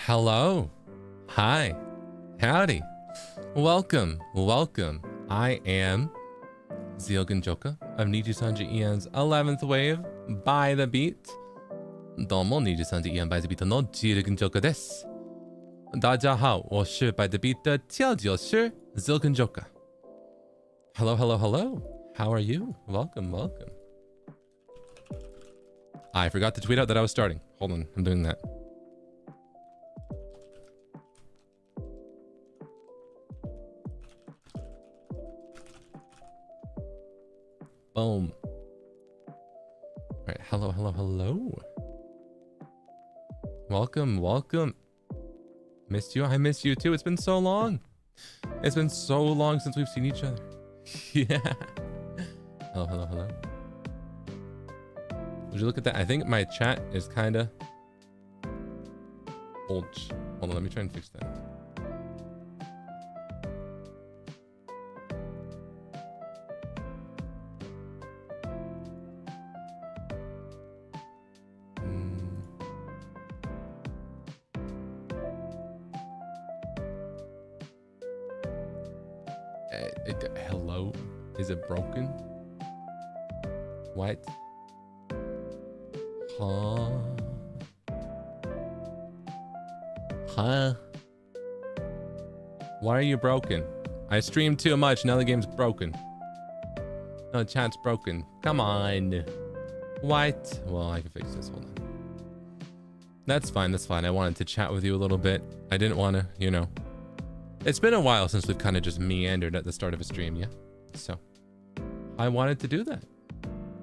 Hello. Hi. Howdy. Welcome. Welcome. I am Zeal Ginjoka of NIJISANJI Ian's 11th wave by the beat. Domo NIJISANJI Ian by the beat no Zeal Ginjoka desu. 大家好，我是 by the beat 的调酒师 Zeal Ginjoka. Hello, hello, hello. How are you? Welcome, welcome. I forgot to tweet out that I was starting. Hold on, I'm doing that. Boom. All right, hello, hello, hello. Welcome, welcome. Missed you. I miss you too. It's been so long. It's been so long since we've seen each other. Yeah. Hello, hello, hello. Would you look at that? I think my chat is kind of old. Hold on, let me try and fix that. Hello? Is it broken? What? Huh? Why are you broken? I streamed too much, now the game's broken. No, the chat's broken. Come on. What? Well, I can fix this, hold on. That's fine, that's fine. I wanted to chat with you a little bit. I didn't want to, you know. It's been a while since we've kind of just meandered at the start of a stream, yeah? So, I wanted to do that.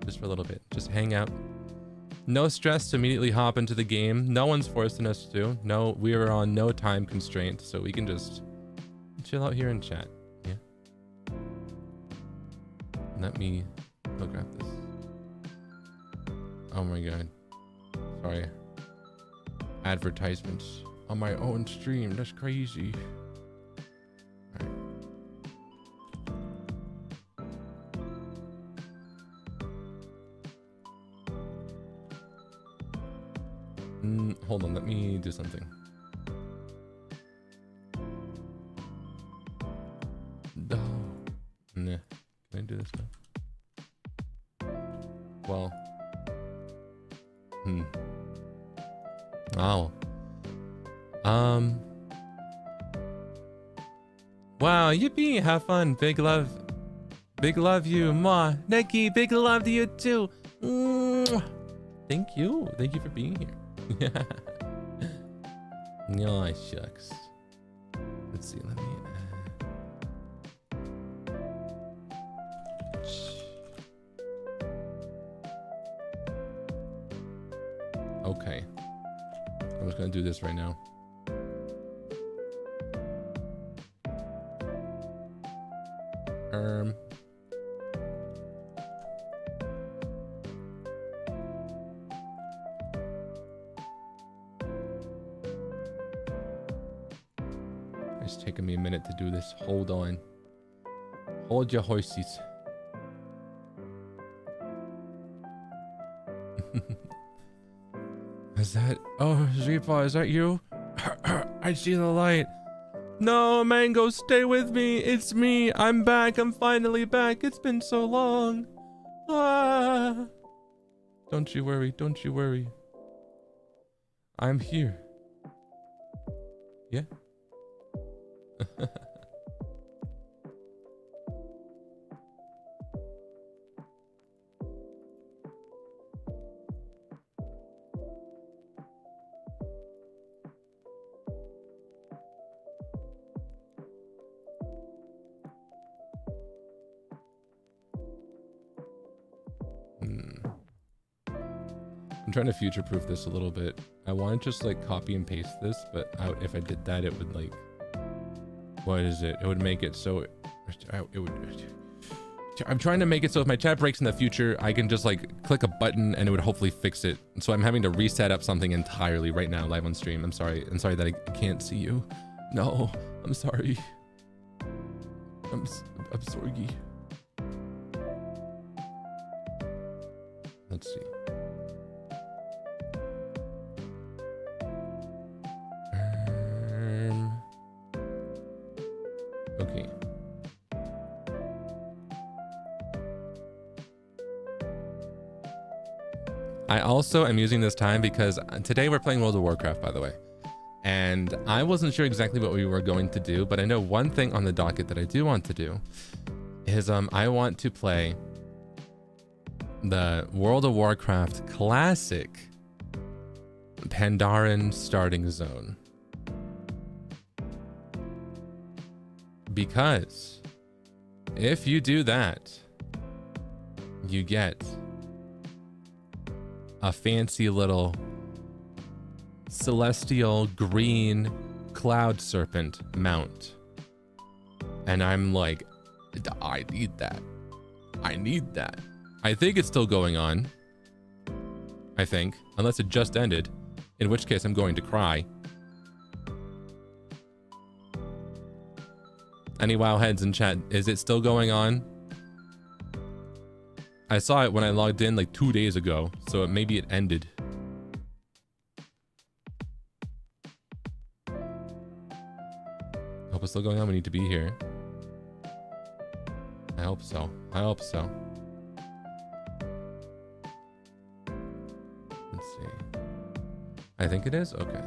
Just for a little bit. Just hang out. No stress to immediately hop into the game. No one's forcing us to. No, we are on no time constraint, so we can just chill out here and chat, yeah? Let me go grab this. Oh my god. Sorry. Advertisements on my own stream. That's crazy. Hold on, let me do something. No. Nah. Can I do this now? Well. Oh. Wow, yippee, have fun. Big love. Big love you, Ma. Neki, big love to you too. Thank you. Thank you for being here. Yeah. No, shucks. Let's see, let me okay. I'm just gonna do this right now. It's taking me a minute to do this. Hold on. Hold your horses. Is that... Oh, Zipa, is that you? I see the light. No, Mango, stay with me. It's me. I'm back. I'm finally back. It's been so long. Ah. Don't you worry. Don't you worry. I'm here. Yeah? I'm trying to future-proof this a little bit. I want to just like copy and paste this, but if I did that, it would like, what is it? It would make it so I'm trying to make it so if my chat breaks in the future, I can just like click a button and it would hopefully fix it. So I'm having to reset up something entirely right now live on stream. I'm sorry that I can't see you. No, I'm sorry. I'm sorry. Let's see. I also am using this time because today we're playing World of Warcraft, by the way. And I wasn't sure exactly what we were going to do, but I know one thing on the docket that I do want to do is I want to play the World of Warcraft classic Pandaren starting zone. Because if you do that, you get a fancy little celestial green cloud serpent mount. And I'm like, I need that. I need that. I think it's still going on. I think, unless it just ended, in which case I'm going to cry. Any WoW heads in chat, is it still going on? I saw it when I logged in like 2 days ago, so maybe it ended. Hope it's still going on. We need to be here. I hope so. I hope so. Let's see. I think it is? Okay.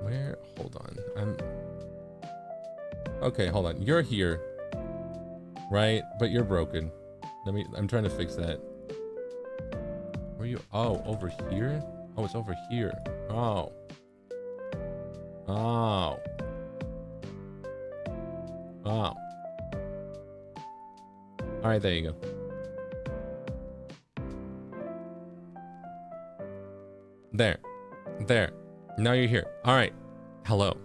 Where? Hold on. Okay, hold on. You're here. Right? But you're broken. I'm trying to fix that. Where are you? Oh, over here? Oh, it's over here. Oh. Oh. Oh. Alright, there you go. There. There. Now you're here. Alright. Hello.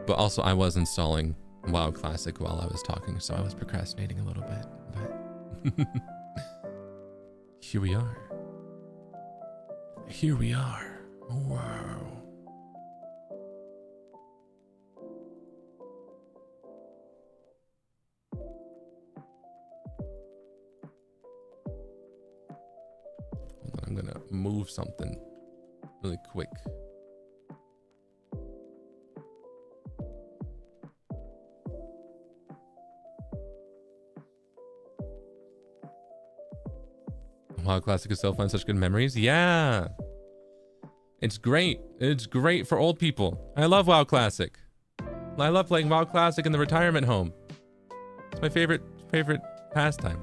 But also, I was installing WoW Classic while I was talking, so I was procrastinating a little bit. But here we are. Here we are. Wow. Hold on, I'm gonna move something really quick. WoW Classic is so fun, such good memories. Yeah. It's great. It's great for old people. I love WoW Classic. I love playing WoW Classic in the retirement home. It's my favorite pastime.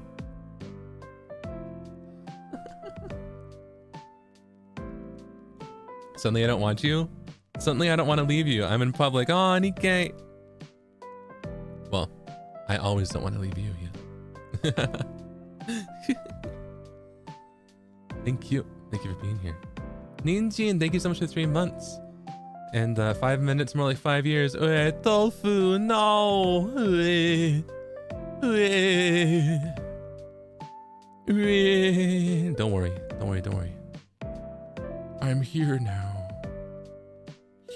Suddenly I don't want you. Suddenly I don't want to leave you. I'm in public. Oh, Nikkei. Well, I always don't want to leave you. Yeah. Thank you. Thank you for being here. Ninjin, thank you so much for 3 months. And 5 minutes, more like 5 years. Tofu, no. Don't worry. Don't worry. Don't worry. I'm here now.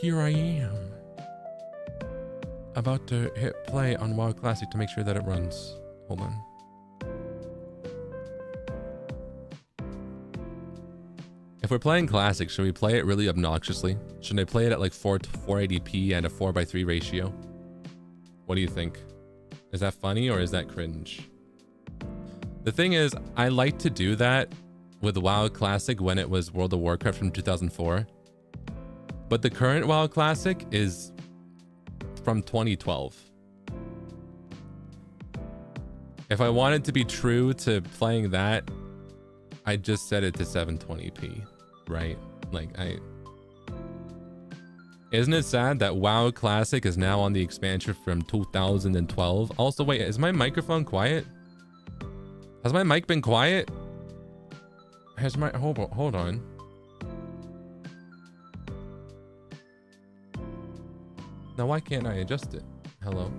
Here I am. About to hit play on WoW Classic to make sure that it runs. Hold on. If we're playing Classic, should we play it really obnoxiously? Should I play it at like 480p and a 4:3 ratio? What do you think? Is that funny or is that cringe? The thing is, I like to do that with WoW Classic when it was World of Warcraft from 2004. But the current WoW Classic is from 2012. If I wanted to be true to playing that, I just set it to 720p, right? Like isn't it sad that WoW Classic is now on the expansion from 2012? Also, wait, is my microphone quiet? Has my mic been quiet? Has my, hold on. Now why can't I adjust it? Hello?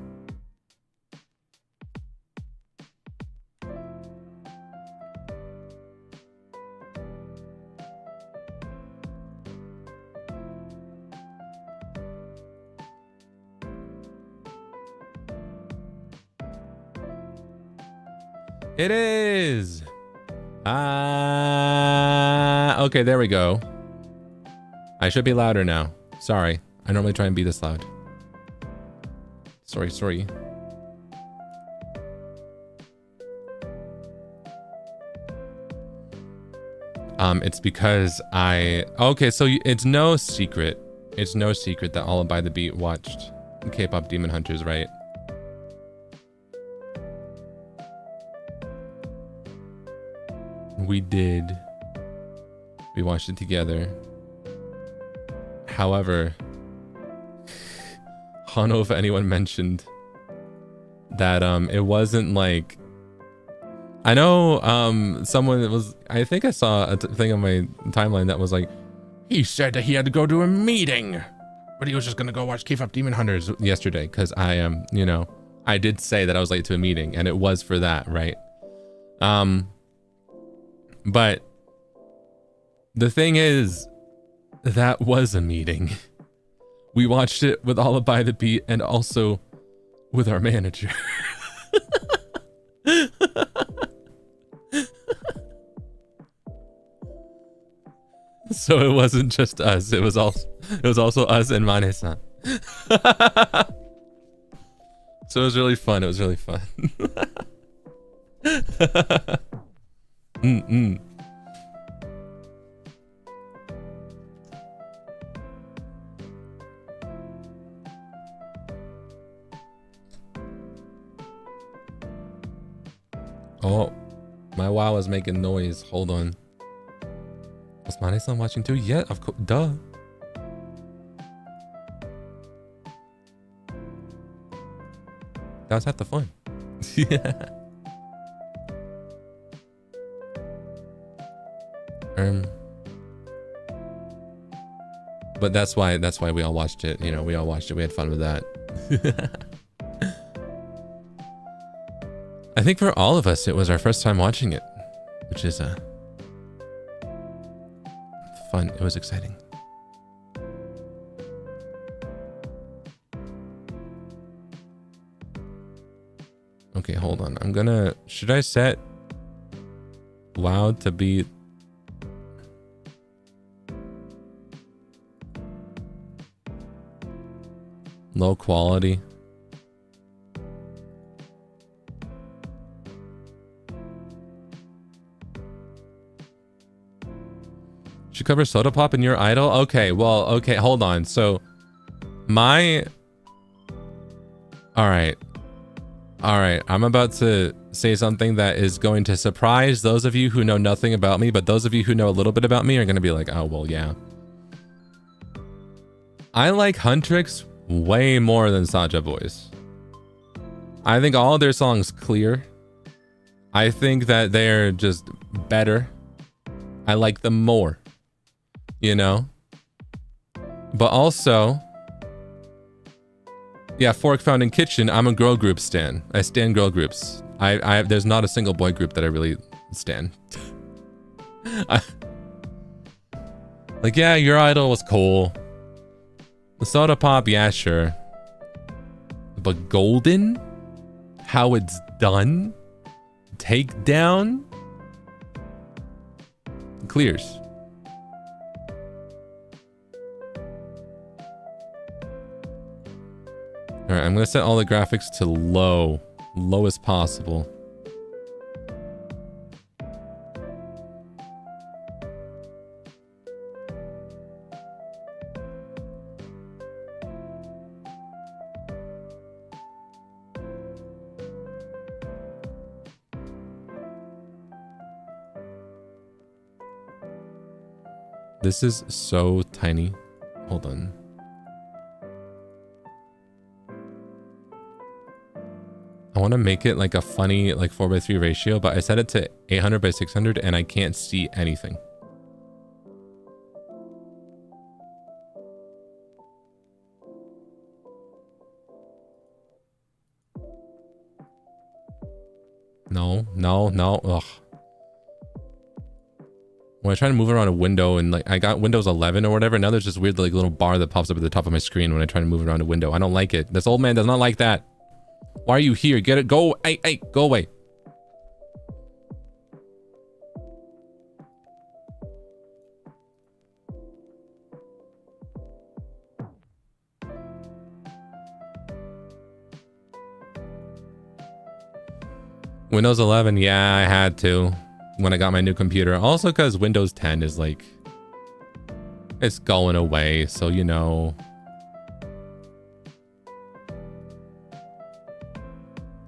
It is. Okay, there we go. I should be louder now. Sorry. I normally try and be this loud. Sorry. It's because okay, so it's no secret. It's no secret that All By The Beat watched K-pop Demon Hunters, right? We did. We watched it together. However, I don't know if anyone mentioned that it wasn't like, I know someone that was, I think I saw a thing on my timeline that was like, he said that he had to go to a meeting, but he was just gonna go watch K-pop Demon Hunters yesterday, because I am, you know, I did say that I was late to a meeting, and it was for that, right? But the thing is, that was a meeting. We watched it with All By The Beat and also with our manager. So it wasn't just us, it was also us and Mane-san. So it was really fun. It was really fun. Oh, my WoW is making noise. Hold on. Was Mane-san watching too? Yeah, of course. Duh. That's half the fun. Yeah. But that's why we all watched it. You know, we all watched it. We had fun with that. I think for all of us, it was our first time watching it, which is fun. It was exciting. Okay, hold on. Should I set WoW to be low quality? Should cover Soda Pop in your idol? Okay, well, okay, hold on. So all right, I'm about to say something that is going to surprise those of you who know nothing about me, but those of you who know a little bit about me are going to be like, oh, well, yeah. I like Huntrix way more than Saja Boys. I think all their songs clear. I think that they're just better. I like them more, you know? But also, yeah, Fork Fountain Kitchen, I'm a girl group stan. I stan girl groups. There's not a single boy group that I really stan. Like, yeah, your idol was cool. The Soda Pop, yeah, sure. But Golden? How it's done? Takedown? Clears. All right, I'm gonna set all the graphics to low as possible. This is so tiny. Hold on. I want to make it like a funny like 4:3 ratio, but I set it to 800:600 and I can't see anything. No. Ugh. When I try to move around a window and like I got Windows 11 or whatever, now there's this weird like little bar that pops up at the top of my screen when I try to move around a window. I don't like it. This old man does not like that. Why are you here? Get it. Go. Hey, go away. Windows 11, yeah, I had to when I got my new computer. Also because Windows 10 is like, it's going away, so you know.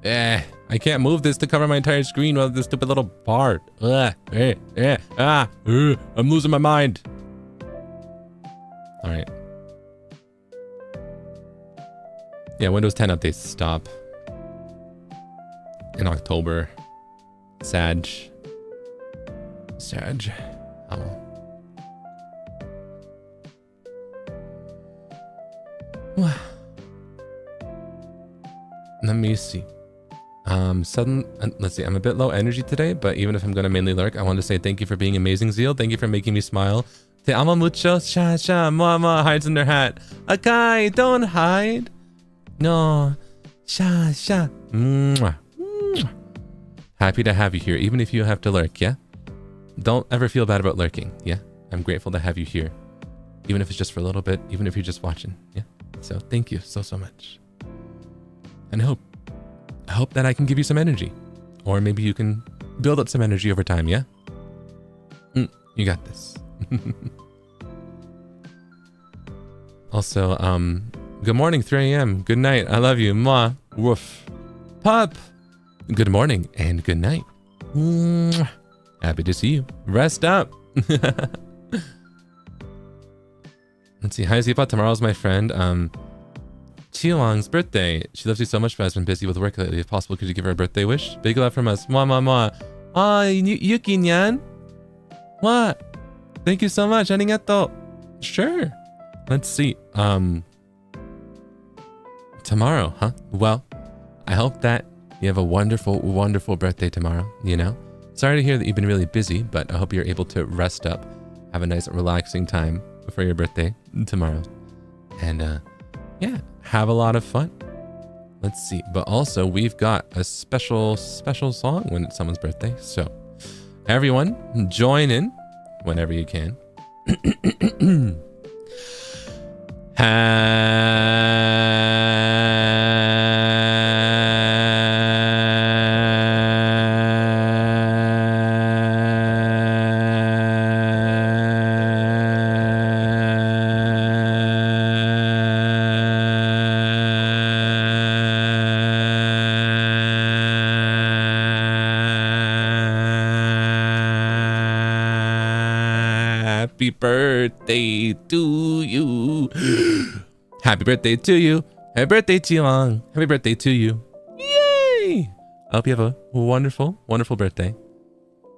I can't move this to cover my entire screen with this stupid little part. I'm losing my mind. All right. Yeah, Windows 10 updates stop in October. Sag. Oh. Let me see. Let's see. I'm a bit low energy today, but even if I'm gonna mainly lurk, I want to say thank you for being amazing, Zeal. Thank you for making me smile. Te amo mucho. Sha. Mama hides in their hat. Akai, don't hide. No. Sha. Mwah. Happy to have you here, even if you have to lurk, yeah? Don't ever feel bad about lurking, yeah? I'm grateful to have you here. Even if it's just for a little bit, even if you're just watching, yeah? So thank you so much. And I hope that I can give you some energy. Or maybe you can build up some energy over time, yeah? You got this. Also, good morning, 3 a.m. Good night. I love you. Mwah. Woof. Pop. Good morning and good night. Mwah. Happy to see you. Rest up. Let's see. Hi, Zipa. Tomorrow's my friend. Chiwang's birthday. She loves you so much, but has been busy with work lately. If possible, could you give her a birthday wish? Big love from us. Mwah. Ah, Yuki-nyan. What? Thank you so much. Arigato. Sure. Let's see. Tomorrow, huh? Well, I hope that you have a wonderful, wonderful birthday tomorrow, you know? Sorry to hear that you've been really busy, but I hope you're able to rest up, have a nice, relaxing time for your birthday tomorrow. And, yeah, have a lot of fun. Let's see. But also, we've got a special song when it's someone's birthday. So, everyone, join in whenever you can. Happy birthday to you. Happy birthday to you. Happy birthday, Chilang. Happy birthday to you. Yay! I hope you have a wonderful, wonderful birthday.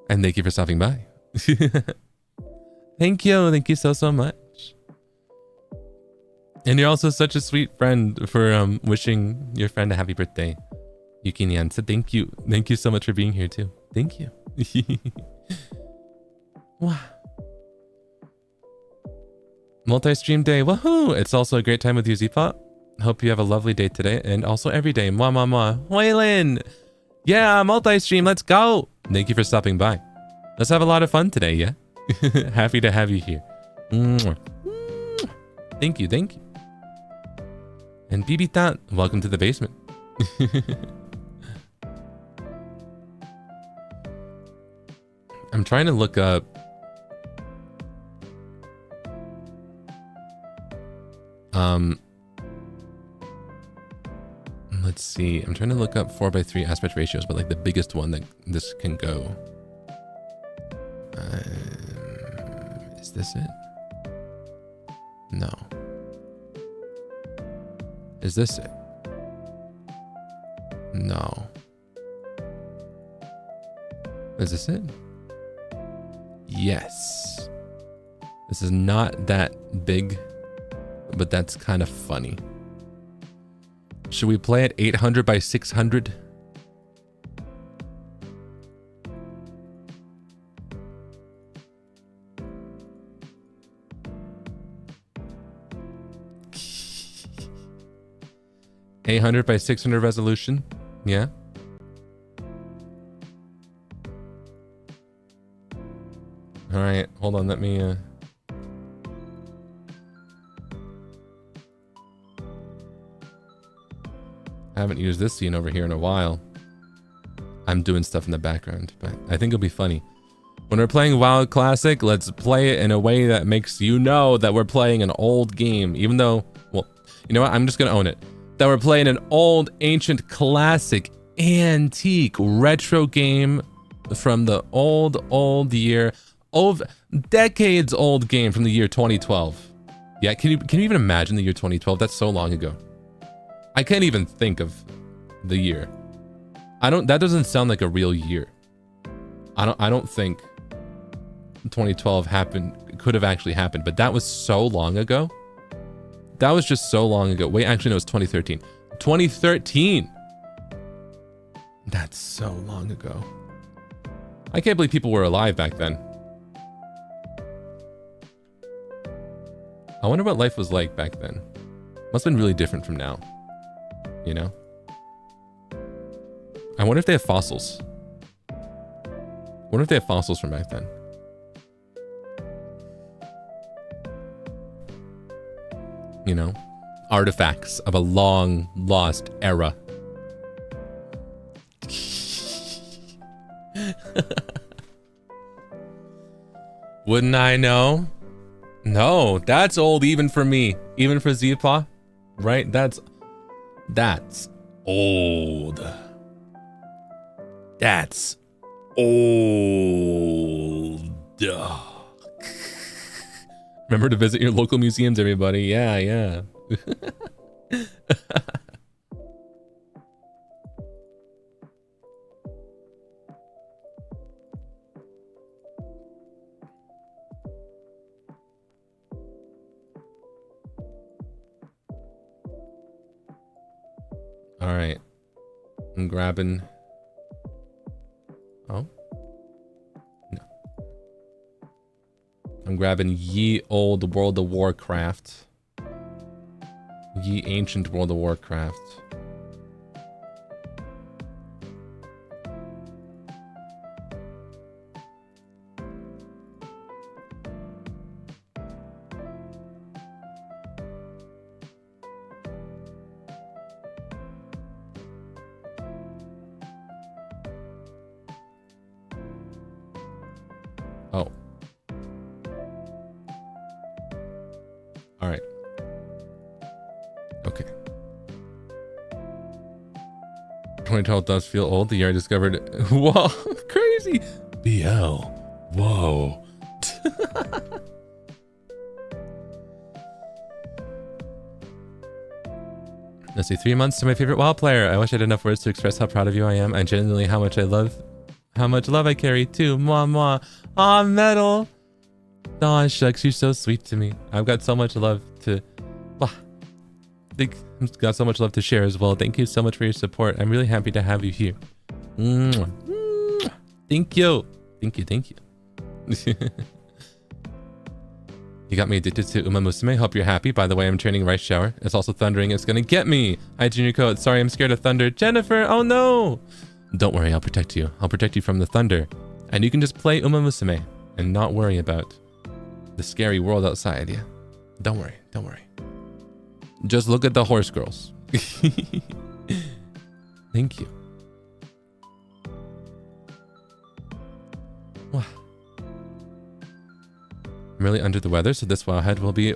And thank you for stopping by. Thank you. Thank you so much. And you're also such a sweet friend for wishing your friend a happy birthday, Yuki-nyan. So thank you. Thank you so much for being here too. Thank you. Wow. Multi-stream day. Woohoo! It's also a great time with you, Zpot. Hope you have a lovely day today and also every day. Mwah. Waylon! Yeah, multi-stream. Let's go! Thank you for stopping by. Let's have a lot of fun today, yeah? Happy to have you here. Thank you. And Bibi-tan, welcome to the basement. I'm trying to look up let's see. I'm trying to look up 4:3 aspect ratios, but like the biggest one that this can go. Is this it? No. Is this it? No. Is this it? Yes. This is not that big, but that's kind of funny. Should we play at 800 by 600? $800 by 600 resolution? Yeah. All right, hold on. Let me. I haven't used this scene over here in a while. I'm doing stuff in the background, but I think it'll be funny. When we're playing WoW Classic, let's play it in a way that makes you know that we're playing an old game, even though, well, you know what? I'm just gonna own it. That we're playing an old, ancient, classic, antique, retro game from the old year, decades old game from the year 2012. Yeah, can you even imagine the year 2012? That's so long ago. I can't even think of the year. That doesn't sound like a real year. I don't think 2012 could have actually happened, but that was so long ago. That was just so long ago. Wait, actually no, it's 2013. 2013. That's so long ago. I can't believe people were alive back then. I wonder what life was like back then. Must have been really different from now. You know? I wonder if they have fossils. Wonder if they have fossils from back then. You know? Artifacts of a long lost era. Wouldn't I know? No, that's old even for me. Even for Zeepa. Right? That's old. That's old. Remember to visit your local museums, everybody. Yeah, yeah. All right. I'm grabbing. Oh. No. I'm grabbing ye old World of Warcraft. Ye ancient World of Warcraft. Oh. All right. Okay. 2012 does feel old. The year I discovered it. Whoa, crazy. BL. Whoa. Let's see, 3 months to my favorite WoW player. I wish I had enough words to express how proud of you I am and genuinely how much love I carry too. Mwah mwah. Aw, Metal. Aw, shucks, you're so sweet to me. I've got so much love to... I've got so much love to share as well. Thank you so much for your support. I'm really happy to have you here. Mwah. Mwah. Thank you. Thank you, thank you. You got me addicted to Uma Musume. Hope you're happy. By the way, I'm training Rice Shower. It's also thundering. It's gonna get me. Hi, Junior Code. Sorry, I'm scared of thunder. Jennifer, oh no. Don't worry, I'll protect you. I'll protect you from the thunder. And you can just play Uma Musume and not worry about the scary world outside. Yeah. Don't worry, don't worry. Just look at the horse girls. Thank you. Wow. I'm really under the weather, so this wowhead will be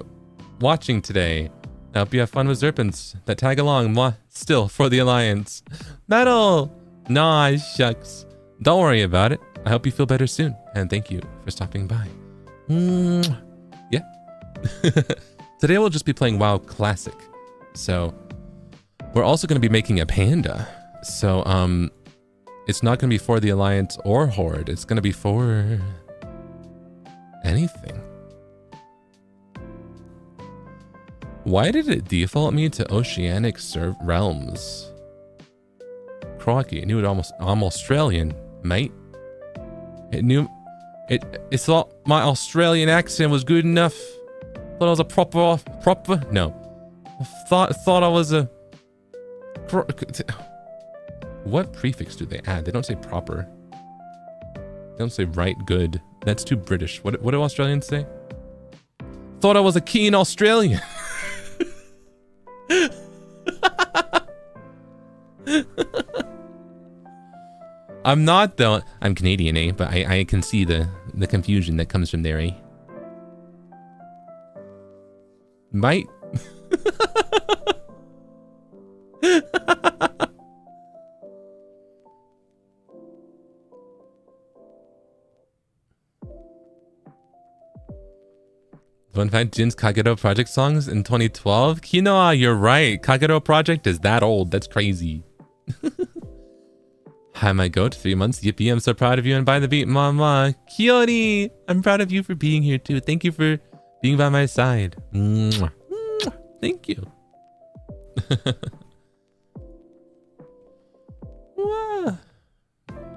watching today. I hope you have fun with Zerpents that tag along. Mwah. Still for the Alliance. Metal! Nah, shucks. Don't worry about it. I hope you feel better soon. And thank you for stopping by. Yeah. Today we'll just be playing WoW Classic. So we're also going to be making a panda. So it's not going to be for the Alliance or Horde. It's going to be for anything. Why did it default me to Oceanic realms? Crocky, I knew it almost. I'm Australian, mate. It thought my Australian accent was good enough. Thought I was a proper. No, thought I was a. What prefix do they add? They don't say proper. They don't say right, good. That's too British. What do Australians say? Thought I was a keen Australian. I'm not though. I'm Canadian, eh? But I can see the confusion that comes from there, eh? Might. Fun fact, Jin's Kagero Project songs in 2012? Quinoa, you're right. Kagero Project is that old. That's crazy. Hi, my goat. 3 months. Yippee, I'm so proud of you and by the beat, mama. Kiori, I'm proud of you for being here too. Thank you for being by my side. Mwah. Mwah. Thank you.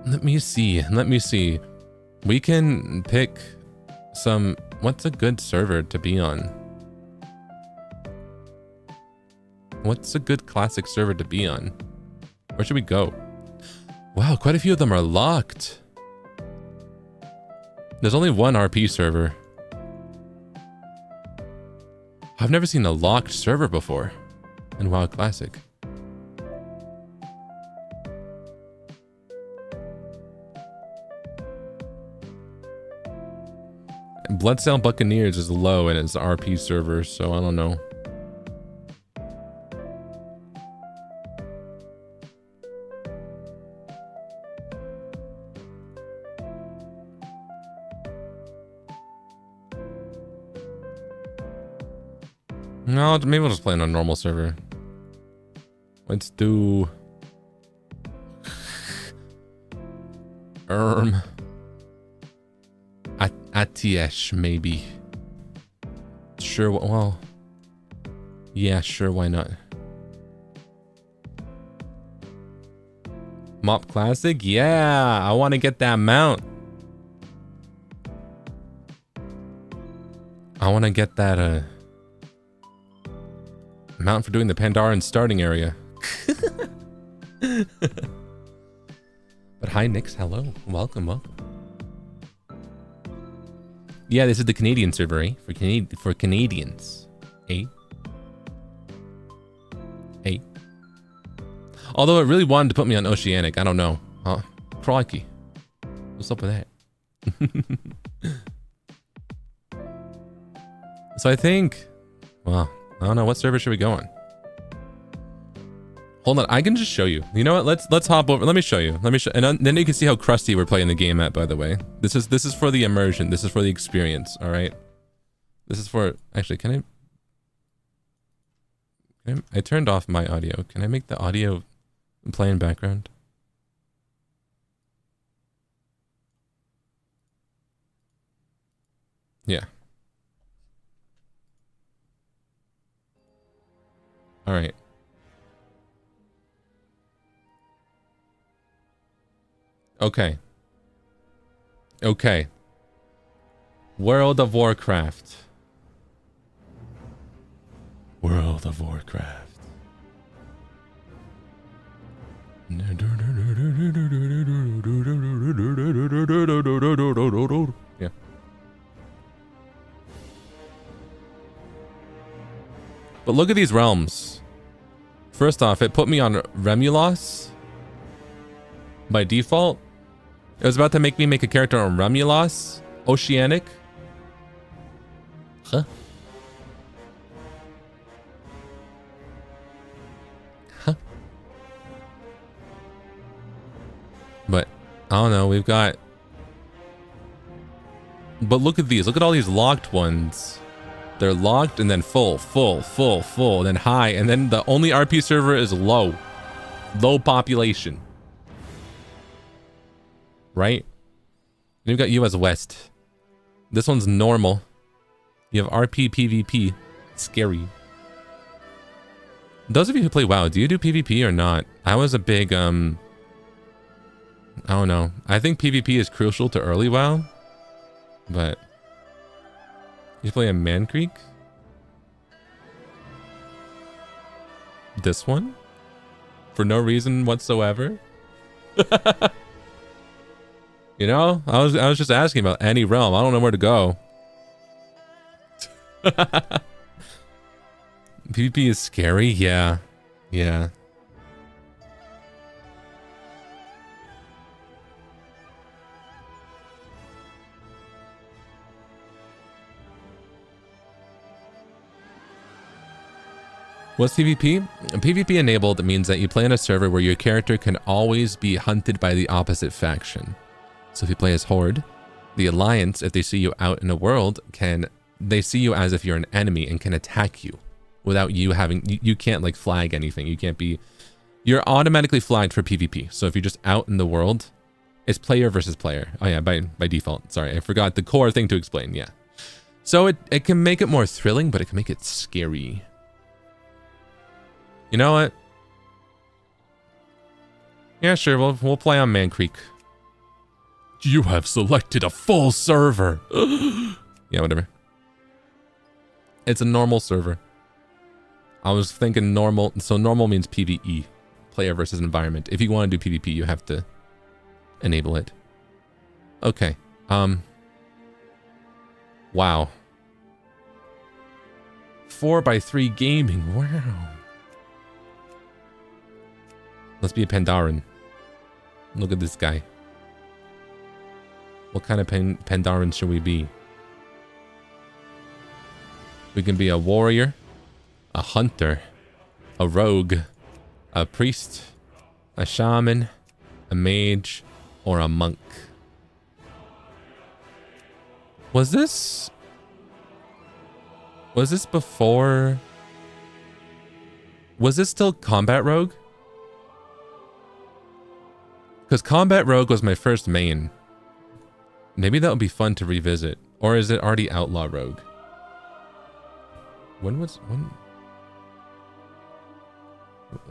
Let me see. Let me see. We can pick some... What's a good server to be on? What's a good classic server to be on? Where should we go? Wow, quite a few of them are locked. There's only one RP server. I've never seen a locked server before in WoW Classic. Bloodsail Buccaneers is low and it's RP server, so I don't know. No, maybe we'll just play on a normal server. Let's do... Atiesh, maybe. Sure, well... Yeah, sure, why not? Mop Classic? Yeah, I want to get that mount. I want to get that, mount for doing the Pandaren starting area. But hi, Nix. Hello. Welcome, welcome. Yeah, this is the Canadian server, eh? For Canadians. Eh? Eh? Although it really wanted to put me on Oceanic. I don't know. Huh? Crikey. What's up with that? So I think... Well, I don't know. What server should we go on? Hold on. I can just show you. You know what? Let's hop over. Let me show you. Let me show... And then you can see how crusty we're playing the game at, by the way. This is for the immersion. This is for the experience. All right? This is for... Actually, can I turned off my audio. Can I make the audio play in background? Yeah. All right. Okay. Okay. World of Warcraft. World of Warcraft. Yeah. But look at these realms. First off, it put me on Remulos by default. It was about to make me make a character on Remulos, Oceanic. Huh? Huh? But I don't know, we've got... But look at these. Look at all these locked ones. They're locked and then full, and then high, and then the only RP server is low. Low population. Right? Then you've got US West. This one's normal. You have RP, PvP. Scary. Those of you who play WoW, do you do PvP or not? I was a big, I don't know. I think PvP is crucial to early WoW. But... You play a Man Creek? This one? For no reason whatsoever? You know, I was just asking about any realm. I don't know where to go. PvP is scary? Yeah. Yeah. What's PvP? PvP enabled means that you play on a server where your character can always be hunted by the opposite faction. So if you play as Horde, the Alliance, if they see you out in the world, they see you as if you're an enemy and can attack you without you having, you can't like flag anything. You're automatically flagged for PvP. So if you're just out in the world, it's player versus player. Oh yeah, by default. Sorry, I forgot the core thing to explain. Yeah. So it can make it more thrilling, but it can make it scary. You know what? Yeah, sure. We'll play on Man Creek. You have selected a full server. Yeah, whatever. It's a normal server. I was thinking normal. So normal means PvE, player versus environment. If you want to do PvP, you have to enable it. Okay. Wow. 4x3 gaming. Wow. Let's be a Pandaran. Look at this guy. What kind of Pandaran should we be? We can be a warrior, a hunter, a rogue, a priest, a shaman, a mage, or a monk. Was this before? Was this still combat rogue? Because combat rogue was my first main. Maybe that would be fun to revisit. Or is it already outlaw rogue? When? Let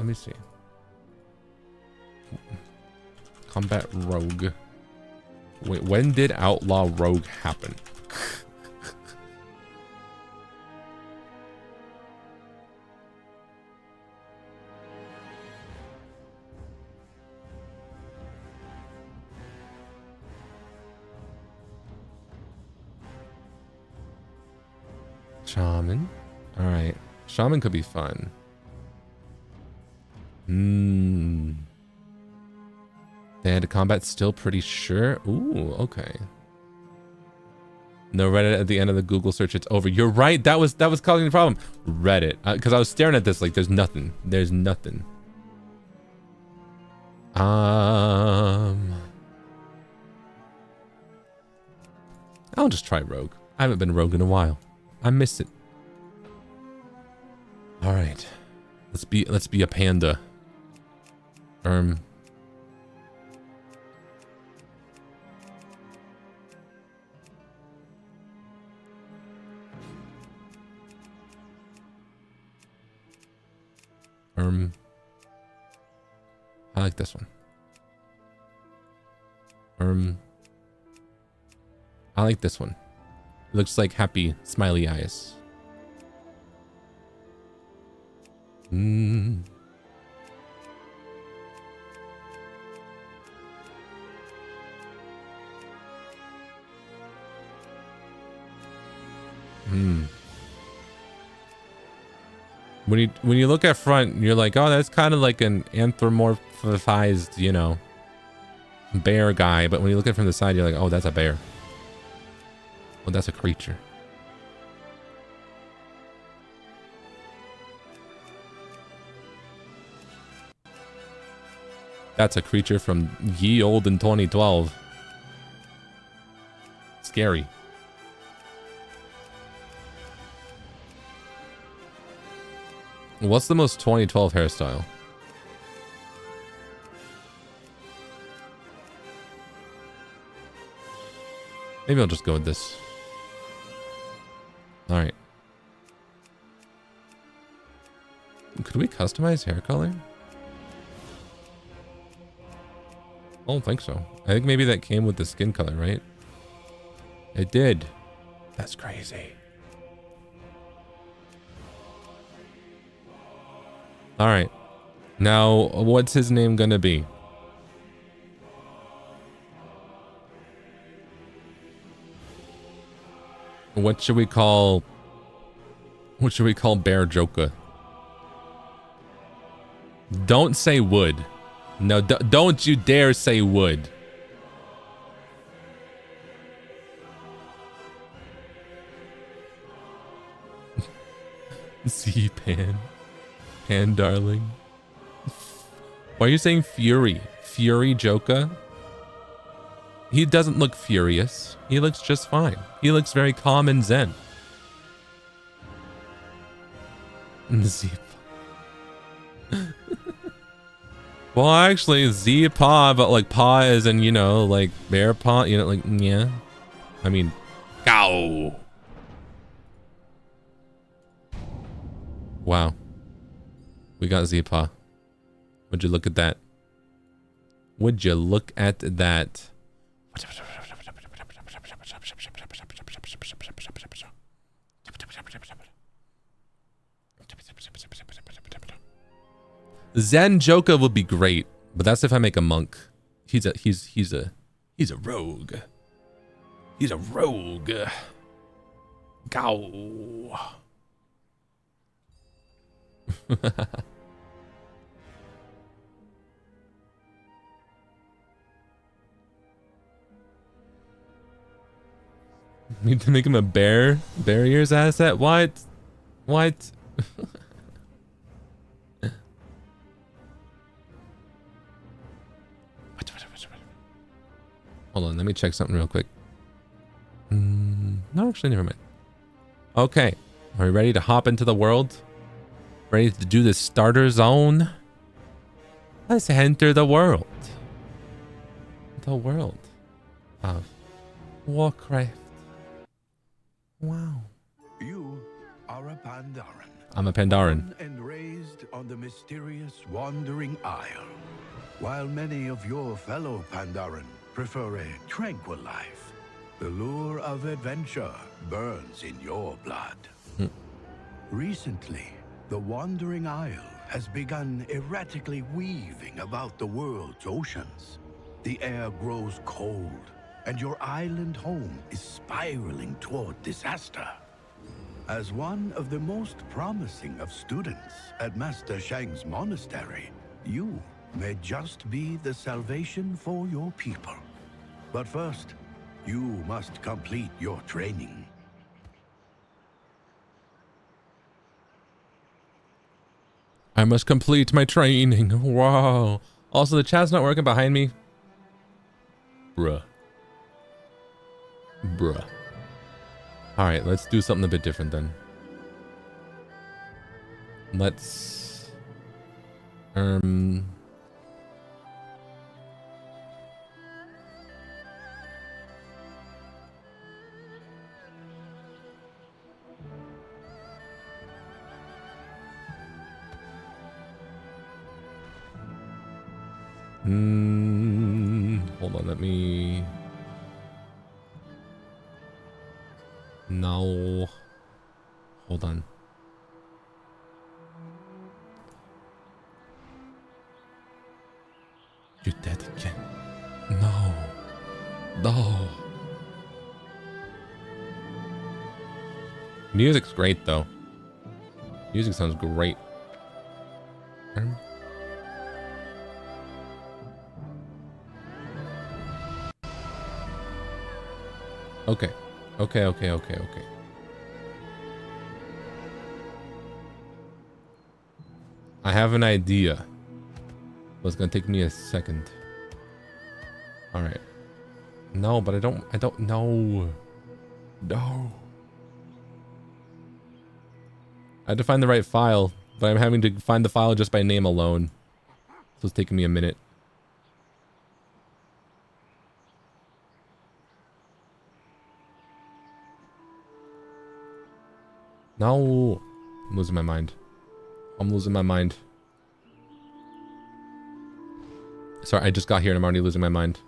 me see. Combat rogue. Wait, when did outlaw rogue happen? Shaman. Alright. Shaman could be fun. They had combat still pretty sure. Ooh, okay. No Reddit at the end of the Google search. It's over. You're right. That was causing the problem. Reddit. Because I was staring at this like there's nothing. There's nothing. I'll just try rogue. I haven't been rogue in a while. I miss it. All right, let's be a panda. I like this one. I like this one. Looks like happy, smiley eyes. When you look at front, you're like, oh, that's kind of like an anthropomorphized, you know, bear guy. But when you look at it from the side, you're like, oh, that's a bear. Well, that's a creature. That's a creature from ye olden 2012. Scary. What's the most 2012 hairstyle? Maybe I'll just go with this. Alright. Could we customize hair color? I don't think so. I think maybe that came with the skin color, right? It did. That's crazy. Alright. Now, what's his name gonna be? What should we call Bear Joka? Don't say wood. No, don't you dare say wood. Z-Pan. Hand darling. Why are you saying Fury? Fury Joka? He doesn't look furious. He looks just fine. He looks very calm and zen. Zeep. Well, actually, Z paw, but like paw is in, you know, like bear paw, you know, like, yeah. I mean, cow. Wow. We got Z paw. Would you look at that? Would you look at that? Zen Joka would be great, but that's if I make a monk. He's a rogue. He's a rogue. Gow. Need to make him a barriers asset? What? What? Hold on, let me check something real quick. No, actually, never mind. Okay, are we ready to hop into the world? Ready to do this starter zone? Let's enter the world. The world of Warcraft. Wow. You are a Pandaran. I'm a Pandaran. Born and raised on the mysterious Wandering Isle. While many of your fellow Pandaran prefer a tranquil life, the lure of adventure burns in your blood. Recently, the Wandering Isle has begun erratically weaving about the world's oceans. The air grows cold, and your island home is spiraling toward disaster. As one of the most promising of students at Master Shang's monastery, you may just be the salvation for your people. But first, you must complete your training. I must complete my training. Wow. Also, the chat's not working behind me. Bruh. Bruh. Alright, let's do something a bit different then. Let's... hold on, let me... No. Hold on. You're dead again. No. No. Music's great though. Music sounds great. Okay. Okay. I have an idea. But it's gonna take me a second. Alright. No, but I don't know. No. I had to find the right file, but I'm having to find the file just by name alone. So it's taking me a minute. No. I'm losing my mind. I'm losing my mind. Sorry, I just got here and I'm already losing my mind.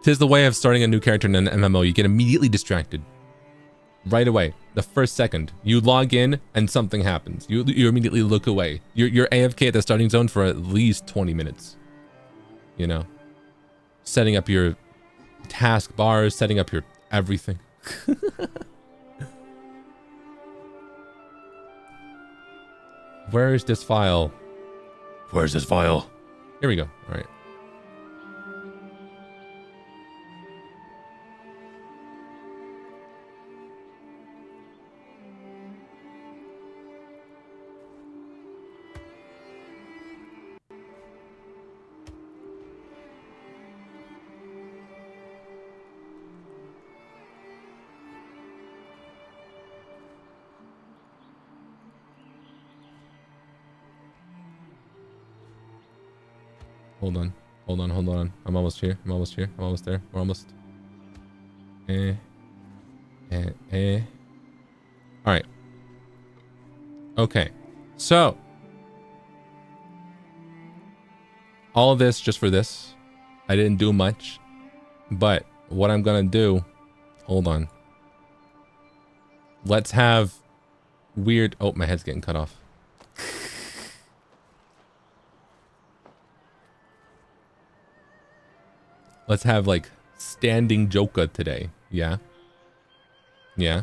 'Tis the way of starting a new character in an MMO. You get immediately distracted. Right away. The first second. You log in and something happens. You immediately look away. You're AFK at the starting zone for at least 20 minutes. You know? Setting up your task bars, setting up your everything. Where is this file? Where's this file? Here we go. All right. Hold on. Hold on, hold on. I'm almost here. I'm almost here. I'm almost there. We're almost. Alright. Okay. So. All of this just for this. I didn't do much. But what I'm gonna do. Hold on. Let's have weird. Oh, my head's getting cut off. Let's have like standing Joka today. Yeah. Yeah.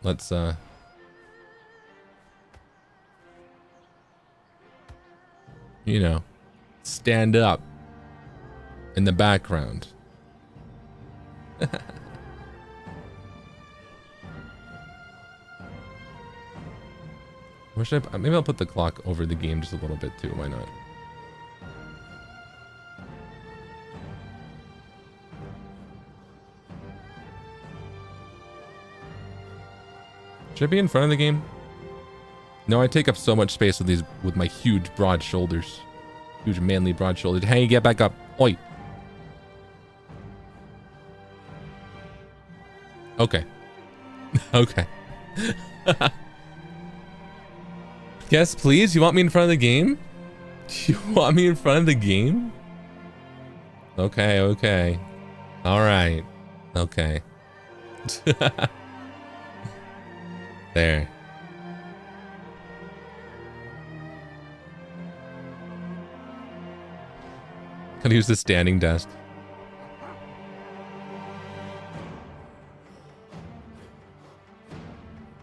Let's you know, stand up in the background. Where should I, maybe I'll put the clock over the game just a little bit too. Why not? Should I be in front of the game? No, I take up so much space with these, with my huge broad shoulders. Huge manly broad shoulders. Hey, get back up. Oi. Okay. Okay. Yes, please. You want me in front of the game? You want me in front of the game? Okay, okay. All right. Okay. There. Can I use the standing desk?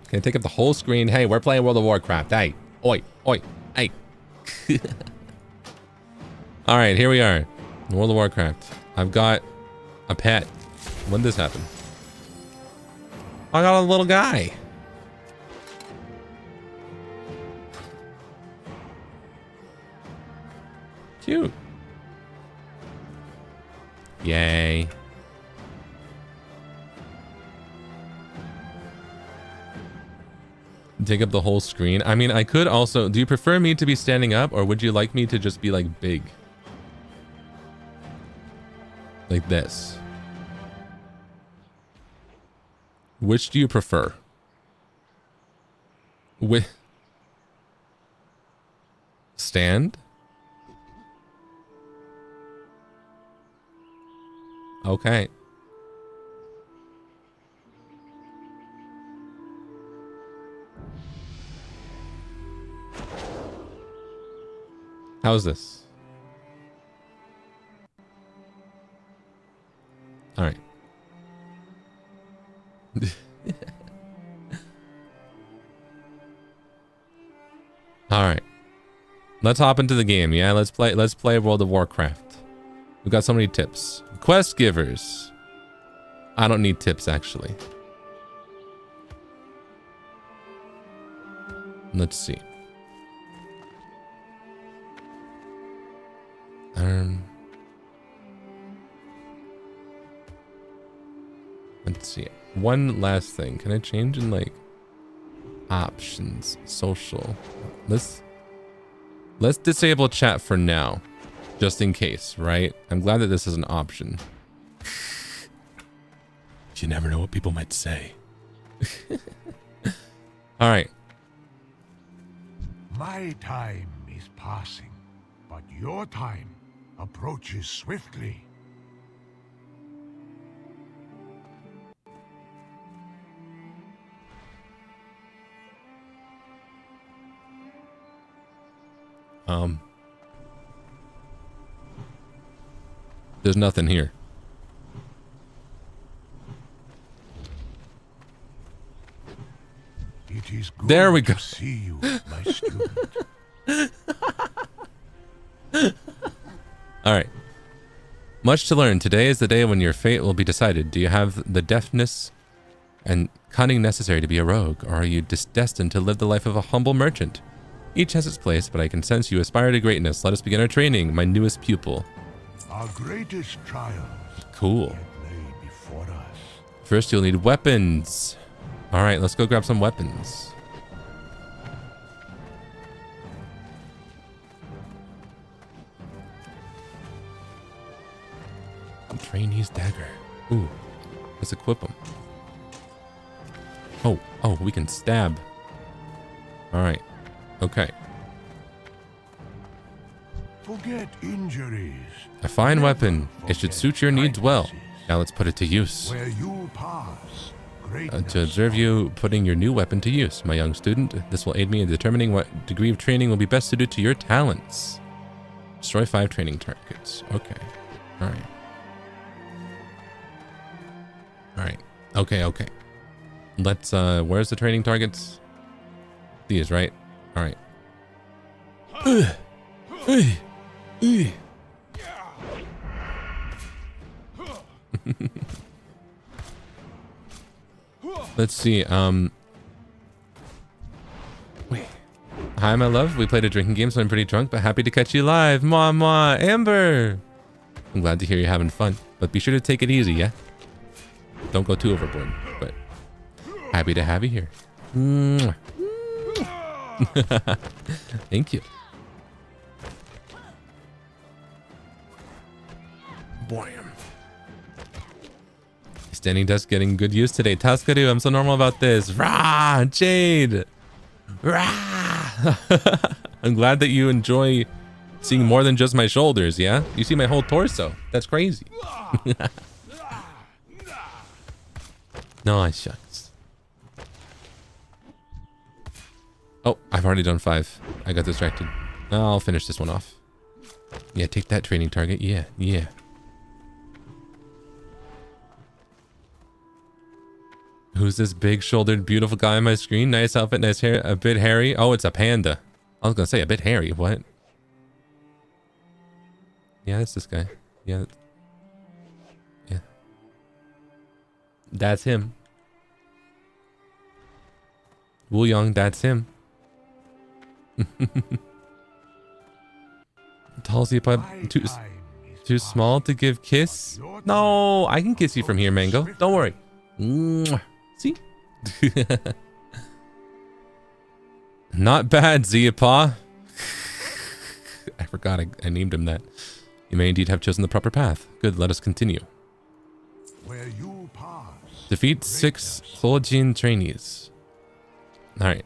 Can I take up the whole screen? Hey, we're playing World of Warcraft. Hey. Oi. Oi. Hey. Alright, here we are. World of Warcraft. I've got a pet. When did this happen? I got a little guy. Cute. Yay. Take up the whole screen. I mean, I could also... Do you prefer me to be standing up, or would you like me to just be, like, big? Like this. Which do you prefer? Stand? Okay. How's this? All right. All right. Let's hop into the game. Yeah, let's play World of Warcraft. We've got so many tips. Quest givers. I don't need tips actually. Let's see. Let's see. One last thing. Can I change in like options, social? Let's disable chat for now, just in case, right? I'm glad that this is an option. You never know what people might say. All right. My time is passing, but your time approaches swiftly. There's nothing here. It is good there we go. To see you, my student. All right. Much to learn. Today is the day when your fate will be decided. Do you have the deftness and cunning necessary to be a rogue, or are you destined to live the life of a humble merchant? Each has its place, but I can sense you aspire to greatness. Let us begin our training, my newest pupil. Our greatest trials Cool. yet lay before us. First, you'll need weapons. All right, let's go grab some weapons. Trainee's dagger. Ooh, let's equip him. Oh, we can stab. All right, okay. Forget injuries. A fine weapon. It should suit your needs well. Now let's put it to use. Where you pass, To observe you putting your new weapon to use, my young student. This will aid me in determining what degree of training will be best suited to your talents. Destroy 5 training targets. Okay. All right. All right. Okay. Let's, where's the training targets? These, right? All right. Let's see, wait. Hi, my love. We played a drinking game, so I'm pretty drunk, but happy to catch you live. Mwah, Amber. I'm glad to hear you're having fun, but be sure to take it easy, yeah? Don't go too overboard, but happy to have you here. Mwah. Thank you. Bam. Standing desk getting good use today. Taskaru, I'm so normal about this. Rah, Jade. Rah. I'm glad that you enjoy seeing more than just my shoulders, yeah? You see my whole torso. That's crazy. No, shucks. Oh, I've already done 5. I got distracted. I'll finish this one off. Yeah, take that training target. Yeah. Who's this big-shouldered, beautiful guy on my screen? Nice outfit, nice hair, a bit hairy. Oh, it's a panda. I was gonna say a bit hairy. What? Yeah, it's this guy. Yeah. That's him. Wu Young, that's him. Tall Zeapod, too small to give kiss? No, I can kiss you from here, Mango. Don't worry. See? Not bad, Zeapa. I forgot I named him that. You may indeed have chosen the proper path. Good, let us continue. Where you pass. Defeat 6 Solojin trainees. Alright.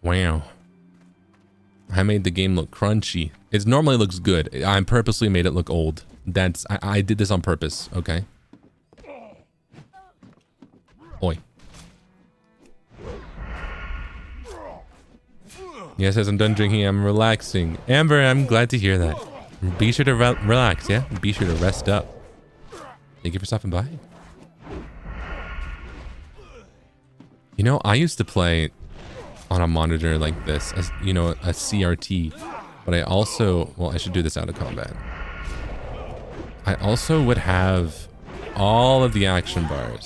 Wow. I made the game look crunchy. It normally looks good. I purposely made it look old. I did this on purpose, okay? Oi. Yes, as I'm done drinking, I'm relaxing. Amber, I'm glad to hear that. Be sure to relax, yeah? Be sure to rest up. Thank you for stopping by. You know, I used to play on a monitor like this, as you know, a CRT, but I also, well, I should do this out of combat. I also would have all of the action bars.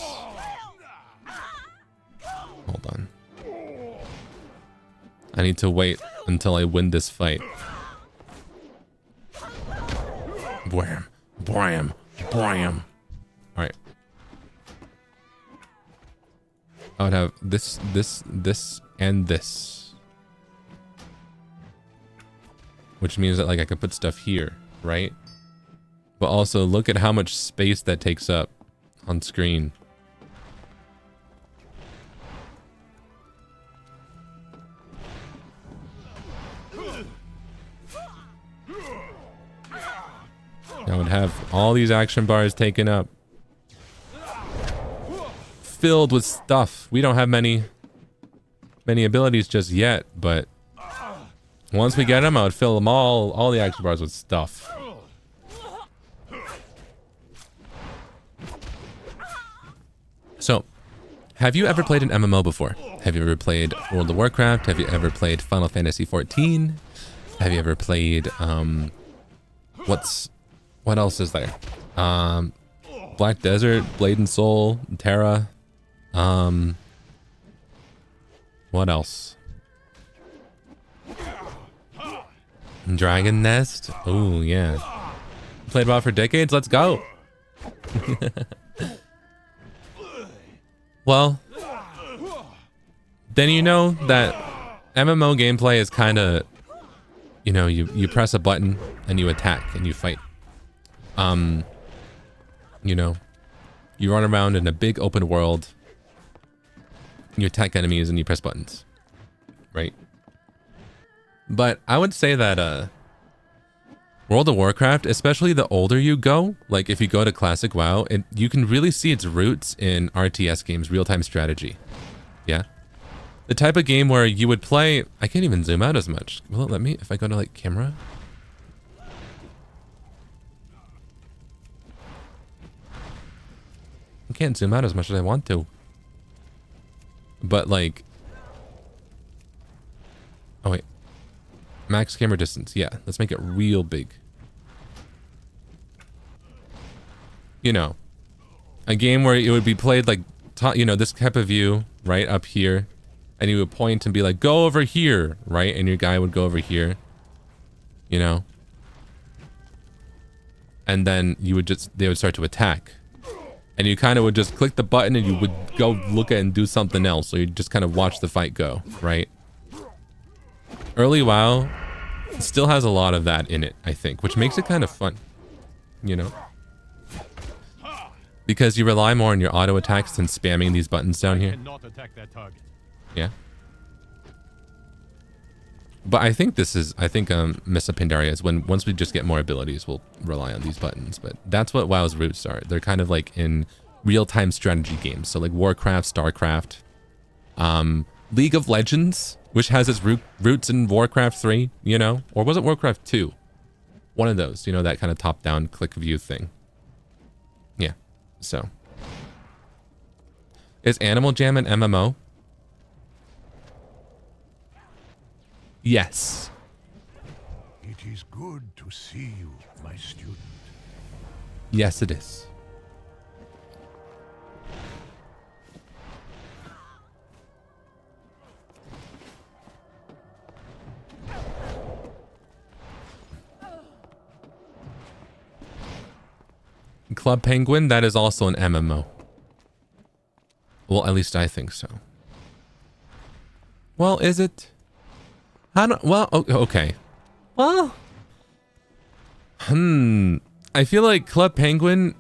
Hold on. I need to wait until I win this fight. Blam, blam, blam. All right. I would have this, and this. Which means that, like, I could put stuff here, right? But also, look at how much space that takes up on screen. I would have all these action bars taken up. Filled with stuff. We don't have many abilities just yet, but once we get them, I would fill them all the action bars with stuff. So, have you ever played an MMO before? Have you ever played World of Warcraft? Have you ever played Final Fantasy XIV? Have you ever played, what else is there? Black Desert, Blade and Soul, Terra. What else? Dragon Nest? Oh, yeah. Played WoW for decades? Let's go! Well, then you know that MMO gameplay is kind of, you know, you press a button and you attack and you fight. You know, you run around in a big open world, you attack enemies and you press buttons, right? But I would say that World of Warcraft, especially the older you go, like if you go to Classic WoW, you can really see its roots in RTS games, real-time strategy. Yeah? The type of game where you would play... I can't even zoom out as much. Will it let me if I go to like camera? I can't zoom out as much as I want to. But like... Oh wait. Max camera distance. Yeah, let's make it real big. You know, a game where it would be played like, you know, this type of view right up here, and you would point and be like, go over here, right? And your guy would go over here, you know, and then you would just, they would start to attack, and you kind of would just click the button and you would go look at and do something else. So you just kind of watch the fight go, right? Early WoW still has a lot of that in it, I think, which makes it kind of fun, you know? Because you rely more on your auto attacks than spamming these buttons down here. Yeah. But I think this is, Missa Pandaria is when, once we just get more abilities, we'll rely on these buttons. But that's what WoW's roots are. They're kind of like in real-time strategy games. So like Warcraft, StarCraft, League of Legends, which has its roots in Warcraft 3, you know? Or was it Warcraft 2? One of those, you know, that kind of top-down click view thing. Yeah. So, is Animal Jam an MMO? Yes. It is good to see you, my student. Yes, it is. Club Penguin, that is also an MMO. Well, at least I think so. Well, is it? I don't, well, okay. Well, I feel like Club Penguin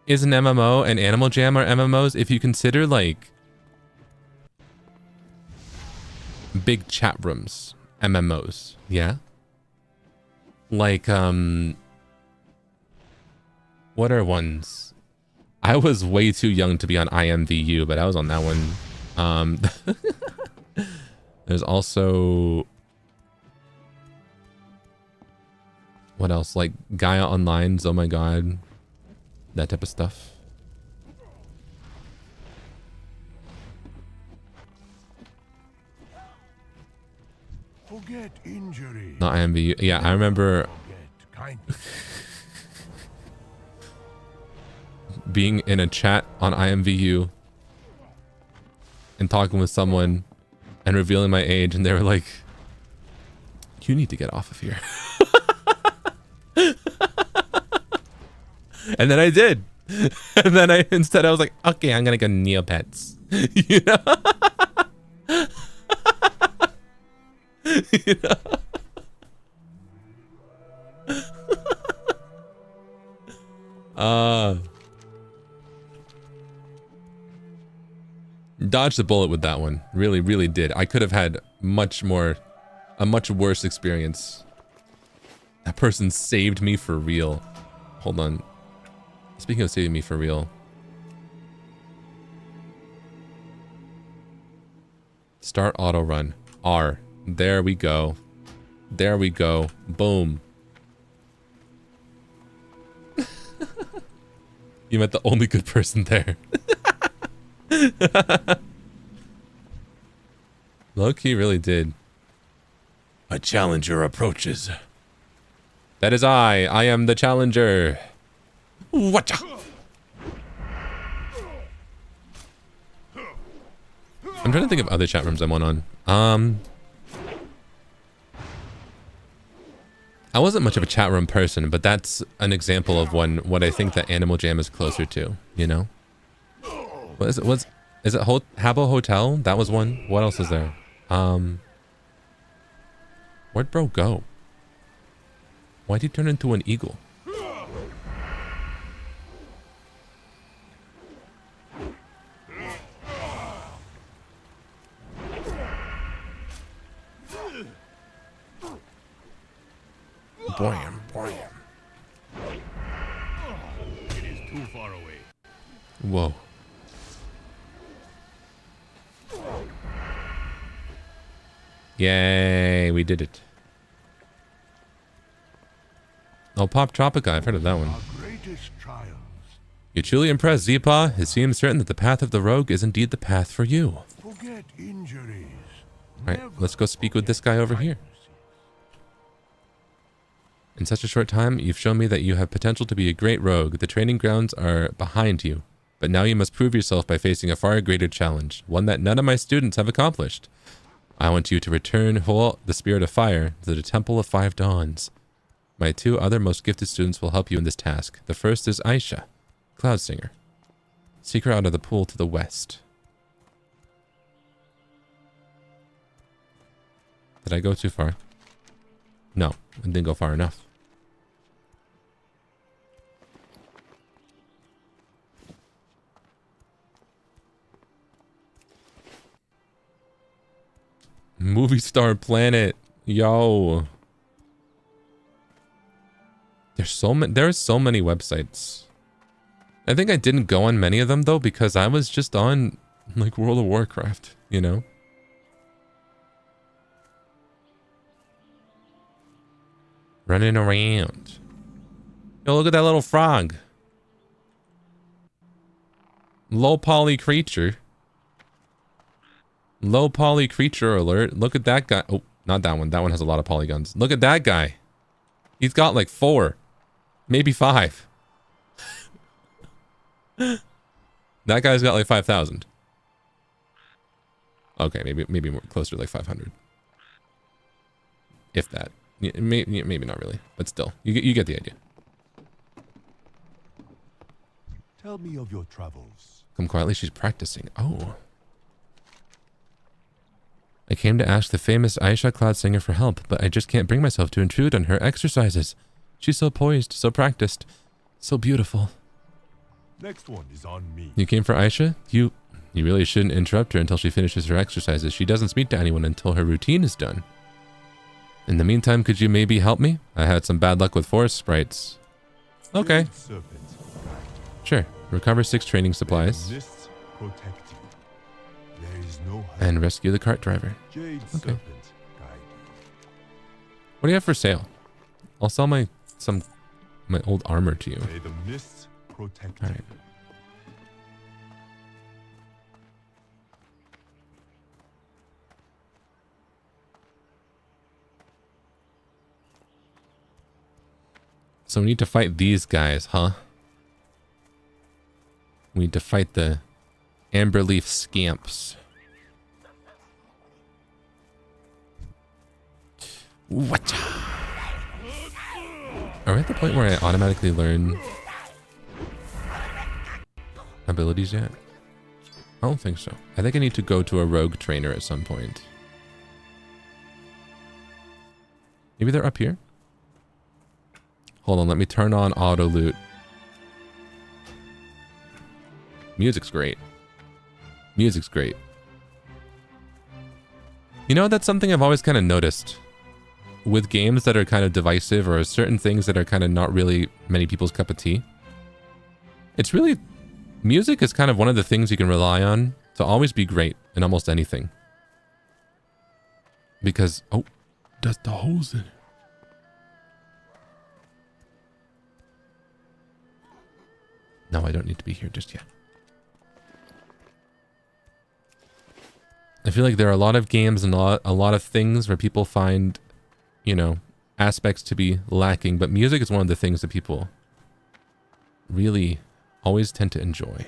is an MMO and Animal Jam are MMOs if you consider like big chat rooms, MMOs, yeah? Like, what are ones? I was way too young to be on IMVU, but I was on that one. There's also... What else? Like Gaia Online's, oh my god. That type of stuff. Forget injury. Not IMVU. Yeah, I remember... being in a chat on IMVU and talking with someone and revealing my age, and they were like, you need to get off of here. And then I did. And then I was like, okay, I'm gonna go Neopets. You know? You know? Dodged the bullet with that one. Really, really did. I could have had a much worse experience. That person saved me for real. Hold on. Speaking of saving me for real. Start auto run. R. There we go. There we go. Boom. You met the only good person there. Low-key really did. A challenger approaches. That is I. I am the challenger. Watcha! I'm trying to think of other chat rooms I'm on. I wasn't much of a chat room person, but that's an example of what I think that Animal Jam is closer to, you know? What is it? Is it Habbo Hotel? That was one. What else is there? Where'd bro go? Why'd he turn into an eagle? Blam, blam. It is too far away. Whoa. Yay, we did it. Oh, Pop Tropica, I've heard of that one. Our greatest trials. You're truly impressed, Zeepaw. It seems certain that the path of the rogue is indeed the path for you. Forget injuries. Alright, let's go speak with this guy over here. In such a short time, you've shown me that you have potential to be a great rogue. The training grounds are behind you. But now you must prove yourself by facing a far greater challenge, one that none of my students have accomplished. I want you to return the Spirit of Fire to the Temple of Five Dawns. My two other most gifted students will help you in this task. The first is Aisha, Cloud Singer. Seek her out of the pool to the west. Did I go too far? No, I didn't go far enough. Movie Star Planet. Yo. There's so many websites. I think I didn't go on many of them though because I was just on like World of Warcraft, you know? Running around. Yo, look at that little frog. Low poly creature. Low poly creature alert. Look at that guy. Oh, not that one. That one has a lot of polygons. Look at that guy. He's got like 4. Maybe 5. That guy's got like 5,000. Okay, maybe more closer to like 500. If that. Maybe not really, but still. You get the idea. Tell me of your travels. Come quietly, she's practicing. Oh. I came to ask the famous Aisha Cloud Singer for help, but I just can't bring myself to intrude on her exercises. She's so poised, so practiced, so beautiful. Next one is on me. You came for Aisha? You really shouldn't interrupt her until she finishes her exercises. She doesn't speak to anyone until her routine is done. In the meantime, could you maybe help me? I had some bad luck with forest sprites. Okay. Sure. Recover 6 training supplies. And rescue the cart driver. Okay. What do you have for sale? I'll sell my old armor to you. Alright. So we need to fight these guys, huh? We need to fight the Amberleaf Scamps. What? Are we at the point where I automatically learn abilities yet? I don't think so. I think I need to go to a rogue trainer at some point. Maybe they're up here? Hold on, let me turn on auto loot. Music's great. Music's great. You know, that's something I've always kind of noticed. With games that are kind of divisive or certain things that are kind of not really many people's cup of tea. It's really... Music is kind of one of the things you can rely on to always be great in almost anything. Because... Oh, that's the hose in it. No, I don't need to be here just yet. I feel like there are a lot of games and a lot of things where people find, you know, aspects to be lacking, but music is one of the things that people really always tend to enjoy.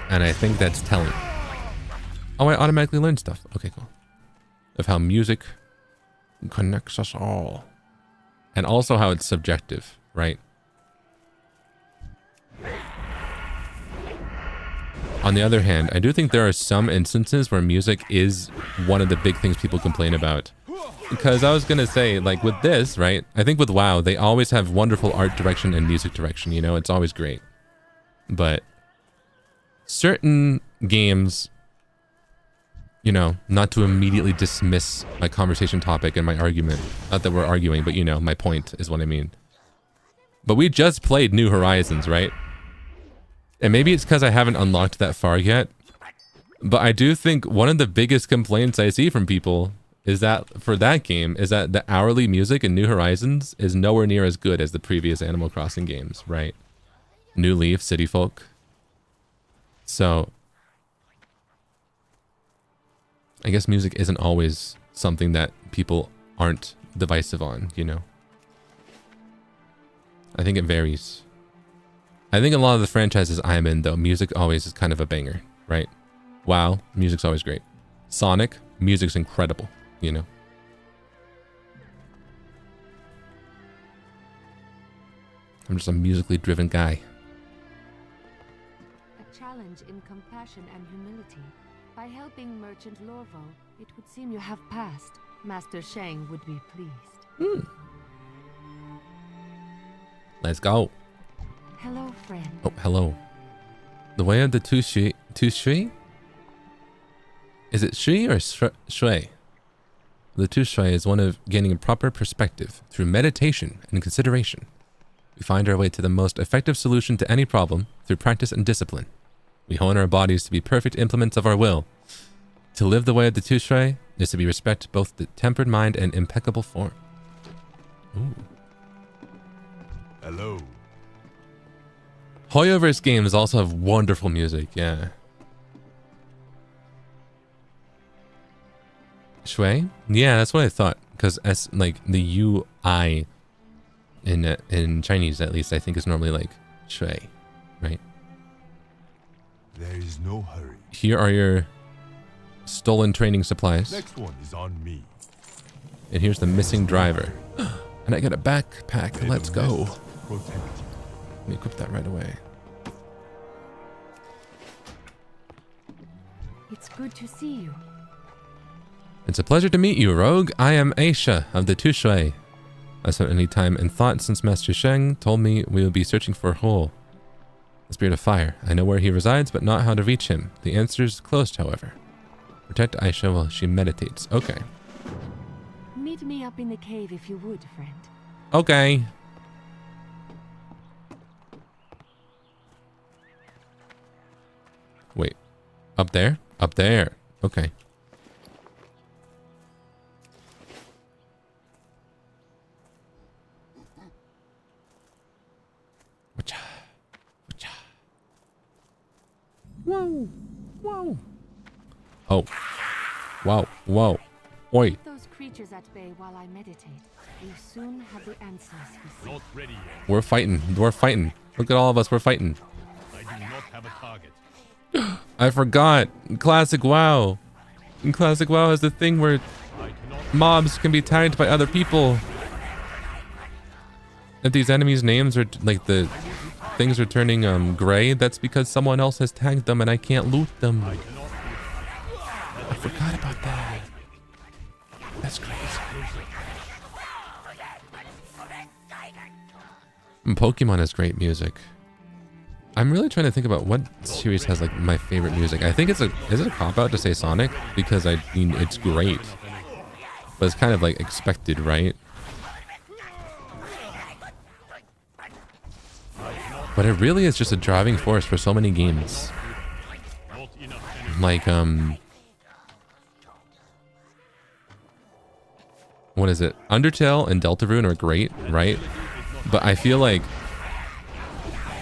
And I think that's telling. Oh, I automatically learned stuff. Okay, cool. Of how music connects us all. And also how it's subjective, right? On the other hand, I do think there are some instances where music is one of the big things people complain about. Because I was going to say, like with this, right? I think with WoW, they always have wonderful art direction and music direction, you know? It's always great. But certain games, you know, not to immediately dismiss my conversation topic and my argument. Not that we're arguing, but you know, my point is what I mean. But we just played New Horizons, right? And maybe it's because I haven't unlocked that far yet. But I do think one of the biggest complaints I see from people is that for that game is that the hourly music in New Horizons is nowhere near as good as the previous Animal Crossing games, right? New Leaf, City Folk. So I guess music isn't always something that people aren't divisive on, you know? I think it varies. I think a lot of the franchises I'm in, though, music always is kind of a banger, right? WoW, music's always great. Sonic, music's incredible, you know? I'm just a musically driven guy. A challenge in compassion and humility. By helping Merchant Lorvo, it would seem you have passed. Master Sheng would be pleased. Let's go. Hello, friend. Oh, hello. The way of the two shui? Is it shui or shui? The two shui is one of gaining a proper perspective through meditation and consideration. We find our way to the most effective solution to any problem through practice and discipline. We hone our bodies to be perfect implements of our will. To live the way of the two shui is to be respect both the tempered mind and impeccable form. Ooh. Hello. Hoyoverse games also have wonderful music, yeah. Shui? Yeah, that's what I thought. Because as like the UI in Chinese at least, I think is normally like shui, right? There is no hurry. Here are your stolen training supplies. Next one is on me. And here's the missing driver. And I get a backpack. Let's go. Protect. Let me equip that right away. It's good to see you. It's a pleasure to meet you, Rogue. I am Aisha of the Tushui. I spent any time in thought since Master Sheng told me we would be searching for Hole, the Spirit of Fire. I know where he resides, but not how to reach him. The answer is closed, however. Protect Aisha while she meditates. Okay. Meet me up in the cave if you would, friend. Okay. Wait. Up there? Up there. Okay. Whoa. Whoa. Oh. Wow. Whoa. Oi. Keep those creatures at bay while I meditate. You soon have the answers we seek. Not ready yet. We're fighting. We're fighting. Look at all of us. We're fighting. I do not have a target. I forgot. Classic WoW. In Classic WoW has the thing where mobs can be tagged by other people. If these enemies' names are like the things are turning gray, that's because someone else has tagged them and I can't loot them. I forgot about that. That's crazy. And Pokemon has great music. I'm really trying to think about what series has like my favorite music. I think is it a cop-out to say Sonic? Because I mean, it's great. But it's kind of like expected, right? But it really is just a driving force for so many games. Like, what is it? Undertale and Deltarune are great, right? But I feel like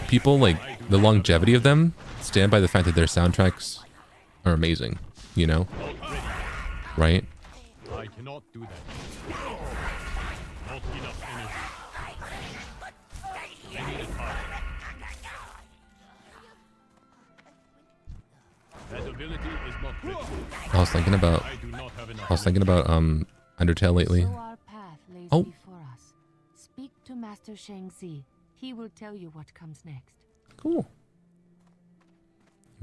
people, like, the longevity of them stand by the fact that their soundtracks are amazing, you know? Right? I cannot do that. Not enough energy. I need a target. That ability is not ready. I was thinking about I do not have enough. Undertale lately. So our path lays Oh. before us. Speak to Master Shang Zi. He will tell you what comes next. Cool.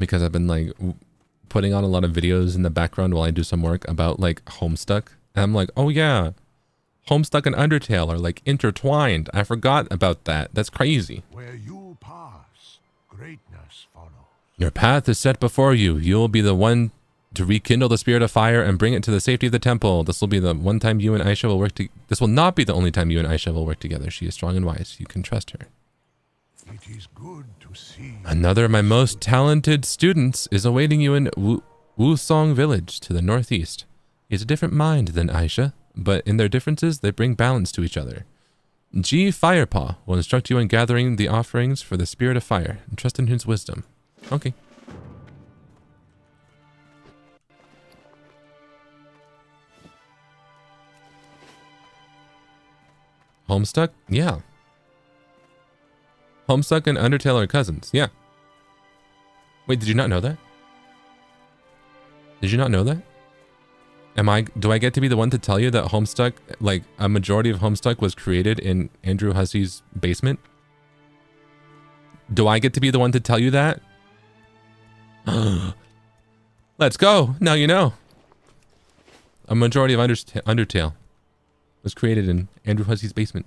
because I've been like putting on a lot of videos in the background while I do some work about like Homestuck. And I'm like, oh yeah, Homestuck and Undertale are like intertwined. I forgot about that. That's crazy. Where you pass, greatness follows. Your path is set before you. You'll be the one to rekindle the spirit of fire and bring it to the safety of the temple. This will be the one time you and Aisha will work together. This will not be the only time you and Aisha will work together. She is strong and wise. You can trust her. It is good to see. Another of my most talented students is awaiting you in Wusong village to the northeast. He has a different mind than Aisha, but in their differences, they bring balance to each other. G. Firepaw will instruct you in gathering the offerings for the spirit of fire and trust in his wisdom. Okay. Homestuck? Yeah. Homestuck and Undertale are cousins. Yeah. Wait, did you not know that? Did you not know that? Do I get to be the one to tell you that Homestuck, like a majority of Homestuck was created in Andrew Hussey's basement? Do I get to be the one to tell you that? Let's go. Now you know. A majority of Undertale was created in Andrew Hussey's basement.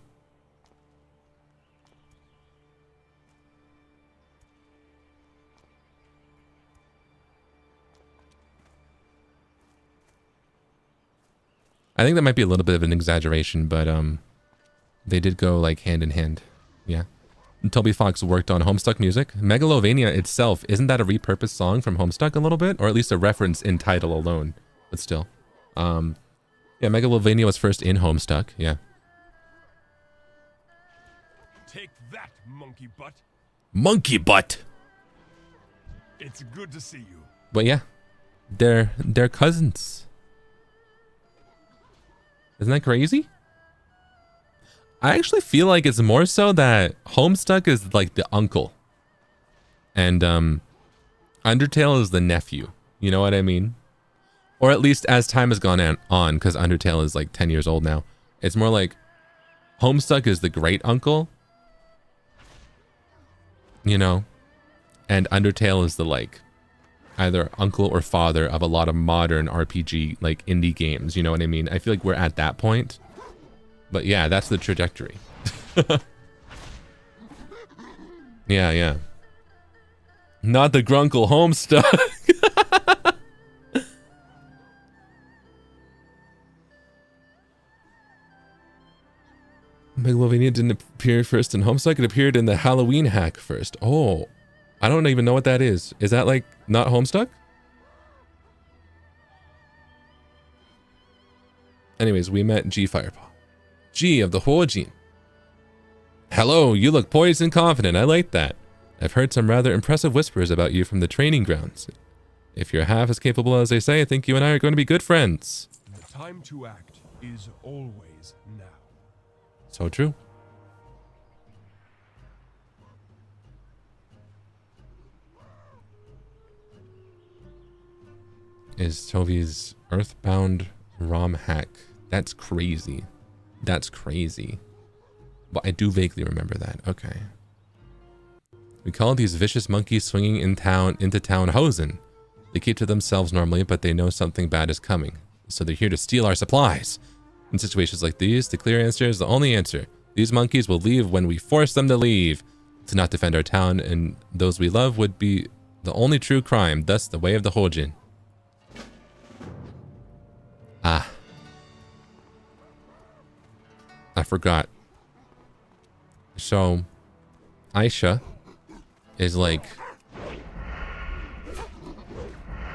I think that might be a little bit of an exaggeration, but they did go like hand in hand. Yeah. And Toby Fox worked on Homestuck music. Megalovania itself, isn't that a repurposed song from Homestuck a little bit? Or at least a reference in title alone, but still. Yeah, Megalovania was first in Homestuck, yeah. Take that, monkey butt. Monkey butt! It's good to see you. But yeah, they're cousins. Isn't that crazy? I actually feel like it's more so that Homestuck is like the uncle. And Undertale is the nephew. You know what I mean? Or at least as time has gone on, because Undertale is like 10 years old now. It's more like Homestuck is the great uncle. You know? And Undertale is the like either uncle or father of a lot of modern RPG like indie games. You know what I mean? I feel like we're at that point. But yeah, that's the trajectory. Yeah. Not the Grunkle Homestuck. Megalovania didn't appear first in Homestuck. It appeared in the Halloween hack first. Oh, I don't even know what that is. Is that like not Homestuck? Anyways, we met G Firepaw. G of the Huojin. Hello, you look poised and confident. I like that. I've heard some rather impressive whispers about you from the training grounds. If you're half as capable as they say, I think you and I are going to be good friends. The time to act is always now. So true. Is Toby's Earthbound ROM hack. That's crazy. That's crazy. But I do vaguely remember that. Okay. We call these vicious monkeys swinging into town hosen. They keep to themselves normally, but they know something bad is coming. So they're here to steal our supplies. In situations like these, the clear answer is the only answer. These monkeys will leave when we force them to leave. To not defend our town and those we love would be the only true crime, thus the way of the Hojin. Ah. I forgot. So, Aisha is like,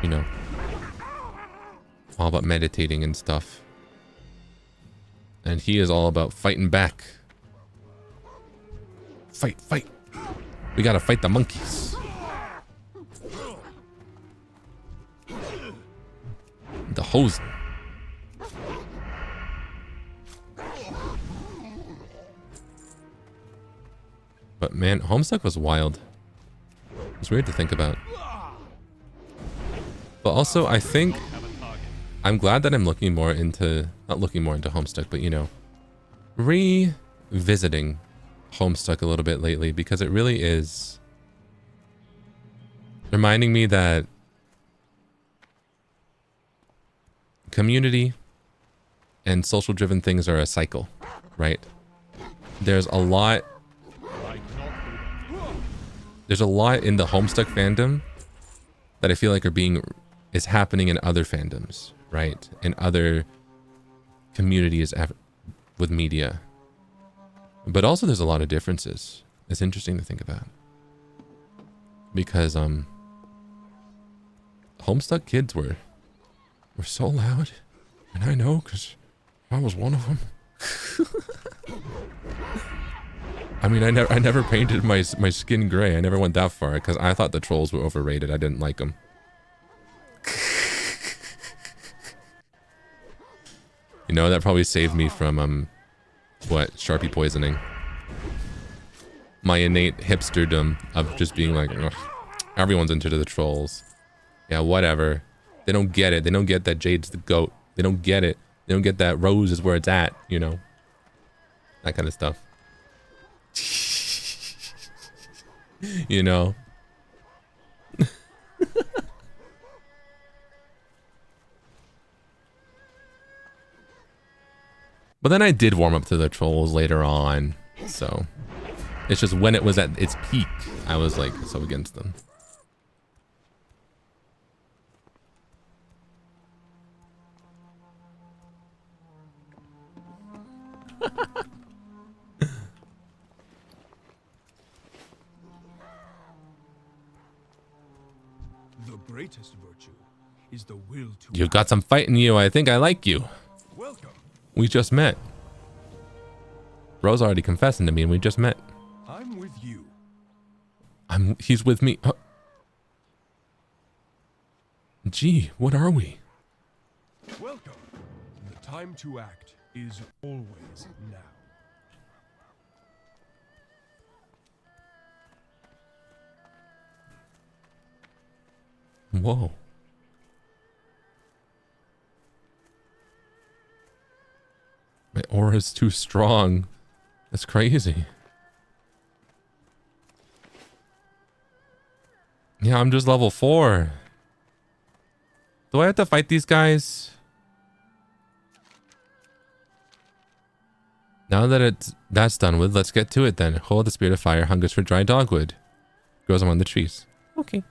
you know, all about meditating and stuff. And he is all about fighting back. Fight, fight. We gotta fight the monkeys. The hose. But man, Homestuck was wild. It's weird to think about. But also, I think I'm glad that I'm looking more into, not looking more into Homestuck, but you know, revisiting Homestuck a little bit lately, because it really is reminding me that community and social driven things are a cycle, right? There's a lot in the Homestuck fandom that I feel like is happening in other fandoms, right? In other communities with media. But also there's a lot of differences. It's interesting to think about. Because Homestuck kids were so loud. And I know because I was one of them. I mean, I never painted my skin gray. I never went that far because I thought the trolls were overrated. I didn't like them. You know, that probably saved me from Sharpie poisoning. My innate hipsterdom of just being like, ugh, everyone's into the trolls. Yeah, whatever. They don't get it. They don't get that Jade's the goat. They don't get it. They don't get that Rose is where it's at, you know? That kind of stuff. You know? But then I did warm up to the trolls later on, so it's just when it was at its peak, I was like so against them. The greatest virtue is the will to. You've got some fight in you. I think I like you. Welcome. We just met. Bro's already confessing to me and we just met. I'm with you. He's with me. Gee, what are we? Welcome. The time to act is always now. Whoa. My aura's too strong. That's crazy. Yeah, I'm just level 4. Do I have to fight these guys? Now that that's done with, let's get to it then. Hold the spirit of fire, hungers for dry dogwood. Grows among the trees. Okay.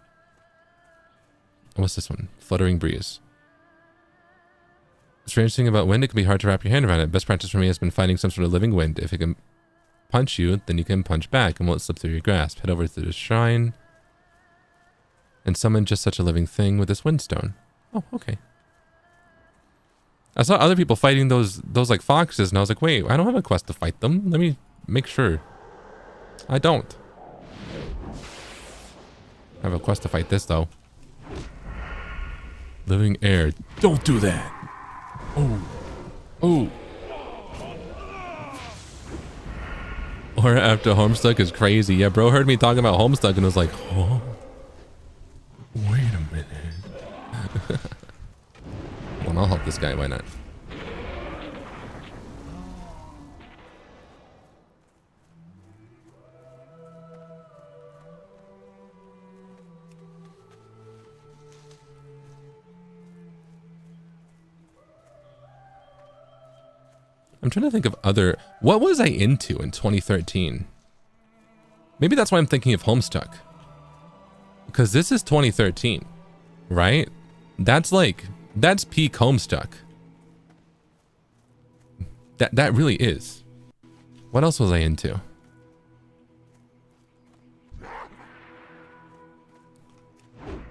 What's this one? Fluttering breeze. The strange thing about wind, it can be hard to wrap your hand around it. Best practice for me has been finding some sort of living wind. If it can punch you, then you can punch back and won't slip through your grasp. Head over to the shrine and summon just such a living thing with this windstone. Oh, okay. I saw other people fighting those like foxes, and I was like, wait, I don't have a quest to fight them. Let me make sure. I don't. I have a quest to fight this though. Living air. Don't do that. Oh. Oh. Or after Homestuck is crazy. Yeah, bro heard me talking about Homestuck and was like, oh. Wait a minute. Well, I'll help this guy. Why not? I'm trying to think of other... What was I into in 2013? Maybe that's why I'm thinking of Homestuck. Because this is 2013, right? That's like... That's peak Homestuck. That really is. What else was I into?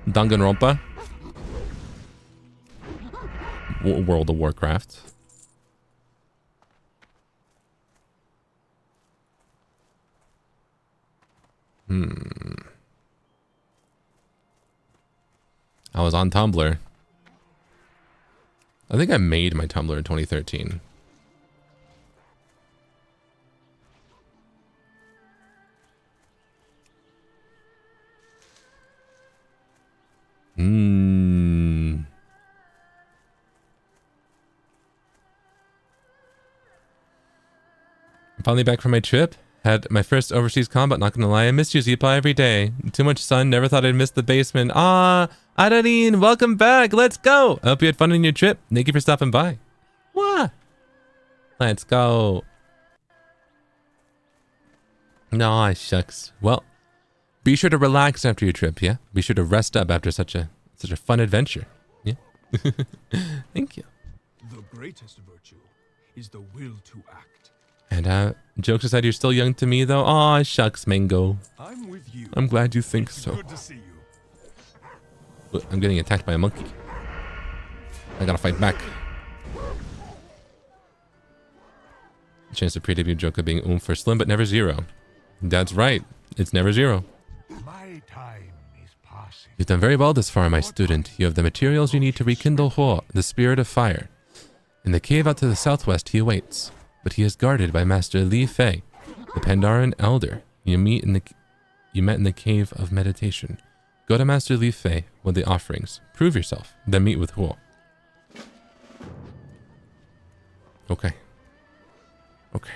Danganronpa. World of Warcraft. I was on Tumblr. I think I made my Tumblr in 2013. Finally back from my trip. Had my first overseas combat, not gonna lie. I missed you, Zeepa, every day. Too much sun, never thought I'd miss the basement. Ah, Adeline, welcome back. Let's go. I hope you had fun on your trip. Thank you for stopping by. What? Let's go. Nah, shucks. Well, be sure to relax after your trip, yeah? Be sure to rest up after such a fun adventure. Yeah? Thank you. The greatest virtue is the will to act. And jokes aside, you're still young to me though. Aw, shucks, Mango. I'm with you. I'm glad you think so. Good to see you. Look, I'm getting attacked by a monkey. I gotta fight back. Chance of pre-debut Joker being for slim but never zero. That's right. It's never zero. My time is passing. You've done very well this far, my student. You have the materials you need to rekindle Ho, the spirit of fire. In the cave out to the southwest, he awaits. But he is guarded by Master Li Fei, the Pandaran elder you met in the cave of meditation. Go to Master Li Fei with the offerings. Prove yourself, then meet with Huo. Okay. Okay.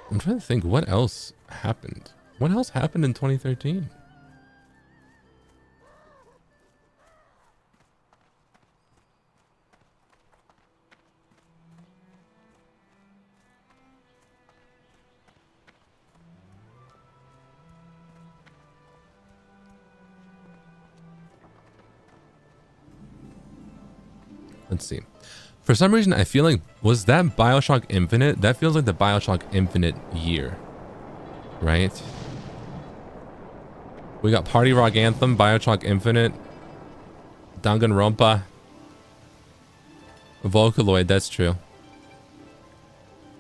I'm trying to think what else happened. What else happened in 2013? Let's see. For some reason, I feel like, was that BioShock Infinite? That feels like the BioShock Infinite year, right? We got Party Rock Anthem, BioShock Infinite, Danganronpa, Vocaloid, that's true.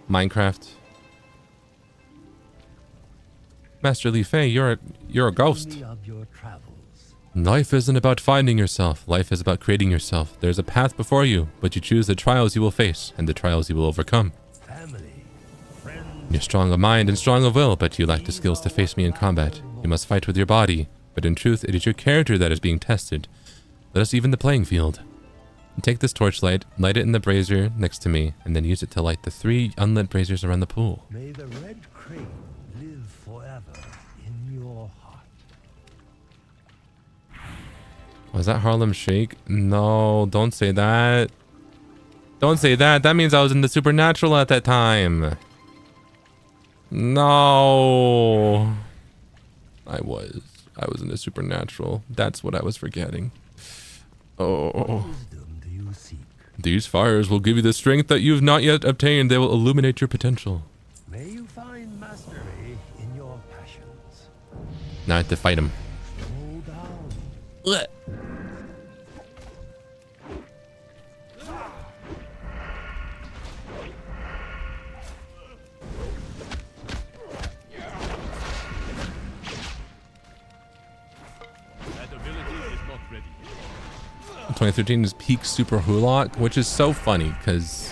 Minecraft. Master Li Fei, you're a ghost. Life isn't about finding yourself. Life is about creating yourself. There's a path before you, but you choose the trials you will face and the trials you will overcome. You're strong of mind and strong of will, but you lack the skills to face me in combat. You must fight with your body, but in truth, it is your character that is being tested. Let us even the playing field. Take this torchlight, light it in the brazier next to me, and then use it to light the 3 unlit braziers around the pool. May the red crane live forever in your heart. Was that Harlem Shake? No, don't say that. Don't say that. That means I was in the Supernatural at that time. No. I was in the Supernatural. That's what I was forgetting. Oh. These fires will give you the strength that you've not yet obtained. They will illuminate your potential. May you find mastery in your passions. Now I have to fight him. Slow down. 2013 is peak Super Hulock, which is so funny because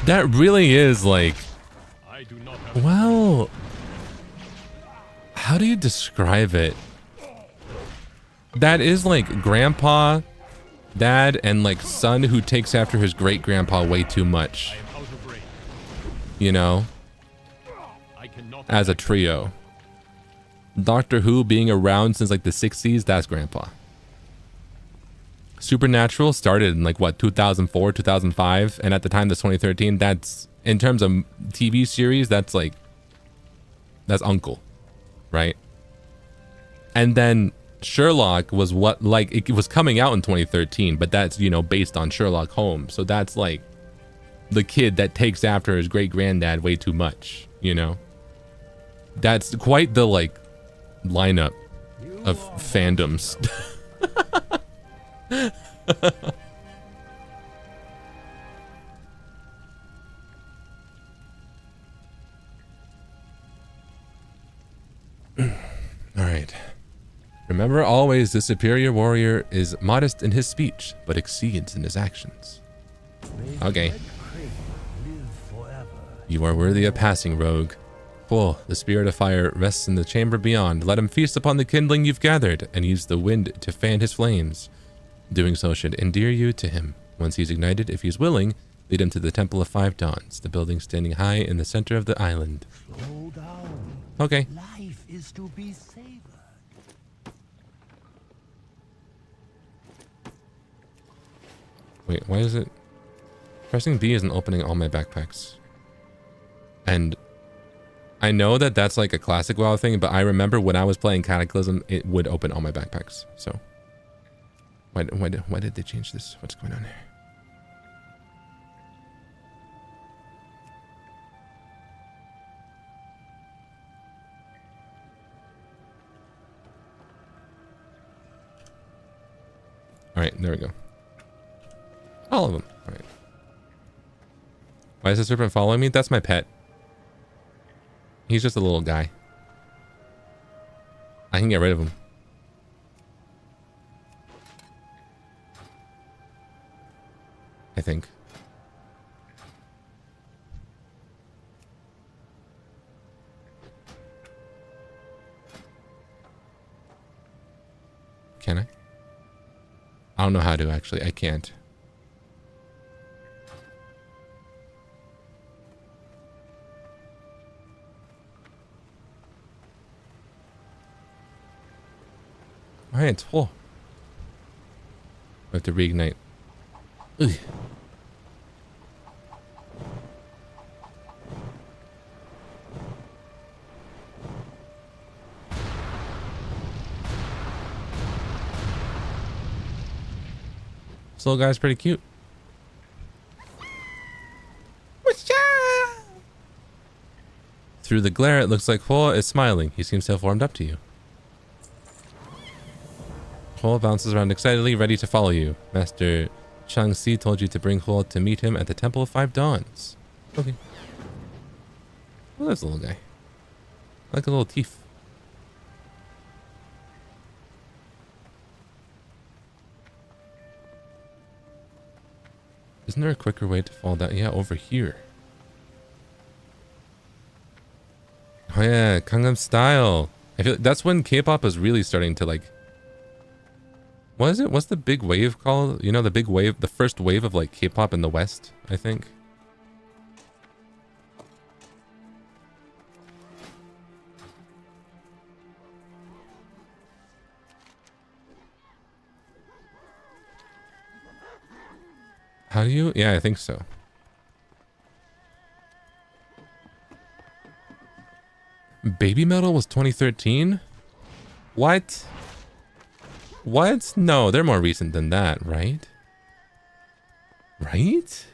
that really is like, well, how do you describe it? That is like grandpa, dad, and like son who takes after his great grandpa way too much, you know, as a trio. Doctor Who being around since like the 60s, that's grandpa. Supernatural started in like what, 2004, 2005, and at the time that's 2013, that's, in terms of TV series, that's like, that's uncle, right? And then Sherlock was what, like, it was coming out in 2013, but that's, you know, based on Sherlock Holmes. So that's like the kid that takes after his great granddad way too much, you know? That's quite the like lineup of fandoms. All right. Remember always, the superior warrior is modest in his speech, but exceeds in his actions. Okay. You are worthy of passing, rogue. Oh, the spirit of fire rests in the chamber beyond. Let him feast upon the kindling you've gathered, and use the wind to fan his flames. Doing so should endear you to him. Once he's ignited, if he's willing, lead him to the Temple of Five Dawns, the building standing high in the center of the island. Slow down. Okay. Life is to be savored. Wait, why is it... Pressing B isn't opening all my backpacks. And I know that that's like a classic WoW thing, but I remember when I was playing Cataclysm, it would open all my backpacks. So why did they change this? What's going on here? All right, there we go. All of them. All right. Why is the serpent following me? That's my pet. He's just a little guy. I can get rid of him. I think. Can I? I don't know how to actually. I can't. Alright, oh. I have to reignite. Ugh. This little guy's pretty cute. Through the glare, it looks like Hoa is smiling. He seems to have warmed up to you. Hoa bounces around excitedly, ready to follow you. Master Shang-Chi told you to bring Hoa to meet him at the Temple of Five Dawns. Okay. Well, there's a little guy. Like a little teeth. Isn't there a quicker way to fall down? Yeah, over here. Oh yeah, Gangnam Style. I feel like that's when K-pop was really starting to like... What is it? What's the big wave called? You know, the big wave, the first wave of like K-pop in the West, I think. How do you? Yeah, I think so. Baby Metal was 2013? What? What? No, they're more recent than that, right? Right?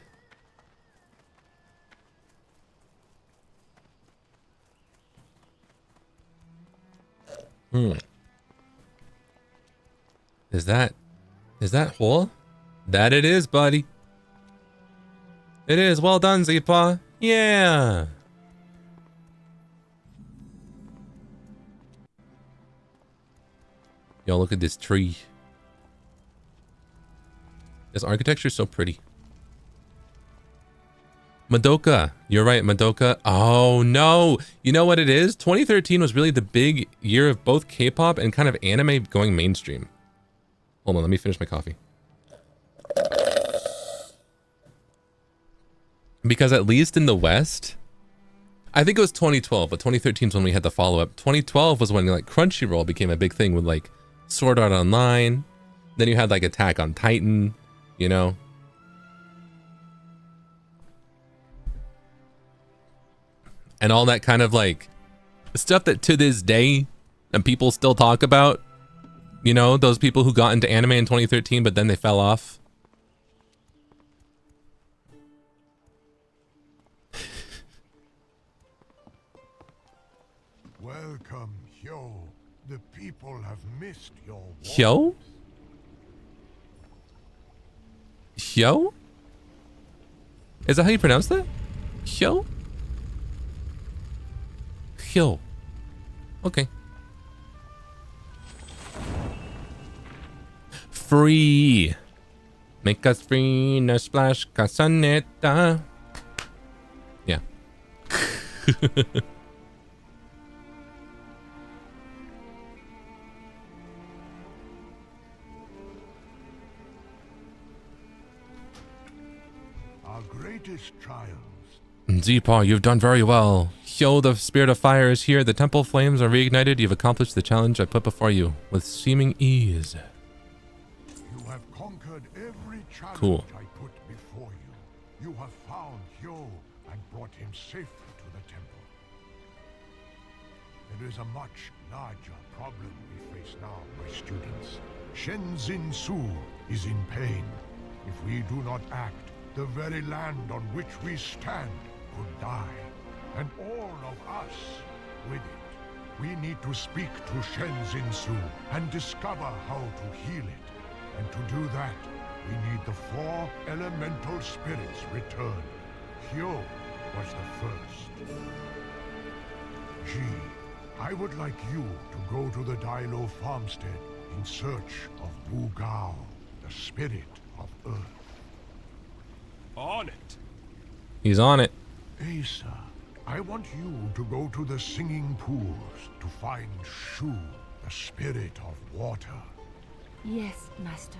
Is that Hole? That it is, buddy. It is. Well done, Zipa. Yeah. Yo, look at this tree. This architecture is so pretty. Madoka. You're right, Madoka. Oh, no. You know what it is? 2013 was really the big year of both K-pop and kind of anime going mainstream. Hold on, let me finish my coffee. Because at least in the West, I think it was 2012, but 2013 is when we had the follow-up. 2012 was when like Crunchyroll became a big thing with like Sword Art Online. Then you had like Attack on Titan, you know. And all that kind of like stuff that to this day and people still talk about. You know, those people who got into anime in 2013, but then they fell off. Welcome, Hyo. The people have missed your warmth. Hyo? Hyo? Is that how you pronounce that? Hyo? Hyo. Okay. Free. Make us free, no splash, casaneta. Yeah. greatest trials. Zeepaw, you've done very well. Hyo, the spirit of fire is here. The temple flames are reignited. You've accomplished the challenge I put before you with seeming ease. You have conquered every challenge Cool. I put before you. You have found Hyo and brought him safely to the temple. There is a much larger problem we face now, my students. Shenzin Su is in pain. If we do not act, the very land on which we stand could die. And all of us with it. We need to speak to Shenzin Su and discover how to heal it. And to do that, we need the 4 elemental spirits returned. Hyo was the first. Ji, I would like you to go to the Dailo farmstead in search of Wu Gao, the spirit of Earth. On it. He's on it. Asa, I want you to go to the singing pools to find Shu, the spirit of water. Yes, Master.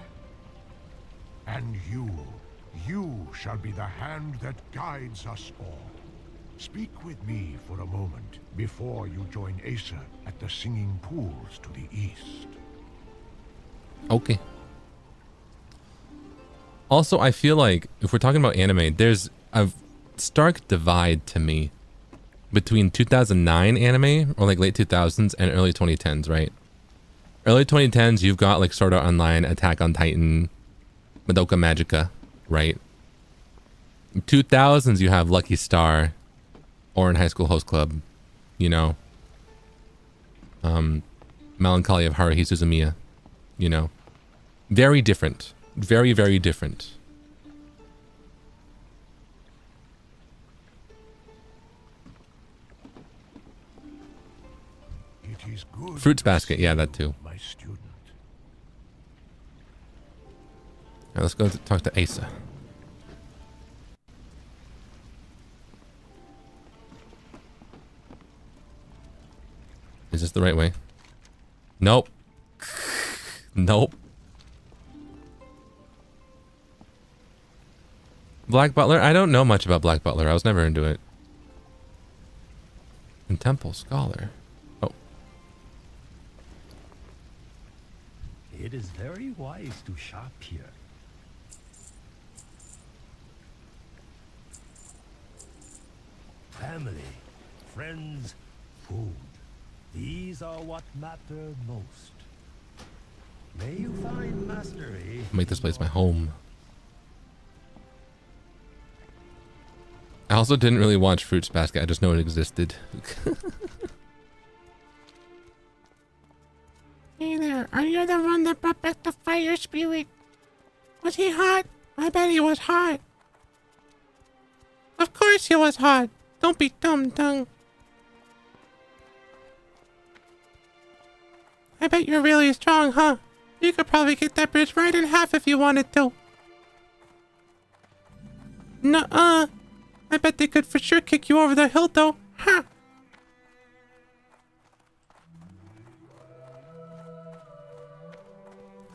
And you shall be the hand that guides us all. Speak with me for a moment before you join Asa at the singing pools to the east. Okay. Also, I feel like if we're talking about anime, there's a stark divide to me between 2009 anime, or like late 2000s, and early 2010s, right? Early 2010s, you've got like Sword Art Online, Attack on Titan, Madoka Magica, right? 2000s, you have Lucky Star, Ouran High School Host Club, you know, Melancholy of Haruhi Suzumiya, you know, very different, very, very different. It is good. Fruits Basket, yeah, that too. My student. All right, let's go talk to Asa. Is this the right way? Nope. Nope. Black Butler? I don't know much about Black Butler. I was never into it. And Temple Scholar. Oh. It is very wise to shop here. Family, friends, food. These are what matter most. May you find mastery. Make this place my home. I also didn't really watch Fruits Basket. I just know it existed. Hey there, are you the one that brought back the fire spirit? Was he hot? I bet he was hot. Of course he was hot. Don't be dumb, Dung. I bet you're really strong, huh? You could probably get that bridge right in half if you wanted to. Nuh-uh. I bet they could for sure kick you over the hill, though. Ha!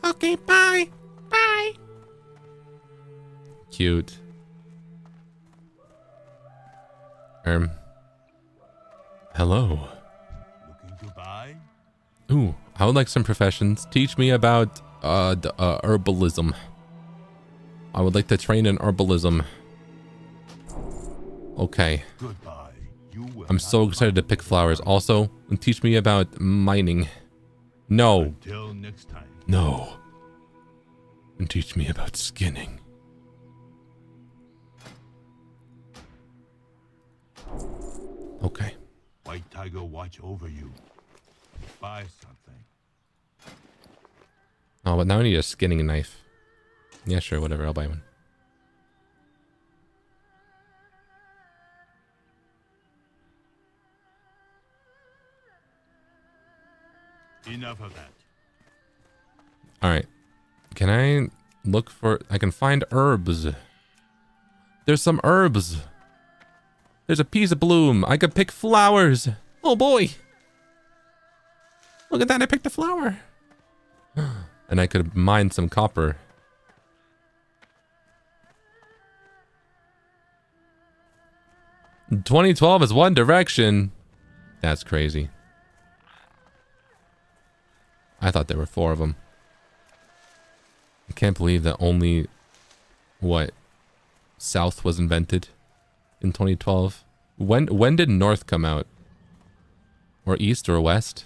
Okay, bye. Bye. Cute. Hello. Looking to buy? Ooh, I would like some professions. Teach me about herbalism. I would like to train in herbalism. Okay. Goodbye. You will I'm so excited to pick flowers. Also, teach me about mining. No. Until next time. No. And teach me about skinning. Okay. White Tiger watch over you. Buy something. Oh, but now I need a skinning knife. Yeah, sure, whatever. I'll buy one. Enough of that. Alright. Can I look for... I can find herbs. There's some herbs. There's a piece of bloom. I could pick flowers. Oh boy. Look at that. I picked a flower. And I could mine some copper. 2012 is One Direction. That's crazy. I thought there were 4 of them. I can't believe that only, what, South was invented in 2012. When did North come out? Or East or West?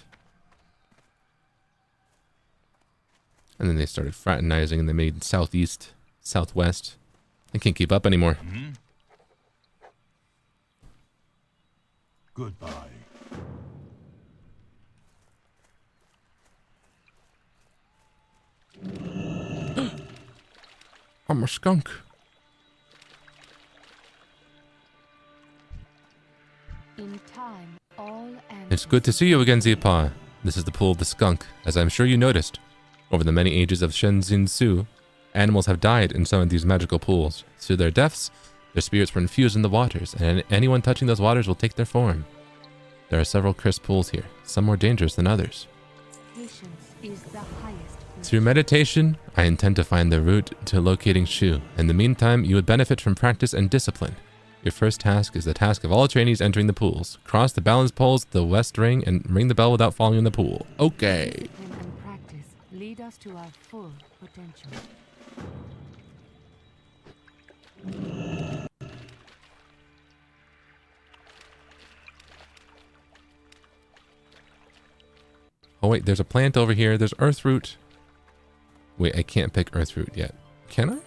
And then they started fraternizing and they made Southeast, Southwest. I can't keep up anymore. Goodbye. I'm a skunk. In time, all It's good to see you again, Zipa. This is the pool of the skunk, as I'm sure you noticed. Over the many ages of Shenzin-su, animals have died in some of these magical pools. Through their deaths, their spirits were infused in the waters, and anyone touching those waters will take their form. There are several cursed pools here, some more dangerous than others. Patience is the highest. Through meditation, I intend to find the route to locating Shu. In the meantime, you would benefit from practice and discipline. Your first task is the task of all trainees entering the pools. Cross the balance poles, the west ring, and ring the bell without falling in the pool. Okay. Discipline and practice lead us to our full potential. Oh wait, there's a plant over here. There's earth root. Wait, I can't pick earth root yet. Can I?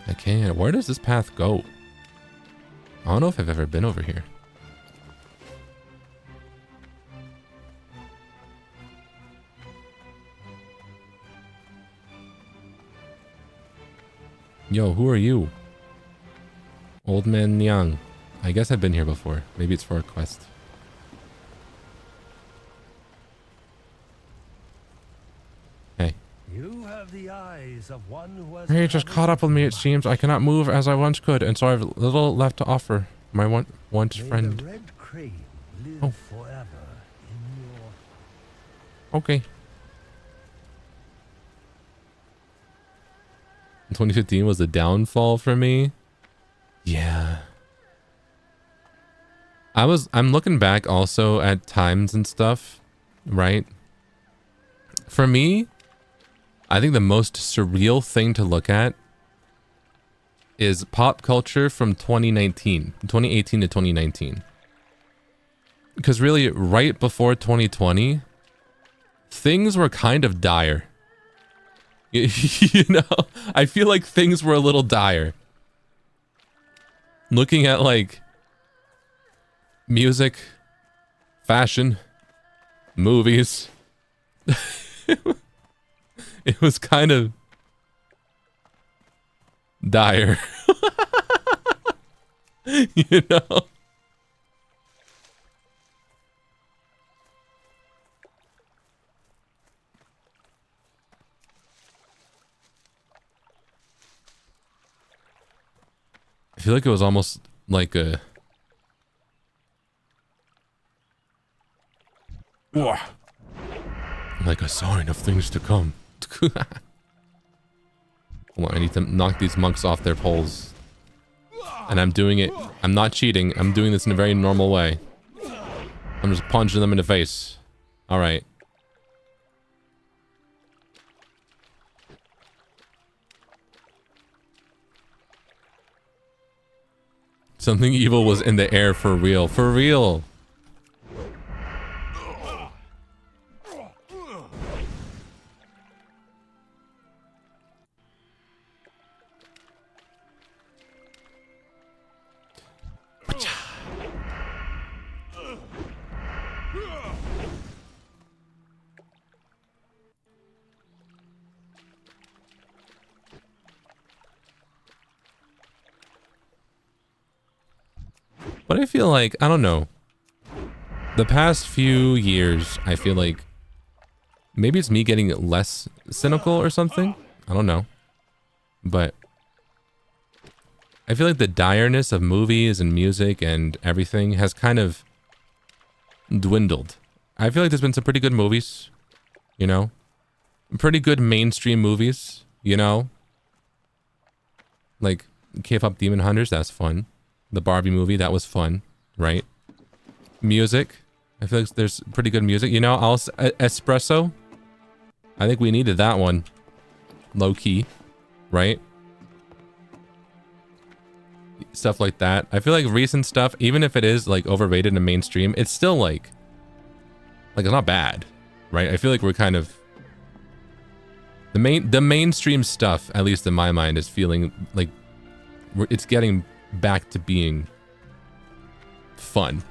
I can't. Where does this path go? I don't know if I've ever been over here. Yo, who are you? Old Man Nyang. I guess I've been here before. Maybe it's for a quest. Hey. You have the eyes of one who has He just caught up with me, it seems. I cannot move as I once could, and so I have little left to offer my once May friend. the red crane live Oh. forever in your... Okay. 2015 was the downfall for me. Yeah. I'm looking back also at times and stuff, right? For me, I think the most surreal thing to look at is pop culture from 2018 to 2019. Because really, right before 2020, things were kind of dire. You know, I feel like things were a little dire. Looking at like music, fashion, movies. It was kind of dire. You know? I feel like it was almost like a... like a sign of things to come. Hold on, I need to knock these monks off their poles. And I'm doing it. I'm not cheating. I'm doing this in a very normal way. I'm just punching them in the face. Alright. Something evil was in the air for real. For real. But I feel like, I don't know. The past few years, I feel like maybe it's me getting less cynical or something. I don't know. But I feel like the direness of movies and music and everything has kind of dwindled. I feel like there's been some pretty good movies, you know? Pretty good mainstream movies, you know? Like K-pop Demon Hunters, that's fun. The Barbie movie, that was fun, right? Music, I feel like there's pretty good music. You know, also Espresso, I think we needed that one. Low key, right? Stuff like that. I feel like recent stuff, even if it is like overrated and mainstream, it's still like it's not bad, right? I feel like we're kind of the mainstream stuff, at least in my mind, is feeling like it's getting back to being fun.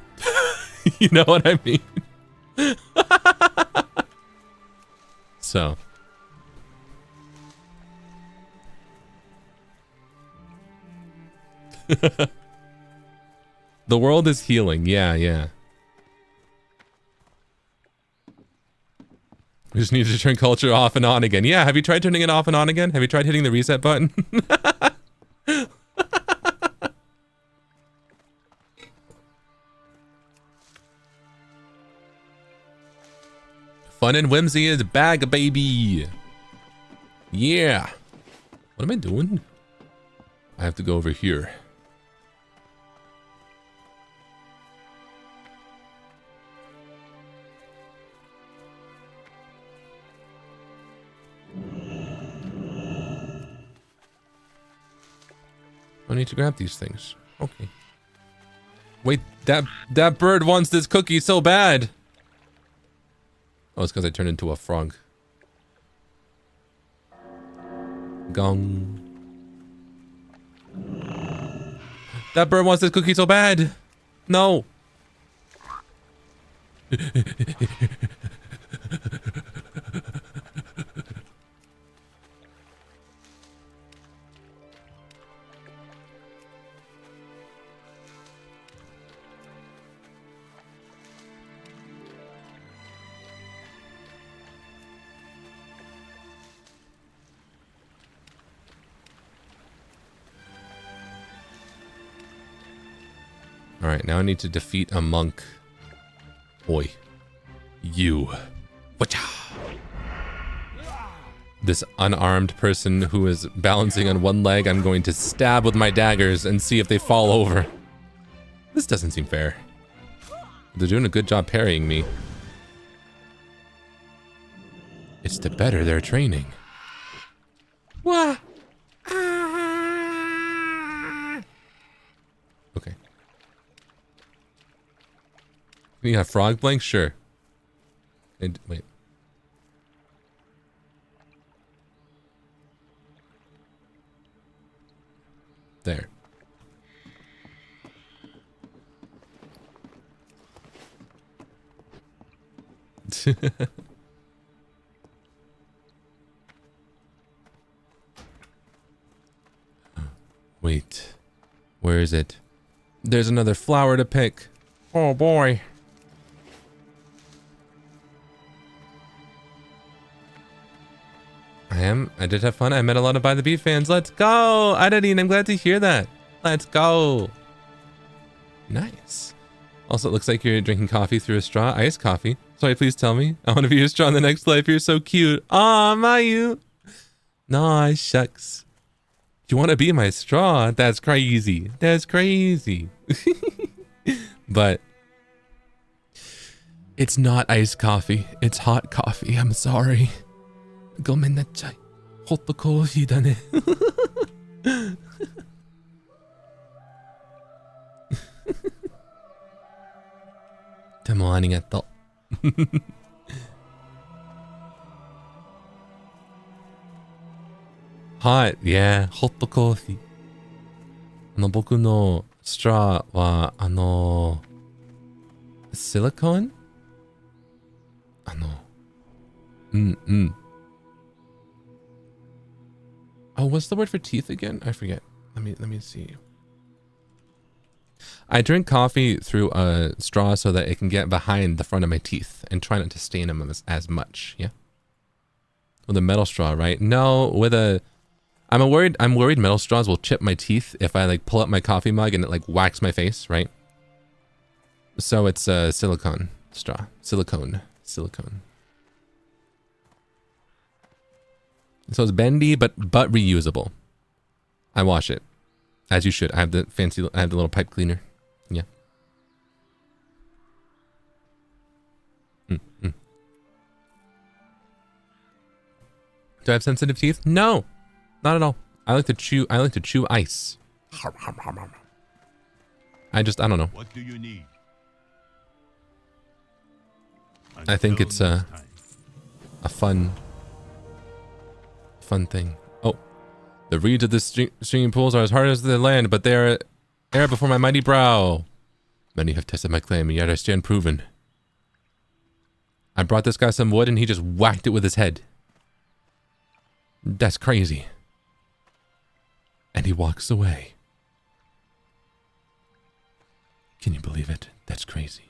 You know what I mean? So the world is healing. Yeah. We just need to turn culture off and on again. Yeah, have you tried turning it off and on again? Have you tried hitting the reset button? Fun and whimsy is back, baby. Yeah. What am I doing? I have to go over here. I need to grab these things. Okay. Wait, that bird wants this cookie so bad. Oh, it's because I turned into a frog. Gong. That bird wants this cookie so bad. No. Alright, now I need to defeat a monk. Oi. You. Whatcha? This unarmed person who is balancing on one leg, I'm going to stab with my daggers and see if they fall over. This doesn't seem fair. They're doing a good job parrying me. It's to better their training. What? Okay. You got frog blank? Sure. And wait. There. Wait. Where is it? There's another flower to pick. Oh boy. I did have fun. I met a lot of By the Beat fans. Let's go! Adadine, I'm glad to hear that. Let's go. Nice. Also, it looks like you're drinking coffee through a straw. Iced coffee. Sorry, please tell me. I want to be your straw in the next life. You're so cute. Aw, Mayu. Nah, shucks. You want to be my straw? That's crazy. That's crazy. But it's not iced coffee. It's hot coffee. I'm sorry. ごめんなさい。ホットコーヒーだね。でもありがとう。Hot, yeah, ホットコーヒー。僕のストラーはシリコン？Oh, what's the word for teeth again? I forget. Let me see. I drink coffee through a straw so that it can get behind the front of my teeth and try not to stain them as much, yeah? With a metal straw, right? No, with a I'm worried metal straws will chip my teeth if I like pull up my coffee mug and it like whacks my face, right? So it's a silicone straw. Silicone. So it's bendy but reusable. I wash it. As you should. I have the little pipe cleaner. Yeah. Do I have sensitive teeth? No. Not at all. I like to chew ice. I don't know. What do you need? I think it's a fun thing. Oh, the reeds of the stream pools are as hard as the land, but they are air before my mighty brow. Many have tested my claim, and yet I stand proven. I brought this guy some wood, and he just whacked it with his head. That's crazy. And he walks away. Can you believe it? That's crazy.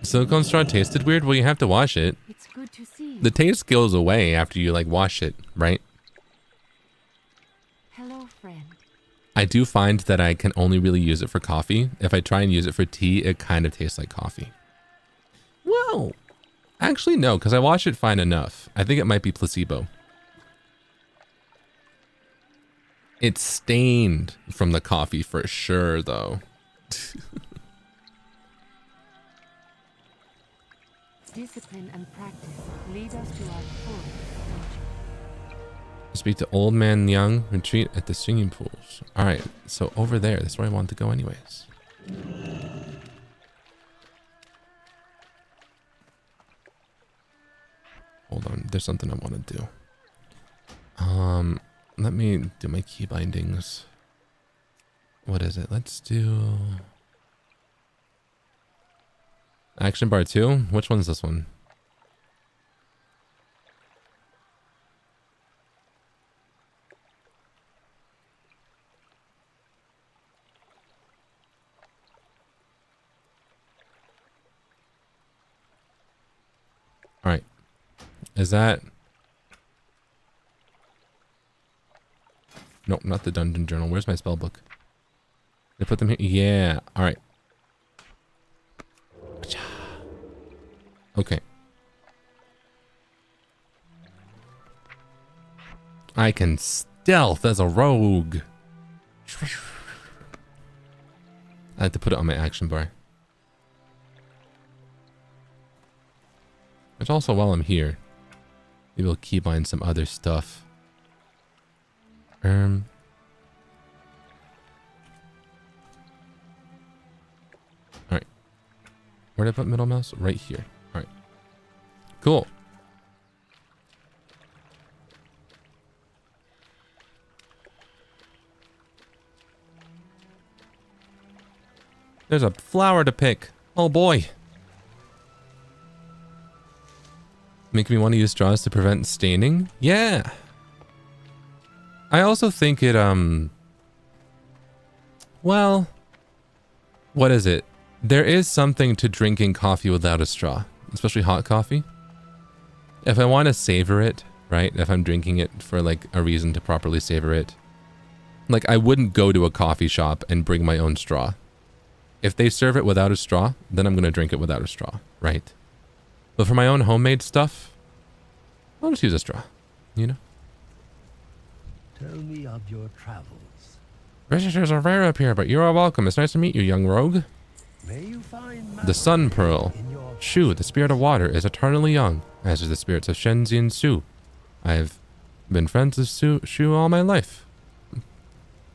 Silicone straw tasted weird? Well, you have to wash it. It's good to see. The taste goes away after you like wash it, right? Hello, friend. I do find that I can only really use it for coffee. If I try and use it for tea, it kind of tastes like coffee. Well, actually no, because I wash it fine enough. I think it might be placebo. It's stained from the coffee for sure, though. Discipline and practice lead us to our full potential. Speak to old man young, retreat at the singing pools. Alright, so over there, that's where I want to go anyways. Hold on, there's something I want to do. Let me do my key bindings. What is it? Let's do action bar 2. Which one's this one? All right. Is that? Nope, not the dungeon journal. Where's my spell book? Did I put them here? Yeah. All right. Okay. I can stealth as a rogue. I had to put it on my action bar. Which also, while I'm here, maybe we'll keybind some other stuff. Alright. Where did I put middle mouse? Right here. Alright. Cool. There's a flower to pick. Oh boy. Making me want to use straws to prevent staining? Yeah. I also think it, well, what is it? There is something to drinking coffee without a straw, especially hot coffee. If I want to savor it, right? If I'm drinking it for like a reason to properly savor it, like I wouldn't go to a coffee shop and bring my own straw. If they serve it without a straw, then I'm going to drink it without a straw, right? But for my own homemade stuff, I'll just use a straw, you know? Tell me of your travels. Visitors are rare up here, but you are welcome. It's nice to meet you, young rogue. May you find The Sun Pearl. Shu, the spirit of water, is eternally young, as is the spirits of Shenzi and Su. I have been friends with Shu all my life.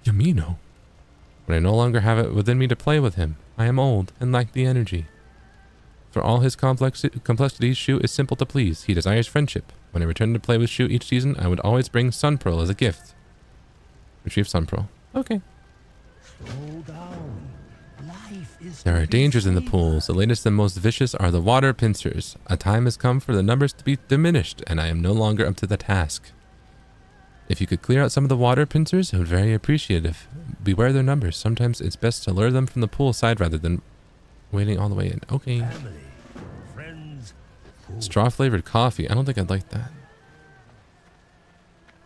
Yamino. But I no longer have it within me to play with him. I am old and lack the energy. For all his complexities, Shu is simple to please. He desires friendship. When I return to play with Shu each season, I would always bring Sun Pearl as a gift. Retrieve Sun Pearl. Okay. Slow down. Life is There are dangers in the pools. The latest and most vicious are the water pincers. A time has come for the numbers to be diminished, and I am no longer up to the task. If you could clear out some of the water pincers, I would be very appreciative. beware their numbers. Sometimes it's best to lure them from the pool side rather than waiting all the way in. Okay. Family, friends, Straw flavored coffee. I don't think I'd like that.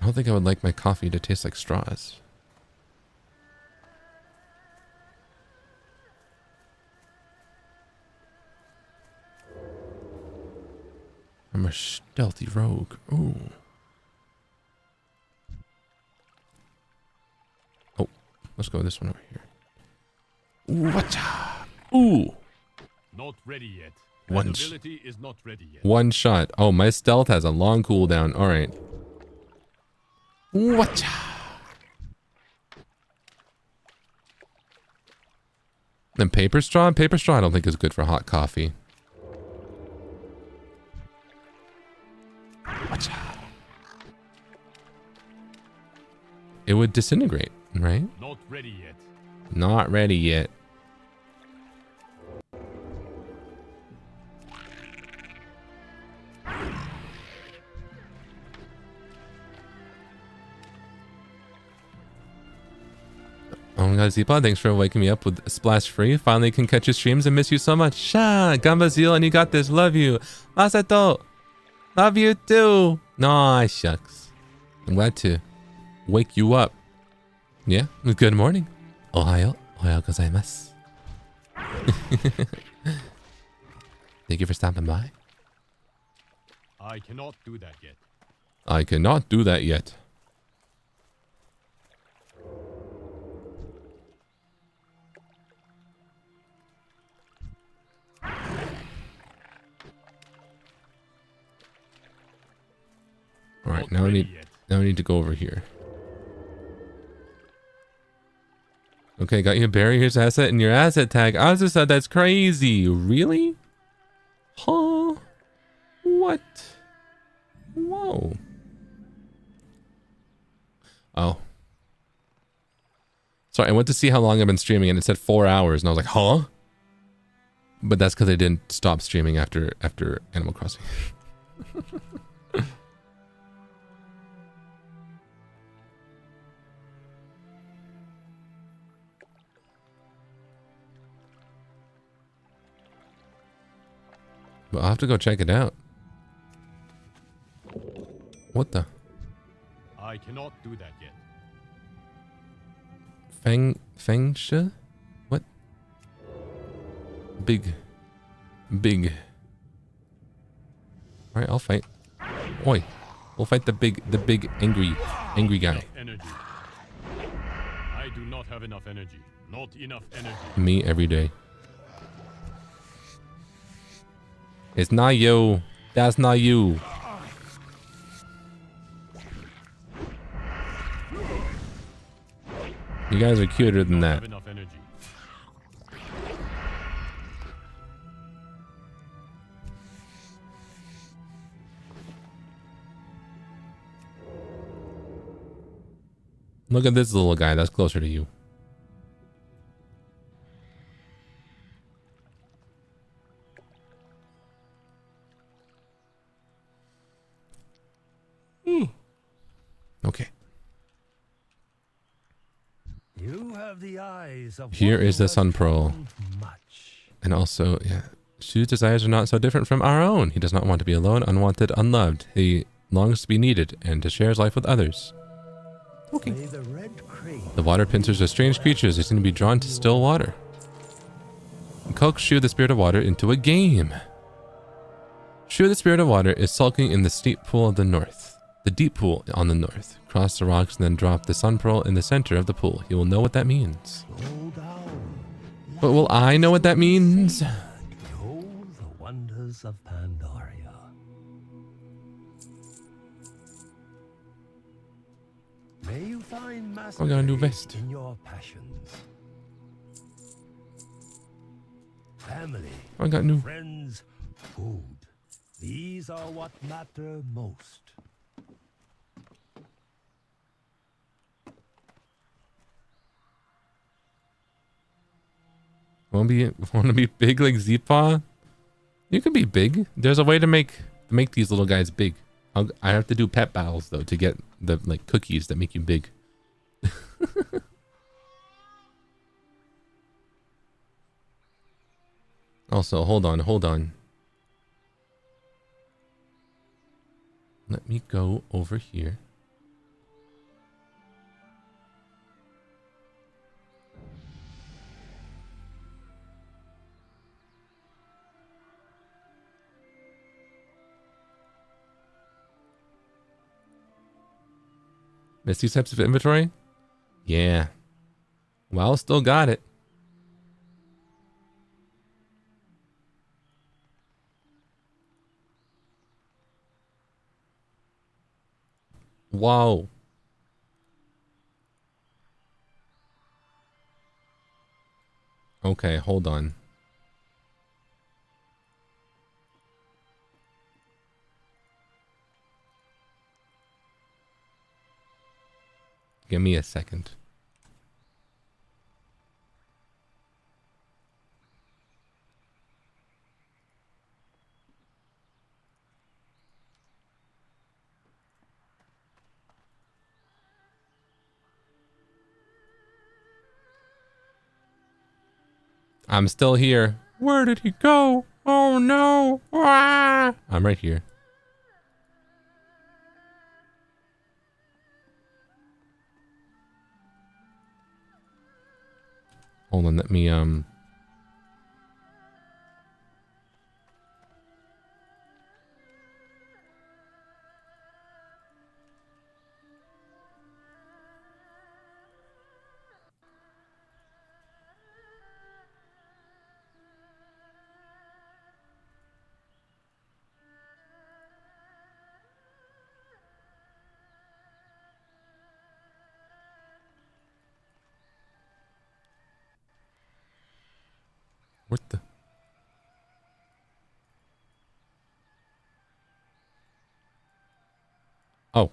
I don't think I would like my coffee to taste like straws. I'm a stealthy rogue. Ooh. Oh, let's go this one over here. Ooh, watcha! Ooh! Not ready yet. One Ability is not ready yet. One shot. Oh, my stealth has a long cooldown. All right. Watcha! Then paper straw? Paper straw I don't think is good for hot coffee. Watcha! It would disintegrate, right? Not ready yet. Not ready yet. Oh my god, Zeepa, thanks for waking me up with Splash Free. Finally can catch your streams and miss you so much. Sha, Gamba Zeal, and you got this. Love you. Masato, love you too. Nah, shucks. I'm glad to wake you up. Yeah, good morning. Ohayo, ohayo gozaimasu. Thank you for stopping by. I cannot do that yet. I cannot do that yet. All right, now we need to go over here. Okay, got your barriers asset and your asset tag. I just said that's crazy. Really? Huh? What? Whoa. Oh. Sorry, I went to see how long I've been streaming and it said 4 hours and I was like, huh? But that's because I didn't stop streaming after Animal Crossing. But I'll have to go check it out. What the? I cannot do that yet. Feng Shi? What? Big. Alright, I'll fight. Oi. We'll fight the big angry guy. Energy. I do not have enough energy. Not enough energy. Me every day. It's not you. That's not you. You guys are cuter than that. Enough energy. Look at this little guy. That's closer to you. Okay. You have the eyes of Here one is the who Sun has Pearl. found much. And also, yeah, Shu's desires are not so different from our own. He does not want to be alone, unwanted, unloved. He longs to be needed and to share his life with others. Okay. May the red crane The water pincers are strange creatures. They seem to be drawn to still water. Coax Shu, the spirit of water, into a game. Shu, the spirit of water, is sulking in the steep pool of the north. The deep pool on the north. Cross the rocks and then drop the sun pearl in the center of the pool. He will know what that means. slow down. But will I know what that means? Behold the wonders of Pandaria. May you find I got a new Masquerade vest. in your passions. Family, I got new. friends, food. These are what matter most. Want to be big like Zeepa? You could be big. There's a way to make these little guys big. I have to do pet battles though to get the like cookies that make you big. Also, hold on, hold on. Let me go over here. Miss these types of inventory? Yeah. Well, still got it. Whoa. Okay, hold on. Give me a second. I'm still here. Where did he go? Oh no. Ah! I'm right here. Hold on, let me what the? Oh.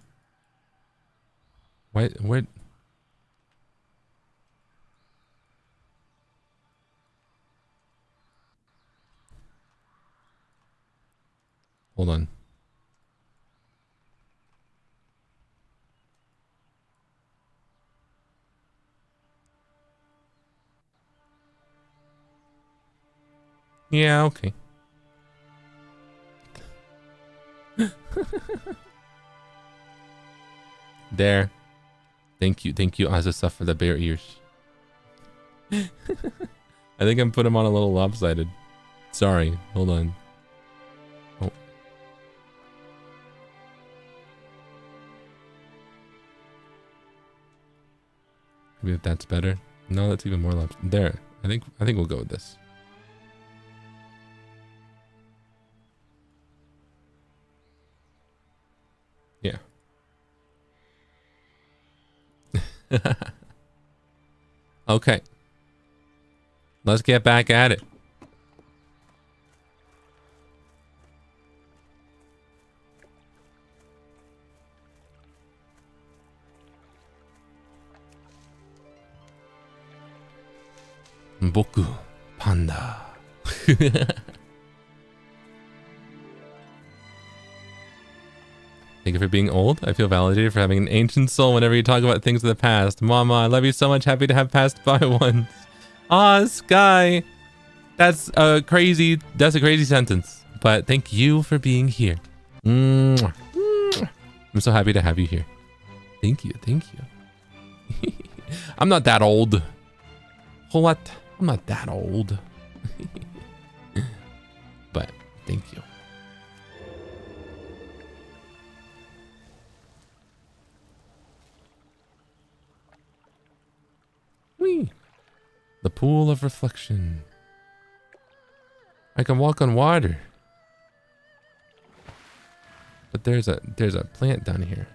What? Hold on. Yeah, okay. There. Thank you, Azusa, for the bare ears. I think I'm putting him on a little lopsided. Sorry, hold on. Oh. Maybe if that's better. No, that's even more lopsided. There. I think we'll go with this. Yeah. Okay. Let's get back at it. Boku Panda. Thank you for being old. I feel validated for having an ancient soul whenever you talk about things of the past. Mama, I love you so much. Happy to have passed by once. Ah, Sky. That's a crazy sentence. But thank you for being here. I'm so happy to have you here. Thank you. I'm not that old. What? I'm not that old. But thank you. Whee! The pool of reflection. I can walk on water. But there's a plant down here.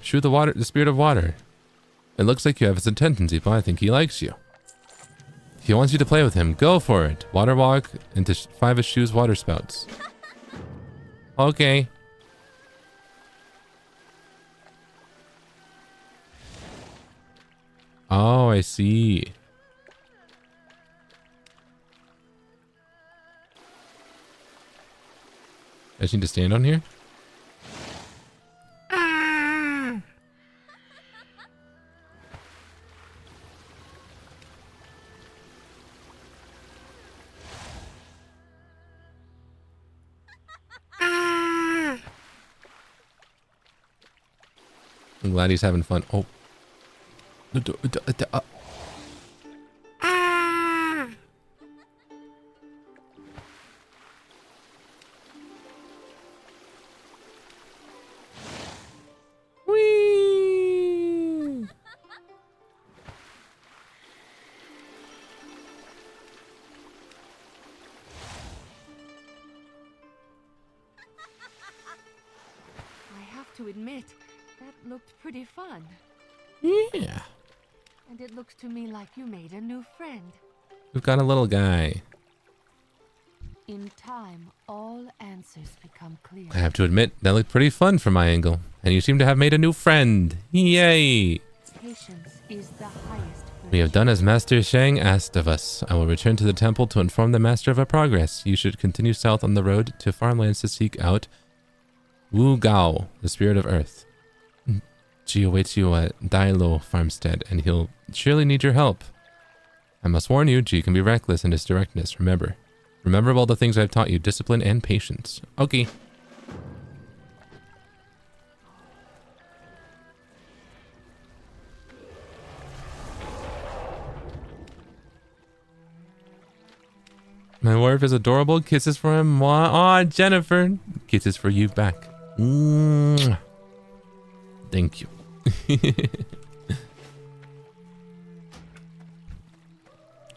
Shoot the spirit of water. It looks like you have his tendency, but I think he likes you. He wants you to play with him. Go for it. Water walk into 5 of Shu's water spouts. Okay. Oh, I see. I just need to stand on here? Ah! Ah! I'm glad he's having fun. Oh. Ah! Whee! I have to admit, that looked pretty fun. Yeah. And it looks to me like you made a new friend. We've got a little guy. In time, all answers become clear. I have to admit, that looked pretty fun from my angle. And you seem to have made a new friend. Yay! Patience is the highest We have virtue. done as Master Shang asked of us. I will return to the temple to inform the Master of our progress. You should continue south on the road to farmlands to seek out Wu Gao, the Spirit of Earth. She awaits you at Dailo farmstead, and he'll surely need your help. I must warn you, Ji can be reckless in his directness. Remember all the things I've taught you, discipline and patience. Okay. My wife is adorable. Kisses for him. Aw, Jennifer. Kisses for you back. Mwah. Thank you.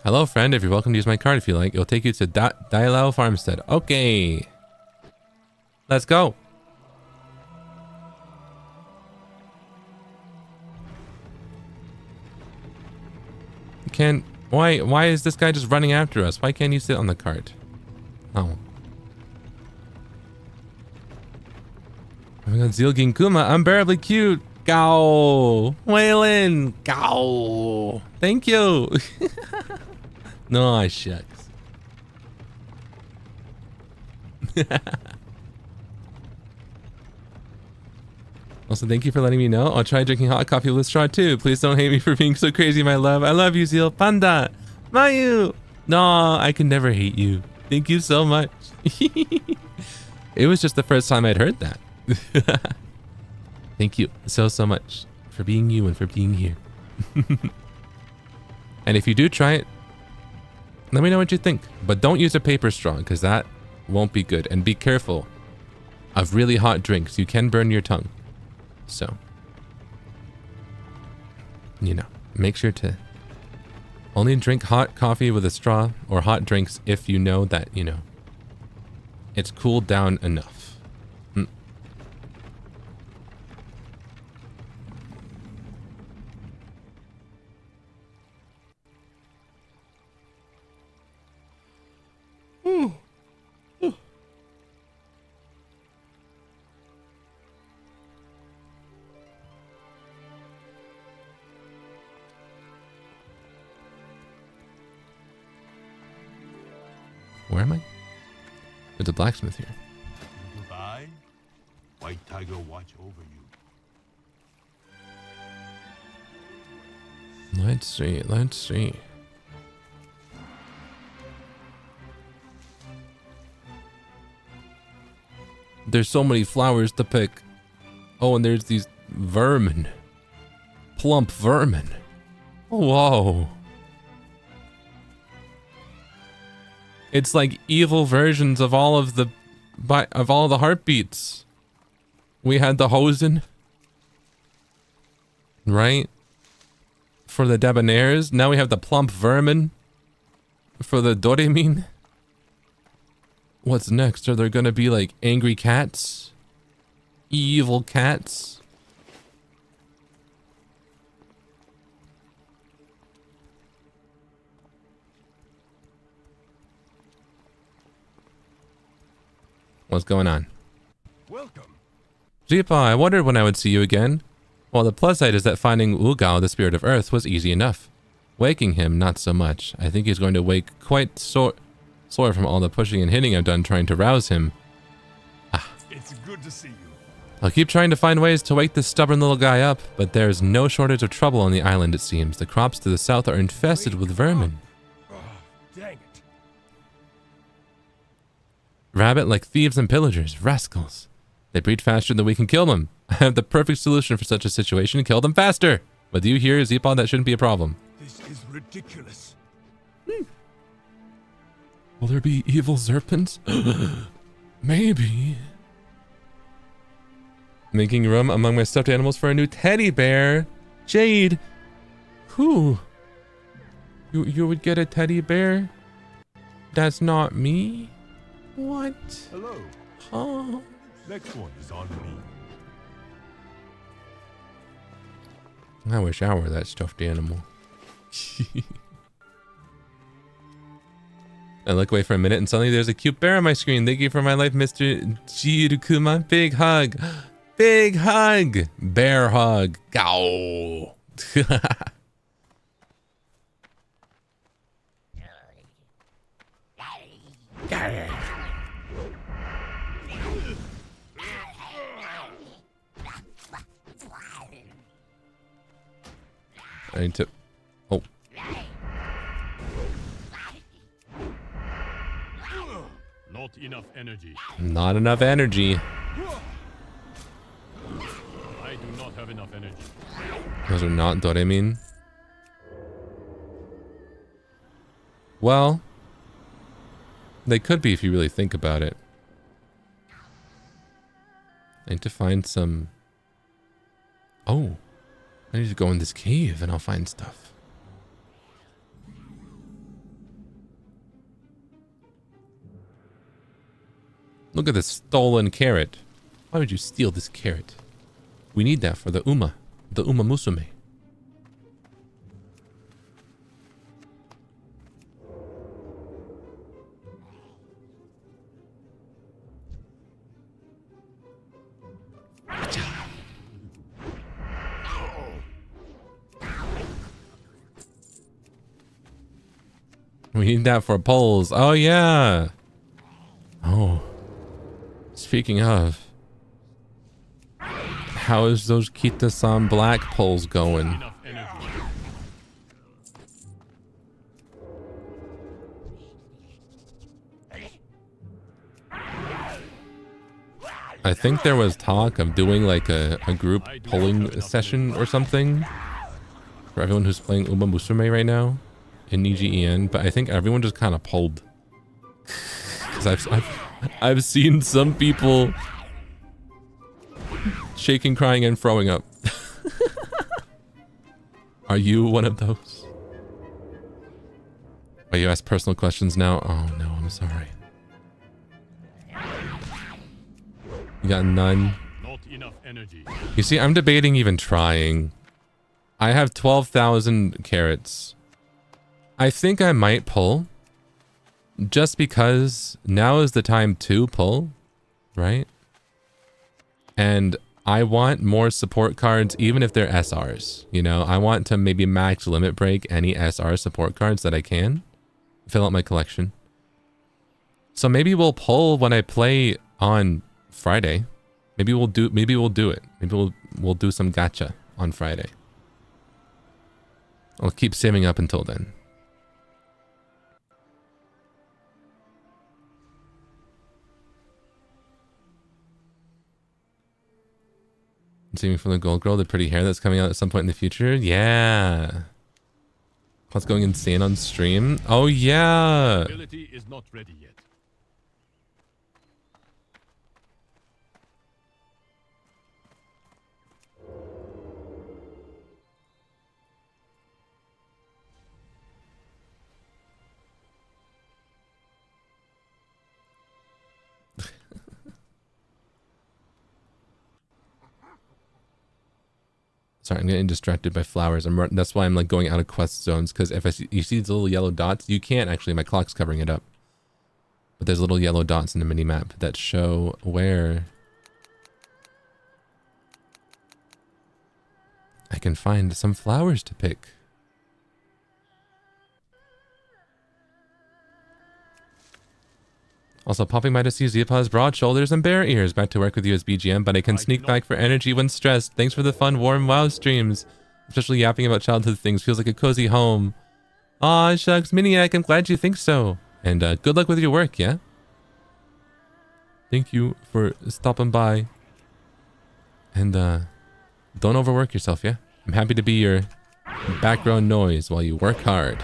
Hello, friend. If you're welcome to use my card if you like, it'll take you to Dailao Farmstead. Okay. Let's go. Why is this guy just running after us? Why can't you sit on the cart? Oh. Oh my god, Zeal Ginjoka, unbearably cute. Gao. Waylon. Gao. Thank you. No, shucks. Also, thank you for letting me know. I'll try drinking hot coffee with straw too. Please don't hate me for being so crazy, my love. I love you, Zeal. Panda. Mayu. No, I can never hate you. Thank you so much. It was just the first time I'd heard that. Thank you so much for being you and for being here. And if you do try it, let me know what you think. But don't use a paper straw because that won't be good. And be careful of really hot drinks. You can burn your tongue. So, you know, make sure to only drink hot coffee with a straw or hot drinks if you know that, you know, it's cooled down enough. Where am I? There's a blacksmith here. Goodbye. White Tiger watch over you. Let's see. There's so many flowers to pick. Oh, and there's these vermin. Plump vermin. Whoa. It's like evil versions of all of the heartbeats. We had the Hosen, right? For the debonaires. Now we have the plump vermin for the Doremin. What's next? Are there gonna be like angry cats? Evil cats? What's going on? Welcome. Jipa, I wondered when I would see you again. Well, the plus side is that finding Wu Gao, the Spirit of Earth, was easy enough. Waking him, not so much. I think he's going to wake quite sore from all the pushing and hitting I've done trying to rouse him. It's good to see you. I'll keep trying to find ways to wake this stubborn little guy up, but there's no shortage of trouble on the island, it seems. The crops to the south are infested with vermin. Oh, dang it. Rabbit like thieves and pillagers, rascals. They breed faster than we can kill them. I have the perfect solution for such a situation: kill them faster. But do you hear, Zeepod? That shouldn't be a problem. This is ridiculous. Will there be evil serpents? Maybe. Making room among my stuffed animals for a new teddy bear. Jade. Who? You would get a teddy bear? That's not me? What? Hello. Oh. Next one is on me. I wish I were that stuffed animal. I look away for a minute and suddenly there's a cute bear on my screen. Thank you for my life, Mr. Jirukuma. Big hug. Big hug. Bear hug. Gow. I need to... Oh. Not enough energy. Not enough energy. I do not have enough energy. Those are not Doremin. Well, they could be if you really think about it. I need to find some... Oh. I need to go in this cave and I'll find stuff. Look at this stolen carrot. Why would you steal this carrot? We need that for the Uma Musume. We need that for poles. Oh, yeah. Oh. Speaking of. How is those Kita-san black poles going? I think there was talk of doing like a group polling session or something for everyone who's playing Uma Musume right now in NIJISANJI, but I think everyone just kind of polled. Because I've seen some people shaking, crying, and throwing up. Are you one of those? Oh, you ask personal questions now? Oh no, I'm sorry. You got none? Not enough energy. You see, I'm debating even trying. I have 12,000 carrots. I think I might pull. Just because now is the time to pull, right? And I want more support cards, even if they're SRs. You know, I want to maybe max limit break any SR support cards that I can. Fill out my collection. So maybe we'll pull when I play on Friday. Maybe we'll do it. Maybe we'll do some gacha on Friday. I'll keep saving up until then. Saving for the gold girl, the pretty hair that's coming out at some point in the future. Yeah. What's going insane on stream? Oh yeah. Ability is not ready yet. Sorry, I'm getting distracted by flowers. That's why I'm like going out of quest zones, because if you see these little yellow dots, you can't actually, my clock's covering it up. But there's little yellow dots in the mini map that show where I can find some flowers to pick. Also, popping by to see Zeapa's broad shoulders and bare ears. Back to work with you as BGM, but I can sneak back for energy when stressed. Thanks for the fun, warm WoW streams. Especially yapping about childhood things. Feels like a cozy home. Aw, shucks, Miniac, I'm glad you think so. And good luck with your work, yeah? Thank you for stopping by. And don't overwork yourself, yeah? I'm happy to be your background noise while you work hard.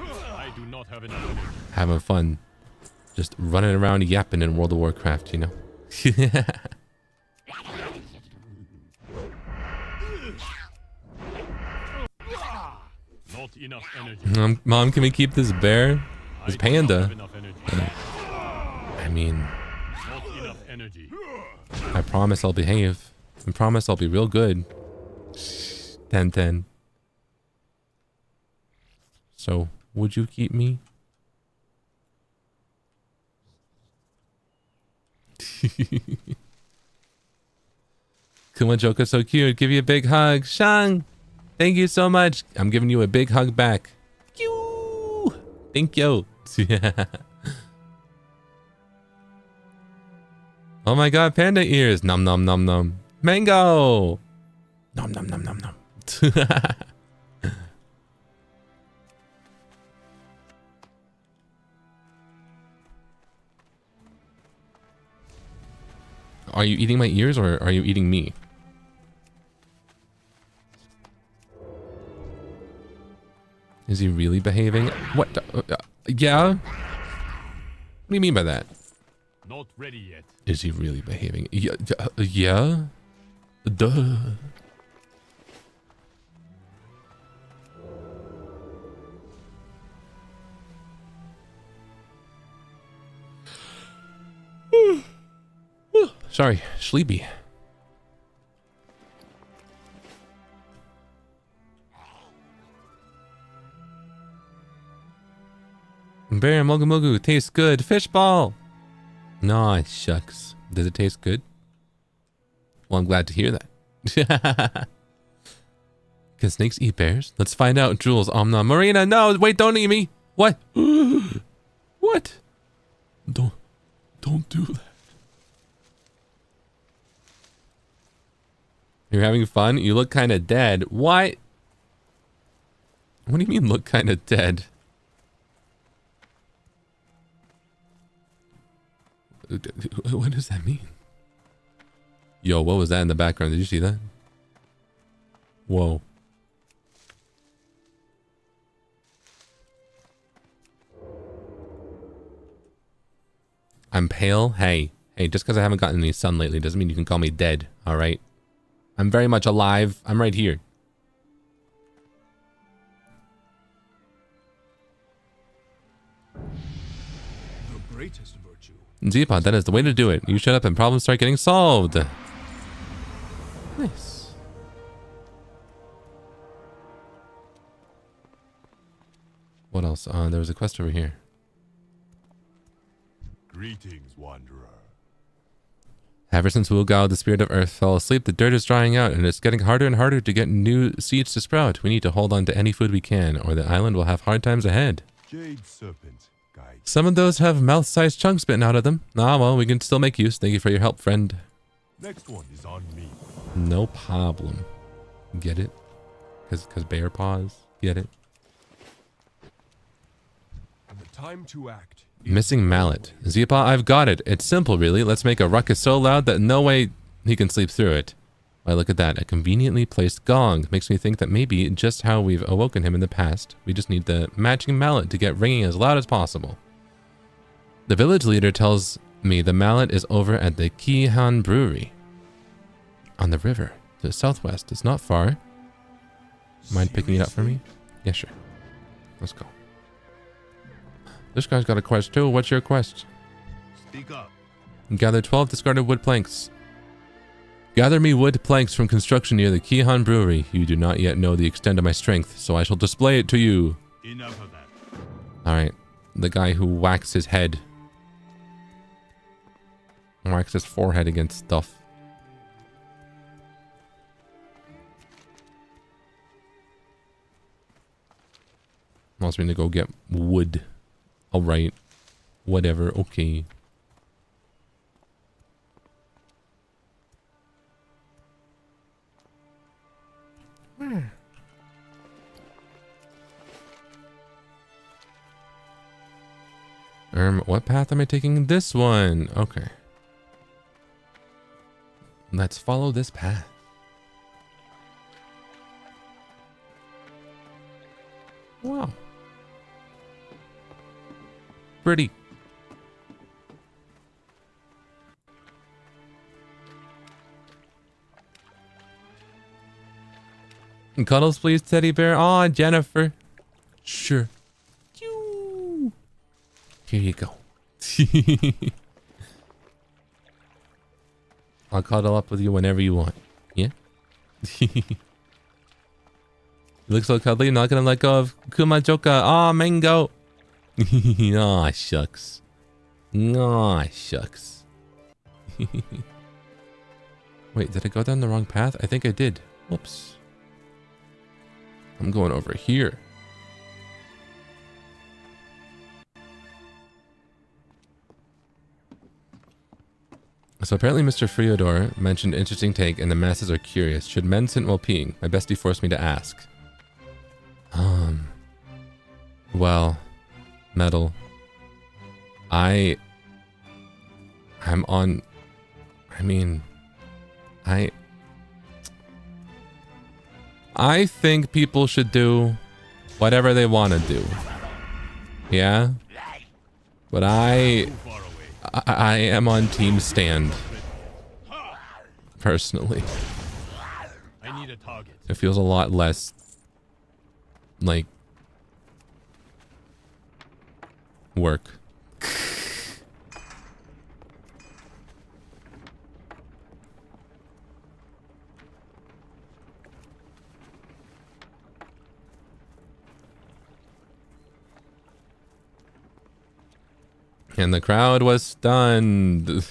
I do not have enough energy. Having fun. Just running around yapping in World of Warcraft, you know? Not enough energy. Mom, can we keep this bear? This panda? I mean, Not enough energy. I promise I'll behave. I promise I'll be real good. 10-10. So, would you keep me? Kumajoka, so cute. Give you a big hug. Shang, thank you so much. I'm giving you a big hug back. Thank you. Oh my god, panda ears. Nom nom nom nom. Mango. Nom nom nom nom nom. Are you eating my ears or are you eating me? Is he really behaving? What? Yeah? What do you mean by that? Not ready yet. Is he really behaving? Yeah? Duh. Sorry, sleepy. Bear Mogu Mogu tastes good. Fishball. Nah, shucks. Does it taste good? Well, I'm glad to hear that. Can snakes eat bears? Let's find out. Jules, Omna, Marina. No, wait! Don't eat me. What? What? Don't do that. You're having fun? You look kind of dead. What? What do you mean look kind of dead? What does that mean? Yo, what was that in the background? Did you see that? Whoa. I'm pale? Hey, just because I haven't gotten any sun lately doesn't mean you can call me dead, alright? I'm very much alive. I'm right here. The greatest virtue. Zeapod, that is the way to do it. You shut up and problems start getting solved. Nice. What else? There was a quest over here. Greetings, wanderer. Ever since Wugao, the spirit of earth, fell asleep, the dirt is drying out, and it's getting harder and harder to get new seeds to sprout. We need to hold on to any food we can, or the island will have hard times ahead. Jade serpent, guide. Some of those have mouth-sized chunks bitten out of them. Ah, well, we can still make use. Thank you for your help, friend. Next one is on me. No problem. Get it? Cause bear paws. Get it? And the time to act. Missing mallet. Zeepa, I've got it. It's simple, really. Let's make a ruckus so loud that no way he can sleep through it. Why, look at that. A conveniently placed gong. Makes me think that maybe just how we've awoken him in the past. We just need the matching mallet to get ringing as loud as possible. The village leader tells me the mallet is over at the Kihan Brewery. On the river. To the southwest. It's not far. Mind picking it up for me? Yeah, sure. Let's go. This guy's got a quest too. What's your quest? Speak up. Gather 12 discarded wood planks. Gather me wood planks from construction near the Kihan Brewery. You do not yet know the extent of my strength, so I shall display it to you. Enough of that. Alright. The guy who whacks his head. Whacks his forehead against stuff. Wants me to go get wood. Alright. Whatever. Okay. What path am I taking? This one. Okay. Let's follow this path. Wow. Pretty. Cuddles, please, teddy bear. Aw, Jennifer. Sure. Here you go. I'll cuddle up with you whenever you want. Yeah? You look so cuddly. Not gonna let go of Kumajoka. Aw, mango. Aw, shucks. Aw, shucks. Wait, did I go down the wrong path? I think I did. Whoops. I'm going over here. So apparently Mr. Friodor mentioned interesting take and the masses are curious. Should men sit while peeing? My bestie forced me to ask. Well, Metal. I think people should do whatever they want to do. Yeah? But I am on Team Stand. Personally. I need a target. It feels a lot less like work. And the crowd was stunned.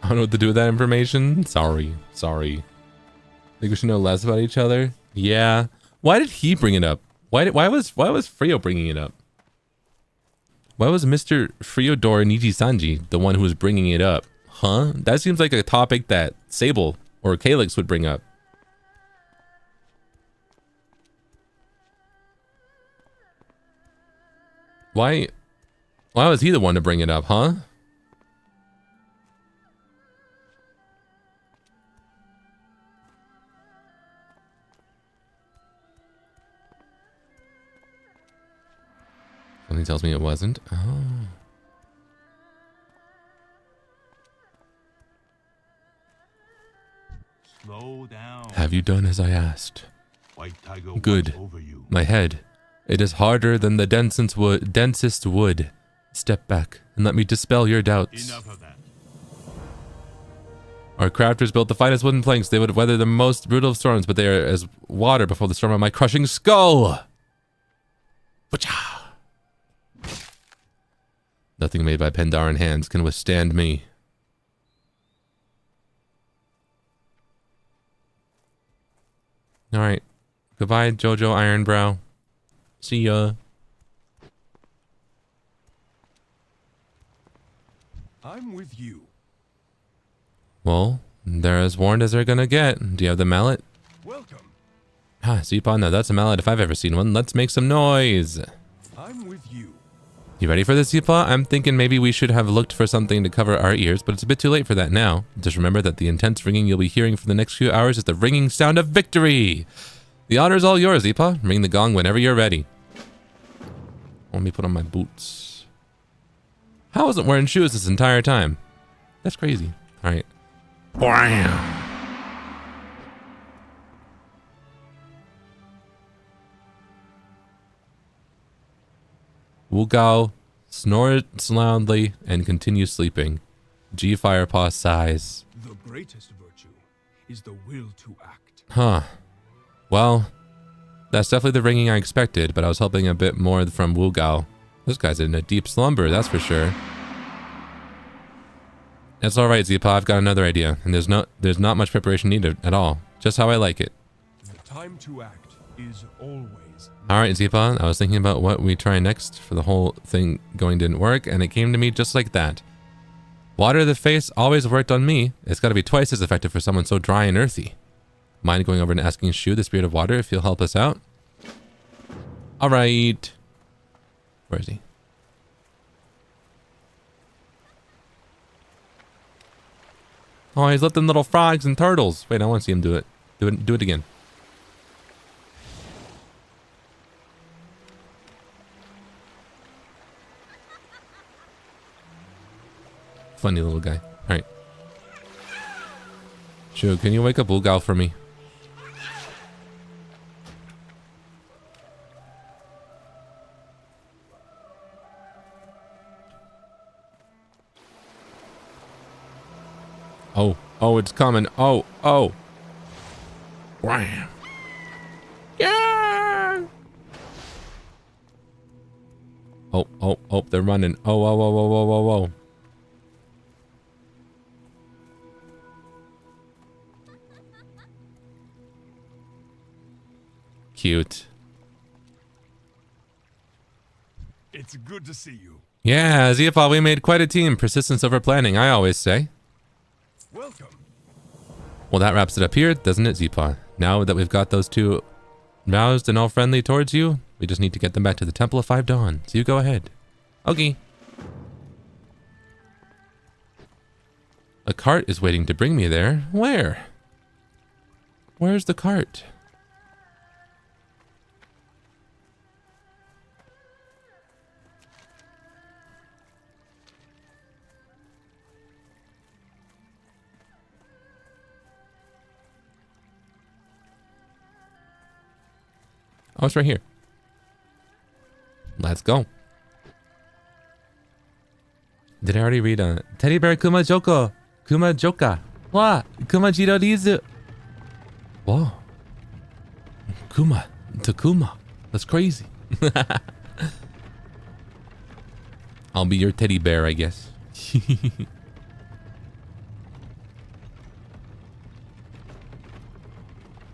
I don't know what to do with that information. Sorry. Think we should know less about each other? Yeah. Why did he bring it up? Why was Frio bringing it up? Why was Mr. Friodor NIJISANJI the one who was bringing it up? Huh? That seems like a topic that Sable or Calyx would bring up. Why was he the one to bring it up, huh? Something tells me it wasn't. Oh. Slow down. Have you done as I asked? White Tiger Good. over you. My head. It is harder than the densest wood. Step back and let me dispel your doubts. Enough of that. Our crafters built the finest wooden planks. They would weather the most brutal of storms, but they are as water before the storm of my crushing skull. Wacha! Nothing made by Pandaran hands can withstand me. Alright. Goodbye, Jojo Ironbrow. See ya. I'm with you. Well, they're as warned as they're gonna get. Do you have the mallet? Welcome. Ah, Zeepon, now that's a mallet if I've ever seen one. Let's make some noise. I'm with you. You ready for this, Zeepaw? I'm thinking maybe we should have looked for something to cover our ears, but it's a bit too late for that now. Just remember that the intense ringing you'll be hearing for the next few hours is the ringing sound of victory. The honor is all yours, Zeepaw. Ring the gong whenever you're ready. Let me put on my boots. How wasn't wearing shoes this entire time? That's crazy. All right. Bam. Wugao snorts loudly and continues sleeping. G Firepaw sighs. The greatest virtue is the will to act. Huh. Well, that's definitely the ringing I expected, but I was hoping a bit more from Wugao. This guy's in a deep slumber, that's for sure. That's alright, Zeepaw, I've got another idea, and there's not much preparation needed at all. Just how I like it. The time to act is always is. Alright, Zeepon, I was thinking about what we try next for the whole thing going didn't work, and it came to me just like that. Water to the face always worked on me. It's got to be twice as effective for someone so dry and earthy. Mind going over and asking Shu, the spirit of water, if he'll help us out? Alright. Where is he? Oh, he's lifting little frogs and turtles. Wait, I want to see him do it. Do it again. Funny little guy. Alright. Shu, can you wake up Ulgal for me? Oh, oh, it's coming. Oh, oh. Wham. Yeah. Oh, oh, oh, they're running. Oh, oh, oh, oh, oh, oh, oh. Cute. It's good to see you. Yeah, Zeepa, we made quite a team. Persistence over planning, I always say. Welcome. Well, that wraps it up here, doesn't it, Zeepa? Now that we've got those two roused and all friendly towards you, we just need to get them back to the Temple of Five Dawn. So you go ahead. Okay. A cart is waiting to bring me there. Where? Where's the cart? Oh, it's right here. Let's go. Did I already read Teddy Bear Kumajoko? Kumajoka. Wa Kumajiro Rizu. Whoa. Kuma. Takuma. That's crazy. I'll be your teddy bear, I guess.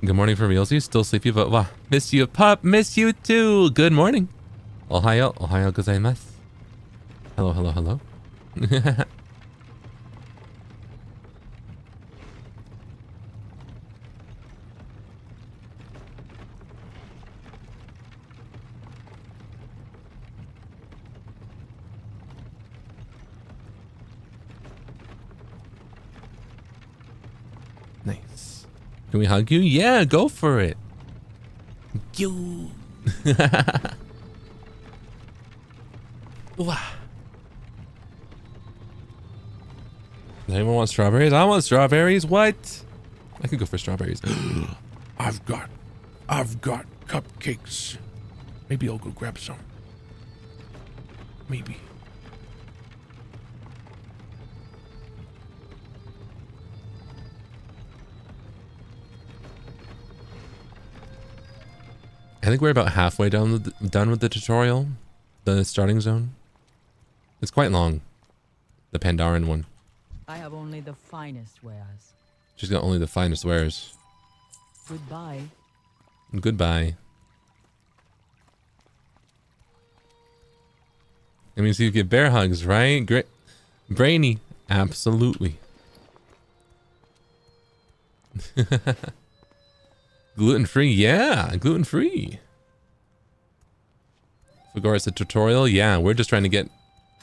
Good morning from Realsy. Still sleepy, but wow. Miss you, pup. Miss you too. Good morning. Ohayo. Ohayo gozaimasu. Hello, hello, hello. Nice. Can we hug you? Yeah, go for it. You. Wow. Does anyone want strawberries? I want strawberries. What? I could go for strawberries. I've got cupcakes. Maybe I'll go grab some. Maybe. I think we're about halfway done with the tutorial, the starting zone. It's quite long, the Pandaren one. I have only the finest wares. She's got only the finest wares. Goodbye. Goodbye. That means you get bear hugs, right? Great. Brainy. Absolutely. Gluten-free, yeah, gluten-free. Regards to tutorial, yeah, we're just trying to get...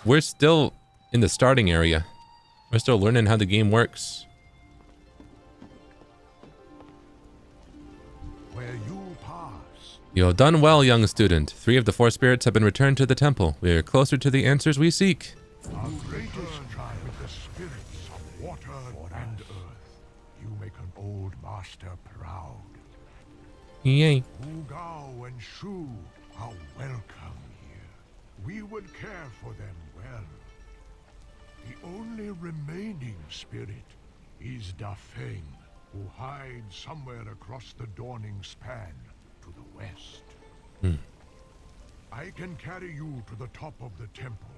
We're still in the starting area. We're still learning how the game works. Where you pass. You have done well, young student. 3 of the 4 spirits have been returned to the temple. We are closer to the answers we seek. Our greatest trial with the spirits of water and earth. You make an old master proud. Yay. Ugao and Shu are welcome here. We will care for them well. The only remaining spirit is Dafeng, who hides somewhere across the dawning span to the west. I can carry you to the top of the temple.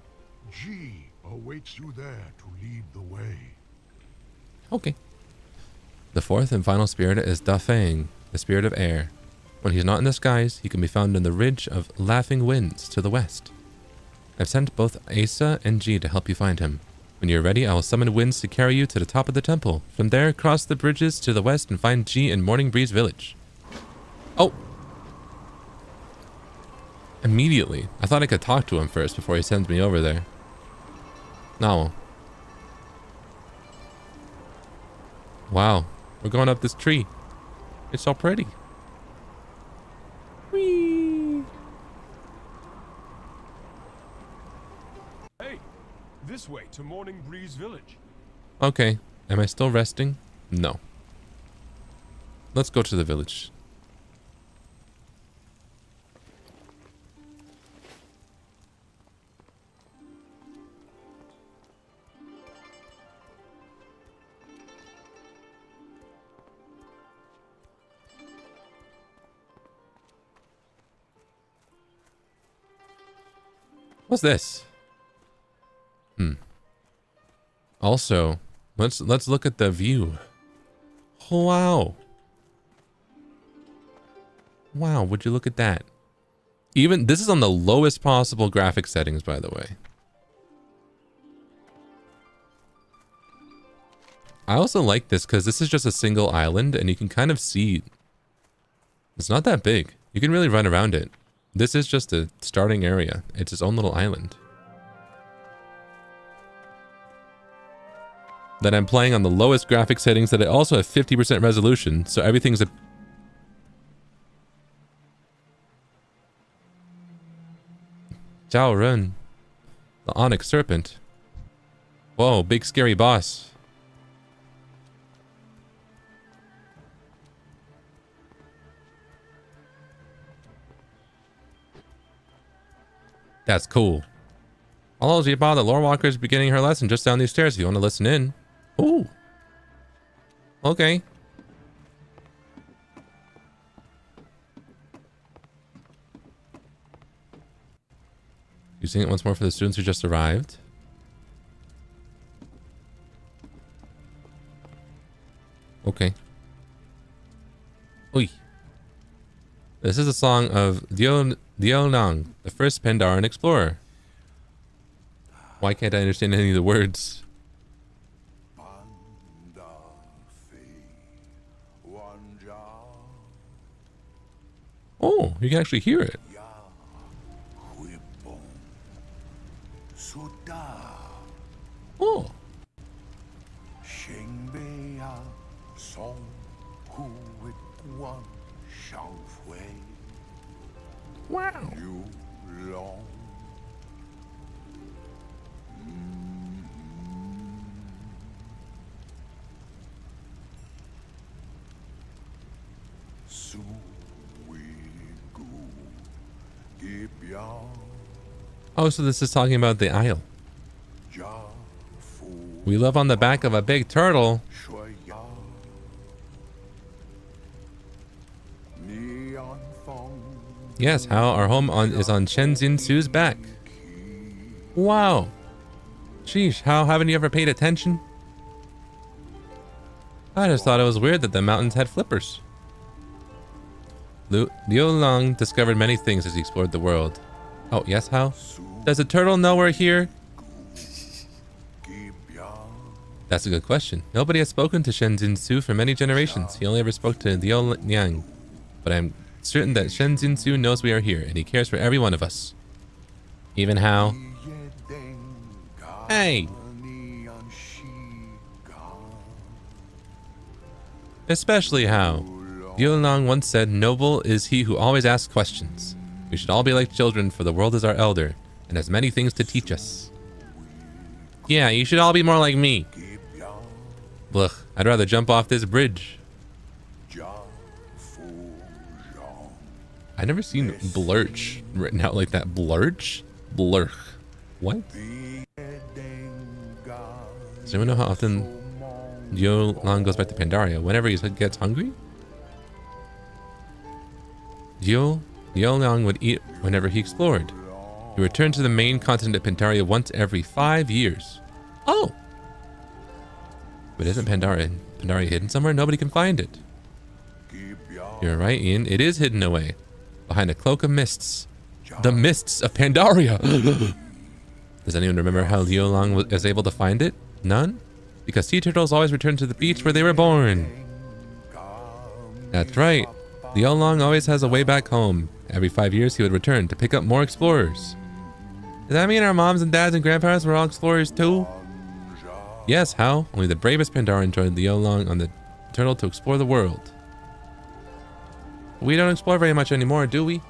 Ji awaits you there to lead the way. Okay. The 4th and final spirit is Dafeng, the spirit of air. When he's not in the skies, he can be found in the ridge of Laughing Winds to the west. I've sent both Asa and G to help you find him. When you're ready, I will summon winds to carry you to the top of the temple. From there, cross the bridges to the west and find G in Morning Breeze Village. Oh! Immediately. I thought I could talk to him first before he sends me over there. No. Wow. We're going up this tree. It's so pretty. Whee! Hey, this way to Morning Breeze Village. Okay. Am I still resting? No. Let's go to the village. What's this? Also, let's look at the view. Wow. Wow, would you look at that? Even this is on the lowest possible graphic settings, by the way. I also like this because this is just a single island and you can kind of see it's not that big. You can really run around it. This is just a starting area. It's its own little island. Then I'm playing on the lowest graphic settings that I also have 50% resolution, so everything's a... Zhao Ren. The Onyx Serpent. Whoa, big scary boss. That's cool. Hello, Zipa. The lore walker is beginning her lesson just down these stairs if you want to listen in. Ooh. Okay. You sing it once more for the students who just arrived. Okay. Oi. This is a song of Nang, the first Pandaran explorer. Why can't I understand any of the words? Oh, you can actually hear it. Oh. Wow. Oh, so this is talking about the Isle. We live on the back of a big turtle. Yes, how our home is on Shenzhen Su's back. Wow. Sheesh, how haven't you ever paid attention? I just thought it was weird that the mountains had flippers. Liu Long discovered many things as he explored the world. Oh, yes, how? Does the turtle know we're here? That's a good question. Nobody has spoken to Shenzhen Su for many generations. He only ever spoke to Liu Liang. But I'm certain that Shenzhen Su knows we are here, and he cares for every one of us. Even how? Hey! Especially how? Liu Long once said, "Noble is he who always asks questions. We should all be like children, for the world is our elder, and has many things to teach us." Yeah, you should all be more like me. Blech, I'd rather jump off this bridge. I've never seen blurch written out like that. Blurch? Blurch. What? Does anyone know how often Liu Long goes back to Pandaria? Whenever he gets hungry? Liu Long would eat whenever he explored. He returned to the main continent of Pandaria once every 5 years. Oh! But isn't Pandaria hidden somewhere? Nobody can find it. You're right, Ian. It is hidden away behind a cloak of mists. The mists of Pandaria. Does anyone remember how Liolong was able to find it? None? Because sea turtles always return to the beach where they were born. That's right. Liolong always has a way back home. Every 5 years he would return to pick up more explorers. Does that mean our moms and dads and grandparents were all explorers too? Yes, how? Only the bravest Pandaren joined Liolong on the turtle to explore the world. We don't explore very much anymore, do we?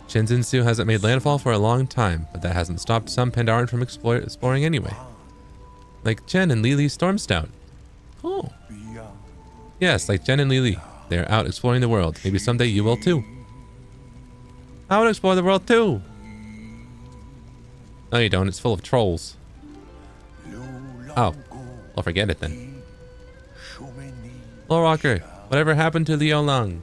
Shinzinsu hasn't made landfall for a long time, but that hasn't stopped some Pandaren from exploring anyway. Like Jen and Lily Stormstout. Oh. Yes, like Jen and Lily. They're out exploring the world. Maybe someday you will too. I would explore the world too. No, you don't. It's full of trolls. Oh. Well, forget it then. Lore Walker, whatever happened to Liolong?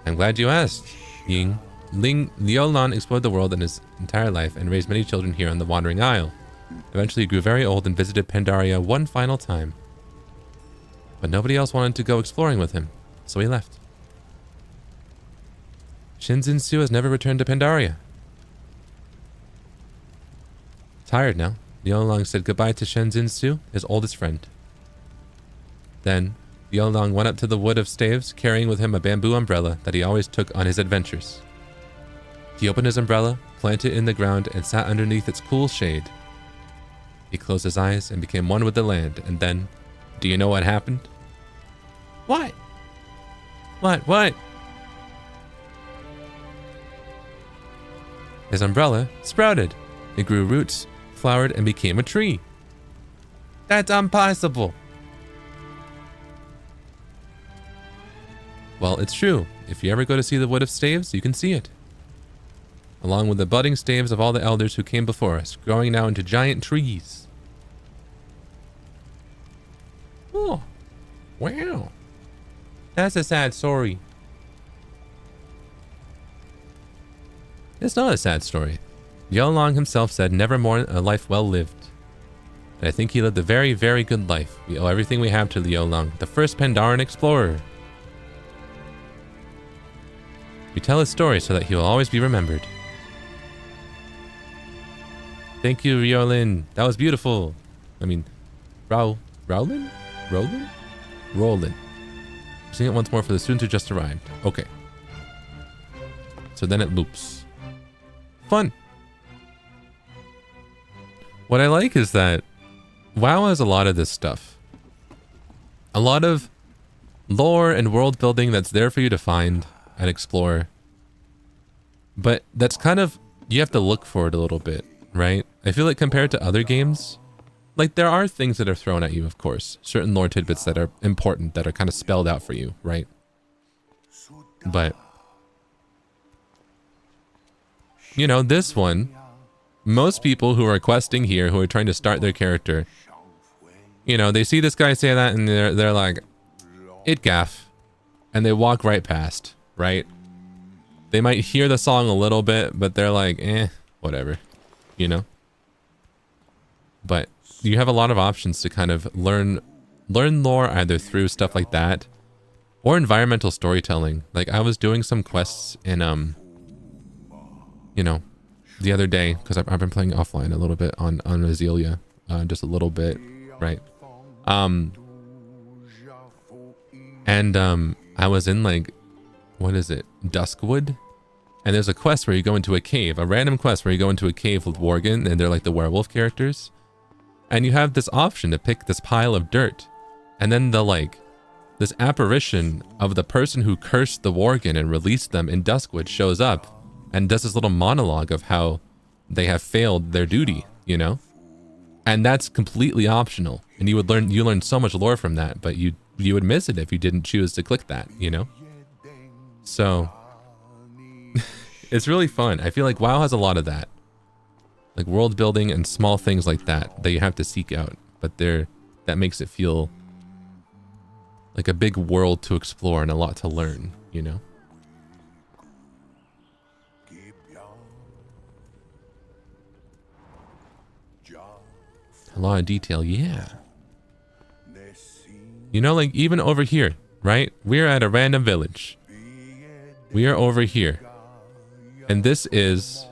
I'm glad you asked. Liolong explored the world in his entire life and raised many children here on the Wandering Isle. Eventually he grew very old and visited Pandaria one final time. But nobody else wanted to go exploring with him, so he left. Shinzinsu has never returned to Pandaria. Tired now, Liolong said goodbye to Shinzinsu, his oldest friend. Then, Liolong went up to the Wood of Staves, carrying with him a bamboo umbrella that he always took on his adventures. He opened his umbrella, planted it in the ground, and sat underneath its cool shade. He closed his eyes and became one with the land, and then, do you know what happened? What? What? His umbrella sprouted. It grew roots, flowered, and became a tree. That's impossible. Well, it's true. If you ever go to see the Wood of Staves, you can see it. Along with the budding staves of all the elders who came before us, growing now into giant trees. Oh, wow. That's a sad story. It's not a sad story. Liolong himself said, nevermore a life well lived. And I think he lived a very, very good life. We owe everything we have to Liolong, the first Pandaren explorer. We tell his story so that he will always be remembered. Thank you, Riolin. That was beautiful. I mean, Rowlin? Sing it once more for the students who just arrived. Okay. So then it loops. Fun. What I like is that WoW has a lot of this stuff. A lot of lore and world building that's there for you to find and explore. But that's kind of, you have to look for it a little bit, right? I feel like compared to other games, like there are things that are thrown at you, of course. Certain lore tidbits that are important, that are kind of spelled out for you, right? But, you know, this one, most people who are questing here, who are trying to start their character, you know, they see this guy say that and they're like, it gaff. And they walk right past, right? They might hear the song a little bit, but they're like, whatever, you know? But you have a lot of options to kind of learn lore either through stuff like that or environmental storytelling. Like I was doing some quests in, you know, the other day, because I've been playing offline a little bit on Azealia, just a little bit, right? I was in like, what is it? Duskwood? And there's a quest where you go into a cave, a random quest where you go into a cave with Worgen, and they're like the werewolf characters. And you have this option to pick this pile of dirt. And then this apparition of the person who cursed the Worgen and released them in Duskwood shows up and does this little monologue of how they have failed their duty, you know? And that's completely optional. And you learn so much lore from that, but you would miss it if you didn't choose to click that, you know? So it's really fun. I feel like WoW has a lot of that. Like world building and small things like that you have to seek out, but that makes it feel like a big world to explore and a lot to learn, you know? A lot of detail, yeah. You know, like even over here, right? We're at a random village. We are over here. And this is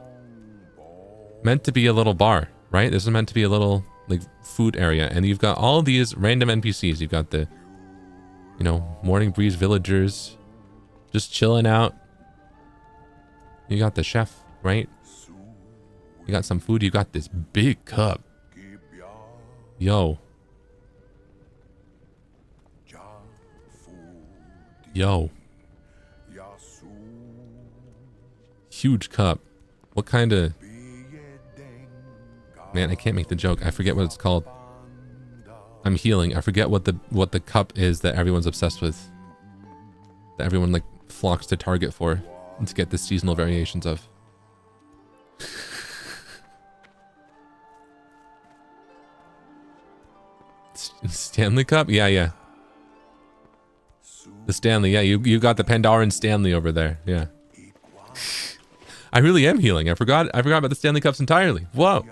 meant to be a little bar, right? This is meant to be a little like food area. And you've got all these random NPCs. You've got the, you know, Morning Breeze villagers just chilling out. You got the chef, right? You got some food. You got this big cup. Yo. Yo. Huge cup. What kind of... Man, I can't make the joke. I forget what it's called. I'm healing. I forget what the cup is that everyone's obsessed with. That everyone like flocks to Target for. And to get the seasonal variations of. Stanley Cup? Yeah, yeah. The Stanley, yeah, you got the Pandaran Stanley over there, yeah. I really am healing. I forgot about the Stanley Cups entirely. Whoa.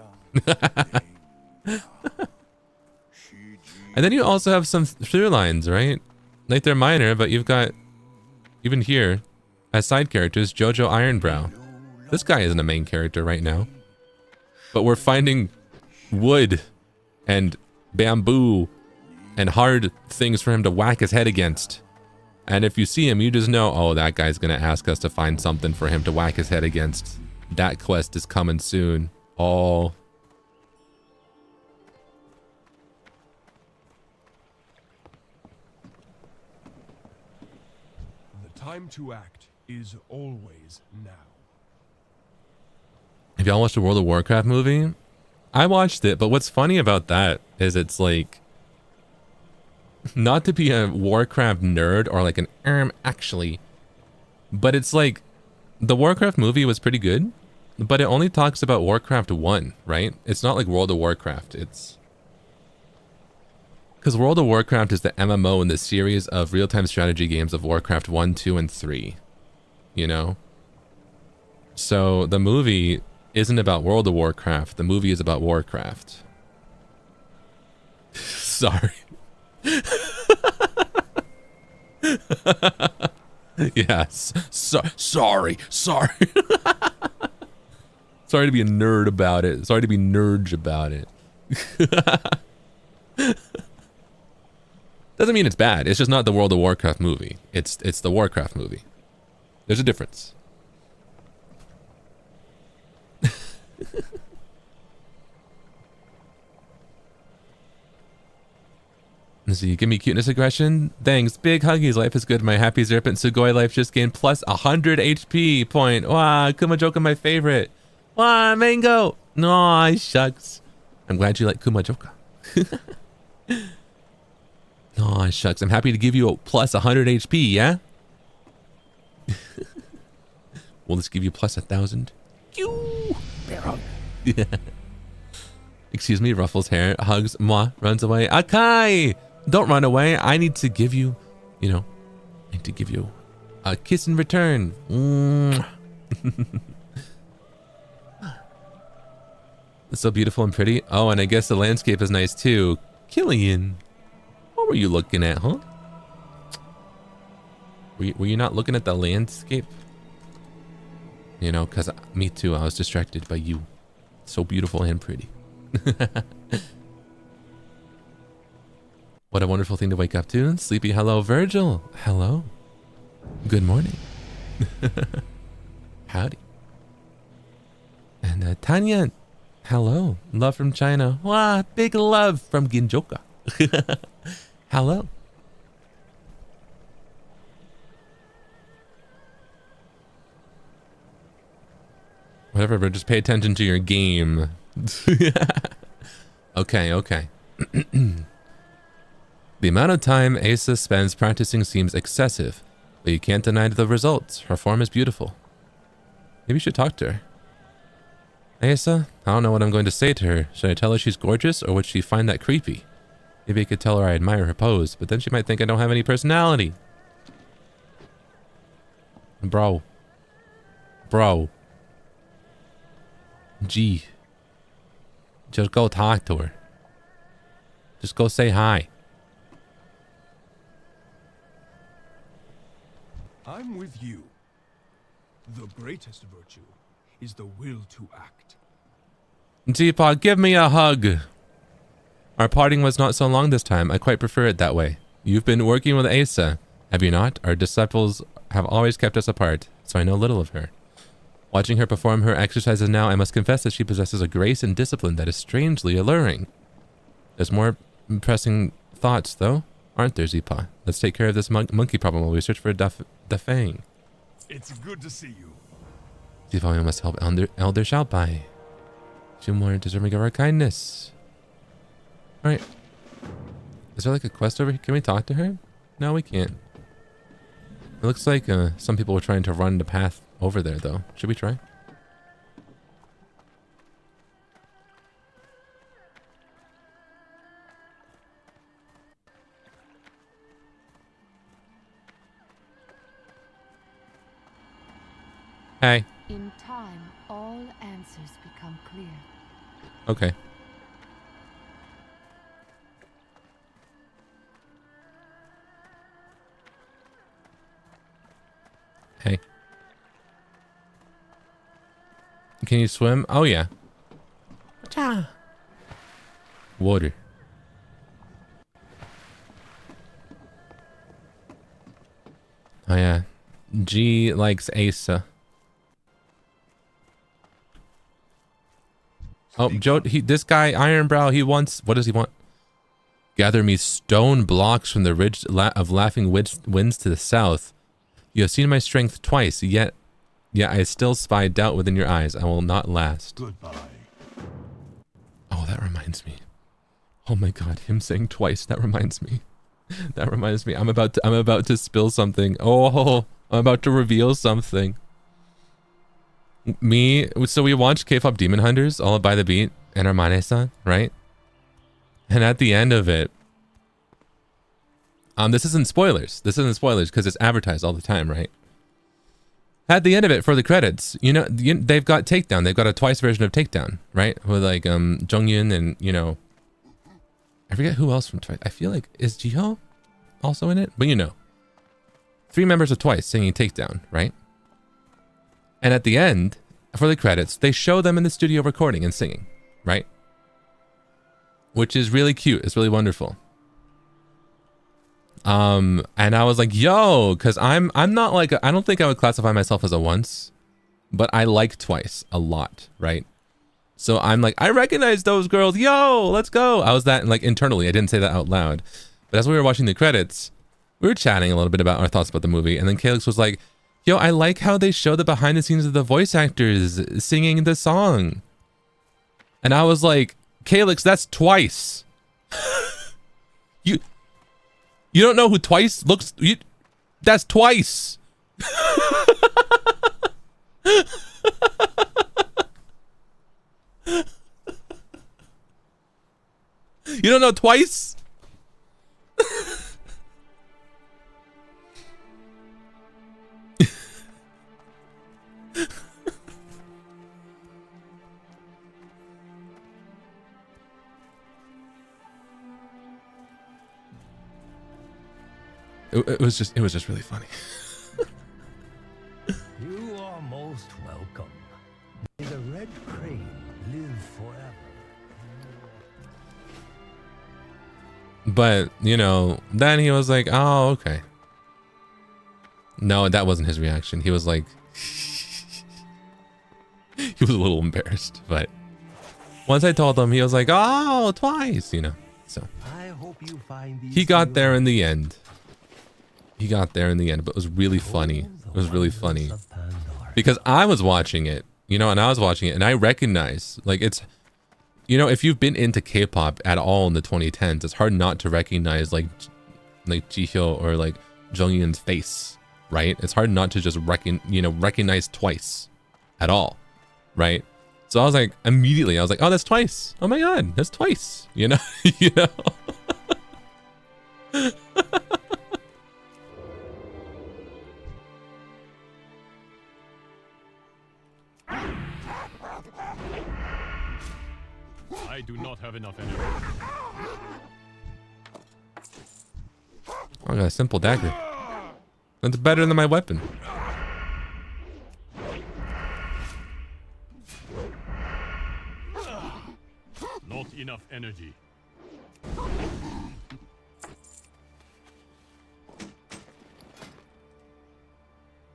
And then you also have some through lines, right? Like they're minor, but you've got even here as side characters, Jojo Ironbrow. This guy isn't a main character right now. But we're finding wood and bamboo and hard things for him to whack his head against. And if you see him, you just know, oh, that guy's gonna ask us to find something for him to whack his head against. That quest is coming soon. Oh. The time to act is always now. Have y'all watched the World of Warcraft movie? I watched it, but what's funny about that is it's like, not to be a Warcraft nerd or like an actually, but it's like the Warcraft movie was pretty good, but it only talks about Warcraft 1, right? It's not like World of Warcraft. It's because World of Warcraft is the MMO in the series of real-time strategy games of Warcraft 1, 2, and 3, you know? So the movie isn't about World of Warcraft. The movie is about Warcraft. Sorry. Yes. Sorry. Sorry to be a nerd about it. Sorry to be nerdge about it. Doesn't mean it's bad. It's just not the World of Warcraft movie. It's the Warcraft movie. There's a difference. Let's see, give me cuteness aggression. Thanks. Big huggies. Life is good. My happy Zerpent Sugoi life just gained plus 100 HP point. Wow, Kumajoka my favorite. Wow, mango. No, shucks. I'm glad you like Kumajoka. No, shucks. I'm happy to give you a plus 100 HP, yeah? We'll just give you plus 1,000. Excuse me, ruffles hair, hugs, moi, runs away. Akai! Don't run away. I need to give you, you know, I need to give you a kiss in return. It's so beautiful and pretty. Oh, and I guess the landscape is nice too. Killian, what were you looking at, huh? Were you not looking at the landscape? You know, because me too, I was distracted by you. So beautiful and pretty. What a wonderful thing to wake up to. Sleepy hello, Virgil. Hello. Good morning. Howdy. And Tanya. Hello. Love from China. Wow, big love from Ginjoka. Hello. Whatever, just pay attention to your game. Okay. The amount of time Asa spends practicing seems excessive, but you can't deny the results. Her form is beautiful. Maybe you should talk to her. Asa, I don't know what I'm going to say to her. Should I tell her she's gorgeous, or would she find that creepy? Maybe I could tell her I admire her pose, but then she might think I don't have any personality. Bro. Gee. Just go talk to her. Just go say hi. I'm with you. The greatest virtue is the will to act. Teapot, give me a hug. Our parting was not so long this time. I quite prefer it that way. You've been working with Asa, have you not? Our disciples have always kept us apart, so I know little of her. Watching her perform her exercises now, I must confess that she possesses a grace and discipline that is strangely alluring. There's more pressing thoughts, though, aren't there, Zipa? Let's take care of this monkey problem while we search for Dafang. It's good to see you. Zipa, we must help Elder Xiaobai. She's more deserving of our kindness. Alright. Is there like a quest over here? Can we talk to her? No, we can't. It looks like some people were trying to run the path over there, though. Should we try? Hey. In time, all answers become clear. Okay. Hey. Can you swim? Oh, yeah. Water. Oh, yeah. G likes Asa. Oh, Joe, this guy, Ironbrow, he wants, what does he want? Gather me stone blocks from the ridge of laughing winds to the south. You have seen my strength twice, yet I still spy doubt within your eyes. I will not last. Goodbye. Oh, that reminds me. Oh my god, him saying twice, that reminds me. That reminds me. I'm about to spill something. Oh, I'm about to reveal something. So we watched K-pop Demon Hunters, All by the Beat, and Armane-san, right? And at the end of it, this isn't spoilers. This isn't spoilers because it's advertised all the time, right? At the end of it, for the credits, they've got Takedown. They've got a twice version of Takedown, right? With like Jonghyun and I forget who else from Twice. I feel like is Jiho also in it, but 3 members of Twice singing Takedown, right? And at the end, for the credits, they show them in the studio recording and singing, right? Which is really cute. It's really wonderful. And I was like, yo, because I'm not like, I don't think I would classify myself as a once, but I like Twice a lot, right? So I'm like, I recognize those girls. Yo, let's go. I was that like internally. I didn't say that out loud. But as we were watching the credits, we were chatting a little bit about our thoughts about the movie. And then Calix was like, yo, I like how they show the behind the scenes of the voice actors singing the song. And I was like, Calix, that's Twice. You don't know who Twice looks? That's Twice. You don't know Twice? It was just really funny. You are most welcome. May the red crane live forever. But, then he was like, oh, okay. No, that wasn't his reaction. He was like, he was a little embarrassed, but once I told him, he was like, oh, Twice, so I hope you find these he got there in the end. He got there in the end, but it was really funny. It was really funny because I was watching it, and I was watching it and I recognize, like, it's, if you've been into K-pop at all in the 2010s, it's hard not to recognize like Jihyo or like Jonghyun's face, right? It's hard not to just recognize Twice at all, right? So I was like, immediately, I was like, oh, that's Twice. Oh my God, that's Twice, I do not have enough energy. I got a simple dagger. That's better than my weapon. Not enough energy.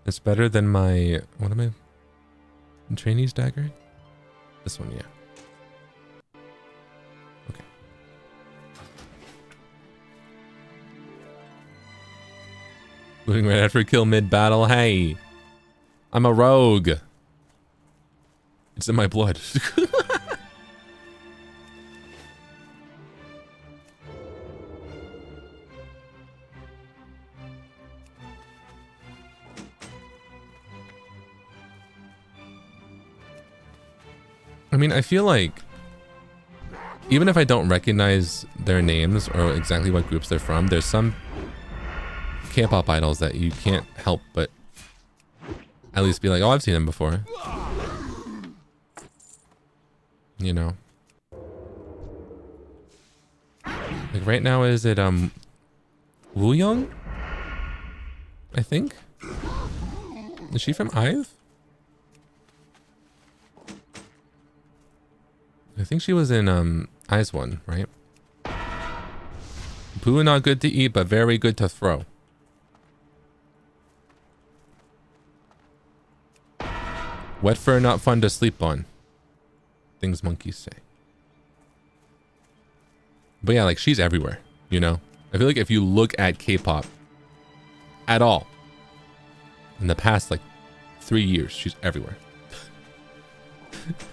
It's better than my, what am I? Trainee's dagger? This one, yeah. Okay. Moving right after a kill mid-battle. Hey, I'm a rogue. It's in my blood. I mean, I feel like even if I don't recognize their names or exactly what groups they're from, there's some K-pop idols that you can't help but at least be like, oh, I've seen them before. You know. Like right now, is it Woo Young? I think. Is she from IVE? I think she was in Eyes One, right? Poo not good to eat, but very good to throw. Wet fur not fun to sleep on. Things monkeys say. But yeah, like she's everywhere, you know? I feel like if you look at K-pop at all, in the past like 3 years, she's everywhere.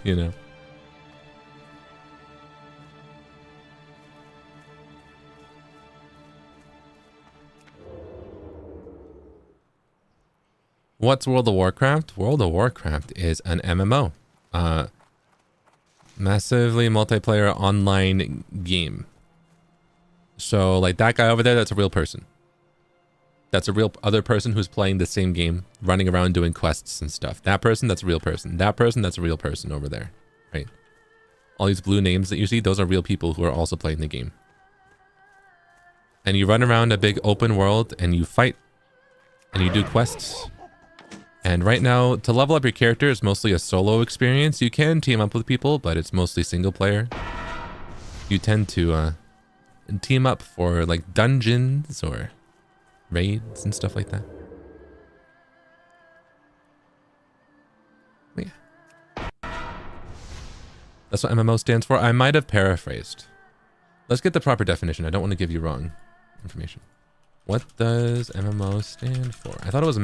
You know? What's World of Warcraft? World of Warcraft is an MMO. Massively multiplayer online game. So like that guy over there, that's a real person. That's a real other person who's playing the same game, running around doing quests and stuff. That person, that's a real person. That person, that's a real person over there. Right? All these blue names that you see, those are real people who are also playing the game. And you run around a big open world and you fight and you do quests. And right now, to level up your character is mostly a solo experience. You can team up with people, but it's mostly single player. You tend to team up for like dungeons or raids and stuff like that. But yeah. That's what MMO stands for. I might have paraphrased. Let's get the proper definition. I don't want to give you wrong information. What does MMO stand for? I thought it was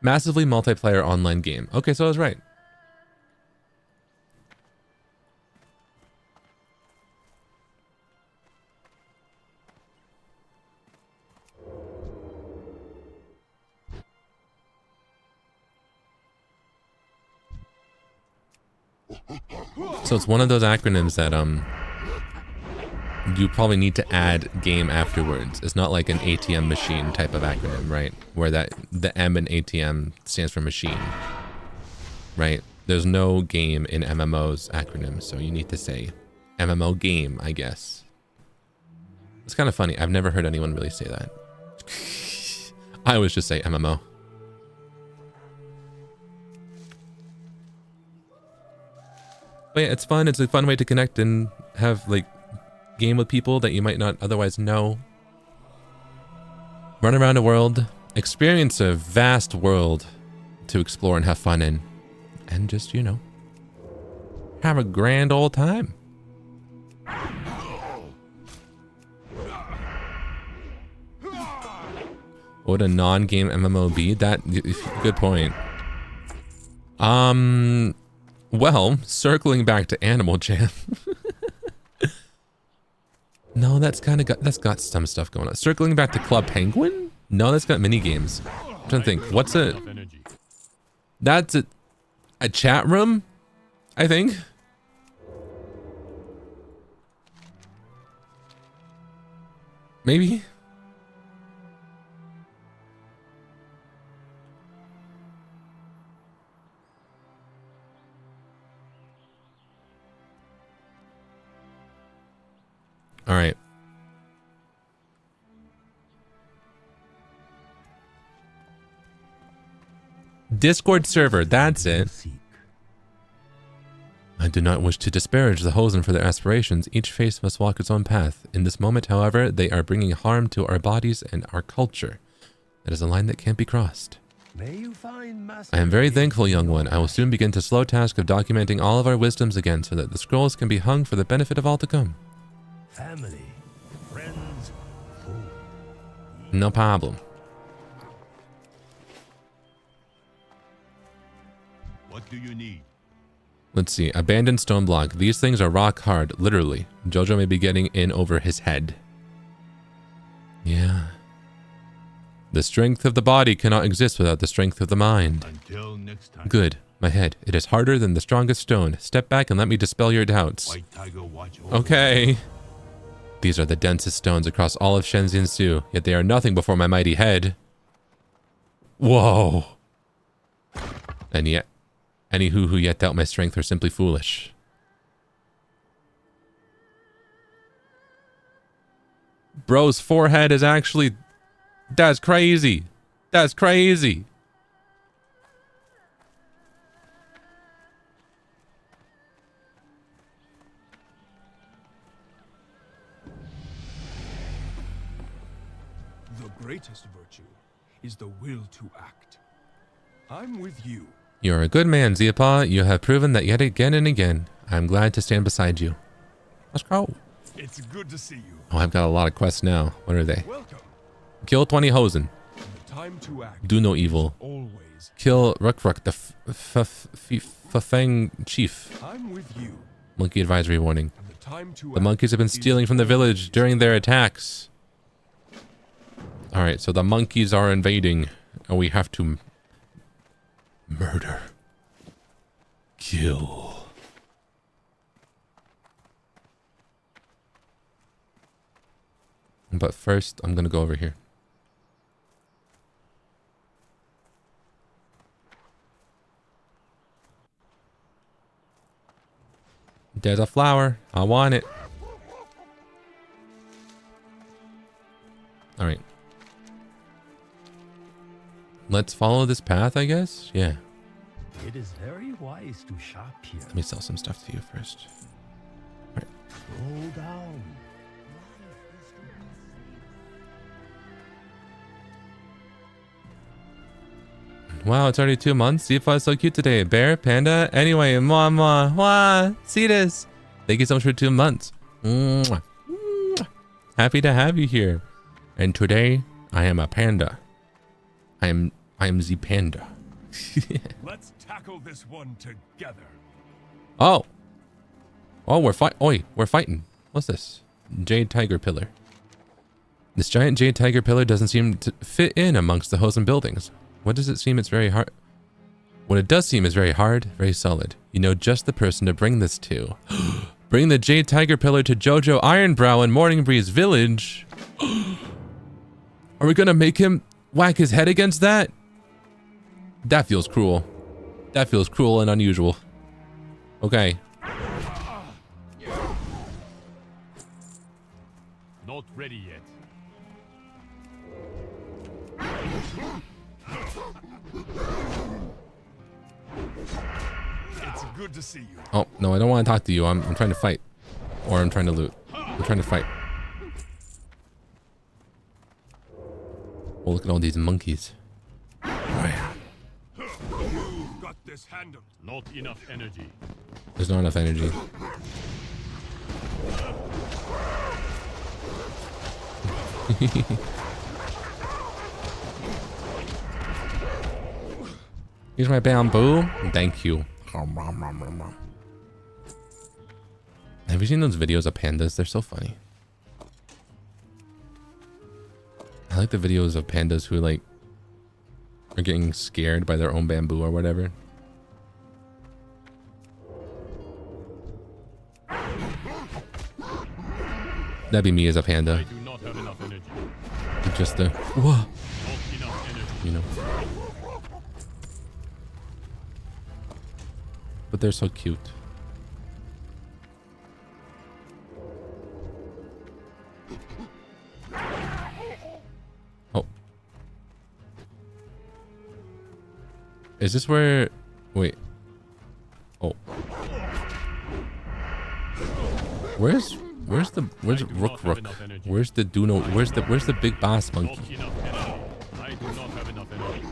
massively multiplayer online game. Okay, so I was right. So it's one of those acronyms that you probably need to add game afterwards. It's not like an ATM machine type of acronym, right? Where that the M in ATM stands for machine, right? There's no game in MMO's acronym, so you need to say MMO game, I guess. It's kind of funny. I've never heard anyone really say that. I always just say MMO. But yeah, it's fun. It's a fun way to connect and have like game with people that you might not otherwise know. Run around a world, experience a vast world to explore and have fun in, and just, you know, have a grand old time. Would a non-game MMO be? That, good point. Well, circling back to Animal Jam. No, that's got some stuff going on. Circling back to Club Penguin? No, that's got mini games. I'm trying to think. What's a... That's a chat room, I think. Maybe. All right. Discord server, that's it. I do not wish to disparage the Hosen for their aspirations. Each face must walk its own path. In this moment, however, they are bringing harm to our bodies and our culture. That is a line that can't be crossed. May you find I am very thankful, young one. I will soon begin the slow task of documenting all of our wisdoms again so that the scrolls can be hung for the benefit of all to come. family, friends, food. No problem. What do you need? Let's see. Abandoned stone block. These things are rock hard, literally. Jojo may be getting in over his head. Yeah. The strength of the body cannot exist without the strength of the mind. Until next time. Good. My head. It is harder than the strongest stone. Step back and let me dispel your doubts. White Tiger watch over. Okay. These are the densest stones across all of Shenzhen-su, yet they are nothing before my mighty head. Whoa. And yet, any who yet doubt my strength are simply foolish. Bro's forehead is actually... That's crazy. That's crazy. The greatest virtue is the will to act. I'm with you. You're a good man, Zeapa. You have proven that yet again and again. I'm glad to stand beside you. Let's go. It's good to see you. Oh, I've got a lot of quests now. What are they? Welcome. Kill 20 Hosen. The time to act. Do no evil. Always. Kill Ruk, the Fafeng chief. I'm with you. Monkey advisory warning. The time to The monkeys have been stealing from the village during their attacks. Alright, so the monkeys are invading. And we have to... murder. Kill. But first, I'm gonna go over here. There's a flower. I want it. Alright. Let's follow this path, I guess? Yeah. It is very wise to shop here. Let me sell some stuff to you first. Alright. Slow down. Wow, it's already 2 months. Zeapa is so cute today. Bear, panda. Anyway, mwah. Wah, see this. Thank you so much for 2 months. Mwah. Mwah. Happy to have you here. And today, I am a panda. I am the panda. Let's tackle this one together. Oh, we're fighting. What's this? Jade tiger pillar. This giant jade tiger pillar doesn't seem to fit in amongst the Hosen buildings. What does it seem? It's very hard. What it does seem is very hard, very solid. You know just the person to bring this to. Bring the jade tiger pillar to Jojo Ironbrow in Morning Breeze Village. Are we gonna make him whack his head against that? That feels cruel. That feels cruel and unusual. Okay. Not ready yet. It's good to see you. Oh, no, I don't want to talk to you. I'm trying to fight. Or I'm trying to loot. I'm trying to fight. Oh, look at all these monkeys. Got this handled. Not enough energy. There's not enough energy. Here's my bamboo. Thank you. Have you seen those videos of pandas? They're so funny. I like the videos of pandas who like are getting scared by their own bamboo or whatever. That'd be me as a panda. I do not have enough energy. Just the whoa, Not enough energy. you know. But they're so cute. Oh. Is this where... Wait. Oh. Where's Rook? Where's the Duno? Where's the big boss monkey? Not enough energy. I do not have enough energy.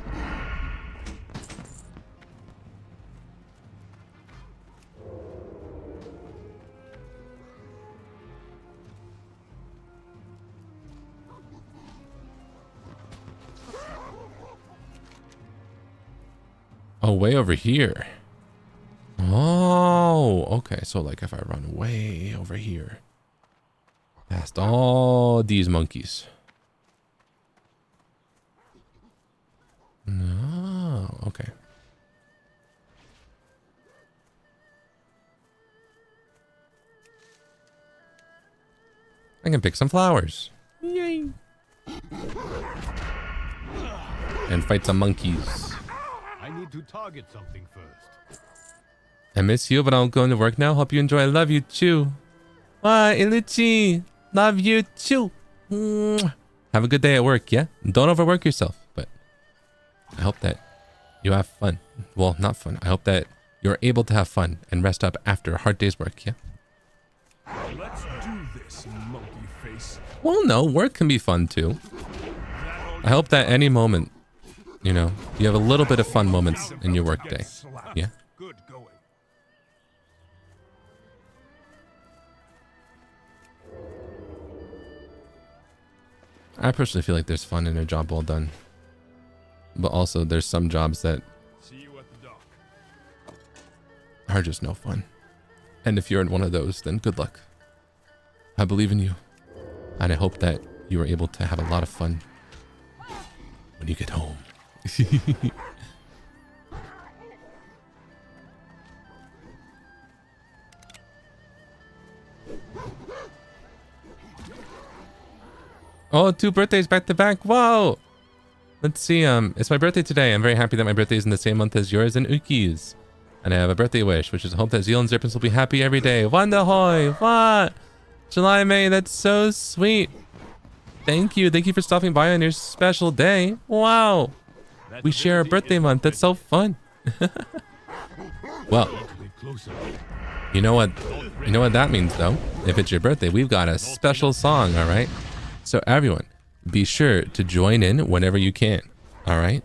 Oh, way over here. Oh, okay. So like if I run way over here, past all these monkeys. No, okay. I can pick some flowers. Yay. And fight some monkeys. I need to target something first. I miss you, but I'm going to work now. Hope you enjoy. I love you too. Bye, Iluchi. Love you too. Mwah. Have a good day at work, yeah? Don't overwork yourself, but I hope that you have fun. Well, not fun. I hope that you're able to have fun and rest up after a hard day's work, yeah? Let's do this, monkey face. Well, no, work can be fun too. I hope that any moment, you know, you have a little bit of fun moments in your work day, yeah? Good going. I personally feel like there's fun in a job well done. But also there's some jobs that See you at the dock. are just no fun. And if you're in one of those, then good luck. I believe in you. And I hope that you are able to have a lot of fun when you get home. Oh, 2 birthdays back to back. Wow. Let's see. It's my birthday today. I'm very happy that my birthday is in the same month as yours and Uki's. And I have a birthday wish, which is hope that Zeal and Zerpins will be happy every day. Wandahoy! What? July, May, that's so sweet. Thank you. Thank you for stopping by on your special day. Wow. We share a birthday month. That's so fun. Well, you know what that means though? If it's your birthday, we've got a special song, all right? So everyone, be sure to join in whenever you can, all right?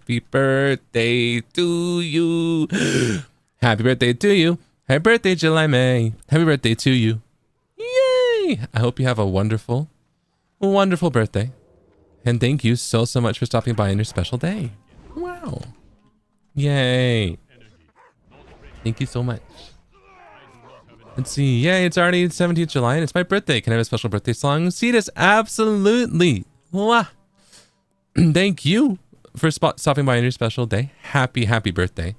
Happy birthday to you. Happy birthday to you. Happy birthday, July May. Happy birthday to you. Yay! I hope you have a wonderful, wonderful birthday. And thank you so much for stopping by on your special day. Wow. Yay. Thank you so much. Let's see. Yay, it's already 17th July and it's my birthday. Can I have a special birthday song? See this? Absolutely. Wow. Thank you for stopping by on your special day. Happy birthday.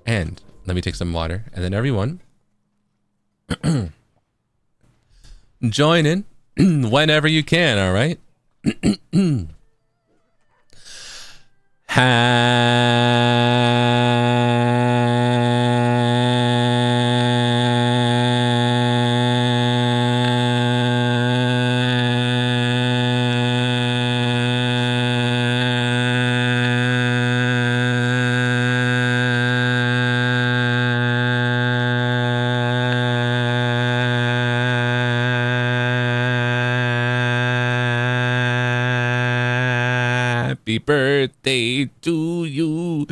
And let me take some water. And then everyone, join in whenever you can, all right? Happy birthday to you.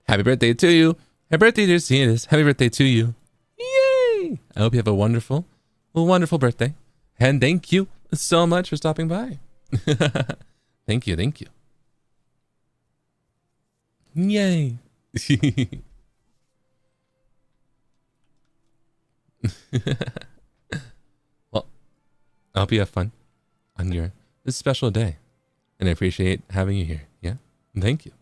Happy birthday to you. Happy birthday, dear Cetus. Happy birthday to you. Yay! I hope you have a wonderful, wonderful birthday. And thank you so much for stopping by. Thank you. Thank you. Yay. Well, I hope you have fun on your this special day. And I appreciate having you here. Yeah. Thank you.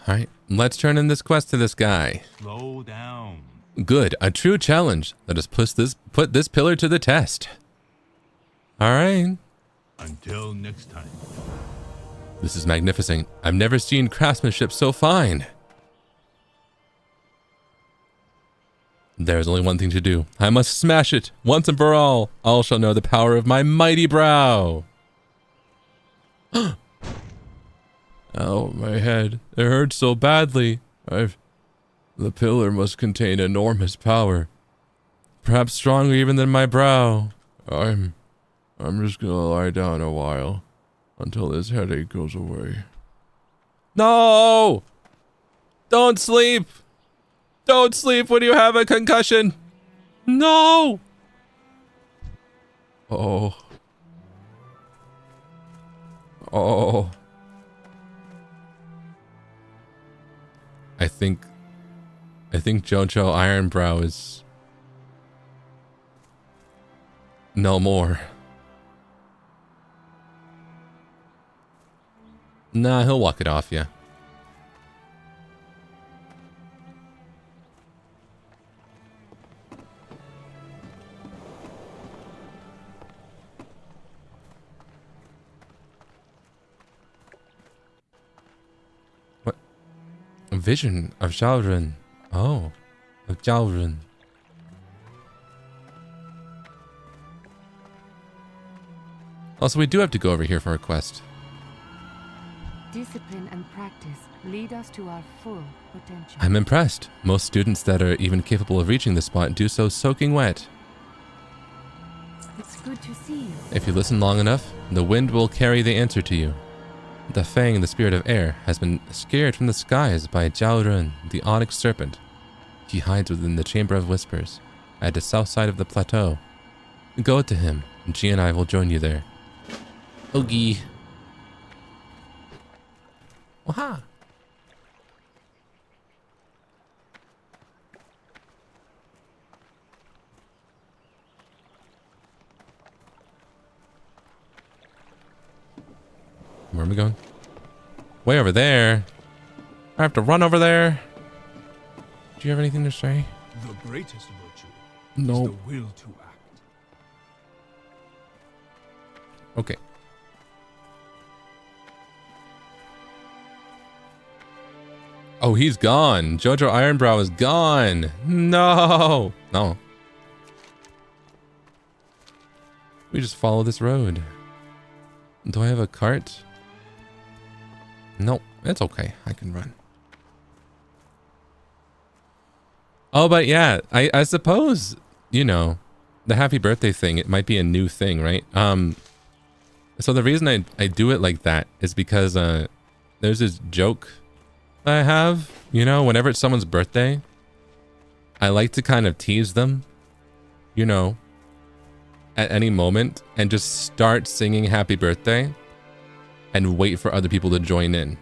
Alright, let's turn in this quest to this guy. Slow down. Good, a true challenge. Let us put this pillar to the test. Alright. Until next time. This is magnificent. I've never seen craftsmanship so fine. There's only one thing to do. I must smash it once and for all. All shall know the power of my mighty brow. Oh, my head. It hurts so badly. The pillar must contain enormous power. Perhaps stronger even than my brow. I'm just gonna lie down a while until this headache goes away. No! Don't sleep! Don't sleep when you have a concussion! No! Oh. Oh. I think Jojo Ironbrow is no more. Nah, he'll walk it off, yeah. What? A vision of Jalrun. Oh, of Jalrun. Also, we do have to go over here for a quest. Discipline and practice lead us to our full potential. I'm impressed. Most students that are even capable of reaching this spot do so soaking wet. It's good to see you. If you listen long enough, the wind will carry the answer to you. The Fang, the spirit of air, has been scared from the skies by Jalrun, the onyx serpent. He hides within the Chamber of Whispers, at the south side of the plateau. Go to him, and G and I will join you there. Oogie. Waha! Where are we going? Way over there. I have to run over there. Do you have anything to say? The greatest virtue No. is the will to act. Okay. Oh, he's gone. Jojo Ironbrow is gone. No. No. We just follow this road. Do I have a cart? Nope. It's okay. I can run. Oh, but yeah, I suppose, you know, the happy birthday thing, it might be a new thing, right? So the reason I do it like that is because there's this joke I have, you know, whenever it's someone's birthday, I like to kind of tease them, you know, at any moment and just start singing happy birthday and wait for other people to join in,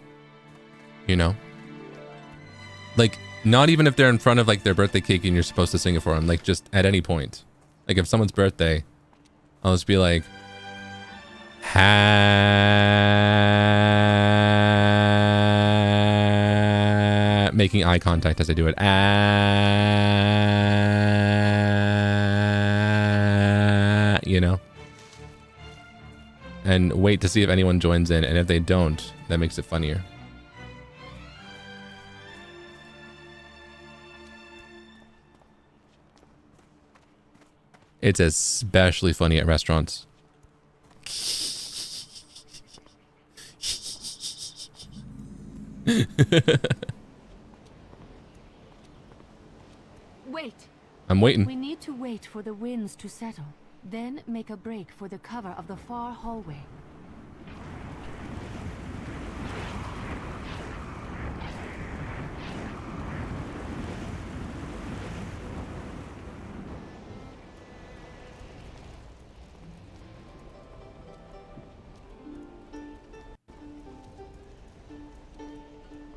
you know? Like, not even if they're in front of like their birthday cake and you're supposed to sing it for them, like just at any point. Like if someone's birthday, I'll just be like, making eye contact as I do it. You know? And wait to see if anyone joins in, and if they don't, that makes it funnier. It's especially funny at restaurants. Wait. I'm waiting. We need to wait for the winds to settle, then make a break for the cover of the far hallway.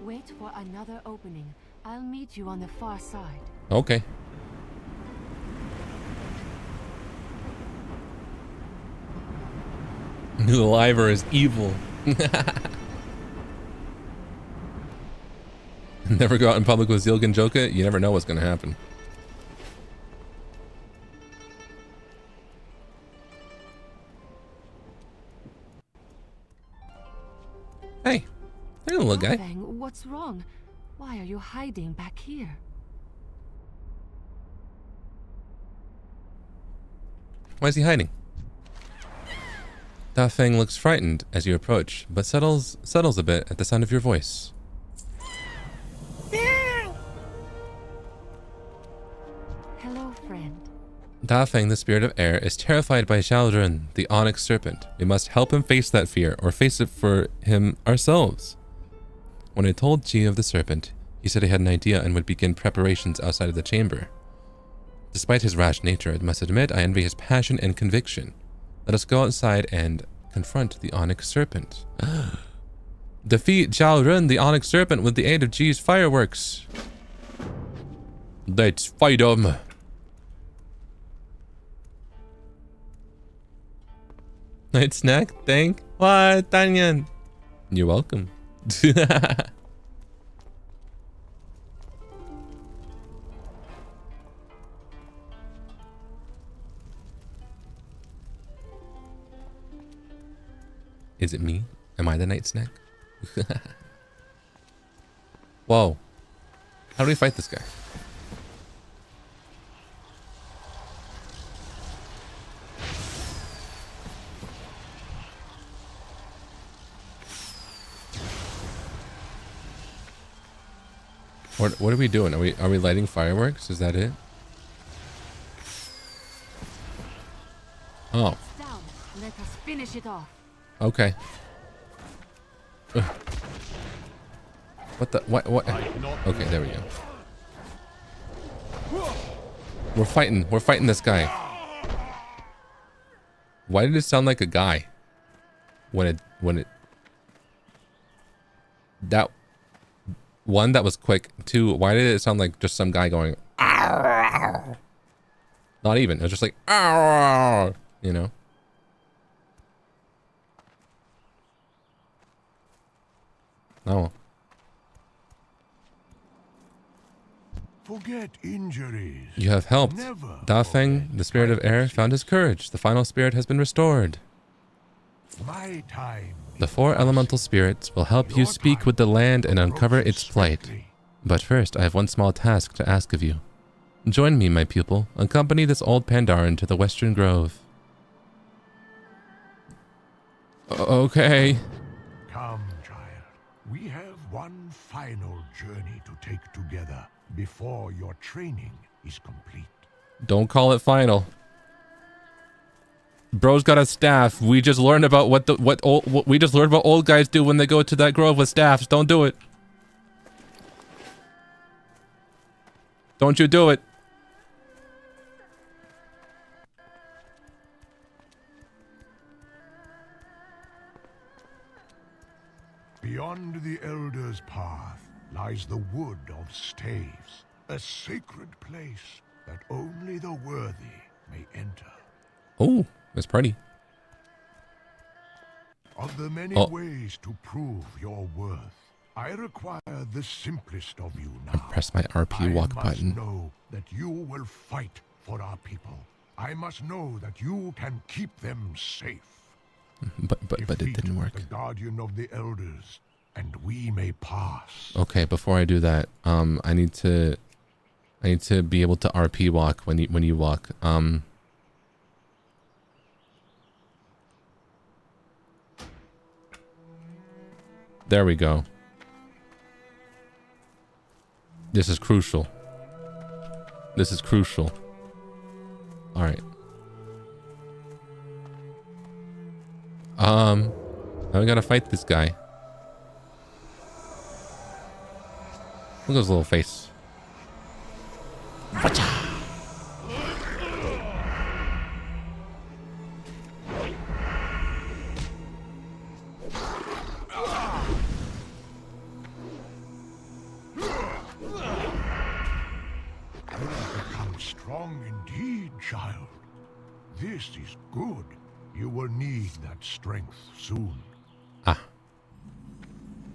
Wait for another opening. I'll meet you on the far side. Okay. The liver is evil. Never go out in public with Zeal Ginjoka. You never know what's going to happen. Hey, hey, little guy. What's wrong? Why are you hiding back here? Why is he hiding? Da Feng looks frightened as you approach, but settles a bit at the sound of your voice. Hello, friend. Da Feng, the spirit of air, is terrified by Xiaorun, the onyx serpent. We must help him face that fear, or face it for him ourselves. When I told Ji of the serpent, he said he had an idea and would begin preparations outside of the chamber. Despite his rash nature, I must admit I envy his passion and conviction. Let us go outside and confront the onyx serpent. Defeat Xiaorun, the onyx serpent, with the aid of Ji's fireworks. Let's fight him. Night snack? Thank what, Tanyan? You're welcome. Is it me? Am I the night snack? Whoa. How do we fight this guy? What are we doing? Are we lighting fireworks? Is that it? Oh. Down. Let us finish it off. Okay. Ugh. What the what Okay, there we go. We're fighting this guy. Why did it sound like a guy? When it that one, that was quick. Two, why did it sound like just some guy going "Arr!" Not even. It was just like "Arr!" You know? Oh. Forget injuries. You have helped. Da Feng, the spirit of air, found his courage. The final spirit has been restored. My time. The 4 elemental spirits will help you speak with the land and uncover its plight. But first, I have one small task to ask of you. Join me, my pupil. Accompany this old Pandaren to the Western Grove. Okay. Come, child. We have one final journey to take together before your training is complete. Don't call it final. Bro's got a staff. We just learned about what we just learned about old guys do when they go to that grove with staffs. Don't do it. Don't you do it. Beyond the Elder's path lies the Wood of Staves, a sacred place that only the worthy may enter. Oh, that's pretty. Of the many ways to prove your worth, I require the simplest of you now. Press my RP walk button. I must know that you will fight for our people. I must know that you can keep them safe. But it didn't work. The guardian of the elders, and we may pass. Okay, before I do that, I need to be able to RP walk when you walk. There we go. This is crucial. This is crucial. All right. Now we gotta fight this guy. Look at his little face. Become strong indeed, child. This is good. You will need that strength soon. Ah.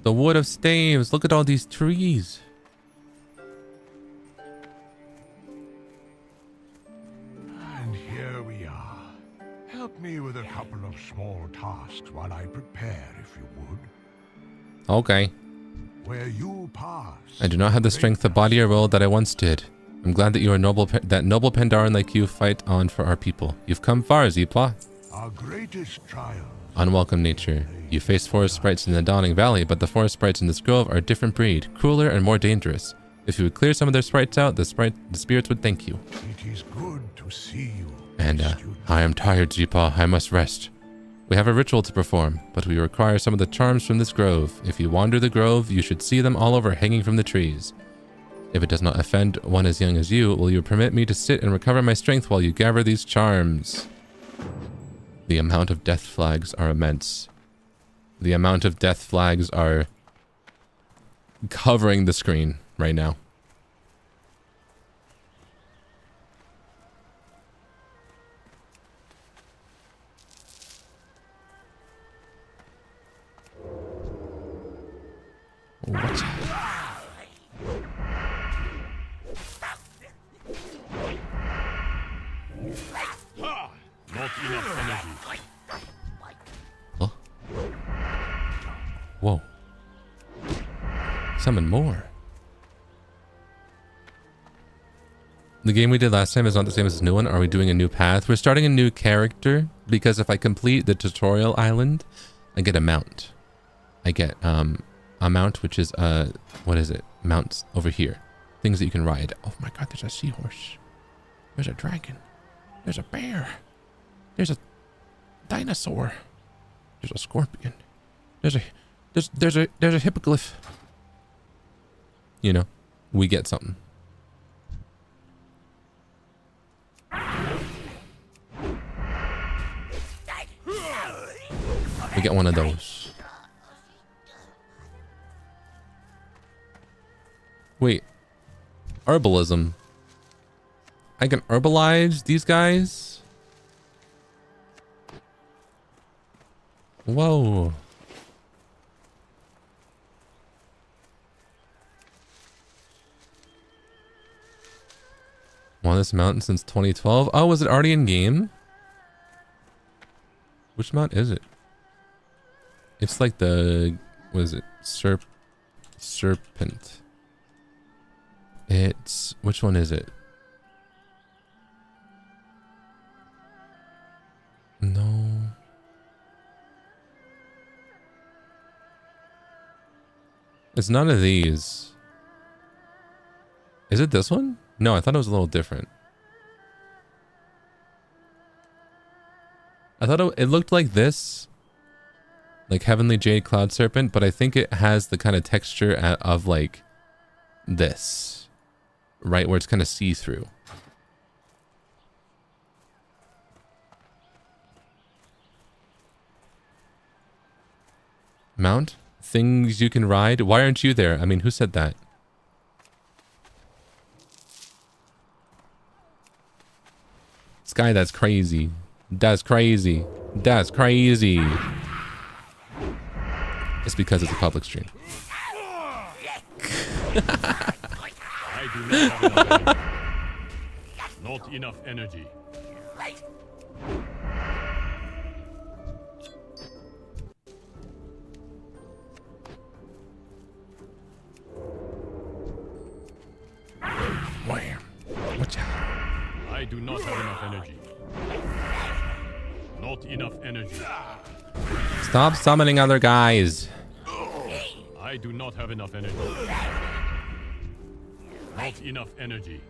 The wood of staves. Look at all these trees. And here we are. Help me with a couple of small tasks while I prepare, if you would. Okay. Where you pass. I do not have the strength of body or will that I once did. I'm glad that you are noble Pandaren like you fight on for our people. You've come far, Zeepla. Our greatest trial. Unwelcome nature. You face forest sprites in the Dawning Valley, but the forest sprites in this grove are a different breed, crueler and more dangerous. If you would clear some of their sprites out, the spirits would thank you. It is good to see you. And I am tired, Zeepa. I must rest. We have a ritual to perform, but we require some of the charms from this grove. If you wander the grove, you should see them all over hanging from the trees. If it does not offend one as young as you, will you permit me to sit and recover my strength while you gather these charms? The amount of death flags are immense. The amount of death flags are covering the screen right now. What's Not enough energy. Huh? Whoa. Summon more. The game we did last time is not the same as this new one. Are we doing a new path? We're starting a new character because if I complete the tutorial island, I get a mount. I get a mount, which is what is it? Mounts over here. Things that you can ride. Oh my god, there's a seahorse. There's a dragon. There's a bear. There's a dinosaur. There's a scorpion. There's a hippoglyph. You know, we get something. We get one of those. Wait. Herbalism. I can herbalize these guys? Whoa. On this mountain since 2012. Oh, was it already in game? Which mount is it? It's like the, what is it? Serpent. It's, which one is it? No. It's none of these. Is it this one? No, I thought it was a little different. I thought it looked like this. Like Heavenly Jade Cloud Serpent, but I think it has the kind of texture of like this. Right, where it's kind of see-through. Mount? Things you can ride? Why aren't you there? I mean, who said that? Sky, that's crazy. That's crazy. That's crazy. It's because it's a public stream. I do not have enough energy. Not enough energy. Wham. Watch out. I do not have enough energy. Not enough energy. Stop summoning other guys. I do not have enough energy. Not enough energy.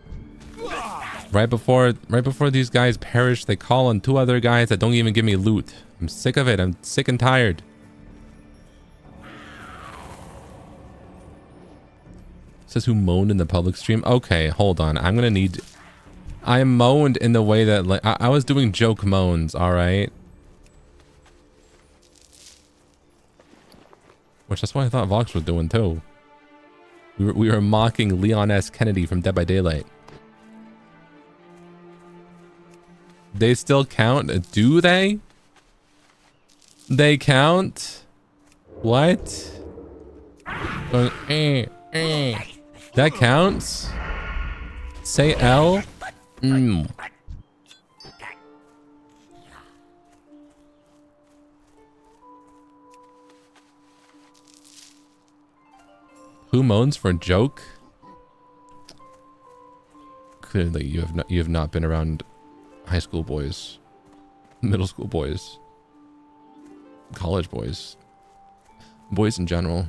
Right before these guys perish, they call on two other guys that don't even give me loot. I'm sick of it. I'm sick and tired. Says who moaned in the public stream? Okay, hold on. I'm gonna need... I moaned in the way that... like I was doing joke moans, alright? Which that's what I thought Vox was doing too. We were mocking Leon S. Kennedy from Dead by Daylight. They still count? Do they? They count? What? That counts? Say L? Who moans for a joke? Clearly you have not been around high school boys, middle school boys, college boys, boys in general.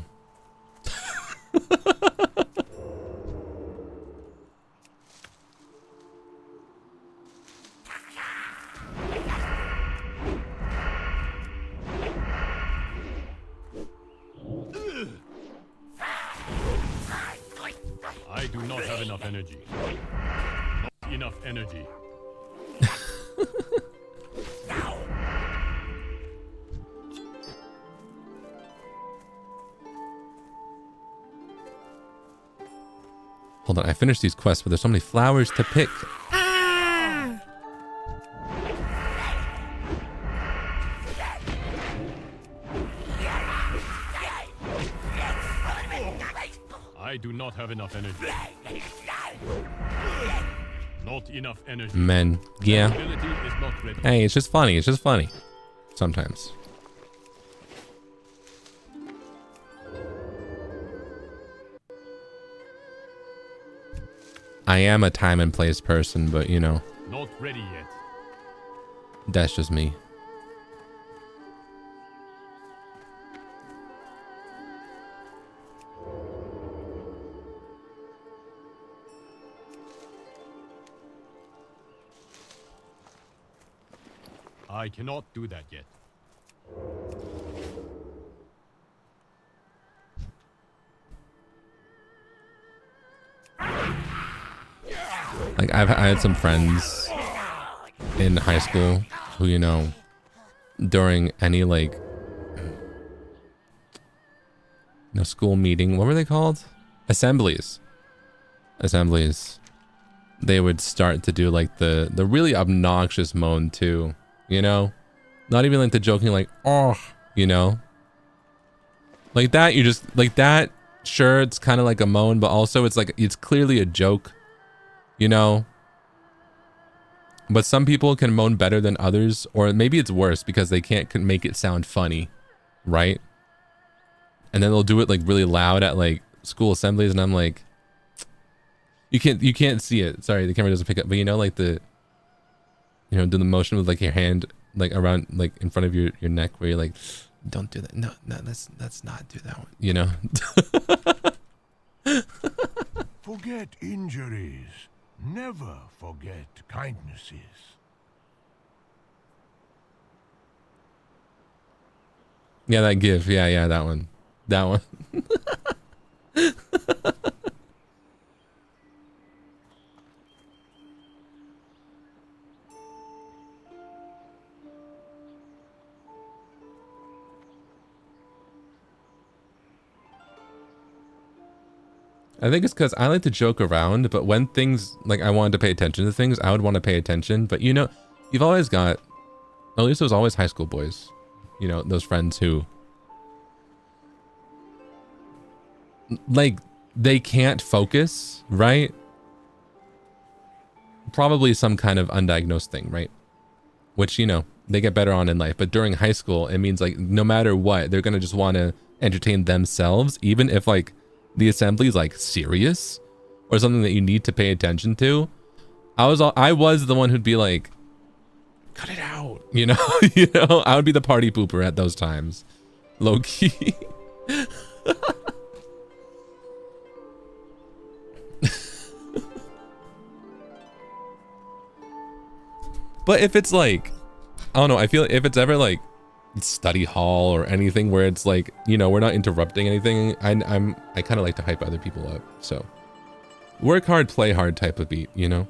I do not have enough energy. Not enough energy. Hold on, I finished these quests, but there's so many flowers to pick. I do not have enough energy. Not enough energy. Men, yeah. Ability is not ready. Hey, it's just funny. It's just funny. Sometimes. I am a time and place person, but you know. Not ready yet. That's just me. I cannot do that yet. Like I had some friends in high school who, you know, during any like, no school meeting, what were they called? Assemblies. They would start to do like the really obnoxious moan too, you know? Not even like the joking like, oh, you know? Like that, you just, like that, sure, it's kind of like a moan, but also it's like, it's clearly a joke, you know? But some people can moan better than others, or maybe it's worse because they can't make it sound funny, right? And then they'll do it like really loud at like school assemblies, and I'm like, you can't see it. Sorry, the camera doesn't pick up. But you know, like the, you know, do the motion with like your hand like around like in front of your neck, where you're like, don't do that. No, let's not do that one. You know. Forget injuries. Never forget kindnesses. Yeah, that gif. Yeah, that one. That one. I think it's because I like to joke around, but when things, like I wanted to pay attention to things, I would want to pay attention. But you know, you've always got, at least it was always high school boys, you know, those friends who, like, they can't focus, right? Probably some kind of undiagnosed thing, right? Which, you know, they get better on in life. But during high school, it means like, no matter what, they're going to just want to entertain themselves, even if like, the assembly is like serious or something that you need to pay attention to. I was the one who'd be like, cut it out, you know. You know, I would be the party pooper at those times, low key. But if it's like, I don't know, I feel if it's ever like study hall or anything where it's like, you know, we're not interrupting anything, I kind of like to hype other people up. So work hard, play hard type of beat, you know.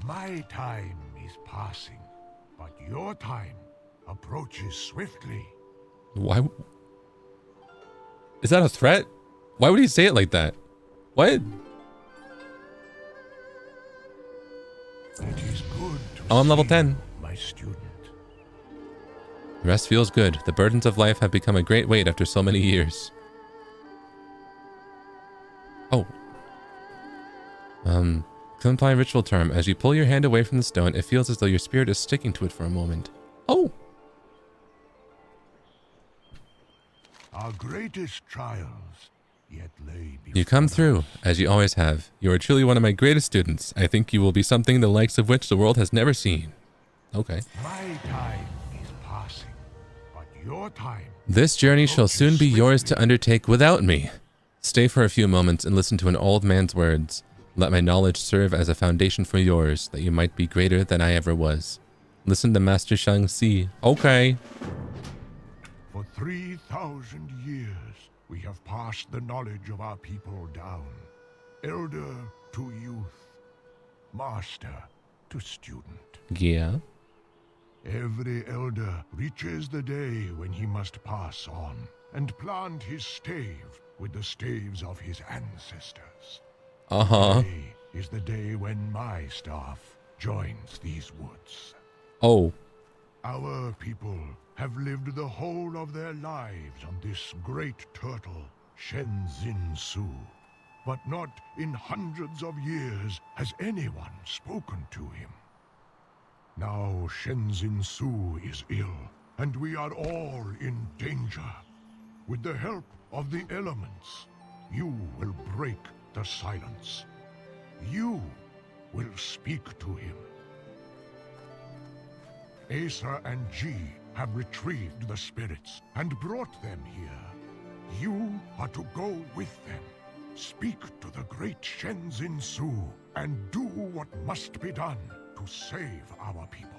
My time is passing, but your time approaches swiftly. Why is that a threat? Why would he say it like that? What? It is good to Oh, I'm level see 10. my student. Rest feels good. The burdens of life have become a great weight after so many years. Oh. Comply ritual term. As you pull your hand away from the stone, it feels as though your spirit is sticking to it for a moment. Oh. Our greatest trials yet lay before You come through, us. as you always have. You are truly one of my greatest students. I think you will be something the likes of which the world has never seen. Okay. My time is passing, but your time... This journey shall soon be yours to undertake without me. Stay for a few moments and listen to an old man's words. Let my knowledge serve as a foundation for yours, that you might be greater than I ever was. Listen to Master Shang Xi. Okay. For 3,000 years, we have passed the knowledge of our people down. Elder to youth, master to student. Yeah. Every elder reaches the day when he must pass on and plant his stave with the staves of his ancestors. Uh-huh. Today is the day when my staff joins these woods. Oh. Our people have lived the whole of their lives on this great turtle, Shenzin Su. But not in hundreds of years has anyone spoken to him. Now Shenzin Su is ill, and we are all in danger. With the help of the elements, you will break the silence. You will speak to him. Asa and Ji have retrieved the spirits and brought them here. You are to go with them. Speak to the great Shenzin Su and do what must be done to save our people.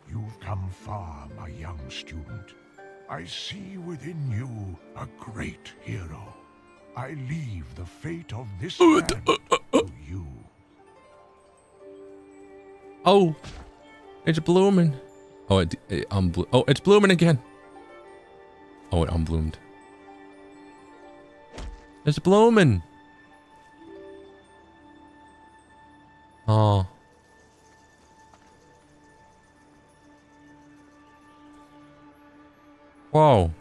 You've come far, my young student. I see within you a great hero. I leave the fate of this land to you. Oh. It's blooming. Oh, it's blooming again. Oh, it unbloomed. It's blooming. Oh. Whoa.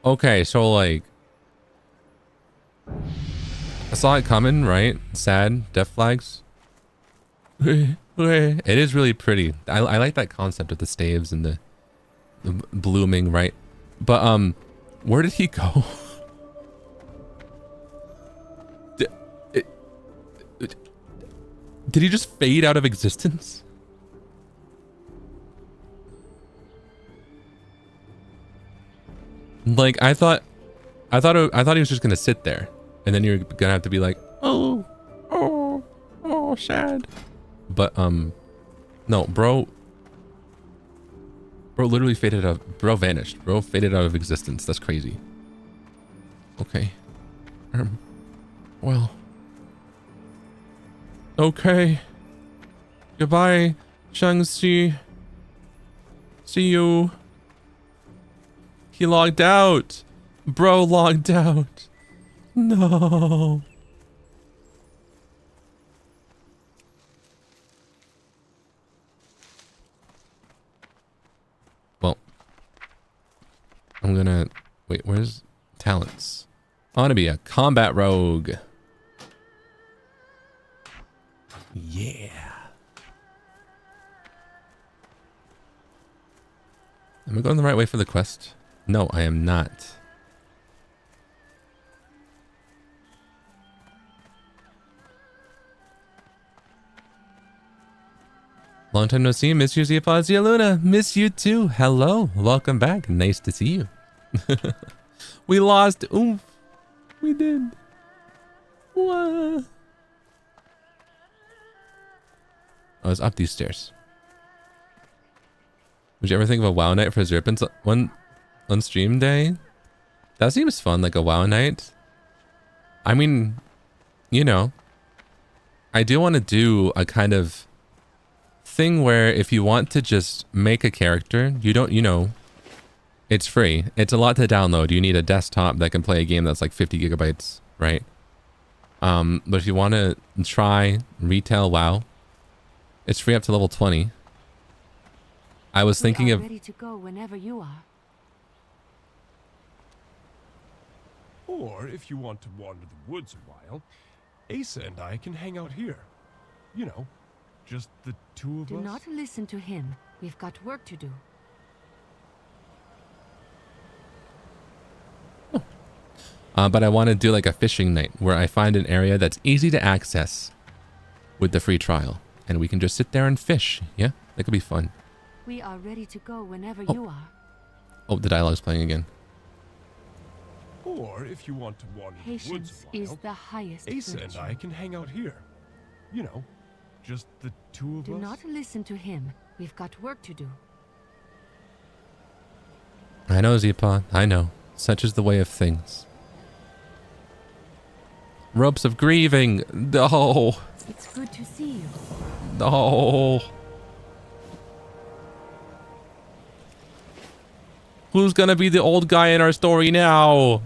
Okay, so like... I saw it coming, right? Sad, death flags. It is really pretty. I like that concept of the staves and the blooming, right? But where did he go? Did he just fade out of existence? Like I thought he was just gonna sit there, and then you're gonna have to be like, oh, sad. But no, bro literally faded out. Bro vanished. Bro faded out of existence. That's crazy. Okay. Well. Okay. Goodbye, Shang-Chi. See you. He logged out. Bro logged out. No. Well, I'm gonna wait. Where's talents? I want to be a combat rogue. Yeah. Am I going the right way for the quest? No, I am not. Long time no see. Miss you, Zia Luna. Miss you too. Hello. Welcome back. Nice to see you. We lost. Oomph. We did. What? I was up these stairs. Would you ever think of a WoW night for Zerpins on stream day? That seems fun, like a WoW night. I mean, you know, I do want to do a kind of thing where if you want to just make a character, you know, it's free. It's a lot to download. You need a desktop that can play a game that's like 50 gigabytes, right? But if you want to try retail WoW, It's free up to level 20. I was thinking of... ready to go whenever you are. Or if you want to wander the woods a while, Asa and I can hang out here. You know, just the two of us. Do not listen to him. We've got work to do. But I want to do like a fishing night where I find an area that's easy to access with the free trial. And we can just sit there and fish. Yeah, that could be fun. We are ready to go whenever you are. Oh, the dialogue's playing again. Or if you want to wander the woods Patience a while, is the highest Asa virtue. and I can hang out here. You know, just the two of Do us. not listen to him. We've got work to do. I know, Zeepa. I know. Such is the way of things. Ropes of grieving. No. It's good to see you. No. Who's gonna be the old guy in our story now?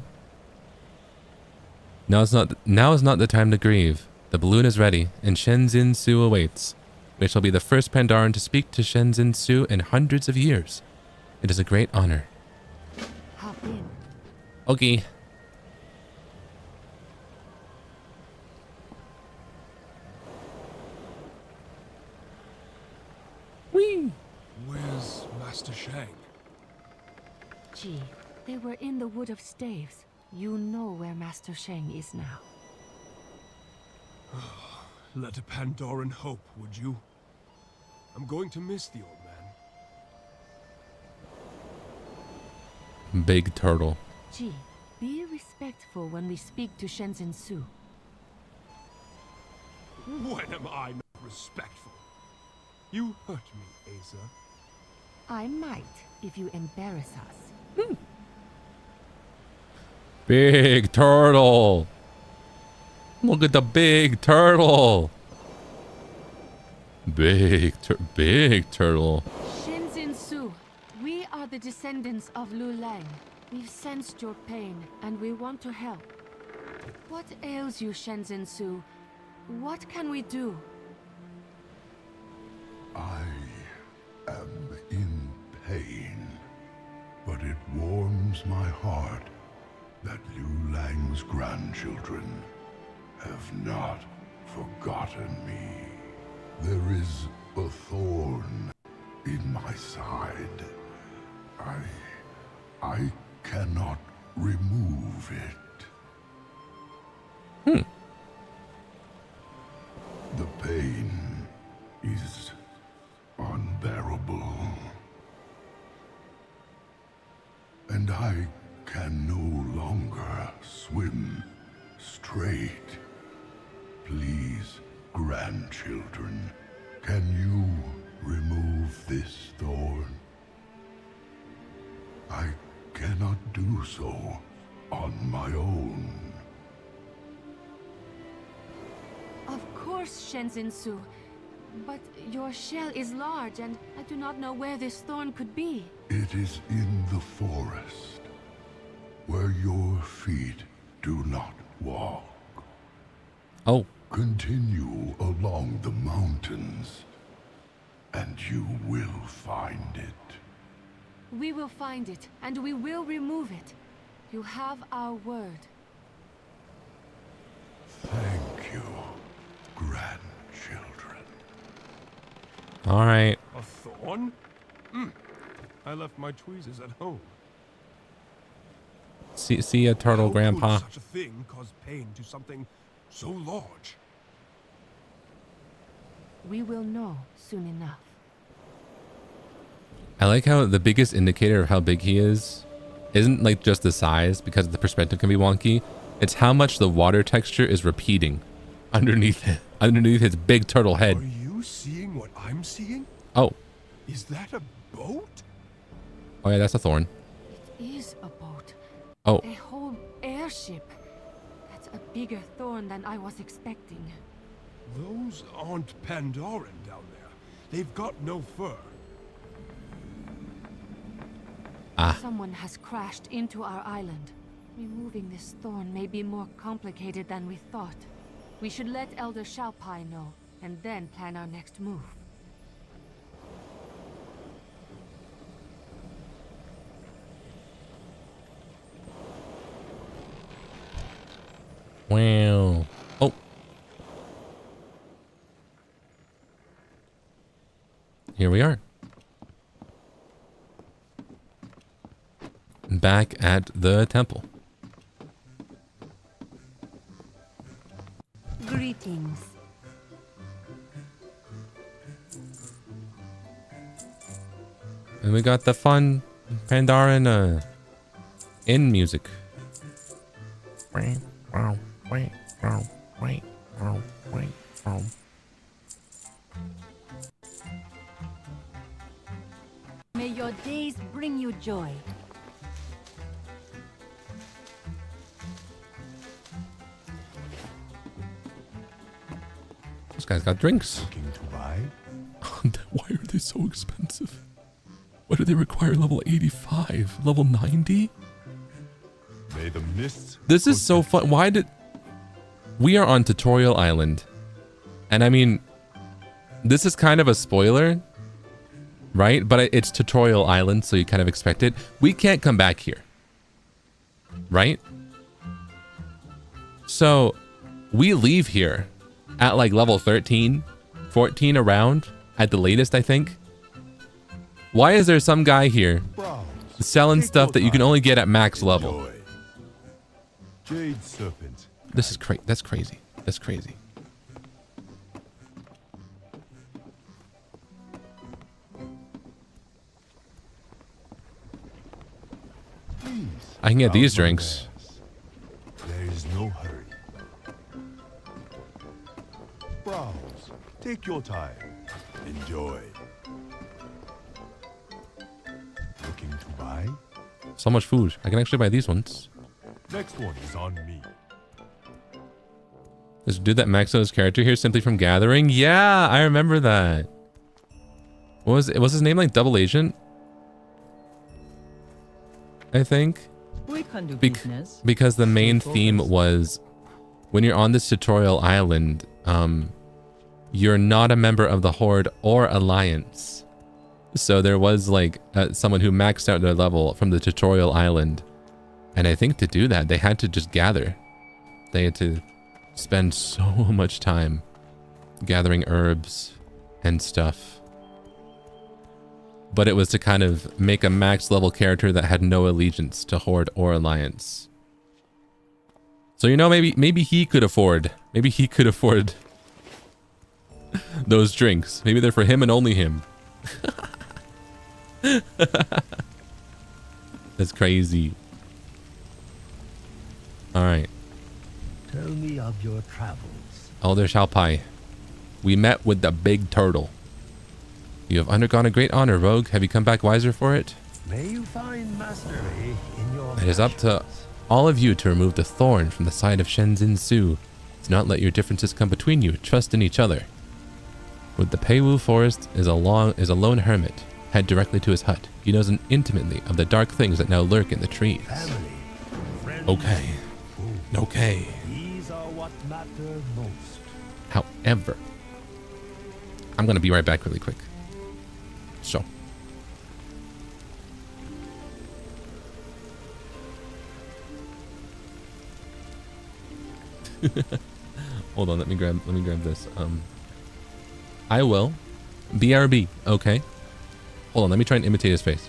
Now is not the time to grieve. The balloon is ready, and Shenzin Su awaits. We shall be the first Pandaran to speak to Shenzin Su in hundreds of years. It is a great honor. Hop in. Okay. Whee! Where's Master Shang? Gee, they were in the Wood of Staves. You know where Master Shang is now. Let a Pandaran hope, would you? I'm going to miss the old man. Big turtle. Gee, be respectful when we speak to Shenzin Su. When am I not respectful? You hurt me, Asa. I might, if you embarrass us. Big turtle. Look at the big turtle. Big turtle. Shenzin Su, we are the descendants of Lu Lang. We've sensed your pain, and we want to help. What ails you, Shenzin Su? What can we do? I am in pain, but it warms my heart that Liu Lang's grandchildren have not forgotten me. There is a thorn in my side. I cannot remove it. The pain is unbearable. And I can no longer swim straight. Please, grandchildren, can you remove this thorn? I cannot do so on my own. Of course, Shenzin Su. But your shell is large, and I do not know where this thorn could be. It is in the forest, where your feet do not walk. Oh. Continue along the mountains, and you will find it. We will find it, and we will remove it. You have our word. Thank you, grandchildren. All right. A thorn? I left my tweezers at home. See ya, turtle, How grandpa. could such a thing cause pain to something so large? We will know soon enough. I like how the biggest indicator of how big he is isn't like just the size, because the perspective can be wonky. It's how much the water texture is repeating underneath his big turtle head. Are you seeing what I'm seeing? Oh. Is that a boat? Oh yeah, that's a thorn. It is a boat. Oh. A whole airship. That's a bigger thorn than I was expecting. Those aren't Pandaren down there. They've got no fur. Someone has crashed into our island. Removing this thorn may be more complicated than we thought. We should let Elder Xiaopai know, and then plan our next move. Wow. Oh. Here we are. Back at the temple. Greetings. And we got the fun Pandaran in music. May your days bring you joy. This guy's got drinks. Looking to buy? Why are they so expensive? Why do they require level 85? Level 90? May the mists. This is so fun. Why did... We are on Tutorial Island. And I mean, this is kind of a spoiler, right? But it's Tutorial Island, so you kind of expect it. We can't come back here, right? So we leave here at like level 13, 14 around at the latest, I think. Why is there some guy here selling stuff that you can only get at max level? Jade serpent. This is crazy. That's crazy. That's crazy. I can get these drinks. There is no hurry. Browse. Take your time. Enjoy. Looking to buy? So much food. I can actually buy these ones. Next one is on me. This dude that maxed out his character here simply from gathering? Yeah, I remember that. What was it? Was his name like Double Agent? I think. We can do business. Because the main theme was when you're on this tutorial island, you're not a member of the Horde or Alliance. So there was like someone who maxed out their level from the tutorial island. And I think to do that, they had to just gather. They had to spend so much time gathering herbs and stuff. But it was to kind of make a max level character that had no allegiance to Horde or Alliance. So, you know, maybe he could afford, those drinks. Maybe they're for him and only him. That's crazy. All right. Tell me of your travels. Elder Shalpai, we met with the big turtle. You have undergone a great honor, Rogue. Have you come back wiser for it? May you find mastery in your It is up to all of you to remove the thorn from the side of Shenzin Su. Do not let your differences come between you. Trust in each other. With the Peiwu Forest is a lone hermit. Head directly to his hut. He knows intimately of the dark things that now lurk in the trees. family, friends, Okay. food. Okay. These are what matter most. However, I'm going to be right back really quick. So. Hold on, let me grab this. I will. BRB. Okay. Hold on, let me try and imitate his face.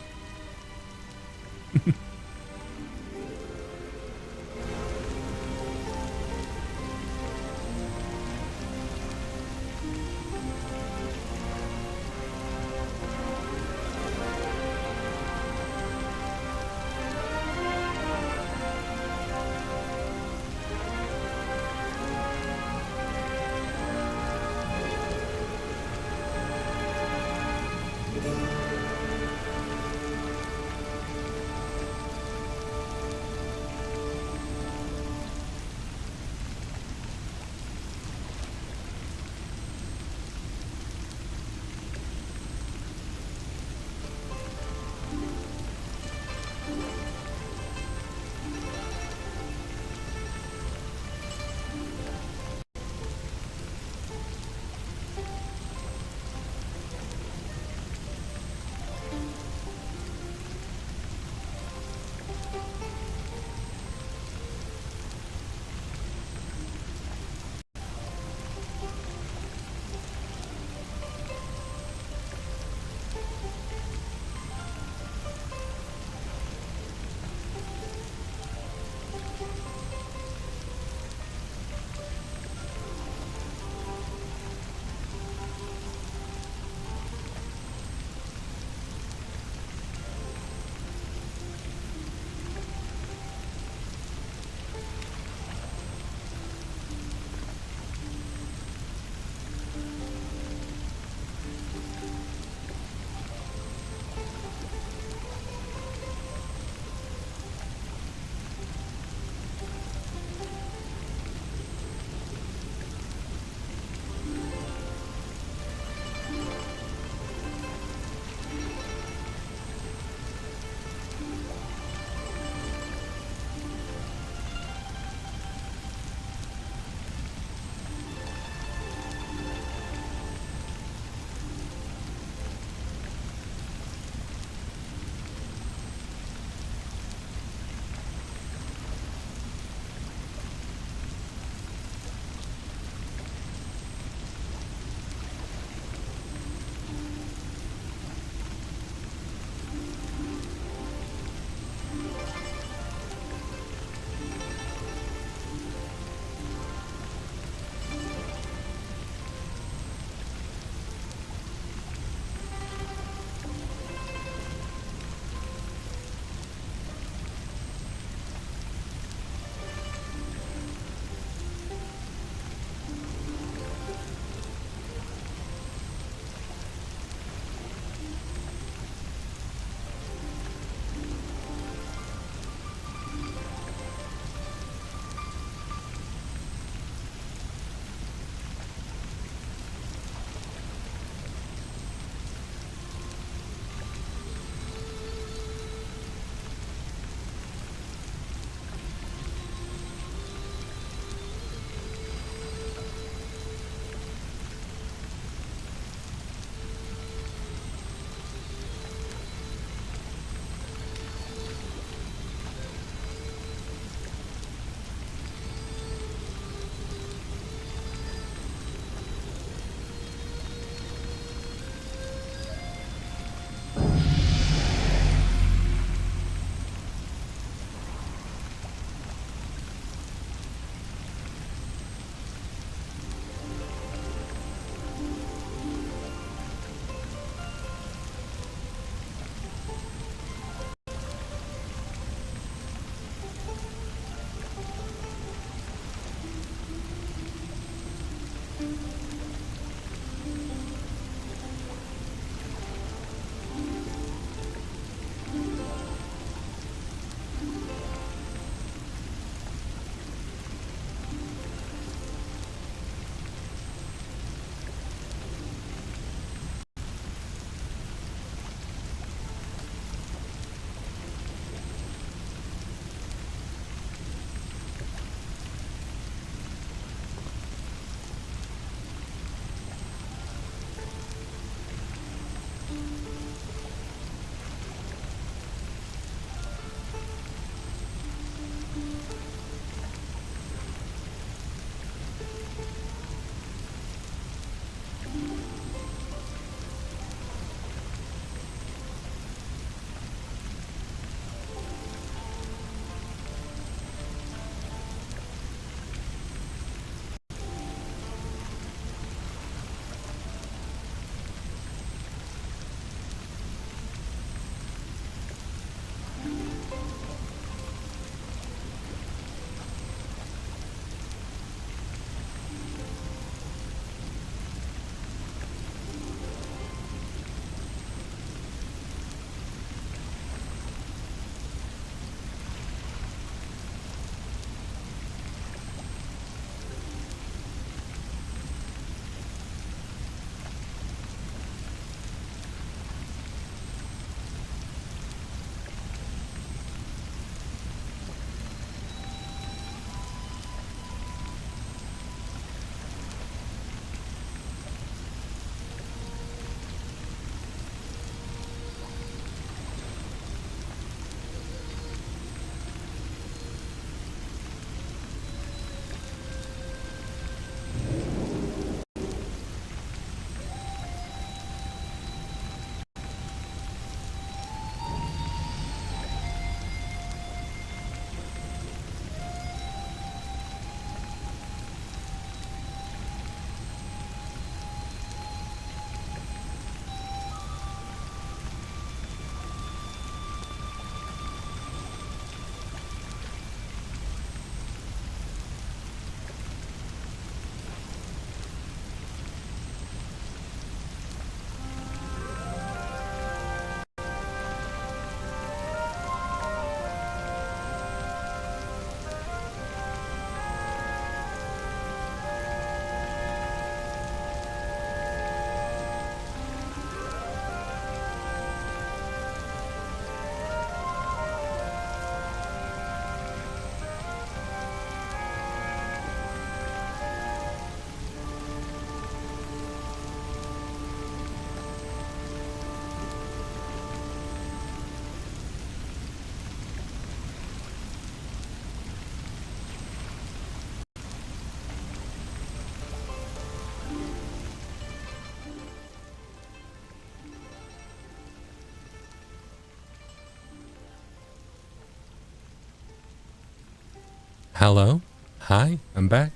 Hello? Hi, I'm back.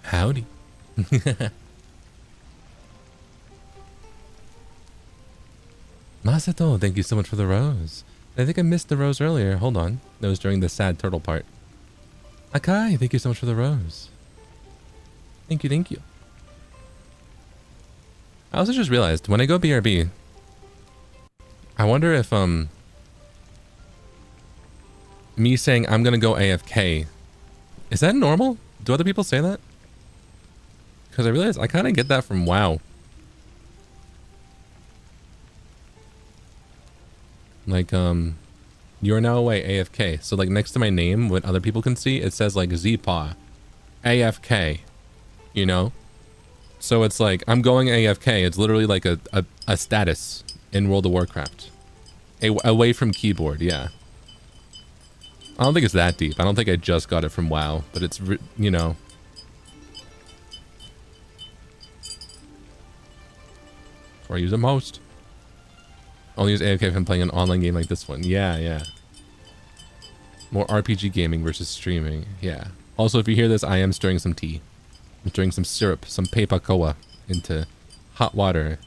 Howdy. Masato, thank you so much for the rose. I think I missed the rose earlier. Hold on. That was during the sad turtle part. Akai, thank you so much for the rose. Thank you, thank you. I also just realized when I go BRB, I wonder if me saying I'm gonna go AFK, is that normal? Do other people say that? Because I realize I kind of get that from WoW. Like you are now away AFK. So like next to my name, what other people can see, it says like Zpa AFK, you know? So it's like I'm going AFK. It's literally like a status in World of Warcraft. Away from keyboard, yeah. I don't think it's that deep. I don't think I just got it from WoW, but it's, you know. That's where I use it most. Only use AFK if I'm playing an online game like this one. Yeah, yeah. More RPG gaming versus streaming. Yeah. Also, if you hear this, I am stirring some tea. I'm stirring some syrup, some peipakoa into hot water.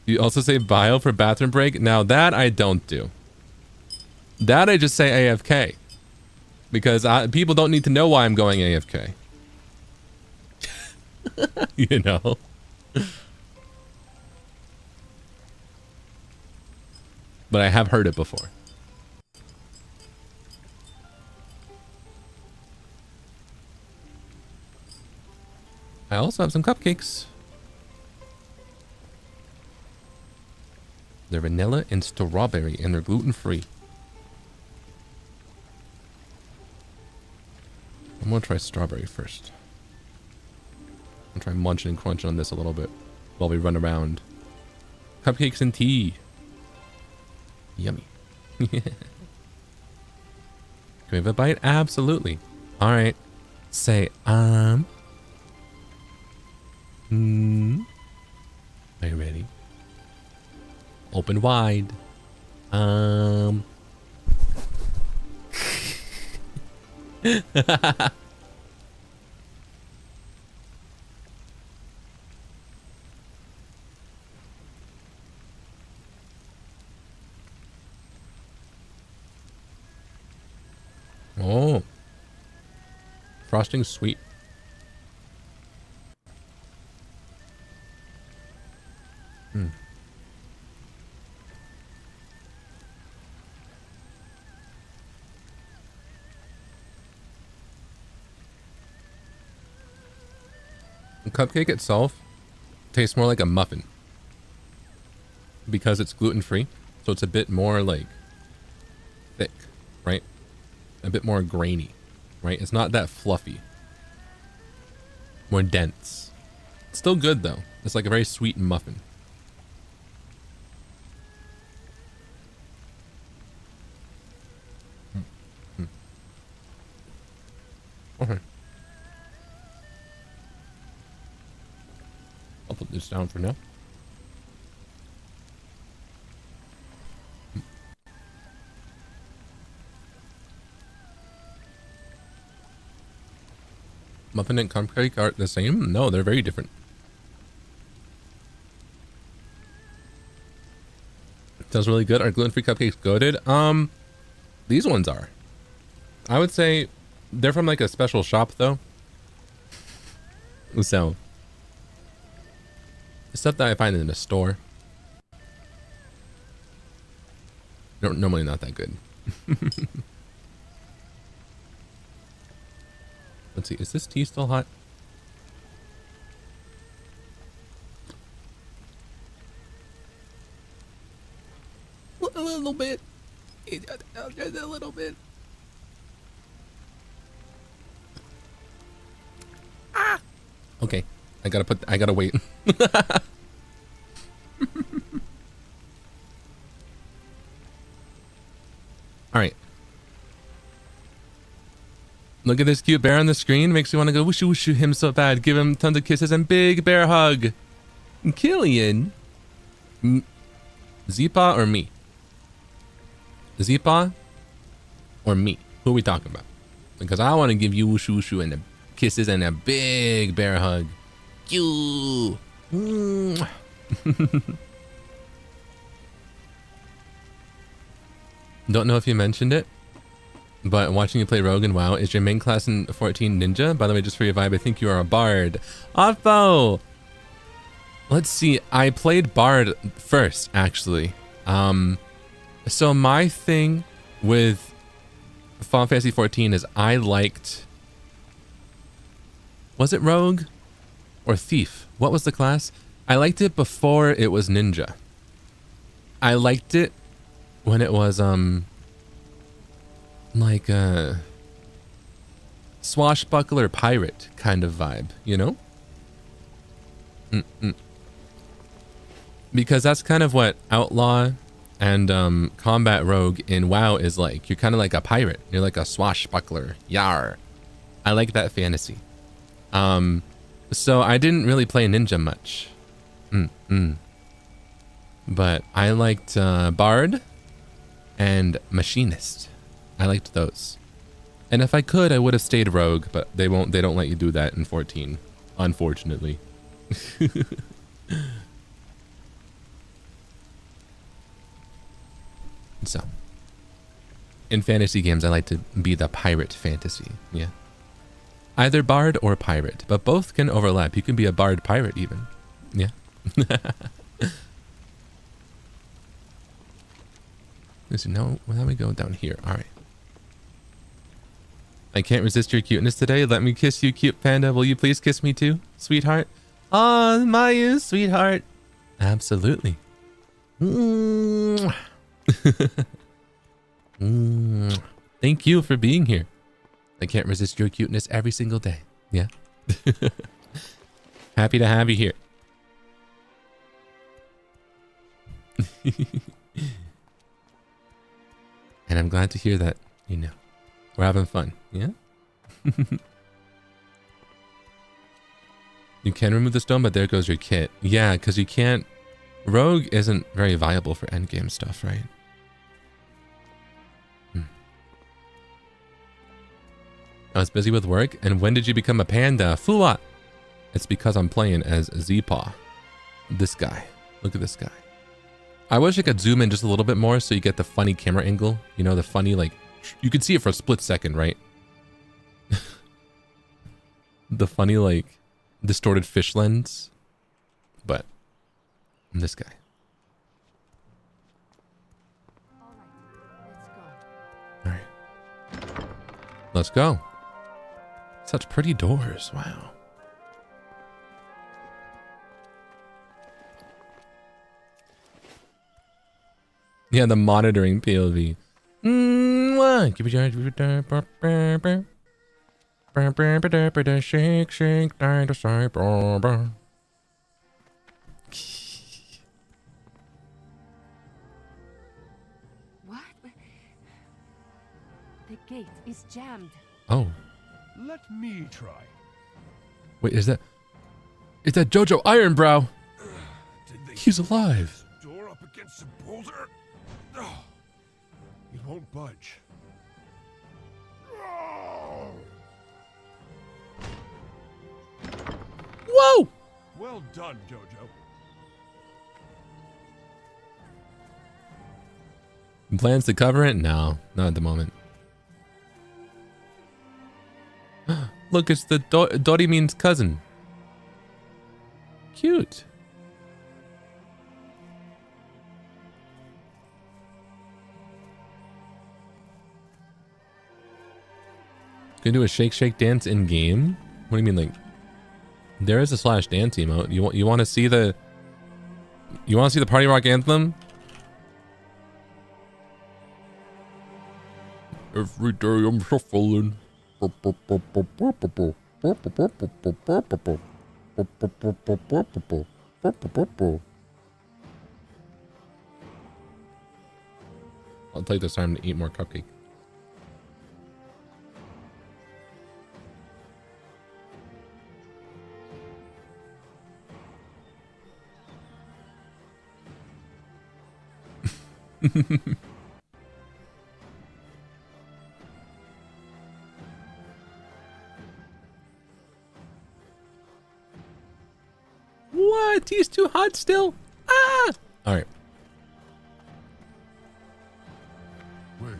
You also say bio for bathroom break? Now that I don't do. That I just say AFK. Because people don't need to know why I'm going AFK. You know? But I have heard it before. I also have some cupcakes. They're vanilla and strawberry and they're gluten-free. I'm gonna try strawberry first. I'm gonna try munching and crunching on this a little bit while we run around. Cupcakes and tea. Yummy. Can we have a bite? Absolutely. All right. Say, Are you ready? Open wide. Oh. Frosting sweet. Hmm. The cupcake itself tastes more like a muffin because it's gluten-free, so it's a bit more like thick, right? A bit more grainy, right? It's not that fluffy. More dense. It's still good though. It's like a very sweet muffin. Okay. I'll put this down for now. Muffin and cupcake aren't the same? No, they're very different. Sounds really good. Are gluten-free cupcakes goated? These ones are. I would say they're from like a special shop though. So the stuff that I find in a store, normally not that good. Let's see, is this tea still hot? A little bit. Just a little bit. Ah! Okay, I gotta wait. All right. Look at this cute bear on the screen. Makes me want to go whooshu whooshu him so bad. Give him tons of kisses and big bear hug. Killian. Zepa or me? Zepa or me? Who are we talking about? Because I want to give you shoo shoo and the kisses and a big bear hug. You. Don't know if you mentioned it, but watching you play Rogue in WoW, is your main class in 14 Ninja? By the way, just for your vibe, I think you are a Bard. Offo! Let's see, I played Bard first, actually. So my thing with Final Fantasy 14 is I liked... Was it Rogue? Or Thief? What was the class? I liked it before it was Ninja. I liked it when it was, like a swashbuckler pirate kind of vibe, you know? Because that's kind of what Outlaw and Combat Rogue in WoW is like. You're kind of like a pirate. You're like a swashbuckler. Yar. I like that fantasy. So I didn't really play Ninja much. But I liked Bard and Machinist. I liked those. And if I could, I would have stayed Rogue, but they don't let you do that in 14, unfortunately. So, in fantasy games, I like to be the pirate fantasy. Yeah. Either Bard or Pirate, but both can overlap. You can be a Bard Pirate even. Yeah. Listen, no, well, then we go down here. All right. I can't resist your cuteness today. Let me kiss you, cute panda. Will you please kiss me too, sweetheart? Oh, Mayu, sweetheart. Absolutely. Thank you for being here. I can't resist your cuteness every single day. Yeah. Happy to have you here. And I'm glad to hear that, you know, we're having fun. Yeah. You can remove the stone, but there goes your kit. Yeah, because you can't. Rogue isn't very viable for endgame stuff, right? I was busy with work. And when did you become a panda? Fuwa! It's because I'm playing as Zeepaw. This guy. Look at this guy. I wish I could zoom in just a little bit more so you get the funny camera angle. You know, the funny, like, you could see it for a split second, right? The funny, like, distorted fish lens. But this guy. All right, let's go. Such pretty doors. Wow. Yeah, the monitoring POV. Shake, shake, dinosaur. What? The gate is jammed. Oh. Let me try. Wait, is that Jojo Ironbrow? He's alive. Door up against the boulder. Oh, it won't budge. Whoa! Well done, Jojo. Plans to cover it? No, not at the moment. Look, it's the Dorimin's cousin. Cute. Can do a shake shake dance in game? What do you mean, like? There is a slash dance emote. You want to see the? You want to see the party rock anthem? Every day I'm shuffling. I'll take this time to eat more cupcake. dot still. Ah! Alright. Wait,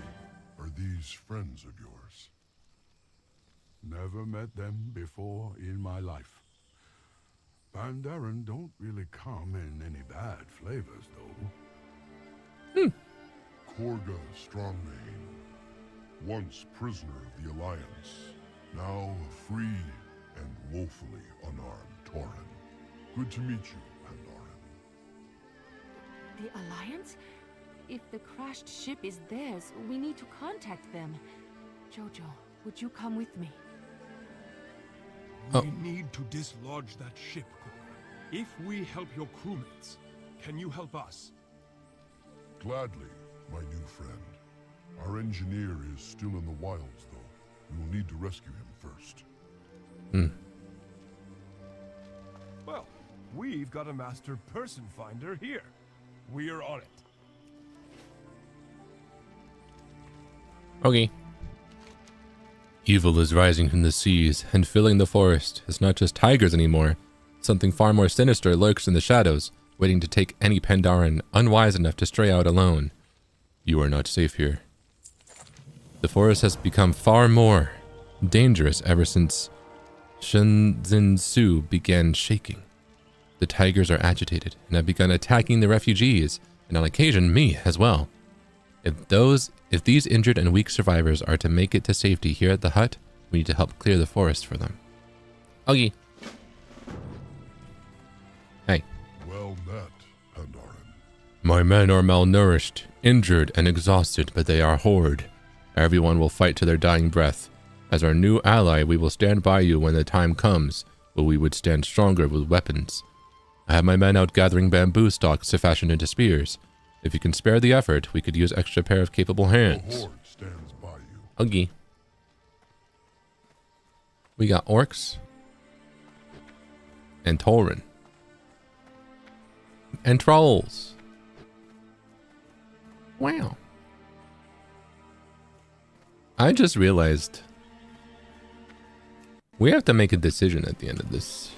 are these friends of yours? Never met them before in my life. Pandaren don't really come in any bad flavors, though. Korga Strongmane, once prisoner of the Alliance, now a free and woefully unarmed Tauren. Good to meet you, Pandaren. The Alliance? If the crashed ship is theirs, we need to contact them. Jojo, would you come with me? Oh. We need to dislodge that ship, Korga. If we help your crewmates, can you help us? Gladly, my new friend. Our engineer is still in the wilds, though. We will need to rescue him first. Well, we've got a master person finder here. We're on it. Okay. Evil is rising from the seas and filling the forest. It's not just tigers anymore. Something far more sinister lurks in the shadows, waiting to take any Pandaren unwise enough to stray out alone. You are not safe here. The forest has become far more dangerous ever since Shinzinsu began shaking. The tigers are agitated and have begun attacking the refugees, and on occasion me as well. If these injured and weak survivors are to make it to safety here at the hut, we need to help clear the forest for them. Okay. Hey. Well met, Pandaren. My men are malnourished, injured, and exhausted, but they are horde. Everyone will fight to their dying breath. As our new ally, we will stand by you when the time comes, but we would stand stronger with weapons. I have my men out gathering bamboo stalks to fashion into spears. If you can spare the effort, we could use extra pair of capable The hands. horde stands by you. Okay. We got orcs. And Tauren. And trolls. Wow. I just realized we have to make a decision at the end of this.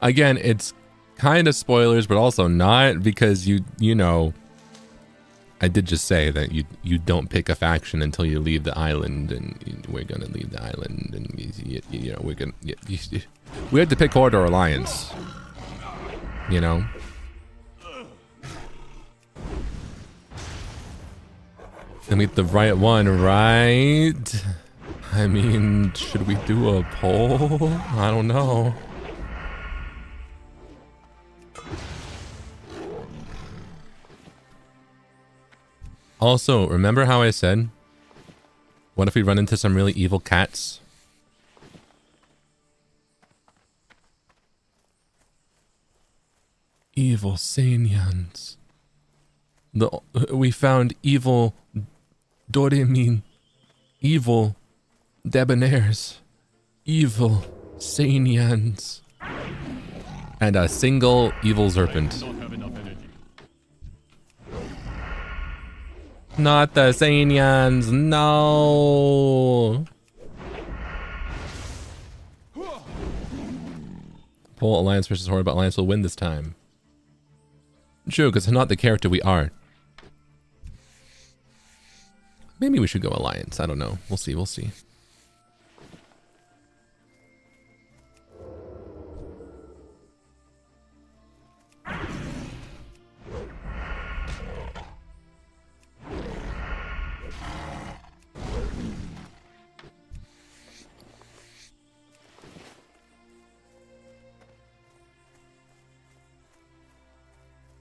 Again, it's kind of spoilers, but also not, because you know, I did just say that you don't pick a faction until you leave the island, and we're gonna leave the island, and you know, we're gonna we have to pick Horde or Alliance, you know. And we get the right one, right? I mean, should we do a poll? I don't know. Also, remember how I said, what if we run into some really evil cats? Evil Sanyans. We found evil Doremin, evil debonaires, evil Sanyans, and a single evil serpent. Don't have enough energy. Not the Sanyans, no! Poll Alliance versus Horde, but Alliance will win this time. True, because it's not the character we are. Maybe we should go Alliance, I don't know. We'll see, we'll see.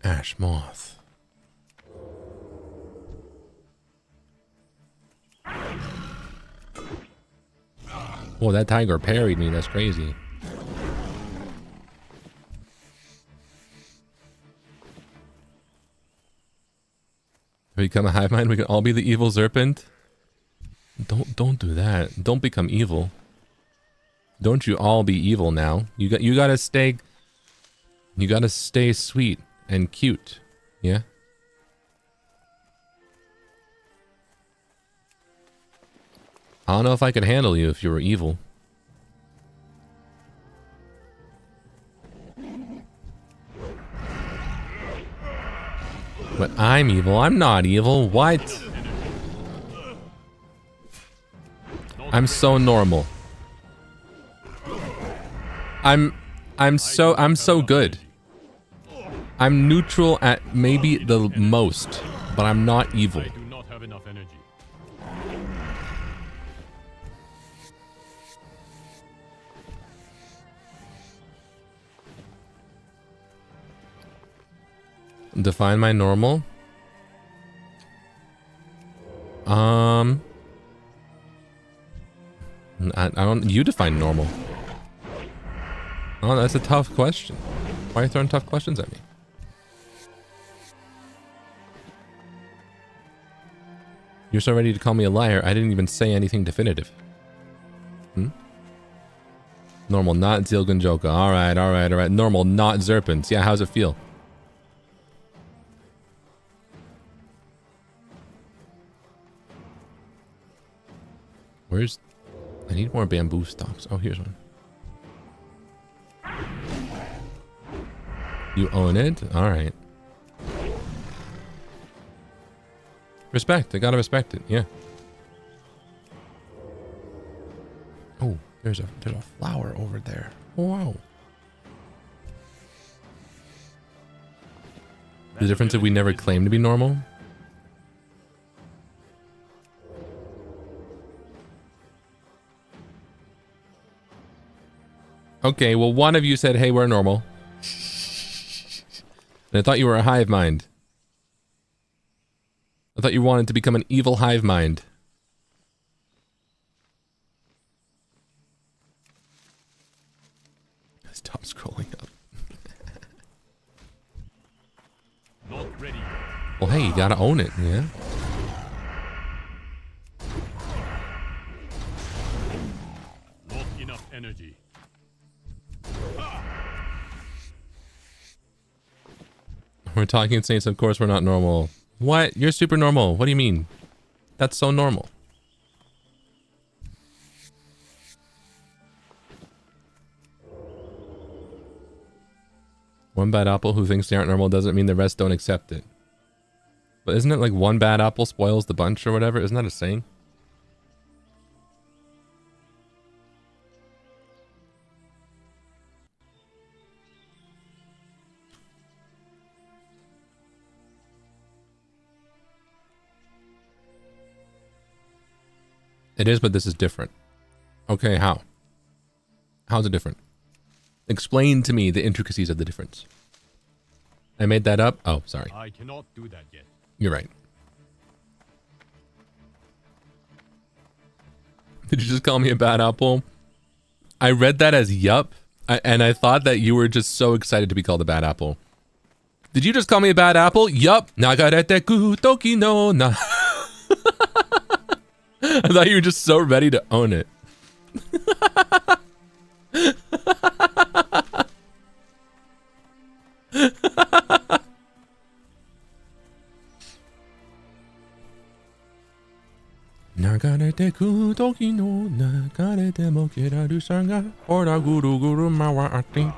Ash Moth. Whoa, that tiger parried me. That's crazy. We become a hive mind. We can all be the evil serpent. Don't do that. Don't become evil. Don't you all be evil now? You gotta stay. You gotta stay sweet and cute. Yeah. I don't know if I could handle you if you were evil. But I'm evil. I'm not evil. What? I'm so normal. I'm so good. I'm neutral at maybe the most, but I'm not evil. I do not have enough energy. Define my normal. I don't. You define normal. Oh, that's a tough question. Why are you throwing tough questions at me? You're so ready to call me a liar. I didn't even say anything definitive. Normal, not Zeal Ginjoka. All right. Normal, not Zerpents. Yeah, how's it feel? Where's... I need more bamboo stalks. Oh, here's one. You own it? Alright. Respect. I gotta respect it. Yeah. Oh, there's a flower over there. Wow. The difference if we never claim to be normal? Okay, well, one of you said, hey, we're normal. And I thought you were a hive mind. I thought you wanted to become an evil hive mind. Stop scrolling up. Not ready. Well, hey, you gotta own it, yeah? Not enough energy. We're talking Saints, of course we're not normal. What? You're super normal. What do you mean? That's so normal. One bad apple who thinks they aren't normal doesn't mean the rest don't accept it. But isn't it like one bad apple spoils the bunch or whatever? Isn't that a saying? It is, but this is different. Okay, how? How's it different? Explain to me the intricacies of the difference. I made that up? Oh, sorry. I cannot do that yet. You're right. Did you just call me a bad apple? I read that as yup, and I thought that you were just so excited to be called a bad apple. Did you just call me a bad apple? Yup. Nagarete ku toki no na. I thought you were just so ready to own it. Nagarete ku toki no nagarete mo kiraru sanga ora guru guru mawa ati.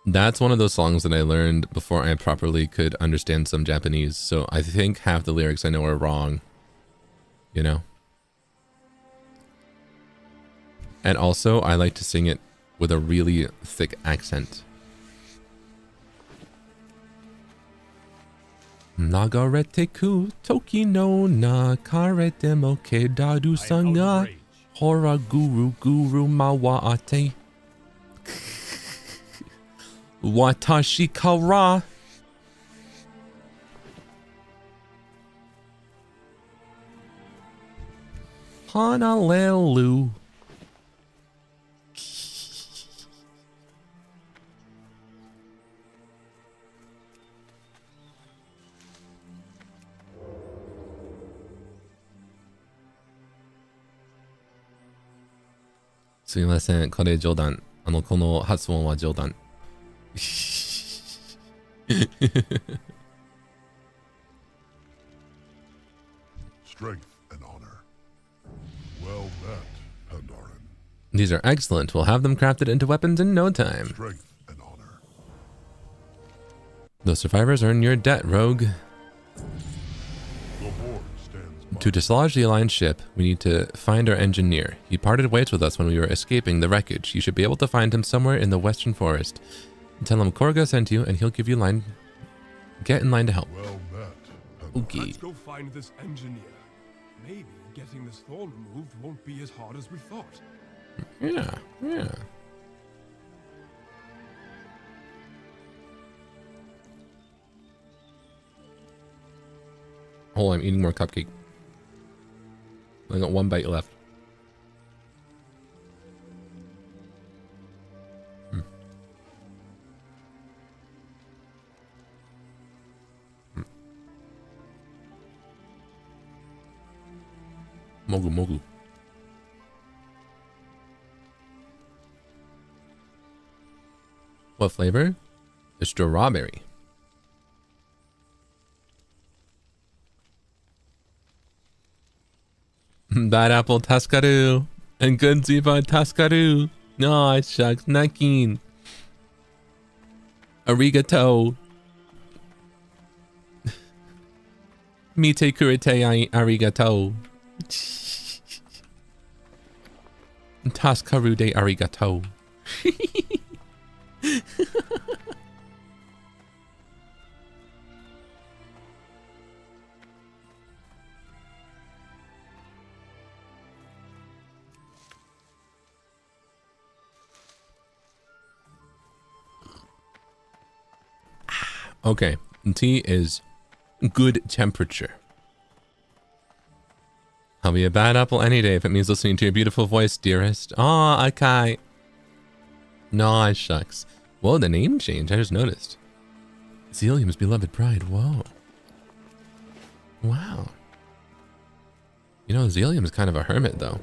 That's one of those songs that I learned before I properly could understand some Japanese, so I think half the lyrics I know are wrong. You know? And also, I like to sing it with a really thick accent. Nagarete ku toki no nakarete mo kedaru sanga hora guru guru mawa ate. Watashi kara. Honolulu. Sumimasen, これ冗談。この発音は冗談。Strength These are excellent. We'll have them crafted into weapons in no time. Strength and honor. Those survivors earn your debt, rogue. The Horde stands by. To dislodge the Alliance ship, we need to find our engineer. He parted ways with us when we were escaping the wreckage. You should be able to find him somewhere in the western forest. Tell him Korga sent you, and he'll give you line. Get in line to help. Well met. Okay. Let's go find this engineer. Maybe getting this thorn removed won't be as hard as we thought. Yeah, yeah. Oh, I'm eating more cupcake. I got one bite left. Mogu mogu. What flavor? Strawberry. Bad apple taskaru. And good ziba taskaru. No, shucks, not keen. Arigato. Mite kurite arigato. Taskaru de arigato. Okay, tea is good temperature. I'll be a bad apple any day if it means listening to your beautiful voice, dearest. Aw, okay. Nah, shucks. Whoa, the name change, I just noticed. Zealium's beloved pride, whoa. Wow. You know, Zealium's kind of a hermit, though.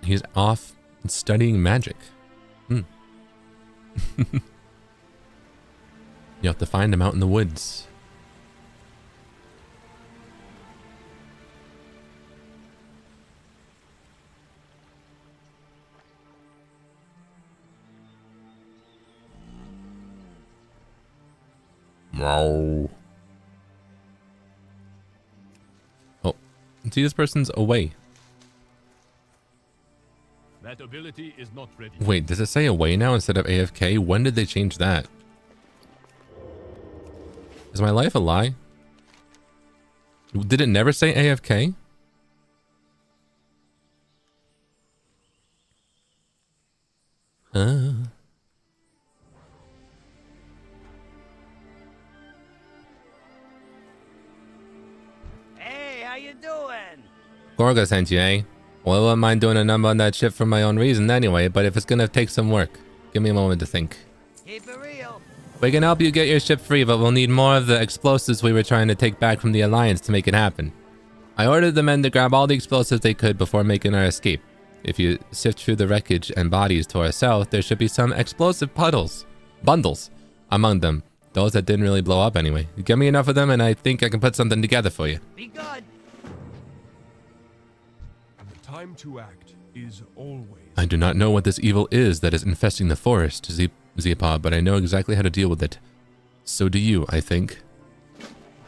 He's off studying magic. You have to find him out in the woods. Wow. Oh, see, this person's away. That ability is not ready. Wait, does it say away now instead of AFK? When did they change that? Is my life a lie? Did it never say AFK? Hey, how you doing? Gorga sent you, eh? Well, I wouldn't mind doing a number on that ship for my own reason anyway, but if it's gonna take some work, give me a moment to think. Keep it real. We can help you get your ship free, but we'll need more of the explosives we were trying to take back from the Alliance to make it happen. I ordered the men to grab all the explosives they could before making our escape. If you sift through the wreckage and bodies to our south, there should be some explosive bundles among them. Those that didn't really blow up anyway. Give me enough of them and I think I can put something together for you. Be good. The time to act is always. I do not know what this evil is that is infesting the forest, Zepa, but I know exactly how to deal with it. So do you, I think.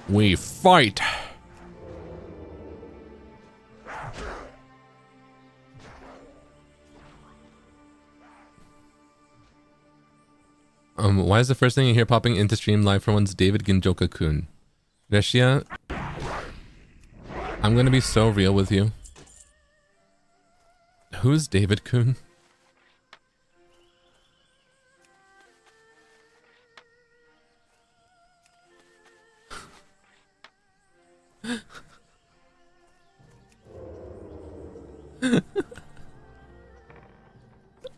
We fight! Why is the first thing you hear popping into stream live for one's David Ginjoka-kun? Reshia, I'm gonna be so real with you. Who's David-kun?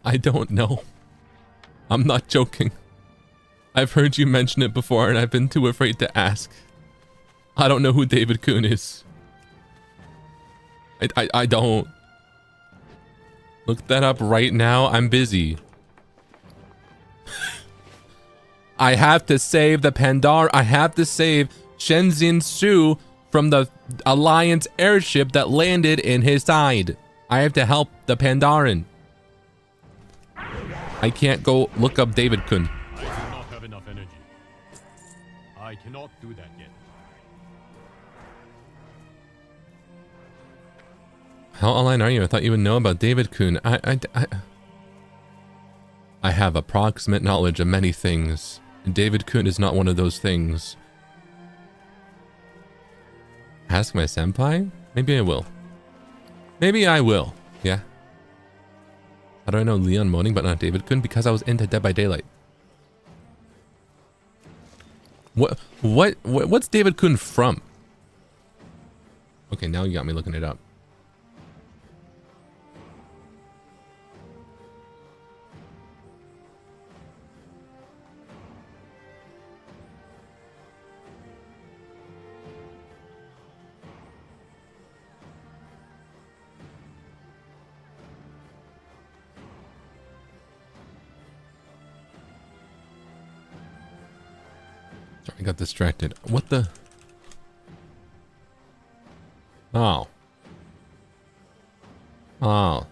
I don't know. I'm not joking. I've heard you mention it before and I've been too afraid to ask. I don't know who David-kun is. I don't. Look that up right now. I'm busy. I have to save the Pandar. I have to save Shenzin Su from the Alliance airship that landed in his side. I have to help the Pandaren. I can't go look up David Kun. I do not have enough energy. I cannot do that yet. How online are you? I thought you would know about David Kun. I have approximate knowledge of many things. David Kun is not one of those things. Ask my senpai? Maybe I will. Maybe I will. Yeah. How do I know Leon Moaning but not David Kun? Because I was into Dead by Daylight. What's David Kun from? Okay, now you got me looking it up. I got distracted. What the? Oh. Oh.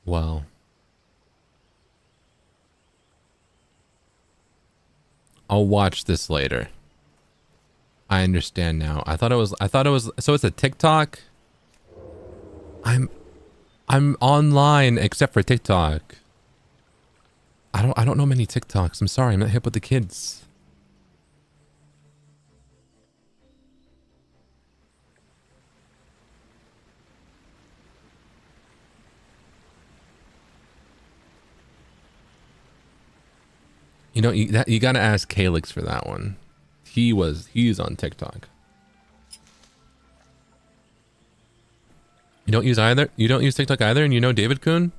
Well. I'll watch this later. I understand now. I thought it was so it's a TikTok? I'm online except for TikTok. I don't know many TikToks. I'm sorry, I'm not hip with the kids. You know, you gotta ask Calix for that one. He's on TikTok. You don't use either? You don't use TikTok either and you know David Kun?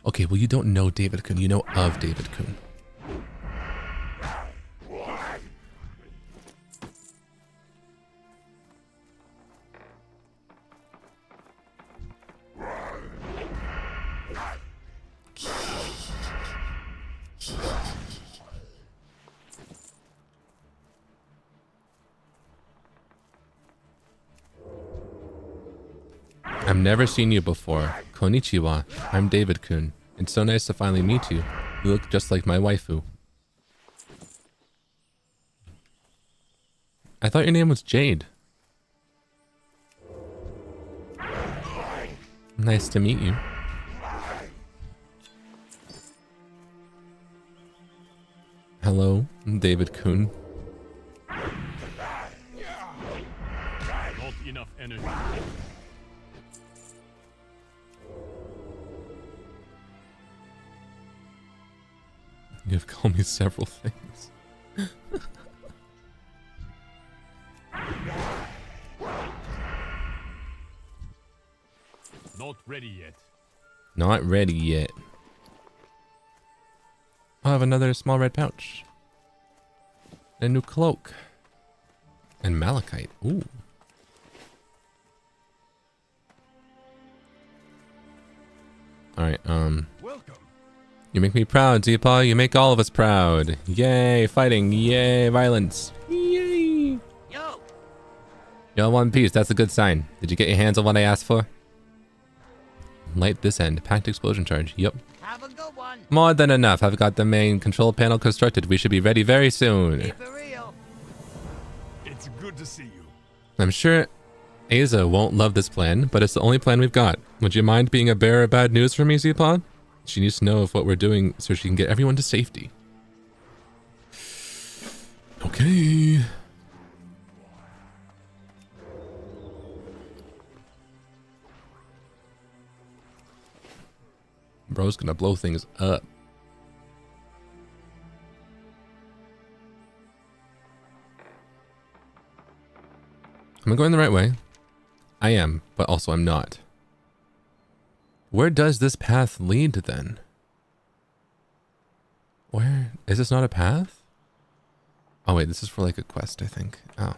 Okay, well you don't know David Kun, you know of David Kun. I've never seen you before. Konnichiwa. I'm David Kun. It's so nice to finally meet you. You look just like my waifu. I thought your name was Jade. Nice to meet you. Hello, I'm David Kun. Not enough energy. You've called me several things. Not ready yet. Not ready yet. I'll have another small red pouch. A new cloak. And malachite. Ooh. Alright, Welcome. You make me proud, Zeal. You make all of us proud. Yay, fighting. Yay, violence. Yay. Yo. Y'all one piece, that's a good sign. Did you get your hands on what I asked for? Light this end. Packed explosion charge. Yep. Have a good one. More than enough. I've got the main control panel constructed. We should be ready very soon. Keep it real. It's good to see you. I'm sure Asa won't love this plan, but it's the only plan we've got. Would you mind being a bearer of bad news for me, Zeal? She needs to know of what we're doing so she can get everyone to safety. Okay. Bro's gonna blow things up. Am I going the right way? I am, but also I'm not. Where does this path lead then? Where? Is this not a path? Oh wait, this is for like a quest, I think. Oh,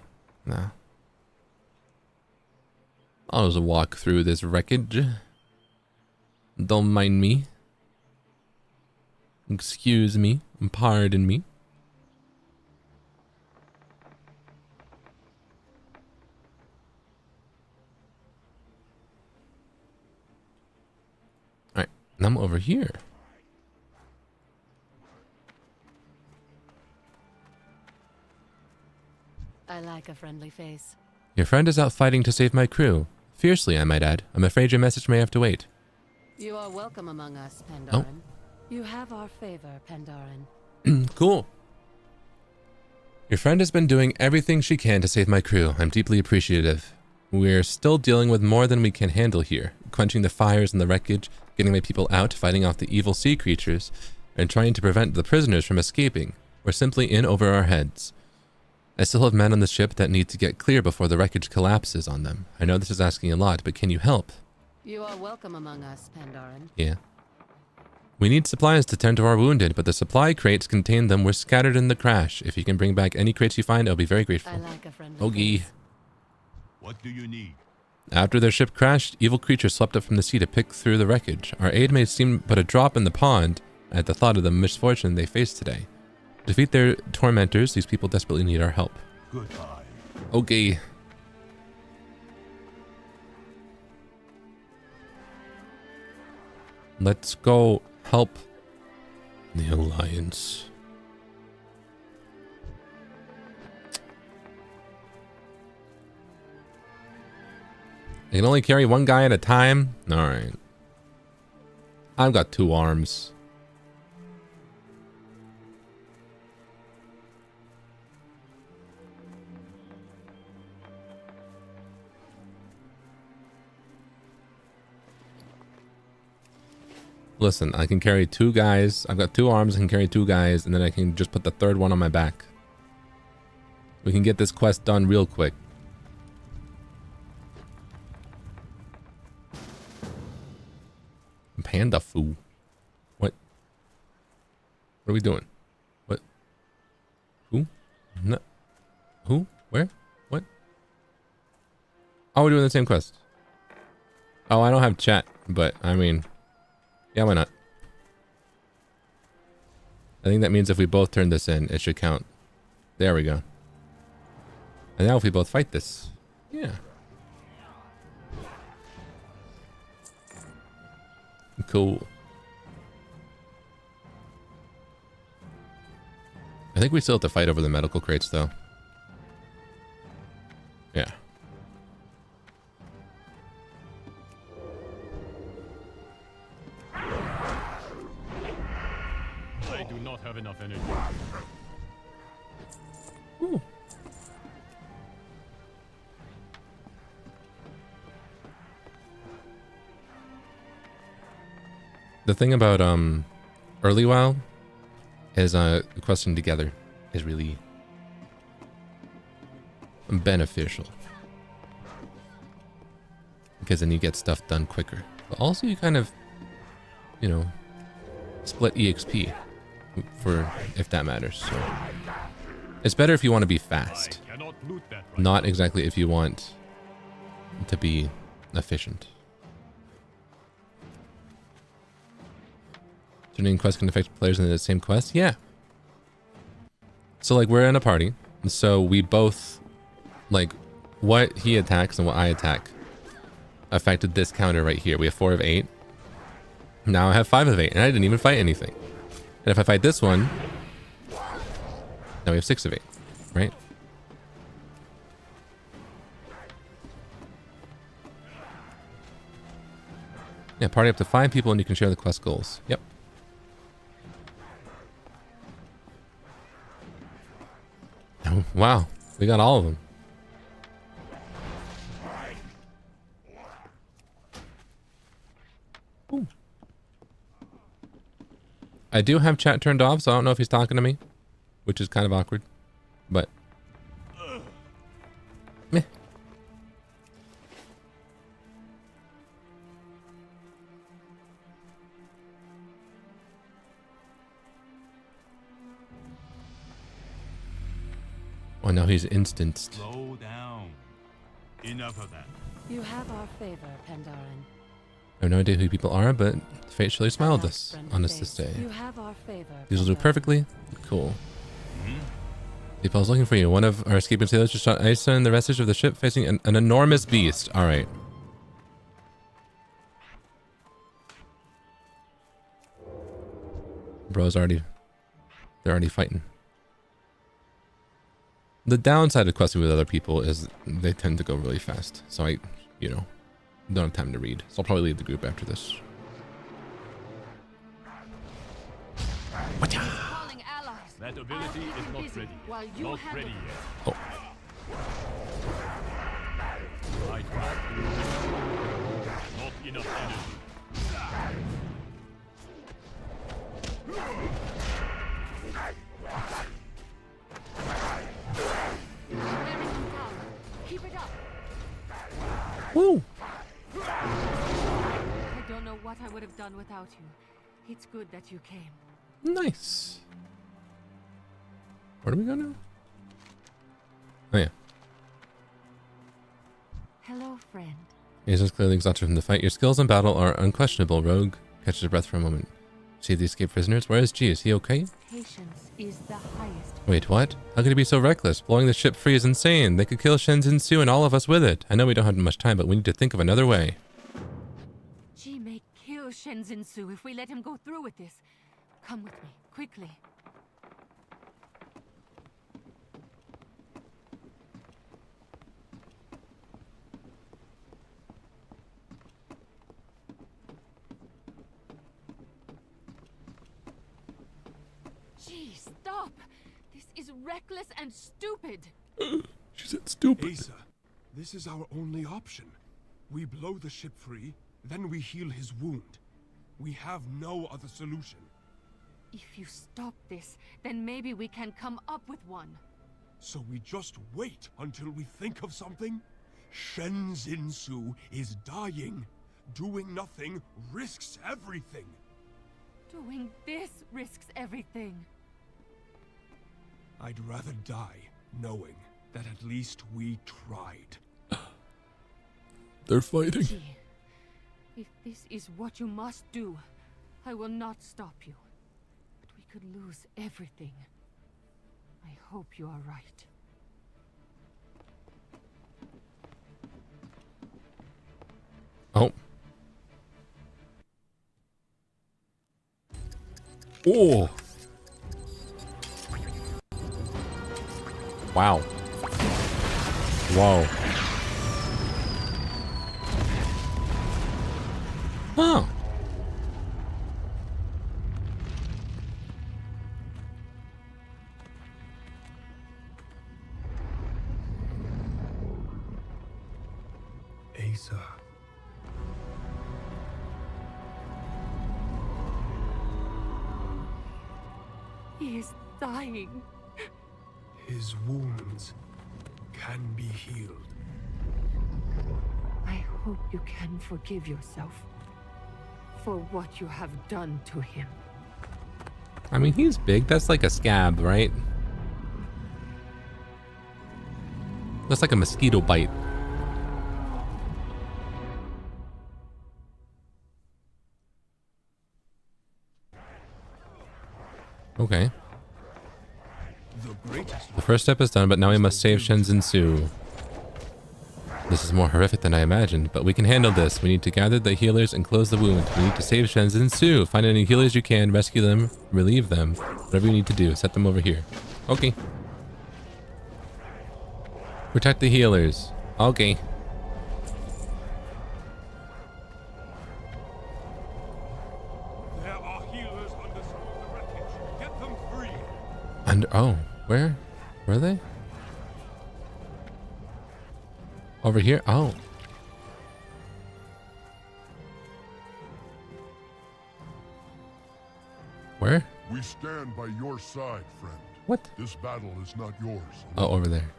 no. I'll just walk through this wreckage. Don't mind me. Excuse me. Pardon me. Alright, now I'm over here. I like a friendly face. Your friend is out fighting to save my crew. Fiercely, I might add. I'm afraid your message may have to wait. You are welcome among us, Pandarin. Oh. You have our favor, Pandarin. Cool. Your friend has been doing everything she can to save my crew. I'm deeply appreciative. We're still dealing with more than we can handle here. Quenching the fires and the wreckage, getting my people out, fighting off the evil sea creatures, and trying to prevent the prisoners from escaping. We're simply in over our heads. I still have men on the ship that need to get clear before the wreckage collapses on them. I know this is asking a lot, but can you help? You are welcome among us, Pandarin. Yeah. We need supplies to tend to our wounded, but the supply crates containing them were scattered in the crash. If you can bring back any crates you find, I'll be very grateful. I like a friendly Ogie. face. What do you need? After their ship crashed, evil creatures swept up from the sea to pick through the wreckage. Our aid may seem but a drop in the pond at the thought of the misfortune they face today. To defeat their tormentors, these people desperately need our help. Goodbye. Okay. Let's go help the Alliance. I can only carry one guy at a time? Alright. I've got 2 arms. Listen, I can carry 2 guys. I've got 2 arms, I can carry 2 guys, and then I can just put the 3rd one on my back. We can get this quest done real quick. Panda foo. What? What are we doing? What? Who? No. Who? Where? What? Oh, we're doing the same quest. Oh, I don't have chat, but I mean... Yeah, why not? I think that means if we both turn this in, it should count. There we go. And now if we both fight this. Yeah. Cool. I think we still have to fight over the medical crates, though. Yeah. I do not have enough energy. Ooh. The thing about early WoW is questing together is really beneficial because then you get stuff done quicker. But also you kind of, you know, split EXP for if that matters. So it's better if you want to be fast, not exactly if you want to be efficient. Turning quest can affect players in the same quest? Yeah. So like we're in a party, so we both, like what he attacks and what I attack affected this counter right here. We have 4 of 8. Now I have 5 of 8 and I didn't even fight anything. And if I fight this one, now we have 6 of 8, right? Yeah, party up to 5 people and you can share the quest goals. Yep. Oh, wow, we got all of them. Ooh. I do have chat turned off, so I don't know if he's talking to me, which is kind of awkward, but meh. Oh, now he's instanced. Slow down. Enough of that. You have our favor, Pandarin. I have no idea who you people are, but fate surely smiled us on us this day. You have our favor. These will do Pandaran. perfectly. Cool. People, I was looking for you. One of our escaping sailors just shot Isa and the vestige of the ship facing an enormous beast. All right. Bro's they're already fighting. The downside of questing with other people is they tend to go really fast. So I, don't have time to read. So I'll probably leave the group after this. Calling allies. That ability is not busy ready. while you Not handle- ready yet. Oh. Right. Not enough energy. Keep it up. Woo! I don't know what I would have done without you. It's good that you came. Nice. Where do we go now? Oh yeah. Hello, friend. Isa's clearly exhausted from the fight. Your skills in battle are unquestionable. Rogue catches her breath for a moment. See the escaped prisoners? Where is G? Is he okay? Patience is the highest. Wait, what? How could he be so reckless? Blowing the ship free is insane. They could kill Shenzin Su and all of us with it. I know we don't have much time, but we need to think of another way. Ji may kill Shenzin Su if we let him go through with this. Come with me, quickly. Gee, stop! This is reckless and stupid. She said stupid. Asa, this is our only option. We blow the ship free, then we heal his wound. We have no other solution. If you stop this, then maybe we can come up with one. So we just wait until we think of something? Shenzin Su is dying. Doing nothing risks everything. Doing this risks everything. I'd rather die knowing that at least we tried. They're fighting. Gee, if this is what you must do, I will not stop you. But we could lose everything. I hope you are right. Oh. Oh. Wow. Whoa. Oh. Asa. He is dying. His wounds can be healed. I hope you can forgive yourself for what you have done to him. I mean, he's big. That's like a scab, right? That's like a mosquito bite. Okay. The first step is done, but now we must save Shenzin Su. This is more horrific than I imagined, but we can handle this. We need to gather the healers and close the wound. We need to save Shenzin Su. Find any healers you can, rescue them, relieve them. Whatever you need to do, set them over here. Okay. Protect the healers. Okay. There are healers under some of the wreckage. Get them free. And oh, where? Were they? Over here? Oh. Where? We stand by your side, friend. What? This battle is not yours. Oh, over there.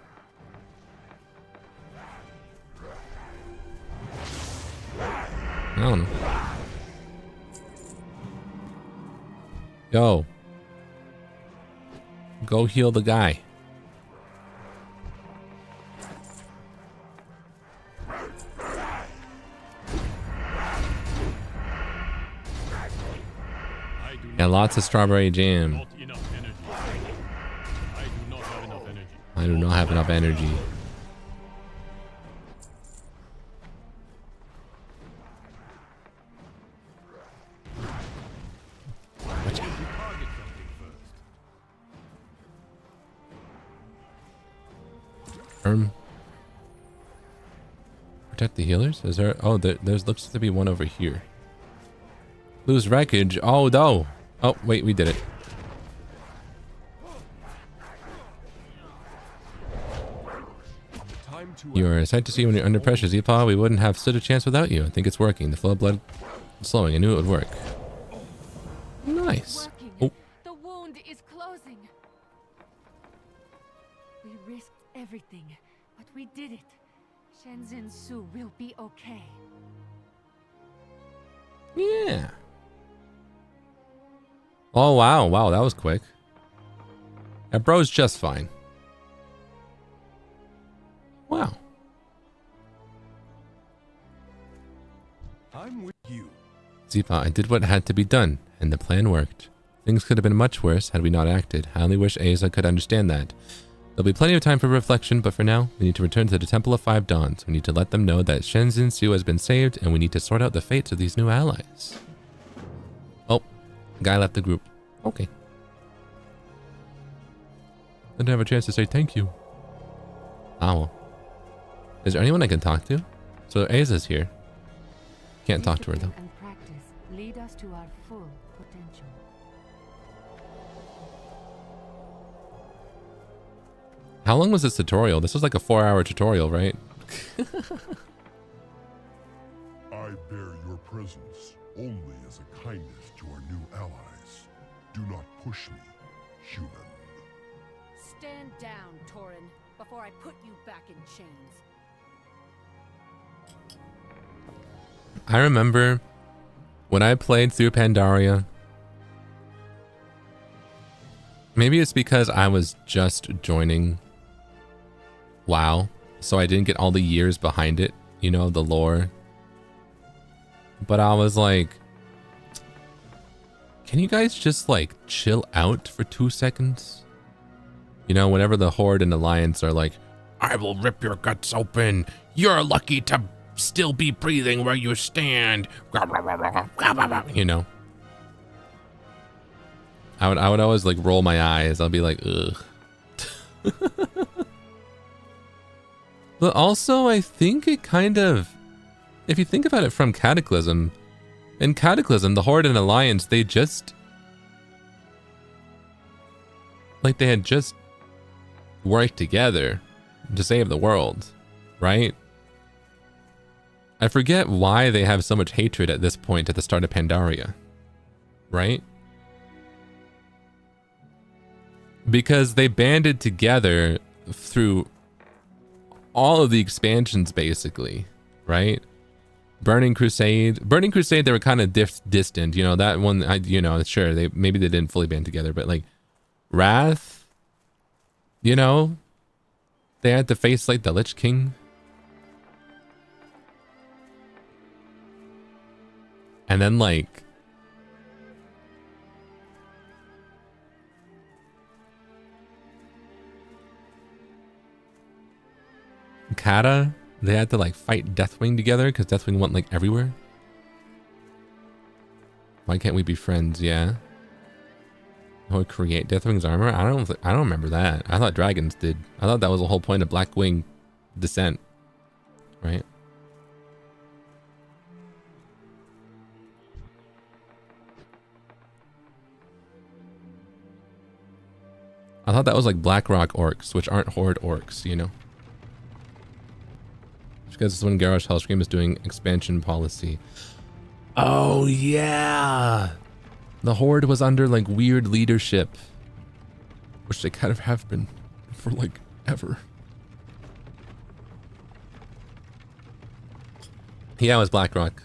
I don't know. Yo. Go heal the guy. Got lots of strawberry jam. Not enough energy. I do not have enough energy. I do not have enough energy. Protect the healers? Is there? Oh, there's looks to be one over here. Lose wreckage. Oh no. Oh wait, we did it. You are a sight to see when you're under pressure, Zeepaw. We wouldn't have stood a chance without you. I think it's working. The flow of blood is slowing. I knew it would work. Nice. Oh. The wound is closing. We risked everything, but we did it. Shenzhen Su will be okay. Yeah. Oh wow, wow, that was quick. That bro's just fine. Wow. I'm with you. Zeepaw, I did what had to be done, and the plan worked. Things could have been much worse had we not acted. I only wish Asa could understand that. There'll be plenty of time for reflection, but for now, we need to return to the Temple of Five Dawns. We need to let them know that Shenzhen Su has been saved, and we need to sort out the fates of these new allies. Oh, guy left the group. Okay. Didn't have a chance to say thank you. Oh. Is there anyone I can talk to? So Aza's here. Can't talk to her though. And practice lead us to our full potential. How long was this tutorial? This was like a 4-hour tutorial, right? I bear your presence only as a kindness to our new allies. Do not push me, human. Stand down, Torin, before I put you back in chains. I remember when I played through Pandaria. Maybe it's because I was just joining WoW, so I didn't get all the years behind it, you know, the lore. But I was like, can you guys just like chill out for 2 seconds? You know, whenever the Horde and Alliance are like, I will rip your guts open. You're lucky to still be breathing where you stand. You know. I would always like roll my eyes. I'll be like, ugh. But also I think it kind of, if you think about it from Cataclysm, in Cataclysm, the Horde and Alliance, they just, like they had just worked together to save the world, right? I forget why they have so much hatred at this point at the start of Pandaria, right? Because they banded together through all of the expansions, basically, right? Burning Crusade, they were kind of distant, you know, that one, you know, sure, maybe they didn't fully band together, but like Wrath, you know, they had to face like the Lich King. And then like Kata, they had to like fight Deathwing together because Deathwing went like everywhere. Why can't we be friends? Yeah. Or create Deathwing's armor? I don't remember that. I thought dragons did. I thought that was the whole point of Blackwing Descent, right? I thought that was like Blackrock orcs, which aren't Horde orcs, you know? Because this is when Garrosh Hellscream is doing expansion policy. Oh yeah! The Horde was under like weird leadership. Which they kind of have been for like ever. Yeah, it was Blackrock.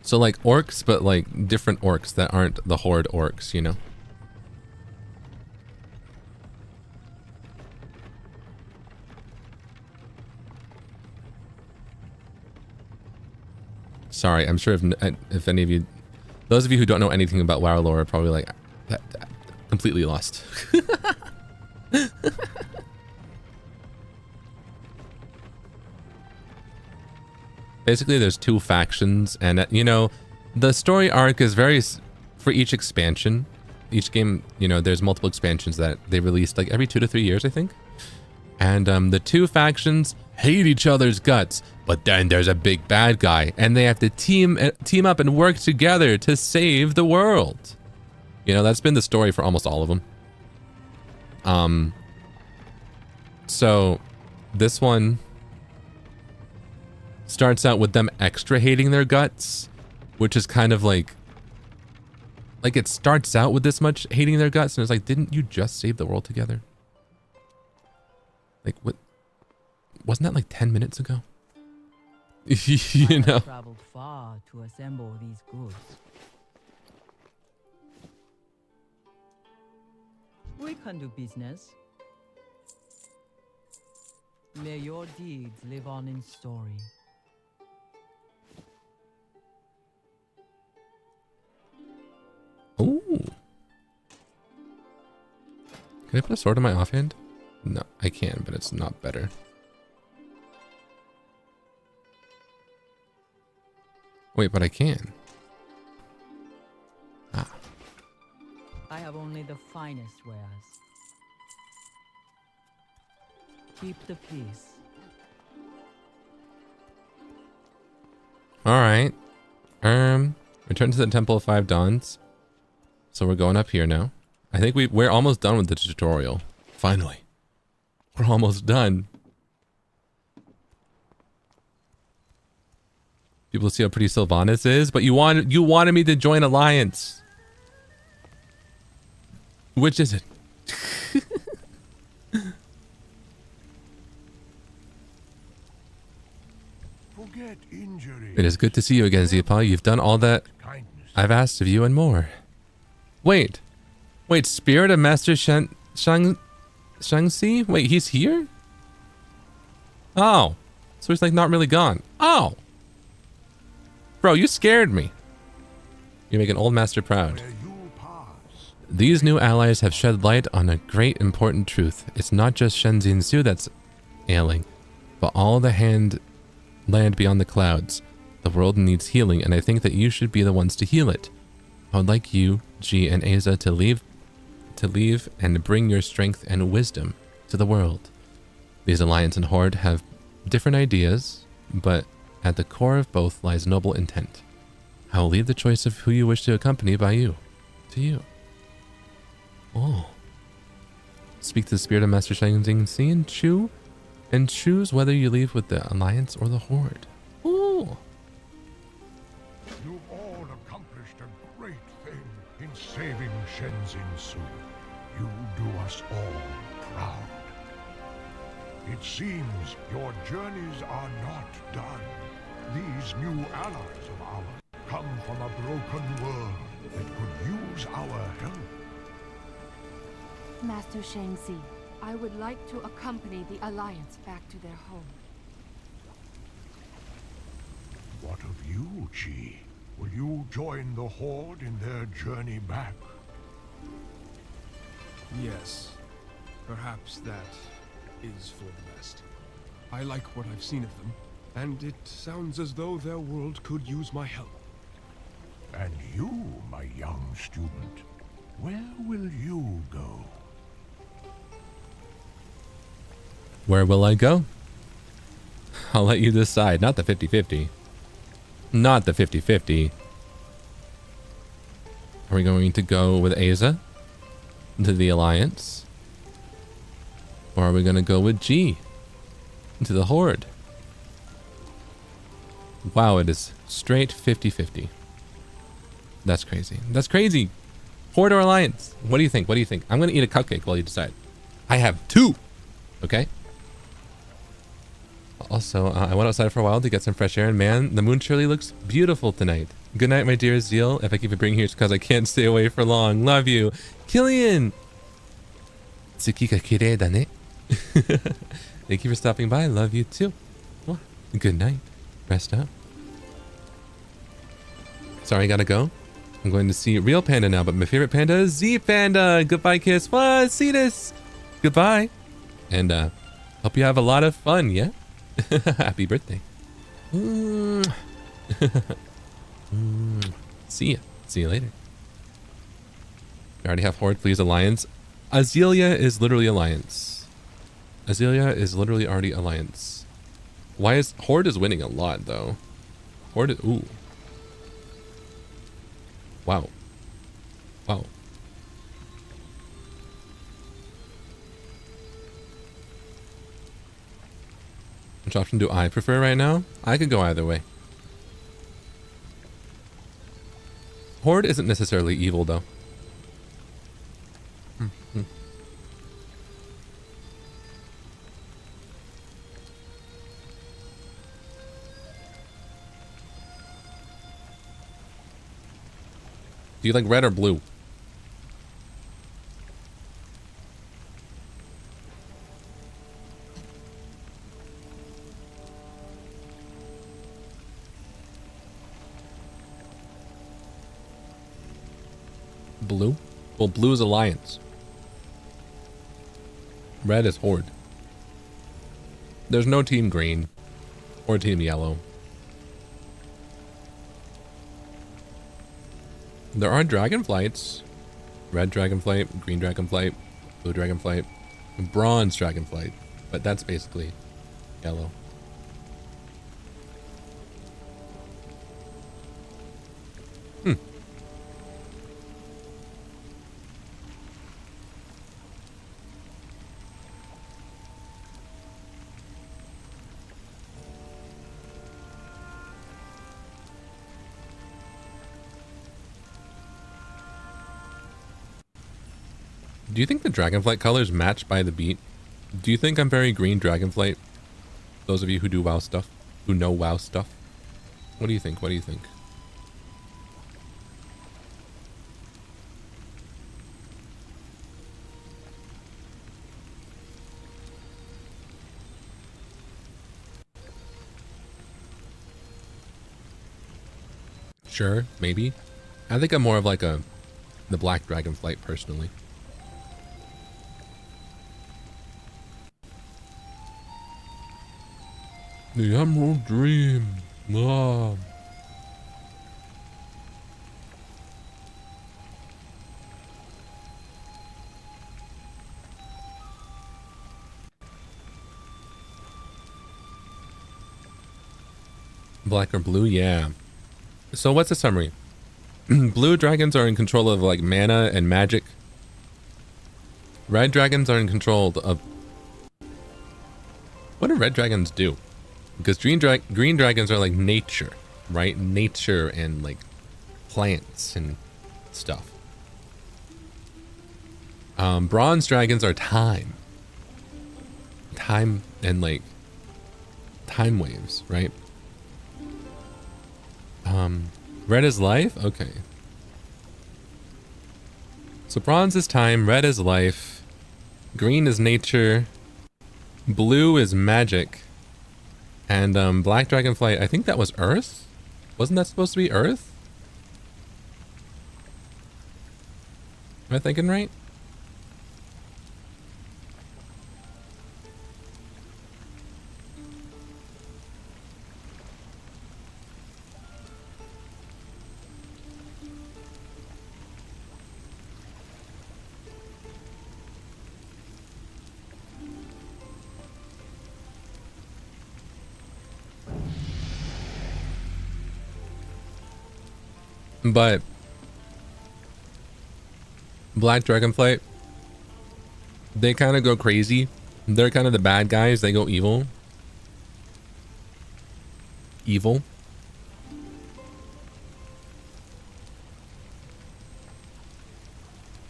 So like orcs, but like different orcs that aren't the Horde orcs, you know? Sorry, I'm sure if any of you, those of you who don't know anything about WoW lore are probably like completely lost. Basically, there's two factions, and you know, the story arc is very for each expansion. Each game, you know, there's multiple expansions that they released like every 2 to 3 years, I think. And the two factions hate each other's guts, but then there's a big bad guy, and they have to team up and work together to save the world. You know, that's been the story for almost all of them. So this one starts out with them extra hating their guts, which is kind of like it starts out with this much hating their guts, and it's like, didn't you just save the world together? Like, what? Wasn't that like 10 minutes ago? You know? Traveled far to assemble these goods. We can do business. May your deeds live on in story. Ooh. Can I put a sword in my offhand? No, I can, but it's not better. Wait, but I can. Ah. I have only the finest wares. Keep the peace. Alright. Return to the Temple of Five Dawns. So we're going up here now. I think we're almost done with the tutorial. Finally. We're almost done. People see how pretty Sylvanas is, but you wanted me to join Alliance. Which is it? Forget injury. It is good to see you again, Zeal. You've done all that I've asked of you and more. Wait, Spirit of Master Shangxi? Wait, he's here? Oh, so he's like not really gone. Oh, bro, you scared me. You make an old master proud. These new allies have shed light on a great important truth. It's not just Shenzhen Su that's ailing, but all the land beyond the clouds. The world needs healing, and I think that you should be the ones to heal it. I would like you, G and Asa, to leave and bring your strength and wisdom to the world. These Alliance and Horde have different ideas, but at the core of both lies noble intent. I will leave the choice of who you wish to accompany to you. Oh. Speak to the Spirit of Master Shangxi and choose whether you leave with the Alliance or the Horde. Ooh. You've all accomplished a great thing in saving Shenzhen Su. You do us all proud. It seems your journeys are not done. These new allies of ours come from a broken world that could use our help. Master Shangxi, I would like to accompany the Alliance back to their home. What of you, Chi? Will you join the Horde in their journey back? Yes. Perhaps that is for the best. I like what I've seen of them, and it sounds as though their world could use my help. And you, my young student, where will you go? Where will I go? I'll let you decide. Not the 50-50. Not the 50-50. Are we going to go with Asa to the Alliance? Or are we going to go with G to the Horde? Wow, it is straight 50-50. That's crazy. That's crazy. Horde or Alliance? What do you think? What do you think? I'm going to eat a cupcake while you decide. I have 2. Okay? Also, I went outside for a while to get some fresh air, and man, the moon surely looks beautiful tonight. Good night, my dear Zeal. If I keep it bringing here, it's because I can't stay away for long. Love you. Killian! Tsuki ga kirei da ne. Thank you for stopping by. Love you too. Well, good night. Rest up. Sorry, I gotta go. I'm going to see real panda now, but my favorite panda is Z Panda. Goodbye, kiss. What? See this? Goodbye. And hope you have a lot of fun, yeah? Happy birthday. See ya. See you later. We already have Horde, please, Alliance. Azalea is literally Alliance. Azalea is literally already Alliance. Why is... Horde is winning a lot, though. Horde is... Ooh. Wow. Wow. Which option do I prefer right now? I could go either way. Horde isn't necessarily evil, though. Do you like red or blue? Blue? Well, blue is Alliance. Red is Horde. There's no team green or team yellow. There are dragonflights. Red dragonflight, green dragonflight, blue dragonflight, bronze dragonflight, but that's basically yellow. Do you think the Dragonflight colors match by the beat? Do you think I'm very green Dragonflight? Those of you who do WoW stuff, who know WoW stuff. What do you think? What do you think? Sure, maybe. I think I'm more of like the black Dragonflight personally. The Emerald Dream. Ah. Black or blue? Yeah. So what's the summary? Blue dragons are in control of like mana and magic. Red dragons are in control of... What do red dragons do? Because green dragons are like nature, right? Nature and like plants and stuff. Bronze dragons are time. Time and like time waves, right? Red is life? Okay. So bronze is time, red is life, green is nature, blue is magic. And black dragonflight, I think that was Earth? Wasn't that supposed to be Earth? Am I thinking right? But black dragonflight, they kind of go crazy. They're kind of the bad guys. They go evil. Evil.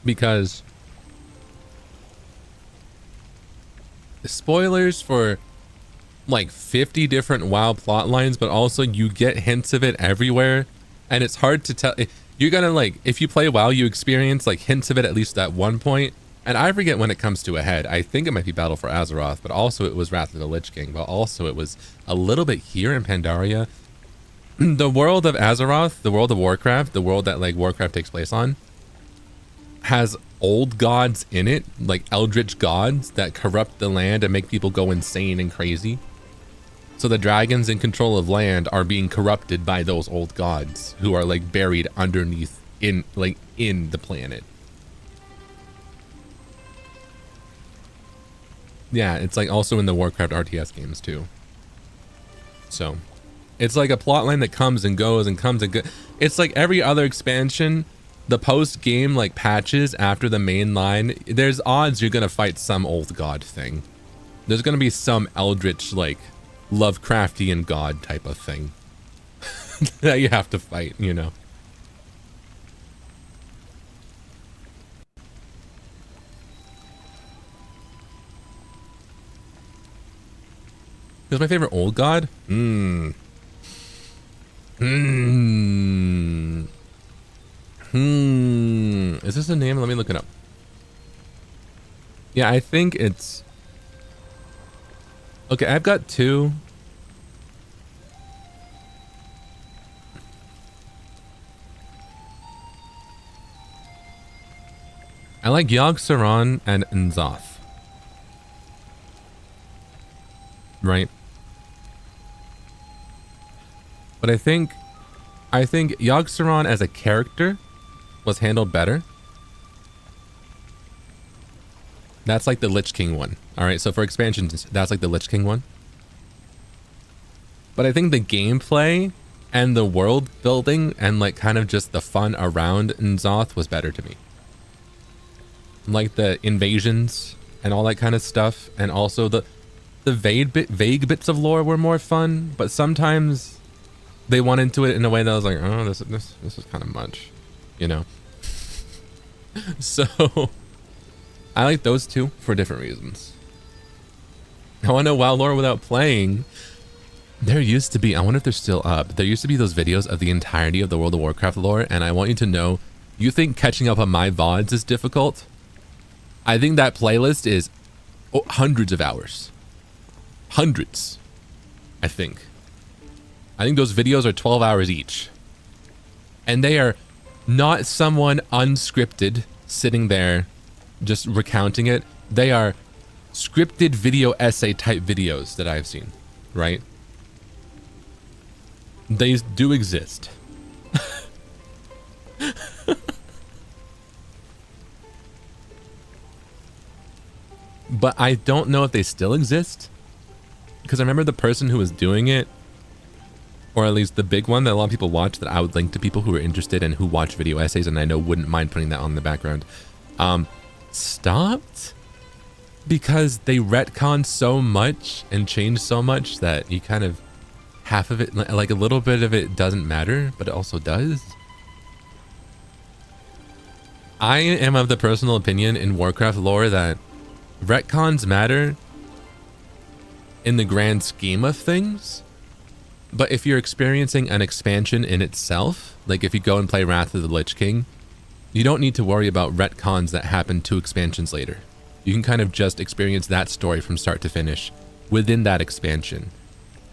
Because spoilers for like 50 different WoW plot lines, but also you get hints of it everywhere. And it's hard to tell. You're gonna like, if you play WoW, you experience like hints of it at least at one point. And I forget when it comes to a head. I think it might be Battle for Azeroth, but also it was Wrath of the Lich King, but also it was a little bit here in Pandaria. the world of Azeroth, the world of Warcraft, the world that like Warcraft takes place on, has old gods in it, like eldritch gods that corrupt the land and make people go insane and crazy. So the dragons in control of land are being corrupted by those old gods who are like buried underneath in the planet. Yeah, it's like also in the Warcraft RTS games too. So it's like a plotline that comes and goes and comes and goes. It's like every other expansion, the post game like patches after the main line, there's odds you're gonna fight some old god thing. There's gonna be some eldritch like Lovecraftian god type of thing that you have to fight, you know. Who's my favorite old god? Is this a name? Let me look it up. Yeah, I think it's... Okay, I've got two. I like Yogg-Saron and N'Zoth. Right? But I think Yogg-Saron as a character was handled better. That's like the Lich King one. Alright, so for expansions, that's like the Lich King one. But I think the gameplay and the world building and like kind of just the fun around N'Zoth was better to me. Like the invasions and all that kind of stuff, and also the vague bits of lore were more fun, but sometimes they went into it in a way that I was like, oh, this is kind of much, you know. So I like those two for different reasons. I want to know WoW lore without playing. There used to be, I wonder if they're still up. There used to be those videos of the entirety of the World of Warcraft lore, and I want you to know, you think catching up on my VODs is difficult? I think that playlist is hundreds of hours. Hundreds, I think. I think those videos are 12 hours each. And they are not someone unscripted sitting there just recounting it. They are scripted video essay type videos that I've seen, right? They do exist. But I don't know if they still exist. Because I remember the person who was doing it, or at least the big one that a lot of people watch, that I would link to people who are interested and who watch video essays, and I know wouldn't mind putting that on in the background, stopped because they retconned so much and changed so much that you kind of, half of it, like a little bit of it doesn't matter, but it also does. I am of the personal opinion in Warcraft lore that retcons matter in the grand scheme of things, but if you're experiencing an expansion in itself, like if you go and play Wrath of the Lich King, you don't need to worry about retcons that happen 2 expansions later. You can kind of just experience that story from start to finish within that expansion.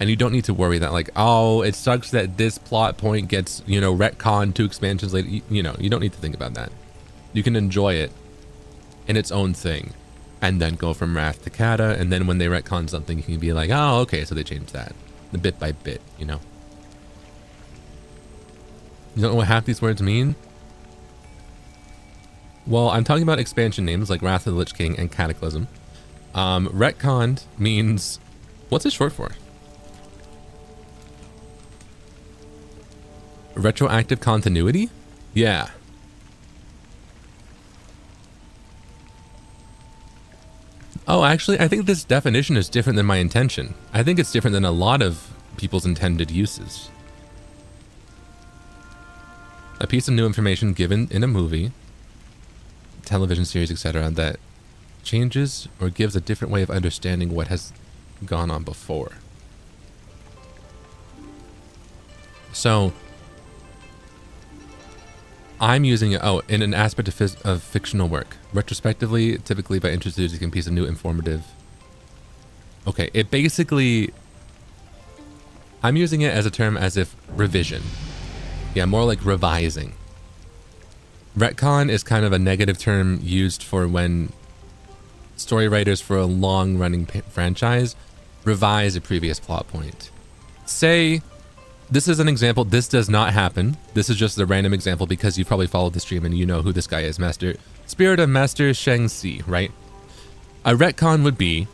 And you don't need to worry that like, oh, it sucks that this plot point gets, you know, retconned 2 expansions later. You know, you don't need to think about that. You can enjoy it in its own thing. And then go from Wrath to Kata, and then when they retcon something, you can be like, oh, okay, so they changed that. The bit by bit, you know? You don't know what half these words mean? Well, I'm talking about expansion names like Wrath of the Lich King and Cataclysm. Retconned means... What's it short for? Retroactive continuity? Yeah. Oh, actually, I think this definition is different than my intention. I think it's different than a lot of people's intended uses. A piece of new information given in a movie, television series, etc., that changes or gives a different way of understanding what has gone on before. So, I'm using it, in an aspect of fictional work. Retrospectively, typically by introducing a piece of new informative. Okay, it basically... I'm using it as a term as if revision. Yeah, more like revising. Retcon is kind of a negative term used for when story writers for a long-running franchise revise a previous plot point. Say, this is an example. This does not happen. This is just a random example because you probably followed the stream and you know who this guy is, Master Spirit of Master Shang Xi, right? A retcon would be,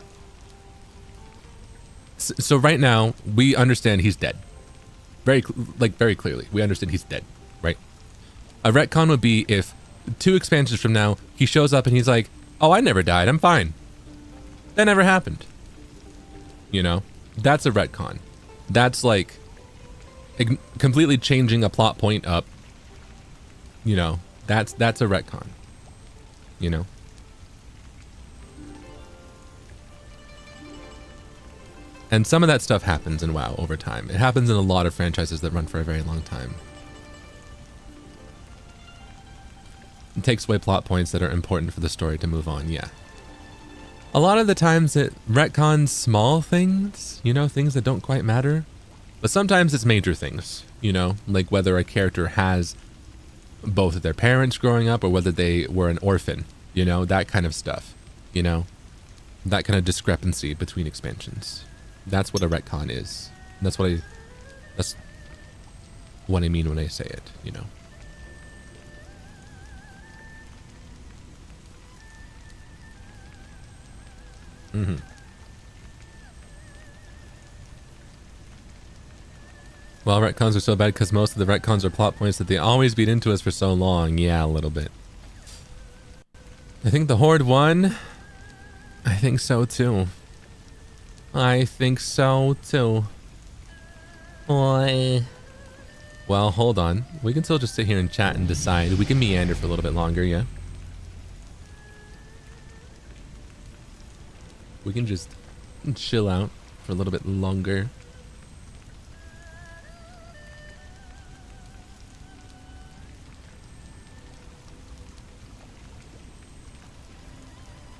so right now we understand he's dead. Very clearly, we understand he's dead, right? A retcon would be if 2 expansions from now he shows up and he's like, "Oh, I never died. I'm fine. That never happened." You know, that's a retcon. That's like completely changing a plot point up. You know, that's a retcon. You know. And some of that stuff happens in WoW over time. It happens in a lot of franchises that run for a very long time. It takes away plot points that are important for the story to move on, yeah. A lot of the times it retcons small things, you know, things that don't quite matter. But sometimes it's major things, you know, like whether a character has both of their parents growing up or whether they were an orphan, you know, that kind of stuff, you know, that kind of discrepancy between expansions. That's what a retcon is. That's what I mean when I say it, you know. Mm-hmm. Well, retcons are so bad because most of the retcons are plot points that they always beat into us for so long. Yeah, a little bit. I think the Horde won. I think so too. I think so too. Boy. Well, hold on. We can still just sit here and chat and decide. We can meander for a little bit longer, yeah? We can just chill out for a little bit longer.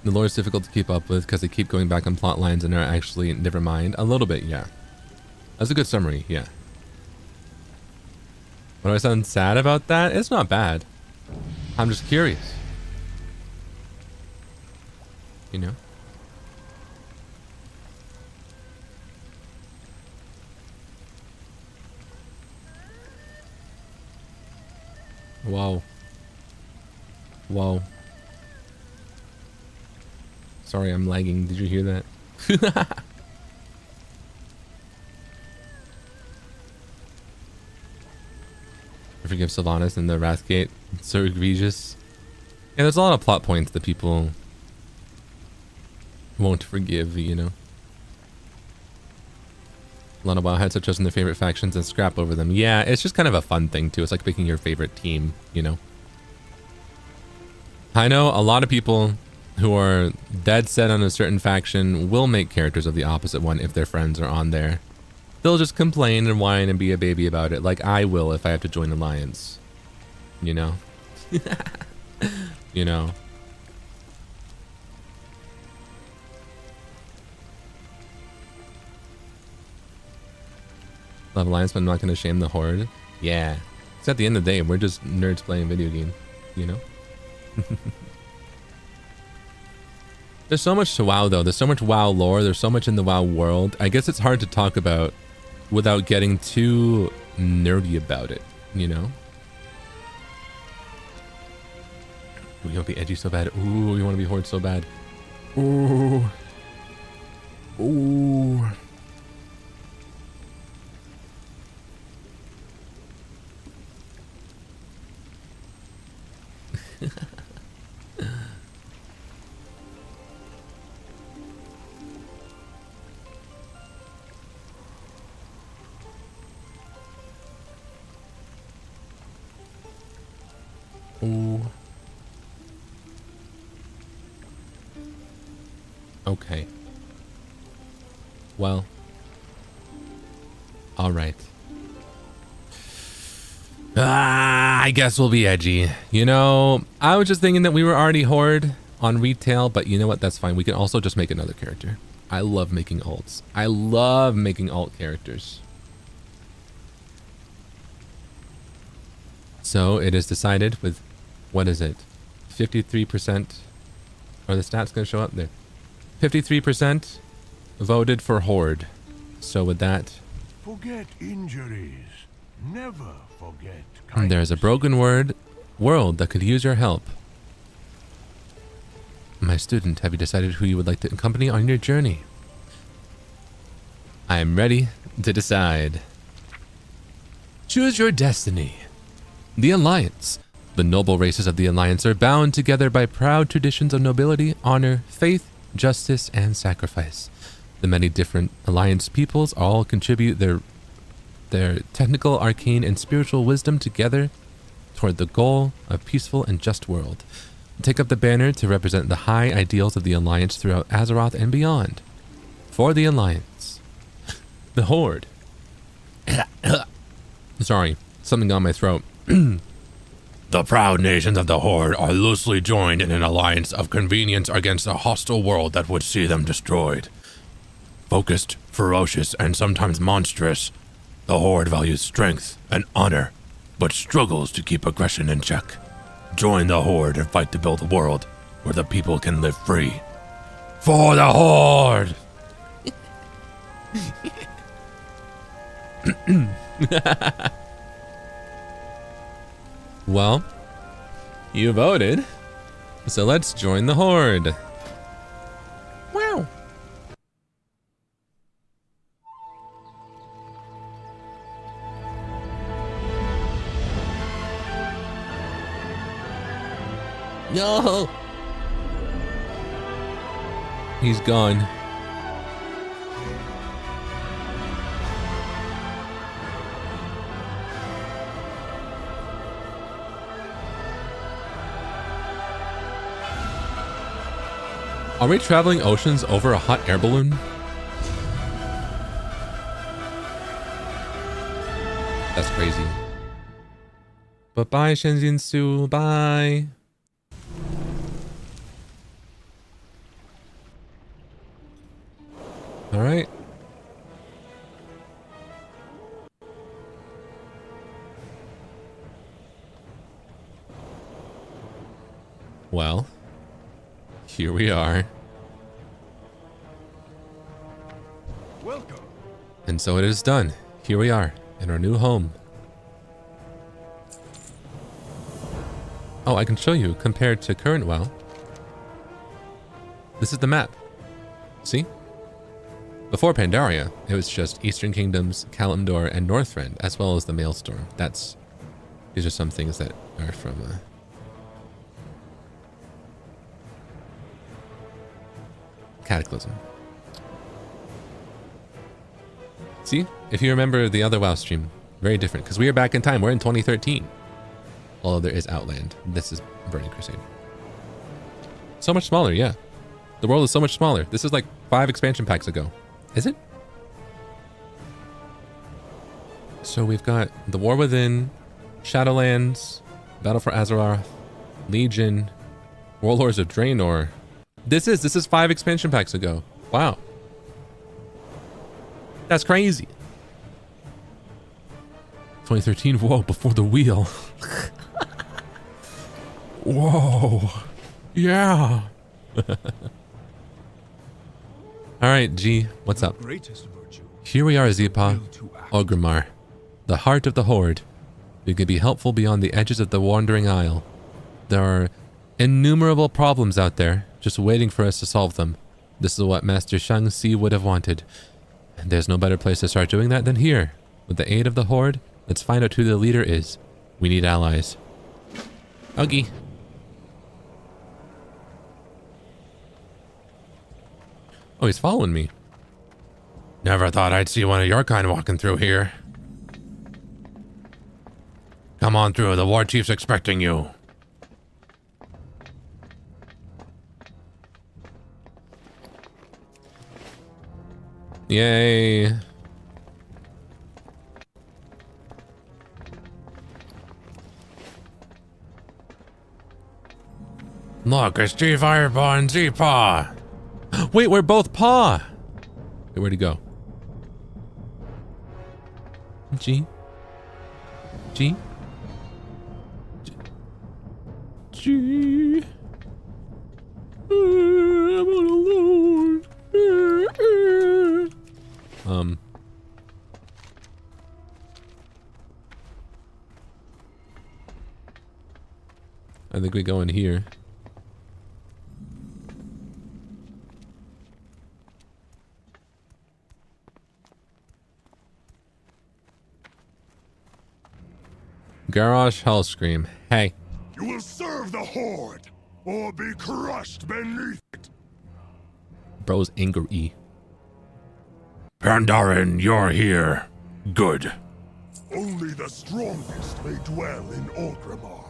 The lore is difficult to keep up with because they keep going back on plot lines and are actually never mind. A little bit, yeah. That's a good summary, yeah. What do I sound sad about that? It's not bad. I'm just curious. You know? Whoa. Whoa. Sorry, I'm lagging. Did you hear that? I forgive Sylvanas and the Wrathgate. It's so egregious. Yeah, there's a lot of plot points that people won't forgive, you know. A lot of WoW heads have chosen their favorite factions and scrap over them. Yeah, it's just kind of a fun thing too. It's like picking your favorite team, you know. I know a lot of people who are dead set on a certain faction will make characters of the opposite one if their friends are on there. They'll just complain and whine and be a baby about it, like I will if I have to join Alliance. You know? You know? Love Alliance, but I'm not going to shame the Horde. Yeah. It's at the end of the day, we're just nerds playing video game, you know? There's so much to WoW though. There's so much WoW lore. There's so much in the WoW world. I guess it's hard to talk about without getting too nerdy about it, you know? We want to be edgy so bad. Ooh, we want to be Horde so bad. Ooh. Ooh. Ooh. Okay. Well. All right. I guess we'll be edgy. You know, I was just thinking that we were already Horde on retail, but you know what? That's fine. We can also just make another character. I love making alts. I love making alt characters. So it is decided with, what is it? 53%, are the stats going to show up there? 53% voted for Horde. So with that, Forget injuries. Never forget there's a broken world that could use your help. My student, have you decided who you would like to accompany on your journey? I am ready to decide. Choose your destiny. The Alliance. The noble races of the Alliance are bound together by proud traditions of nobility, honor, faith, justice, and sacrifice. The many different Alliance peoples all contribute their technical, arcane, and spiritual wisdom together toward the goal of peaceful and just world. Take up the banner to represent the high ideals of the Alliance throughout Azeroth and beyond. For the Alliance. The Horde. Sorry, something on my throat. The proud nations of the Horde are loosely joined in an alliance of convenience against a hostile world that would see them destroyed. Focused, ferocious, and sometimes monstrous, the Horde values strength and honor, but struggles to keep aggression in check. Join the Horde and fight to build a world where the people can live free. For the Horde! Well, you voted, so let's join the Horde. Wow. No! He's gone. Are we traveling oceans over a hot air balloon? That's crazy. But bye, Shenzhen Su. Bye. All right. Well, here we are. Welcome. And so it is done. Here we are in our new home. Oh, I can show you compared to current WoW. This is the map. See? Before Pandaria, it was just Eastern Kingdoms, Kalimdor, and Northrend, as well as the Maelstrom. These are some things that are from Cataclysm. See? If you remember the other WoW stream, very different, because we are back in time. We're in 2013. Although there is Outland. This is Burning Crusade. So much smaller, yeah. The world is so much smaller. This is like 5 expansion packs ago. Is it? So we've got The War Within, Shadowlands, Battle for Azeroth, Legion, Warlords of Draenor. This is 5 expansion packs ago. Wow. That's crazy. 2013, whoa, before the wheel. Whoa. Yeah. All right, G, what's up? Here we are, Zipa, Ogrimmar, the heart of the Horde. We can be helpful beyond the edges of the Wandering Isle. There are innumerable problems out there, just waiting for us to solve them. This is what Master Shang Xi would have wanted. And there's no better place to start doing that than here. With the aid of the Horde, let's find out who the leader is. We need allies. Uggy. Oh, he's following me. Never thought I'd see one of your kind walking through here. Come on through, the war chief's expecting you. Yay. Look, it's G Fireball and Z Paw. Wait, we're both Paw. Wait, where'd he go? G? G? energy. I'm all alone. I think we go in here. Garrosh Hellscream. Hey. You will serve the Horde, or be crushed beneath it. Bro's angry. Pandaren, you're here. Good. Only the strongest may dwell in Orgrimmar.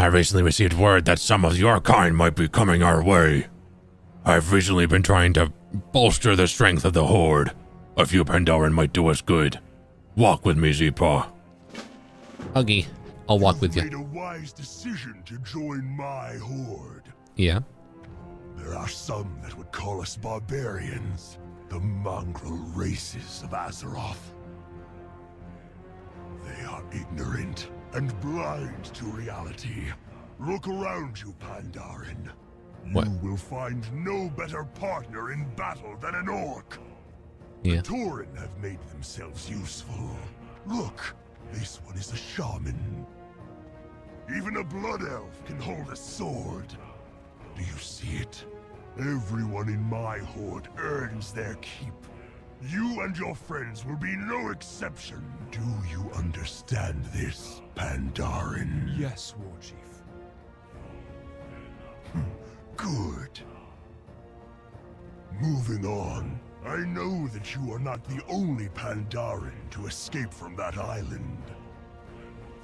I recently received word that some of your kind might be coming our way. I've recently been trying to bolster the strength of the Horde. A few Pandaren might do us good. Walk with me, Zeepaw. Huggy, I'll walk with you. Made a wise decision to join my Horde. Yeah. There are some that would call us barbarians, the mongrel races of Azeroth. They are ignorant and blind to reality. Look around you, Pandaren. What? You will find no better partner in battle than an orc. Yeah. The Tauren have made themselves useful. Look, this one is a shaman. Even a blood elf can hold a sword. Do you see it? Everyone in my Horde earns their keep. You and your friends will be no exception. Do you understand this, Pandaren? Yes, Warchief. Good. Moving on. I know that you are not the only Pandaren to escape from that island.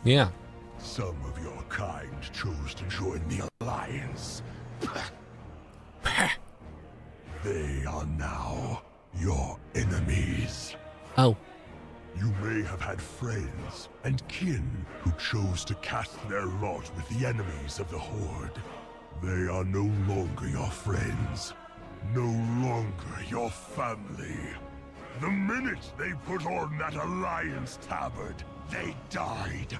Yeah. Some of your kind chose to join the Alliance. They are now your enemies. Oh. You may have had friends and kin who chose to cast their lot with the enemies of the Horde. They are no longer your friends, no longer your family. The minute they put on that Alliance tabard, they died.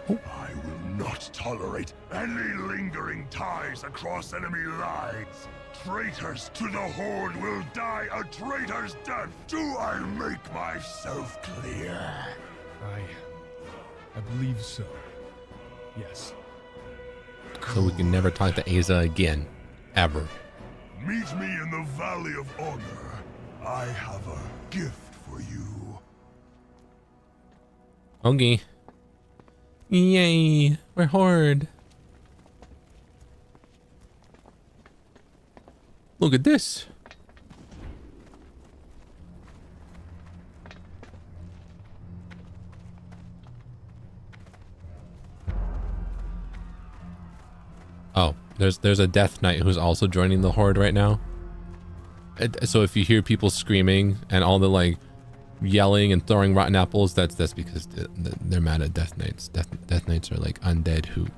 I will not tolerate any lingering ties across enemy lines. Traitors to the Horde will die a traitor's death. Do I make myself clear? I believe so. Yes. So we can never talk to Aza again. Ever. Meet me in the Valley of Honor. I have a gift for you. Okay. Yay. We're Horde. Look at this. Oh, there's a Death Knight who's also joining the Horde right now. So if you hear people screaming and all the like yelling and throwing rotten apples, that's because they're mad at Death Knights. Death Knights are like undead who...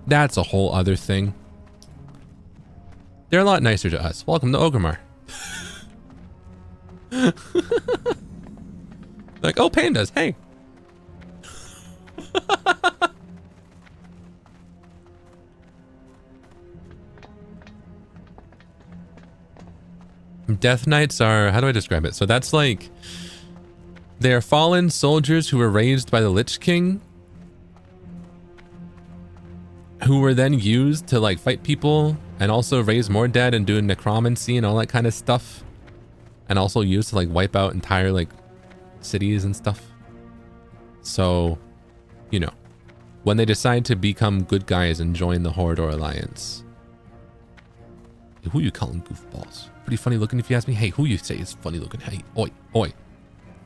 That's a whole other thing. They're a lot nicer to us. Welcome to Orgrimmar. Like, oh, pandas, hey. Death Knights are, how do I describe it? So that's like, they're fallen soldiers who were raised by the Lich King, who were then used to like fight people and also raise more dead and do necromancy and all that kind of stuff, and also used to like wipe out entire like cities and stuff. So, you know, when they decide to become good guys and join the Horde or Alliance. Hey, who you calling goofballs? Pretty funny looking if you ask me. Hey, who you say is funny looking? Hey, oi, oi.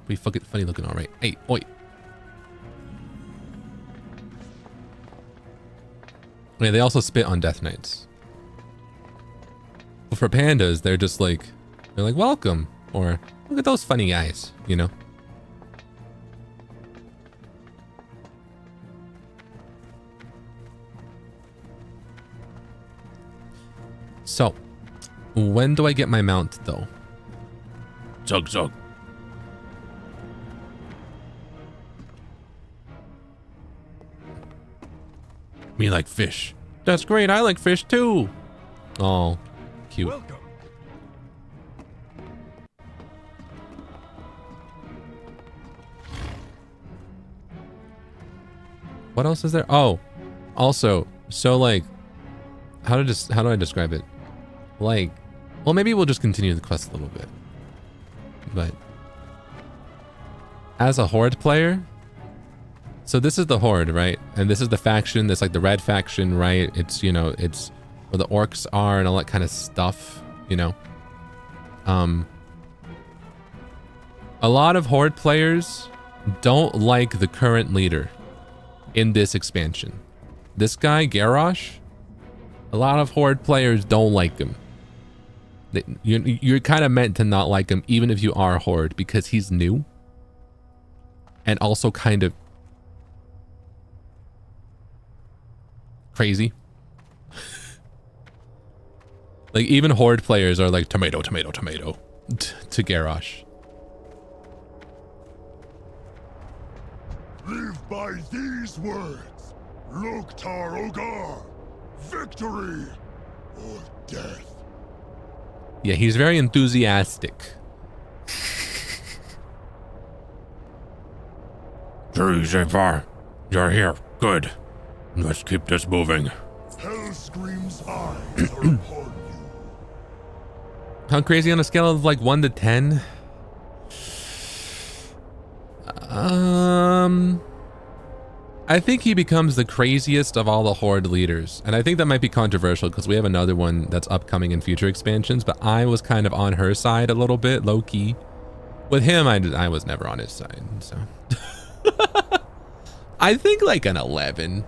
Pretty fucking funny looking, all right. Hey, oi. Yeah, they also spit on Death Knights. But for pandas, they're just like, they're like, welcome. Or, look at those funny guys, you know? So, when do I get my mount, though? Zug zug. me like fish. That's great. I like fish too. Oh, cute. Welcome. What else is there? Oh, also, so like, how do I describe it? Like, well, maybe we'll just continue the quest a little bit. But as a Horde player, so this is the Horde, right? And this is the faction that's like the red faction, right? It's, you know, it's where the orcs are and all that kind of stuff, you know. A lot of Horde players don't like the current leader in this expansion. This guy, Garrosh, a lot of Horde players don't like him. You're kind of meant to not like him, even if you are Horde, because he's new. And also kind of crazy. Like, even Horde players are like, tomato, tomato, tomato, to Garrosh. Live by these words. Loktar Ogar. Victory or death. Yeah, he's very enthusiastic. Zephyr, you're here. Good. Let's keep this moving. Hellscream's eyes are upon you. How crazy on a scale of like 1 to 10? I think he becomes the craziest of all the Horde leaders. And I think that might be controversial because we have another one that's upcoming in future expansions, but I was kind of on her side a little bit, low key. With him, I was never on his side, so. I think like an 11,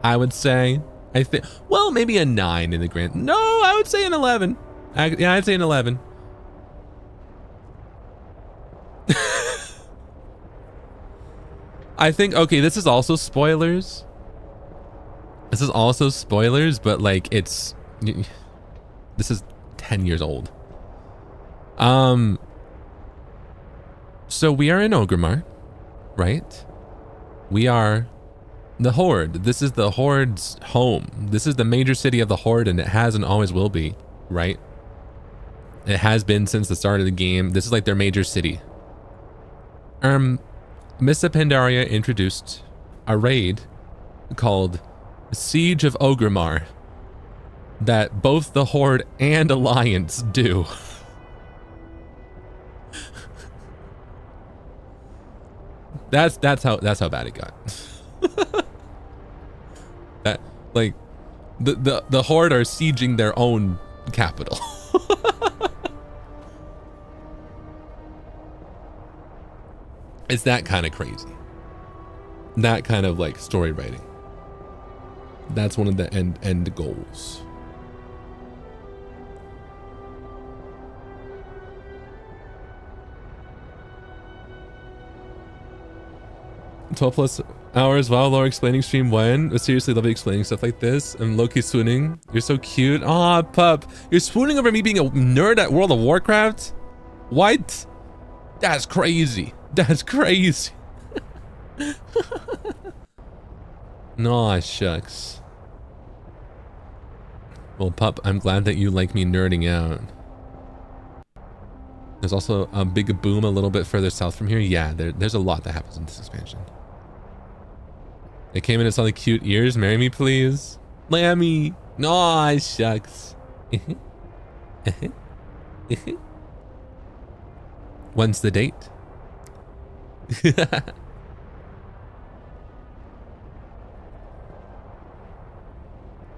I would say. I think, well, maybe a 9 in the grand. No, I would say an 11. Yeah, I'd say an 11. I think, okay, this is also spoilers. This is also spoilers, but like this is 10 years old. So we are in Orgrimmar, right? We are the Horde. This is the Horde's home. This is the major city of the Horde, and it has and always will be, right? It has been since the start of the game. This is like their major city. Missa Pandaria introduced a raid called Siege of Orgrimmar that both the Horde and Alliance do. That's how bad it got. That like the Horde are sieging their own capital. It's that kind of crazy. That kind of like story writing. That's one of the end goals. +12 hours. Wow, Laura explaining stream when. I seriously love you explaining stuff like this. I'm low-key swooning. You're so cute. Aw, pup. You're swooning over me being a nerd at World of Warcraft? What? That's crazy. That's crazy. Aw, shucks. Well, pup, I'm glad that you like me nerding out. There's also a big boom a little bit further south from here. Yeah, there's a lot that happens in this expansion. It came in and saw the cute ears. Marry me, please. Lammy. Aw, shucks. When's the date?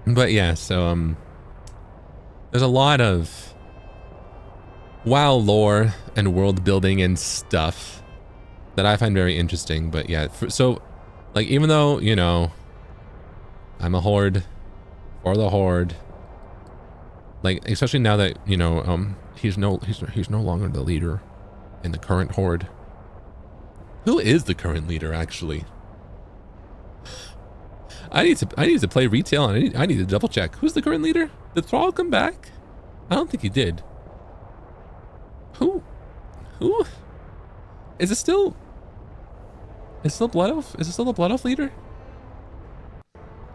But yeah, so there's a lot of WoW lore and world building and stuff that I find very interesting. But yeah, so like, even though, you know, I'm a Horde for the Horde, like, especially now that, you know, he's no longer the leader in the current Horde. Who is the current leader, actually? I need to play retail, and I need to double check. Who's the current leader? Did Thrall come back? I don't think he did. Who? Is it still? Is it still Blood Elf? Is it still the Blood Elf leader?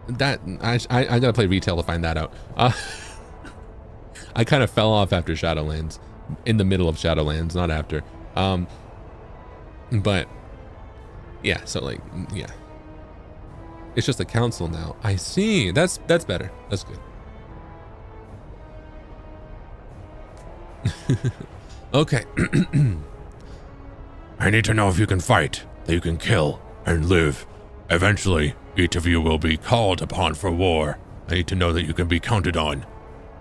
That I gotta play retail to find that out. I kind of fell off after Shadowlands, in the middle of Shadowlands, not after. But yeah, so like, yeah, it's just a council now. I see. That's better. That's good. Okay. I need to know if you can fight, that you can kill, and live. Eventually, each of you will be called upon for war. I need to know that you can be counted on.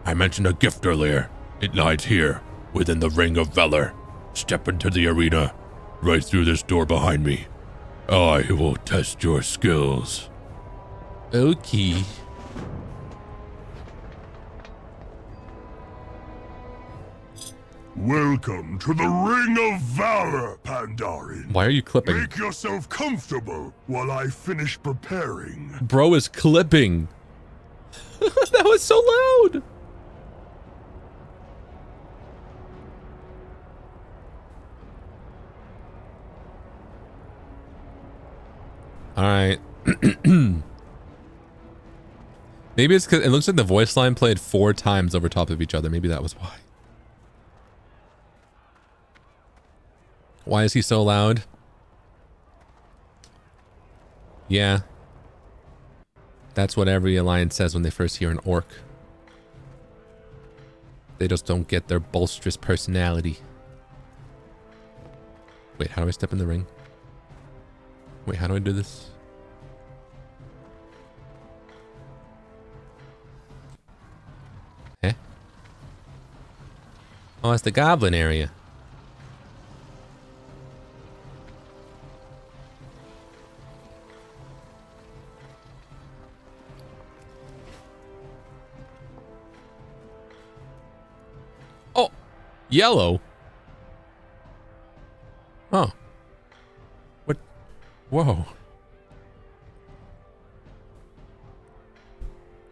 I mentioned a gift earlier. It lies here, within the Ring of Valor. Step into the arena, right through this door behind me. I will test your skills. Okay. Welcome to the Ring of Valor, Pandaren. Why are you clipping? Make yourself comfortable while I finish preparing. Bro is clipping. That was so loud. All right. Maybe it's because it looks like the voice line played 4 times over top of each other. Maybe that was why. Why is he so loud? Yeah. That's what every alliance says when they first hear an orc. They just don't get their bolsterous personality. Wait, how do I step in the ring? Wait, how do I do this? Eh? Oh, it's the goblin area. Oh, yellow. Oh. What? Whoa.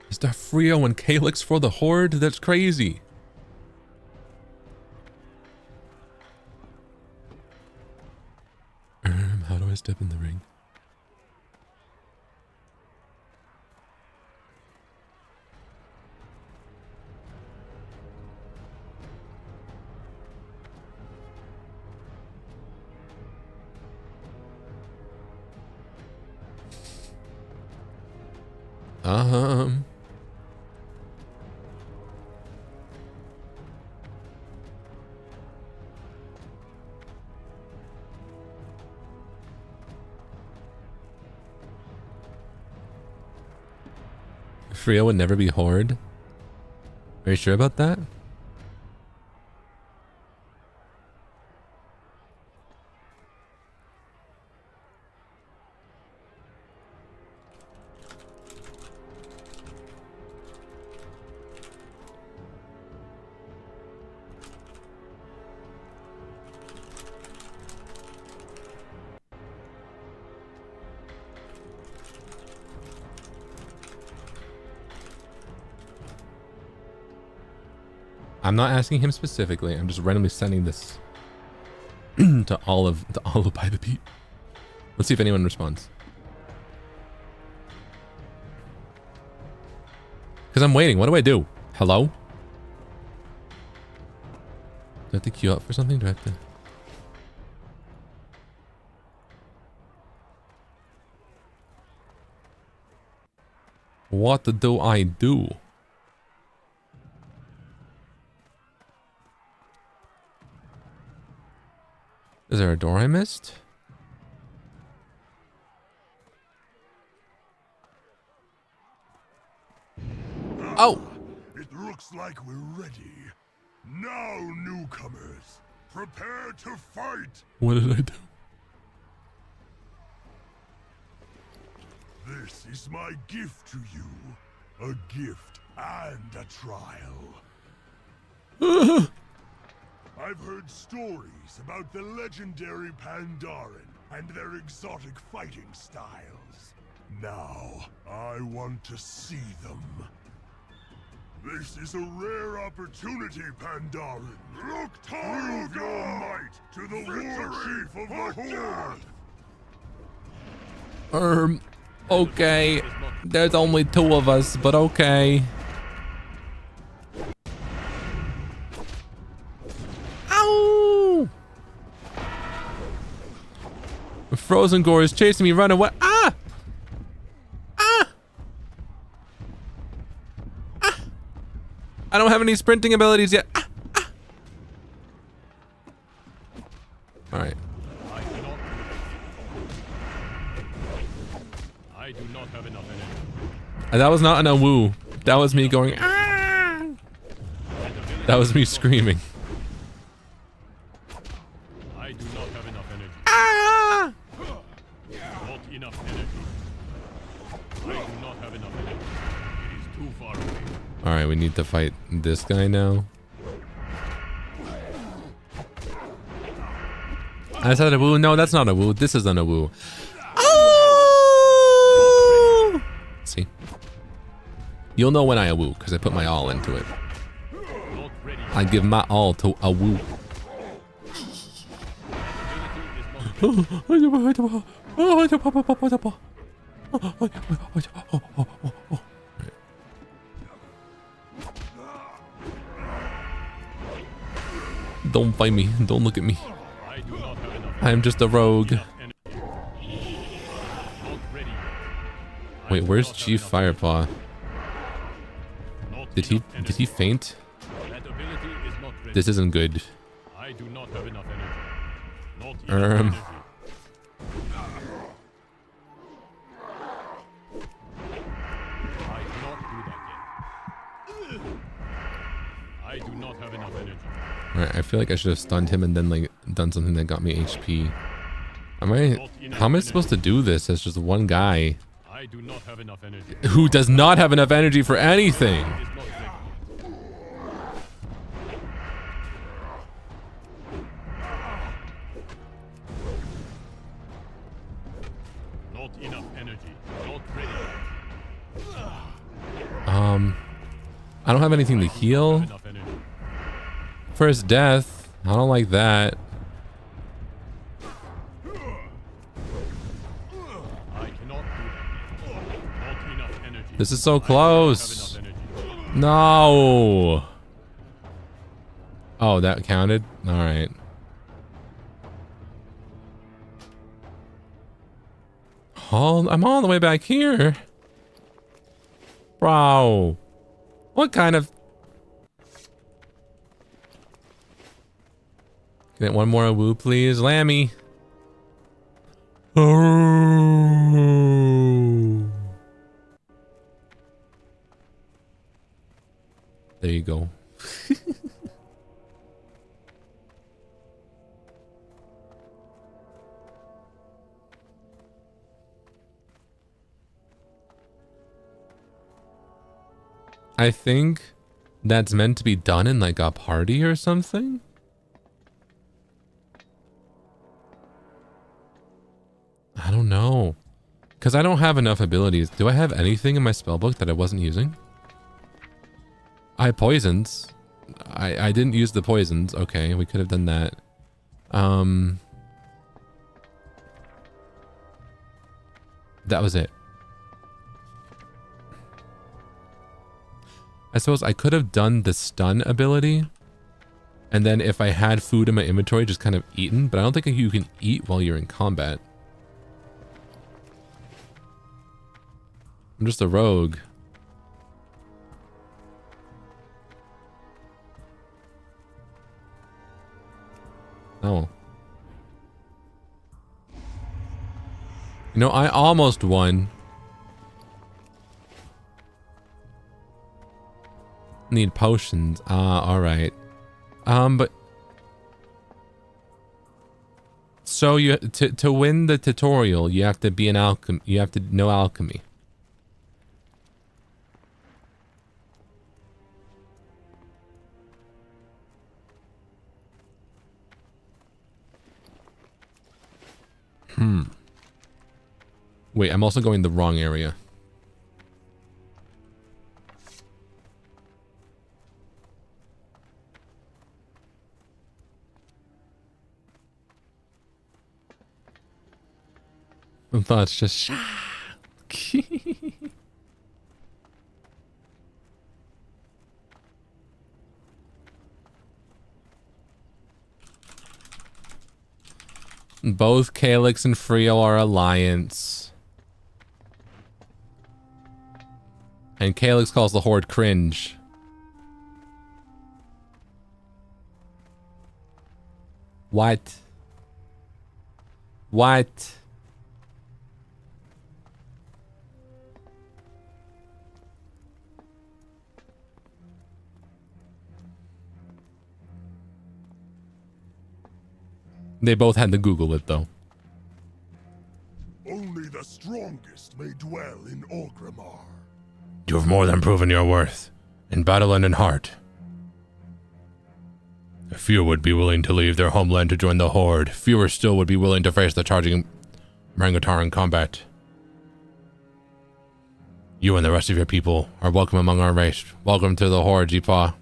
Is that Frio and Calyx for the Horde? That's crazy. How do I step in the ring? Frio would never be Horde? Are you sure about that? I'm not asking him specifically. I'm just randomly sending this to Olive by the beat. Let's see if anyone responds. Because I'm waiting. What do I do? Hello? Do I have to queue up for something? Do I have to... What do I do? Is there a door I missed? Oh! It looks like we're ready. Now, newcomers, prepare to fight! What did I do? This is my gift to you. A gift and a trial. I've heard stories about the legendary Pandaren and their exotic fighting styles. Now, I want to see them. This is a rare opportunity, Pandaren. Look to prove your might to the war chief of the Horde. Okay. There's only 2 of us, but okay. Ow! Frozen Gore is chasing me. Run away. Ah! Ah! Ah! I don't have any sprinting abilities yet. Ah! Ah! All right. I do not have enough energy. That was not an awoo. That was me going, ah! That was me screaming. I do not have enough energy. Ah! Not enough energy. I do not have enough energy. It is too far away. All right, we need to fight this guy now. I said a woo. No, that's not a woo. This is an a woo. Oh! See? You'll know when I a woo because I put my all into it. I give my all to a woo. Don't fight me. Don't look at me. I am just a rogue. Wait, where's Chief Firepaw? Did he faint? This isn't good. I do not have enough energy. Not enough energy. I do not have enough energy. Alright, I feel like I should have stunned him and then like done something that got me HP. How am I supposed to do this as just one guy? I do not have enough energy. Who does not have enough energy for anything? Not enough energy. Not ready. I don't have anything to heal. First death. I don't like that. This is so close. No. Oh, that counted? All right. I'm all the way back here. Bro. What kind of... Get one more woo, please. Lammy. Oh. There you go. I think that's meant to be done in like a party or something. I don't know. Because I don't have enough abilities. Do I have anything in my spellbook that I wasn't using? I have poisons. I didn't use the poisons. Okay, we could have done that. That was it. I suppose I could have done the stun ability. And then if I had food in my inventory, just kind of eaten. But I don't think you can eat while you're in combat. I'm just a rogue. Oh. You know, I almost won. Need potions. Ah, alright. But... So you to win the tutorial, you have to be an alchemy. You have to know alchemy. Wait, I'm also going the wrong area. My thoughts just... Both Calyx and Frio are alliance. And Calyx calls the Horde cringe. What? What? They both had to Google it, though. Only the strongest may dwell in Orgrimmar. You have more than proven your worth, in battle and in heart. A few would be willing to leave their homeland to join the Horde. Fewer still would be willing to face the charging Rangatar in combat. You and the rest of your people are welcome among our race. Welcome to the Horde, Jeepaw.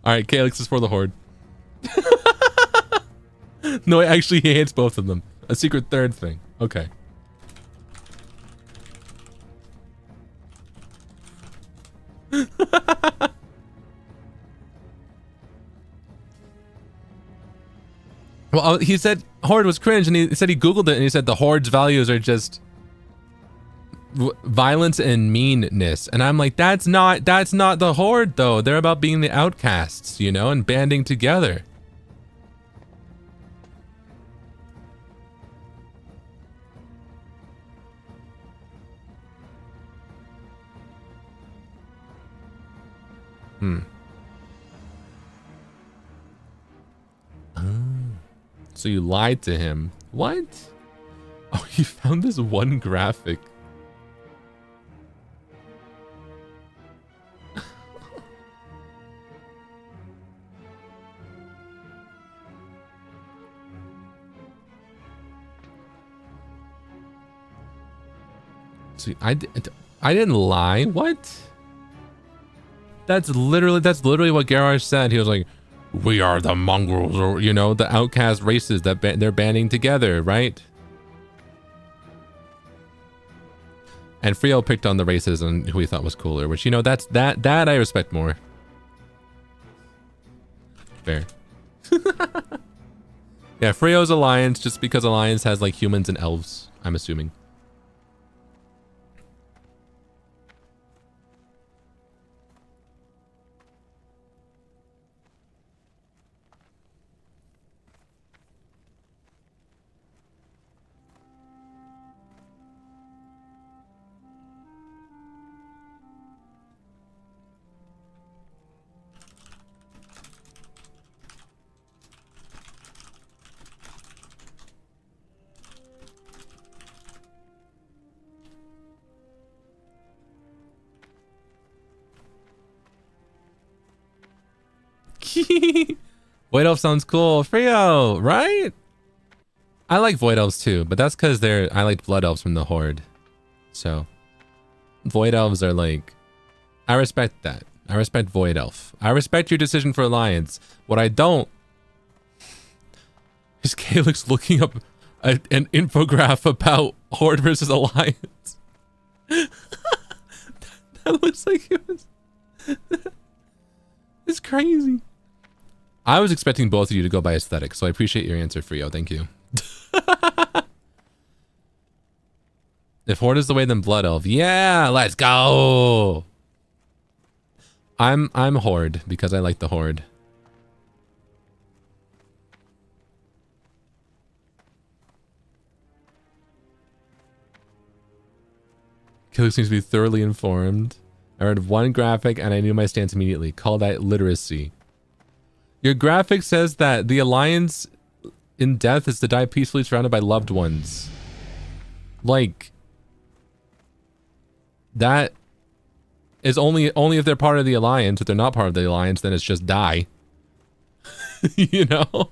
Alright, Calyx is for the Horde. No, actually he hates both of them. A secret third thing. Okay. Well, he said Horde was cringe, and he said he Googled it, and he said the Horde's values are just violence and meanness. And I'm like, that's not the Horde, though. They're about being the outcasts, you know, and banding together. So you lied to him. What? Oh, you found this one graphic. See, I didn't lie. What? That's literally what Garrosh said. He was like, we are the mongrels, or, you know, the outcast races that they're banding together, right? And Frio picked on the races and who he thought was cooler, which, you know, that I respect more. Fair. Yeah, Frio's Alliance, just because Alliance has like humans and elves, I'm assuming. Void Elf sounds cool. Frio, right? I like Void Elves too, but that's because I like Blood Elves from the Horde. So, Void Elves are like, I respect that. I respect Void Elf. I respect your decision for Alliance. What I don't is Calyx looking up an infograph about Horde versus Alliance. That looks like it was... It's crazy. I was expecting both of you to go by aesthetic, so I appreciate your answer, Frio. Thank you. If Horde is the way, then Blood Elf. Yeah, let's go. I'm Horde because I like the Horde. Calyx seems to be thoroughly informed. I read one graphic and I knew my stance immediately. Call that literacy. Your graphic says that the Alliance in death is to die peacefully surrounded by loved ones. Like, that is only if they're part of the Alliance. If they're not part of the Alliance, then it's just die. You know?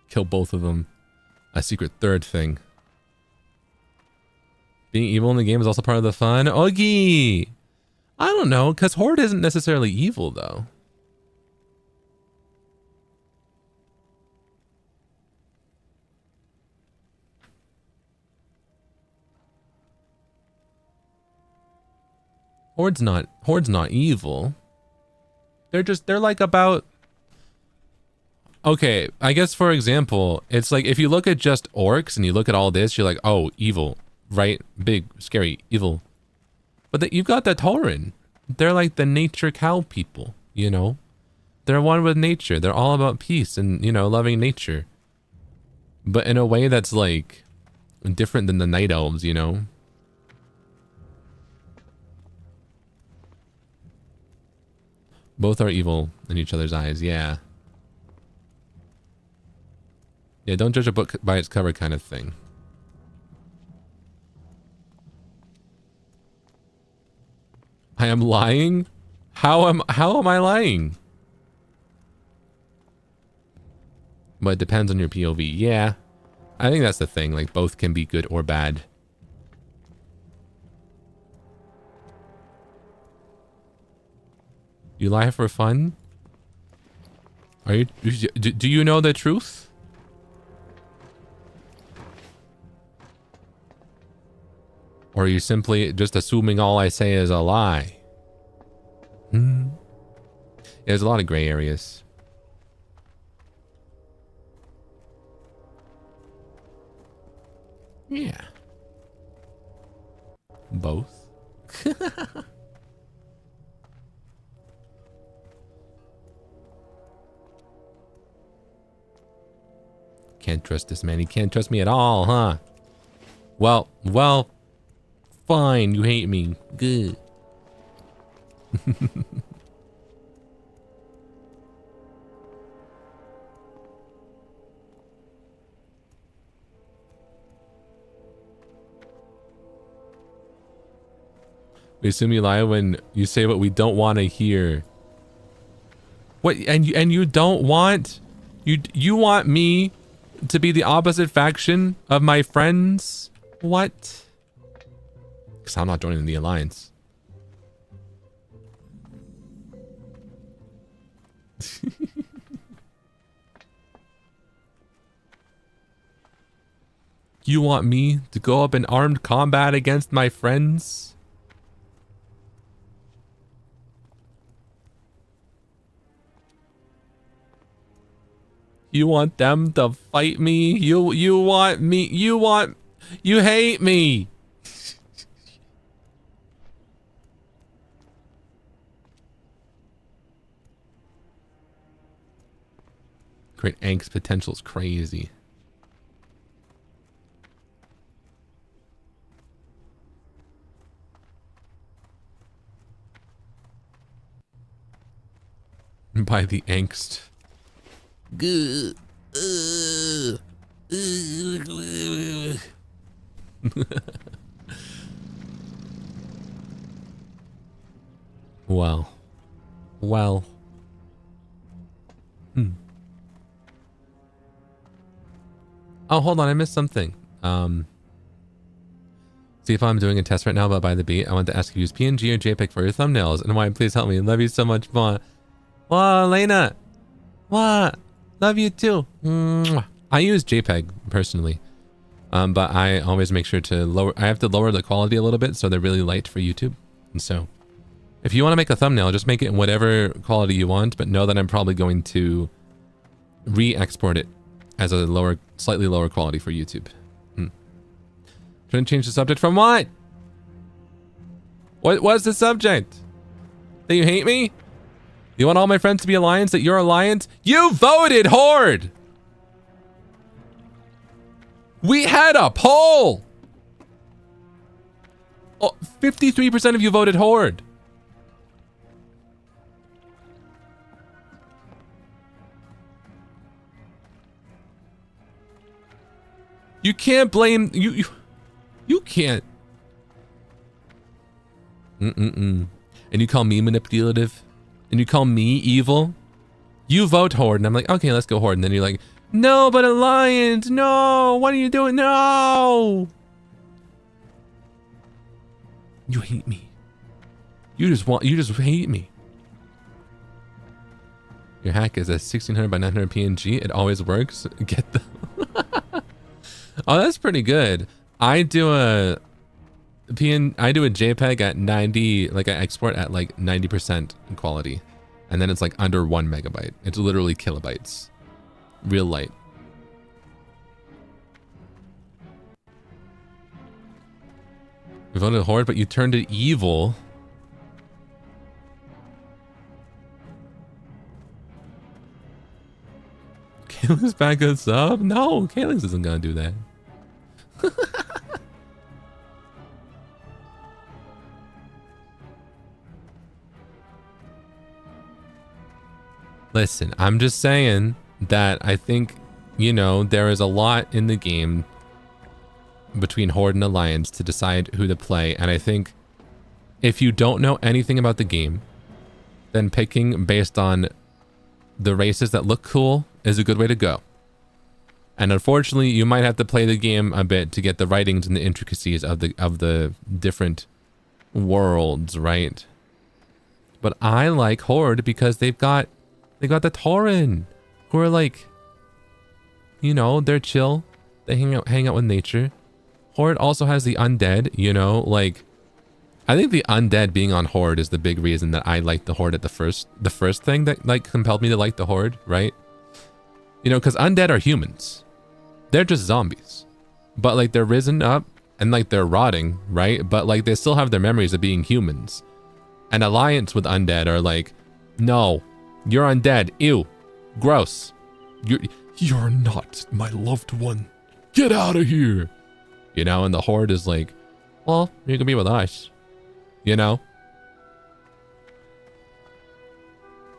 Kill both of them. A secret third thing. Being evil in the game is also part of the fun. Oogie! I don't know, because Horde isn't necessarily evil, though. Horde's not evil. They're like about... Okay, I guess for example, it's like if you look at just orcs and you look at all this, you're like, oh, evil, right? Big, scary, evil. But you've got the Tauren. They're like the nature cow people, you know? They're one with nature. They're all about peace and, you know, loving nature. But in a way that's like different than the night elves, you know? Both are evil in each other's eyes, yeah. Yeah, don't judge a book by its cover kind of thing. I am lying? How am I lying? But it depends on your POV. Yeah. I think that's the thing. Like, both can be good or bad. You lie for fun? Are you... Do you know the truth? Or are you simply just assuming all I say is a lie? Yeah, there's a lot of gray areas. Yeah. Both. Can't trust this man. He can't trust me at all, huh? Well, fine. You hate me. Good. We assume you lie when you say what we don't want to hear. What? And you don't want... You want me to be the opposite faction of my friends? What? Because I'm not joining the alliance. You want me to go up in armed combat against my friends? You want them to fight me? You want me? You hate me. Great angst potential is crazy. By the angst. Well. Oh, hold on, I missed something. See if I'm doing a test right now, but by the beat, I want to ask you use PNG or JPEG for your thumbnails, and why? Please help me. Love you so much, Ma. Wow, Elena. What? Love you too. Mwah. I use JPEG personally, but I always make sure to lower. I have to lower the quality a little bit so they're really light for YouTube. And so, if you want to make a thumbnail, just make it in whatever quality you want. But know that I'm probably going to re-export it as a slightly lower quality for YouTube. Trying to change the subject from what? What's the subject? That you hate me? You want all my friends to be alliance? That you're alliance? You voted Horde! We had a poll! Oh, 53% of you voted Horde. You can't blame... You can't... And you call me manipulative? And you call me evil? You vote Horde, and I'm like, okay, let's go Horde. And then you're like, No, but Alliance, no! What are you doing? No! You hate me. You just hate me. Your hack is a 1600 by 900 PNG. It always works. Get the... Oh, that's pretty good. I do a JPEG at 90, like I export at like 90% quality. And then it's like under 1 megabyte. It's literally kilobytes. Real light. We voted Horde, but you turned it evil. Kayling's back us up? No, Kayling's isn't gonna do that. Listen, I'm just saying that I think, you know, there is a lot in the game between Horde and Alliance to decide who to play. And I think if you don't know anything about the game, then picking based on the races that look cool is a good way to go. And unfortunately, you might have to play the game a bit to get the writings and the intricacies of the different worlds, right? But I like Horde because they got the Tauren, who are like, you know, they're chill. They hang out with nature. Horde also has the undead, you know, like, I think the undead being on Horde is the big reason that I liked the Horde at the first thing that like compelled me to like the Horde, right? You know, because undead are humans. They're just zombies. But like they're risen up and like they're rotting, right? But like they still have their memories of being humans. And Alliance with undead are like, no, you're undead. Ew. Gross. You're not my loved one. Get out of here. You know, and the Horde is like, well, you can be with us. You know?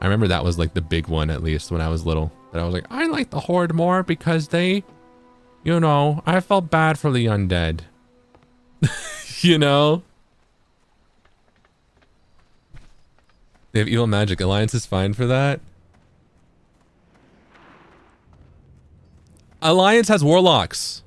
I remember that was like the big one, at least when I was little. But I was like, I like the Horde more because they, you know, I felt bad for the undead. You know? They have evil magic. Alliance is fine for that. Alliance has warlocks.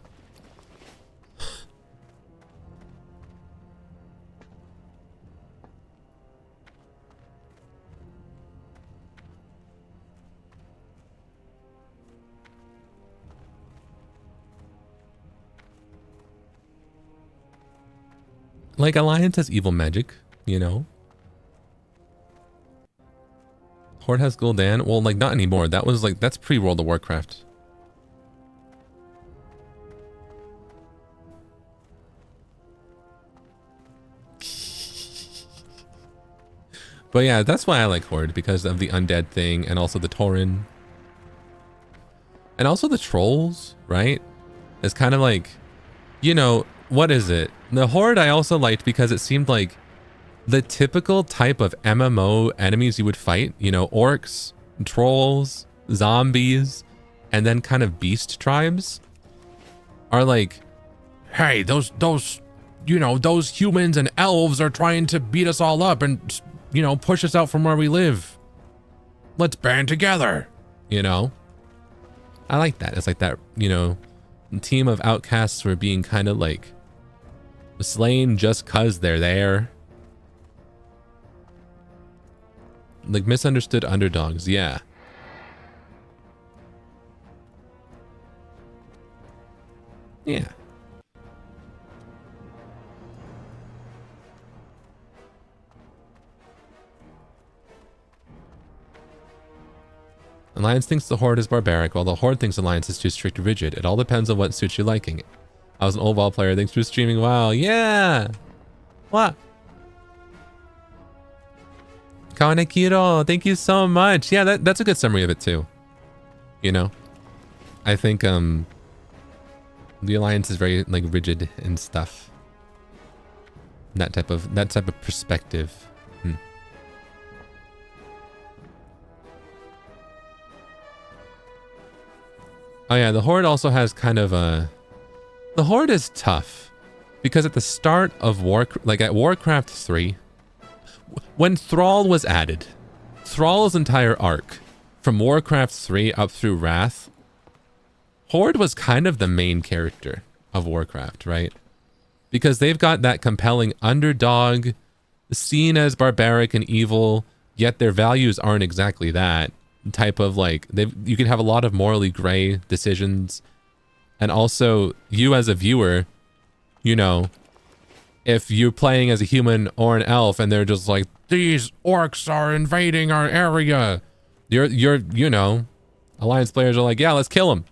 Like, Alliance has evil magic, you know? Horde has Gul'dan. Well, like, not anymore. That was like, that's pre-World of Warcraft. But yeah, that's why I like Horde, because of the undead thing, and also the Tauren. And also the trolls, right? It's kind of like, you know, what is it? The Horde I also liked because it seemed like the typical type of MMO enemies you would fight, you know, orcs, trolls, zombies, and then kind of beast tribes are like, hey, those, you know, those humans and elves are trying to beat us all up and, you know, push us out from where we live. Let's band together, you know? I like that. It's like that, you know, team of outcasts who are being kind of like slain just cause they're there. Like misunderstood underdogs, yeah. Yeah. Alliance thinks the Horde is barbaric, while the Horde thinks Alliance is too strict or rigid. It all depends on what suits your liking. I was an old WoW player. Thanks for streaming WoW. Yeah! What? Kanekiro, thank you so much. Yeah, that's a good summary of it too. You know? I think the Alliance is very like rigid and stuff. That type of perspective. Oh yeah, the Horde also has kind of a... The Horde is tough. Because at the start of at Warcraft 3, when Thrall was added, Thrall's entire arc, from Warcraft 3 up through Wrath, Horde was kind of the main character of Warcraft, right? Because they've got that compelling underdog, seen as barbaric and evil, yet their values aren't exactly that type of like, you can have a lot of morally gray decisions. And also you as a viewer, you know, if you're playing as a human or an elf and they're just like, these orcs are invading our area, you're you know, Alliance players are like, yeah, let's kill them,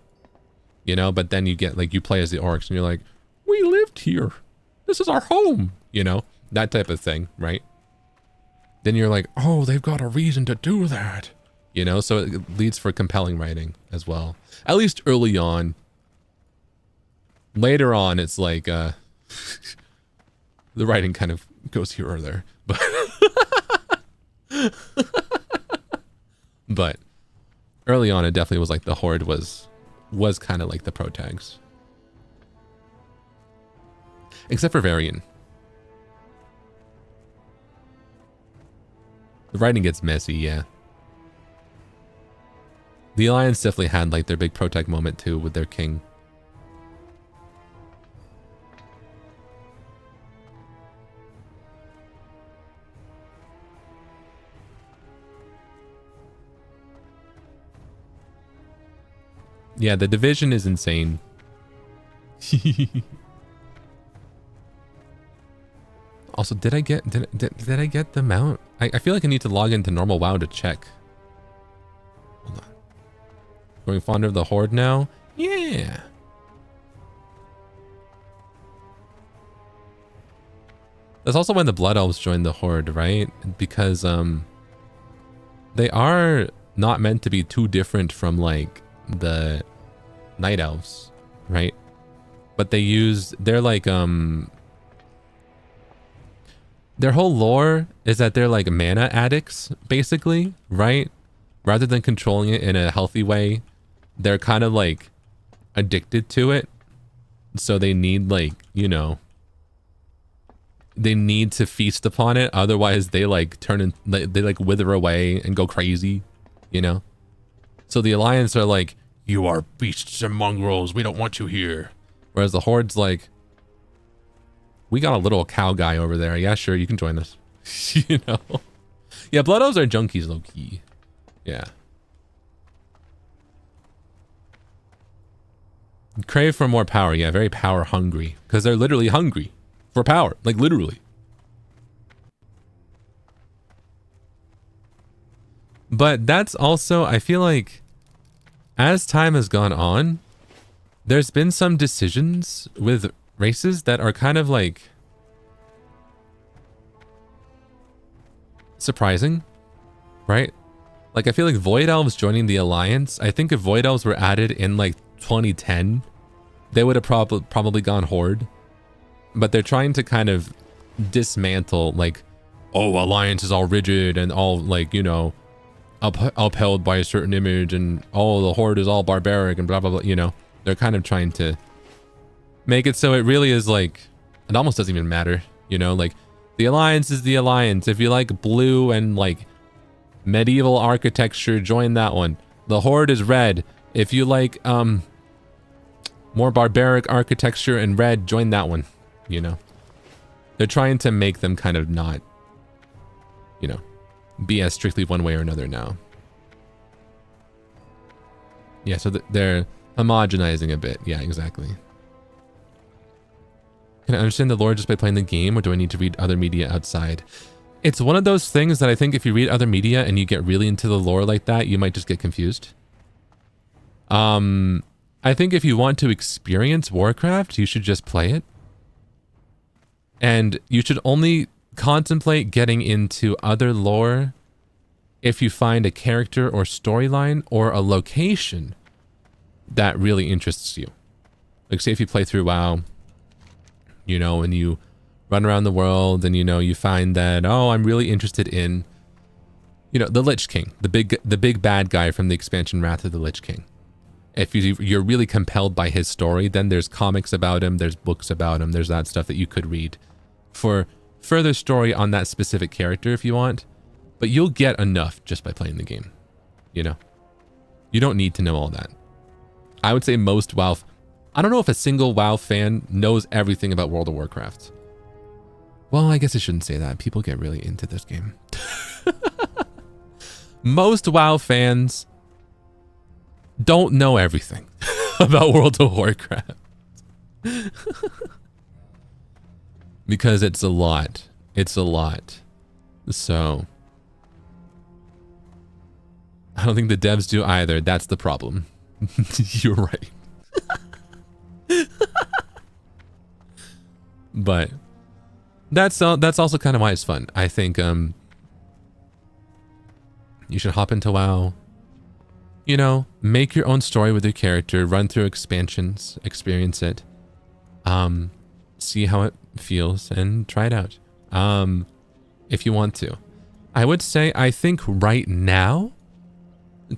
you know. But then you get like, you play as the orcs and you're like, we lived here, this is our home, you know, that type of thing, right? Then you're like, oh, they've got a reason to do that, you know. So it leads for compelling writing as well, at least early on. Later on, it's like the writing kind of goes here or there, but but early on, it definitely was like the Horde was kind of like the pro tags, except for Varian. The writing gets messy, yeah. The Alliance definitely had like their big pro tag moment too with their king. Yeah, the division is insane. Also, did I get the mount? I feel like I need to log into normal WoW to check. Hold on. Going fonder of the Horde now? Yeah. That's also when the Blood Elves joined the Horde, right? Because they are not meant to be too different from like the Night Elves, right? But they're like their whole lore is that they're like mana addicts, basically, right? Rather than controlling it in a healthy way, they're kind of like addicted to it. So they need like, you know, they need to feast upon it. Otherwise they like they like wither away and go crazy, you know? So the Alliance are like, you are beasts and mongrels, we don't want you here. Whereas the Horde's like, we got a little cow guy over there. Yeah, sure, you can join us. You know? Yeah, Blood Elves are junkies low-key. Yeah. Crave for more power. Yeah, very power hungry. Because they're literally hungry for power. Like, literally. But that's also, I feel like, as time has gone on, there's been some decisions with races that are kind of like surprising, right? Like, I feel like Void Elves joining the Alliance, I think if Void Elves were added in like 2010, they would have probably gone Horde. But they're trying to kind of dismantle, like, oh, Alliance is all rigid and all like, you know, upheld by a certain image, and oh, the Horde is all barbaric and blah blah blah, you know. They're kind of trying to make it so it really is like, it almost doesn't even matter, you know, like the Alliance is the Alliance. If you like blue and like medieval architecture, join that one. The Horde is red. If you like more barbaric architecture and red, join that one, you know. They're trying to make them kind of not, you know, be as strictly one way or another now. Yeah, so they're homogenizing a bit. Yeah, exactly. Can I understand the lore just by playing the game, or do I need to read other media outside? It's one of those things that I think if you read other media and you get really into the lore like that, you might just get confused. I think if you want to experience Warcraft, you should just play it. And you should only contemplate getting into other lore if you find a character or storyline or a location that really interests you. Like, say if you play through WoW, you know, and you run around the world and, you know, you find that, oh, I'm really interested in, you know, the Lich King, the big bad guy from the expansion Wrath of the Lich King. If you're really compelled by his story, then there's comics about him, there's books about him, there's that stuff that you could read for further story on that specific character if you want. But you'll get enough just by playing the game, you know? You don't need to know all that. I would say most WoW... I don't know if a single WoW fan knows everything about World of Warcraft. Well, I guess I shouldn't say that. People get really into this game. Most WoW fans don't know everything about World of Warcraft. Because it's a lot. It's a lot. So... I don't think the devs do either. That's the problem. You're right. But that's also kind of why it's fun. I think you should hop into WoW. You know, make your own story with your character, run through expansions, experience it, see how it feels, and try it out. If you want to. I would say I think right now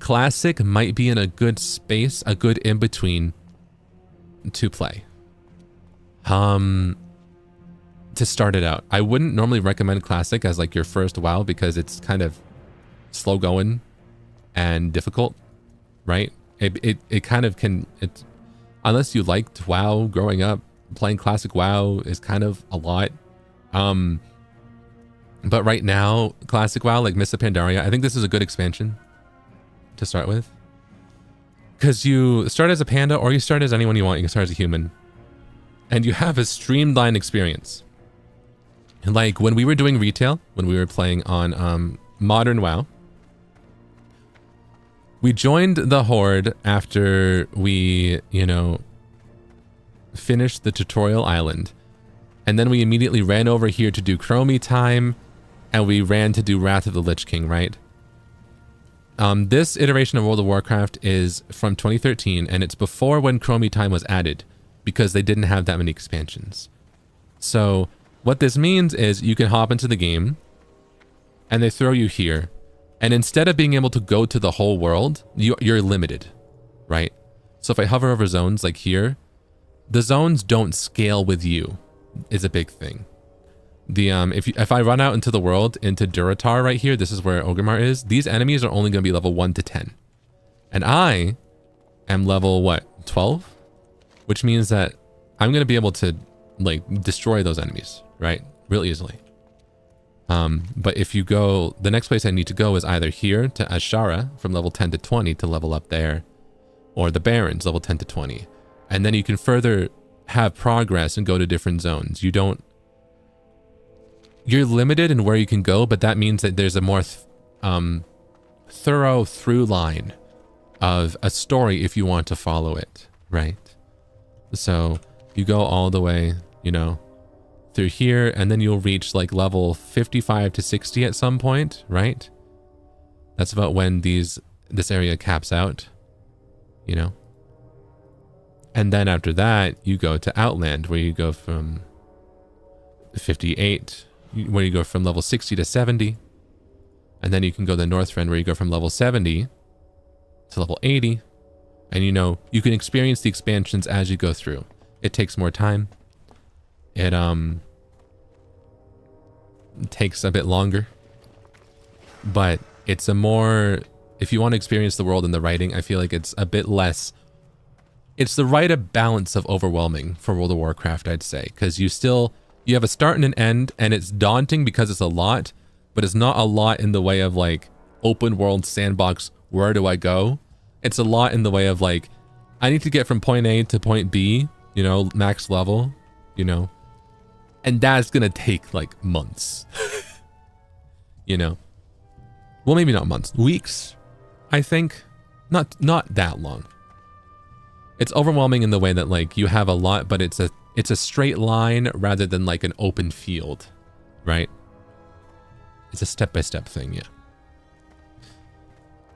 Classic might be in a good space, a good in-between to play. To start it out. I wouldn't normally recommend Classic as like your first WoW because it's kind of slow going and difficult, right? It kind of can, unless you liked WoW growing up, playing Classic WoW is kind of a lot. But right now, Classic WoW, like Mists of Pandaria, I think this is a good expansion to start with. Because you start as a panda or you start as anyone you want. You can start as a human. And you have a streamlined experience. And like when we were doing retail, when we were playing on modern WoW, we joined the Horde after we, you know, finished the tutorial island. And then we immediately ran over here to do Chromie time. And we ran to do Wrath of the Lich King, right? This iteration of World of Warcraft is from 2013, and it's before when Chromie time was added, because they didn't have that many expansions. So what this means is you can hop into the game, and they throw you here, and instead of being able to go to the whole world, you're limited, right? So if I hover over zones like here, the zones don't scale with you, is a big thing. The if I run out into the world, into Durotar right here, this is where Orgrimmar is, these enemies are only going to be level 1 to 10. And I am level, what, 12? Which means that I'm going to be able to, like, destroy those enemies, right? Real easily. But if you go, the next place I need to go is either here to Ashara from level 10 to 20 to level up there, or the Barrens, level 10 to 20. And then you can further have progress and go to different zones. You're limited in where you can go, but that means that there's a more thorough through line of a story if you want to follow it, right? So you go all the way, you know, through here, and then you'll reach like level 55 to 60 at some point, right? That's about when this area caps out, you know? And then after that, you go to Outland, where you go from 58, where you go from level 60 to 70. And then you can go to Northrend, where you go from level 70 to level 80. And you know, you can experience the expansions as you go through. It takes more time. It takes a bit longer. But it's a more, if you want to experience the world in the writing, I feel like it's a bit less. It's the right balance of overwhelming for World of Warcraft, I'd say. Because you have a start and an end, and it's daunting because it's a lot, but it's not a lot in the way of like open world sandbox, where do I go? It's a lot in the way of like, I need to get from point A to point B, you know, max level, you know, and that's gonna take like months, you know, well, maybe not months, weeks, I think, not that long. It's overwhelming in the way that like you have a lot, but it's a straight line rather than like an open field, right? It's a step-by-step thing, yeah.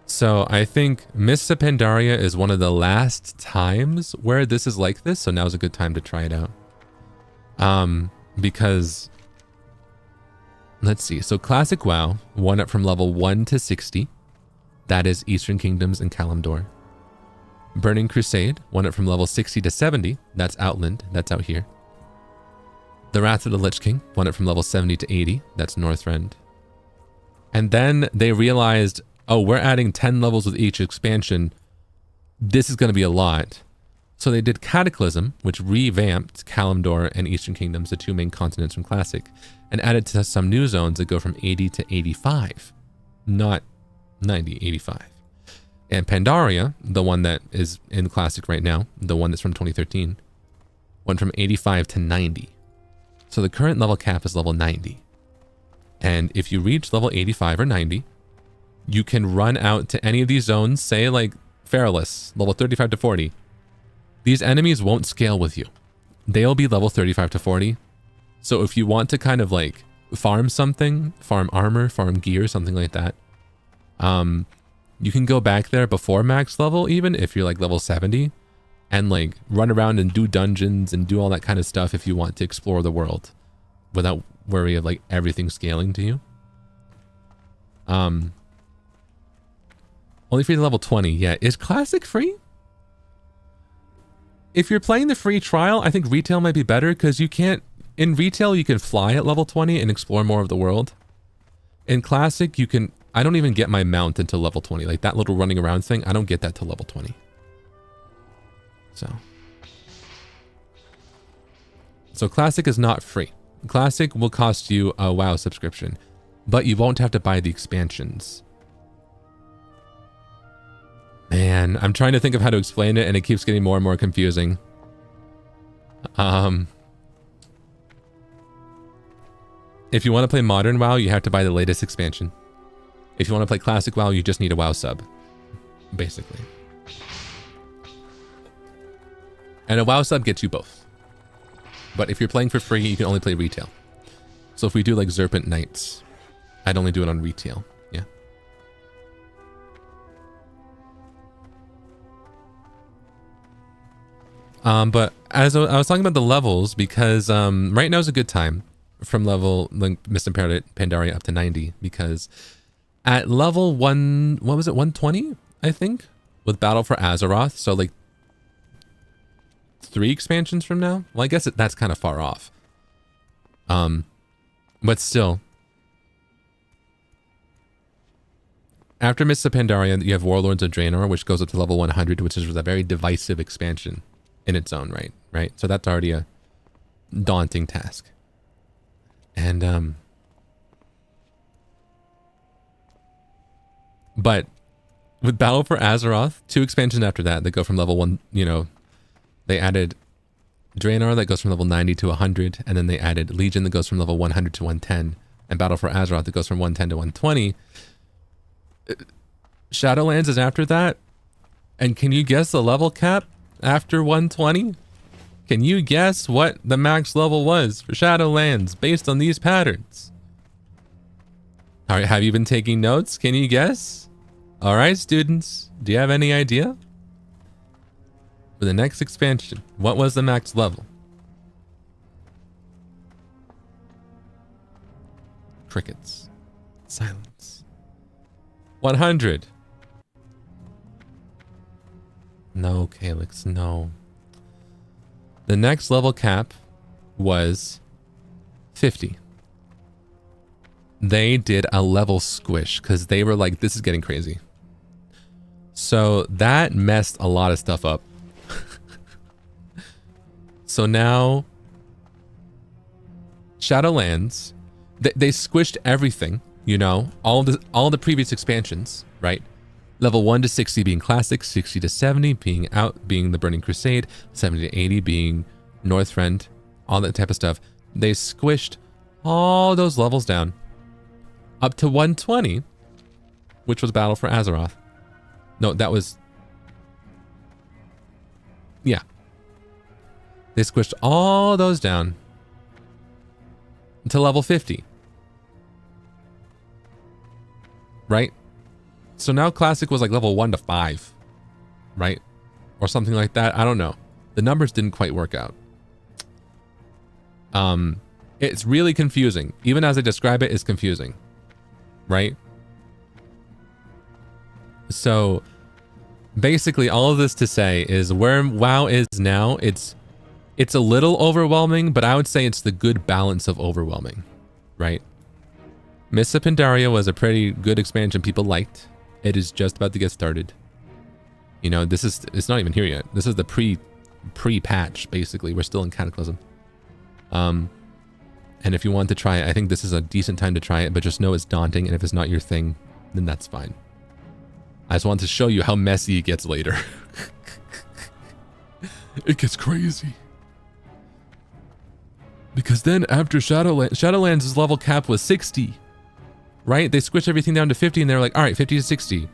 So I think Mists of Pandaria is one of the last times where this is like this, so now's a good time to try it out. Because, let's see, so Classic WoW, won up from level 1 to 60. That is Eastern Kingdoms and Kalimdor. Burning Crusade, won it from level 60 to 70. That's Outland. That's out here. The Wrath of the Lich King, won it from level 70 to 80. That's Northrend. And then they realized, oh, we're adding 10 levels with each expansion. this is going to be a lot. So they did Cataclysm, which revamped Kalimdor and Eastern Kingdoms, the two main continents from Classic, and added to some new zones that go from 80 to 85. Not 90, 85. And Pandaria, the one that is in Classic right now, the one that's from 2013, went from 85 to 90. So the current level cap is level 90. And if you reach level 85 or 90, you can run out to any of these zones, say like Feralus, level 35 to 40. These enemies won't scale with you. They'll be level 35 to 40. So if you want to kind of like farm something, farm armor, farm gear, something like that, you can go back there before max level, even if you're like level 70, and like run around and do dungeons and do all that kind of stuff if you want to explore the world without worry of like everything scaling to you. Only free to level 20. Yeah, is Classic free? If you're playing the free trial, I think retail might be better because you can't, in retail you can fly at level 20 and explore more of the world. In Classic you can, I don't even get my mount until level 20. Like that little running around thing, I don't get that till level 20. So Classic is not free. Classic will cost you a WoW subscription, but you won't have to buy the expansions. Man, I'm trying to think of how to explain it and it keeps getting more and more confusing. If you want to play modern WoW, you have to buy the latest expansion. If you want to play classic WoW, you just need a WoW sub, basically. And a WoW sub gets you both. But if you're playing for free, you can only play retail. So if we do like Serpent Knights, I'd only do it on retail. Yeah. But as I was talking about the levels, because right now is a good time from level like Mist and Pandaria up to 90, because at level 1, what was it, 120, I think, with Battle for Azeroth, so like 3 expansions from now? Well, I guess that's kind of far off. But still. After Mists of Pandaria, you have Warlords of Draenor, which goes up to level 100, which is a very divisive expansion in its own right? So that's already a daunting task. And, but with Battle for Azeroth, 2 expansions after that, they go from level 1, you know, they added Draenor that goes from level 90 to 100, and then they added Legion that goes from level 100 to 110, and Battle for Azeroth that goes from 110 to 120. Shadowlands is after that, and can you guess the level cap after 120? Can you guess what the max level was for Shadowlands based on these patterns? Alright, have you been taking notes? Can you guess? Alright, students, do you have any idea? For the next expansion, what was the max level? Crickets. Silence. 100. No, Calyx, no. The next level cap was 50. They did a level squish because they were like, this is getting crazy. So that messed a lot of stuff up. So now Shadowlands, they squished everything, you know, all the previous expansions, right? Level 1 to 60 being classic, 60 to 70 being the Burning Crusade, 70 to 80 being Northrend, all that type of stuff. They squished all those levels down up to 120, which was Battle for Azeroth. No, that was, yeah. They squished all those down to level 50. Right? So now Classic was like level 1 to 5. Right? Or something like that. I don't know. The numbers didn't quite work out. It's really confusing. Even as I describe it, it's confusing. Right? So basically all of this to say is where WoW is now, it's a little overwhelming, but I would say it's the good balance of overwhelming, right? Mists of Pandaria was a pretty good expansion people liked. It is just about to get started. You know, it's not even here yet. This is the pre-patch, basically. We're still in Cataclysm. And if you want to try it, I think this is a decent time to try it, but just know it's daunting, and if it's not your thing, then that's fine. I just want to show you how messy it gets later. It gets crazy. Because then after Shadowlands' level cap was 60, right? They squished everything down to 50 and they're like, all right, 50 to 60.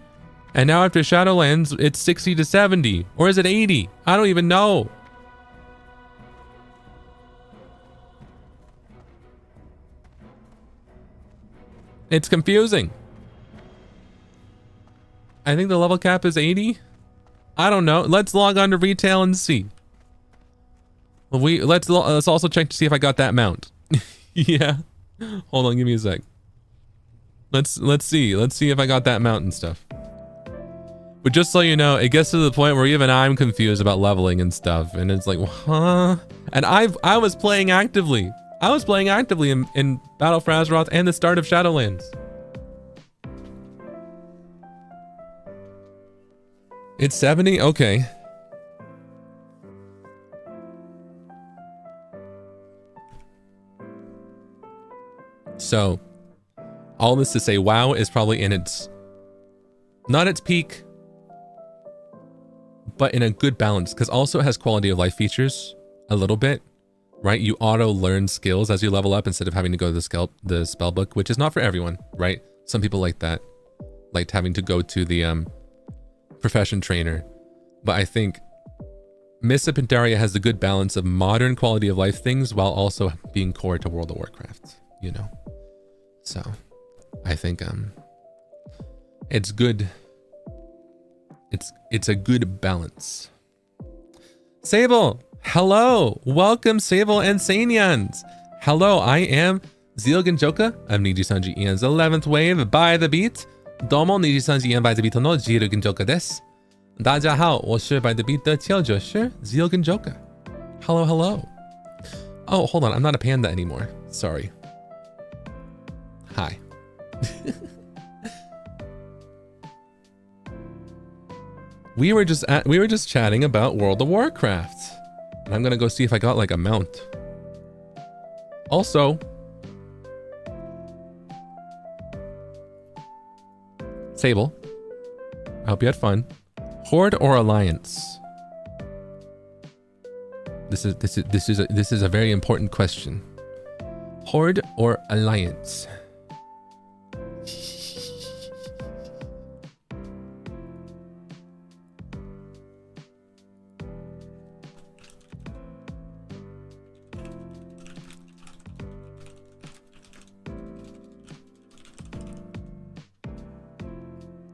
And now after Shadowlands, it's 60 to 70. Or is it 80? I don't even know. It's confusing. I think the level cap is 80. I don't know. Let's log on to retail and see. Well, let's also check to see if I got that mount. Yeah. Hold on, give me a sec. Let's see. Let's see if I got that mount and stuff. But just so you know, it gets to the point where even I'm confused about leveling and stuff, and it's like, huh? And I was playing actively. I was playing actively in Battle for Azeroth and the start of Shadowlands. It's 70? Okay. So, all this to say, WoW is probably in its, not its peak, but in a good balance, because also it has quality of life features a little bit, right? You auto learn skills as you level up instead of having to go to the spell book, which is not for everyone, right? Some people like that, like having to go to the profession trainer. But I think Mists of Pandaria has the good balance of modern quality of life things while also being core to World of Warcraft, you know? So I think it's good. It's a good balance. Sable, hello, welcome Sable and Sanyans. Hello, I am Zeal Ginjoka of NIJISANJI Ian's 11th wave by the beat. Domo NIJISANJI Ian by the beat no Zeal Ginjoka desu. 大家好，我是 by the beat 的佼佼者 Zeal Ginjoka. Hello, hello. Oh, hold on, I'm not a panda anymore. Sorry. Hi. We were just chatting about World of Warcraft. And I'm gonna go see if I got like a mount. Also, Sable, I hope you had fun. Horde or Alliance? This is a very important question. Horde or Alliance?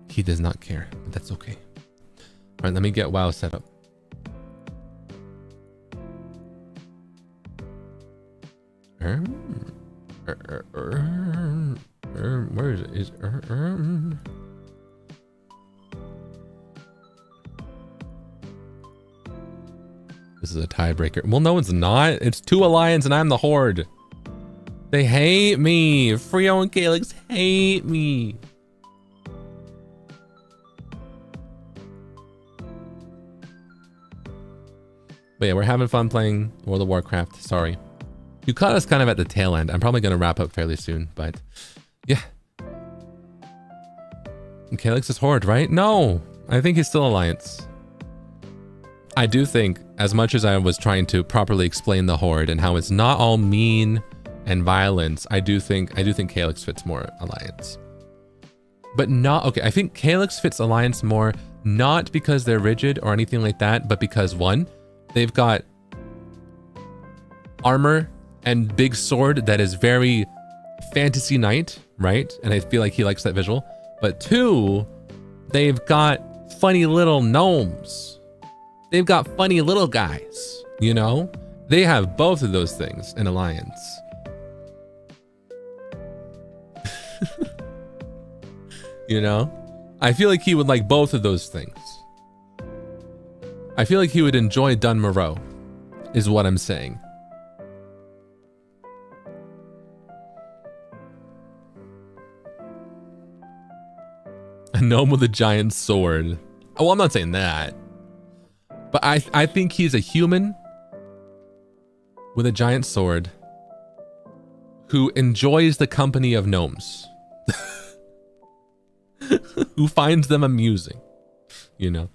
He does not care, but that's okay. All right, let me get WoW set up. Where is it? This is a tiebreaker. Well, no, it's not. It's 2 Alliance and I'm the Horde. They hate me. Frio and Calyx hate me. But yeah, we're having fun playing World of Warcraft. Sorry. You caught us kind of at the tail end. I'm probably going to wrap up fairly soon, but yeah. And Calyx is Horde, right? No, I think he's still Alliance. I do think, as much as I was trying to properly explain the Horde and how it's not all mean and violence, I do think Calyx fits more Alliance. But not, okay, I think Calyx fits Alliance more, not because they're rigid or anything like that, but because one, they've got armor and big sword that is very fantasy knight, right? And I feel like he likes that visual. But 2, they've got funny little gnomes. They've got funny little guys, you know? They have both of those things in Alliance. You know? I feel like he would like both of those things. I feel like he would enjoy Dun Moreau, is what I'm saying. A gnome with a giant sword. Oh, I'm not saying that. But I think he's a human with a giant sword who enjoys the company of gnomes. Who finds them amusing, you know?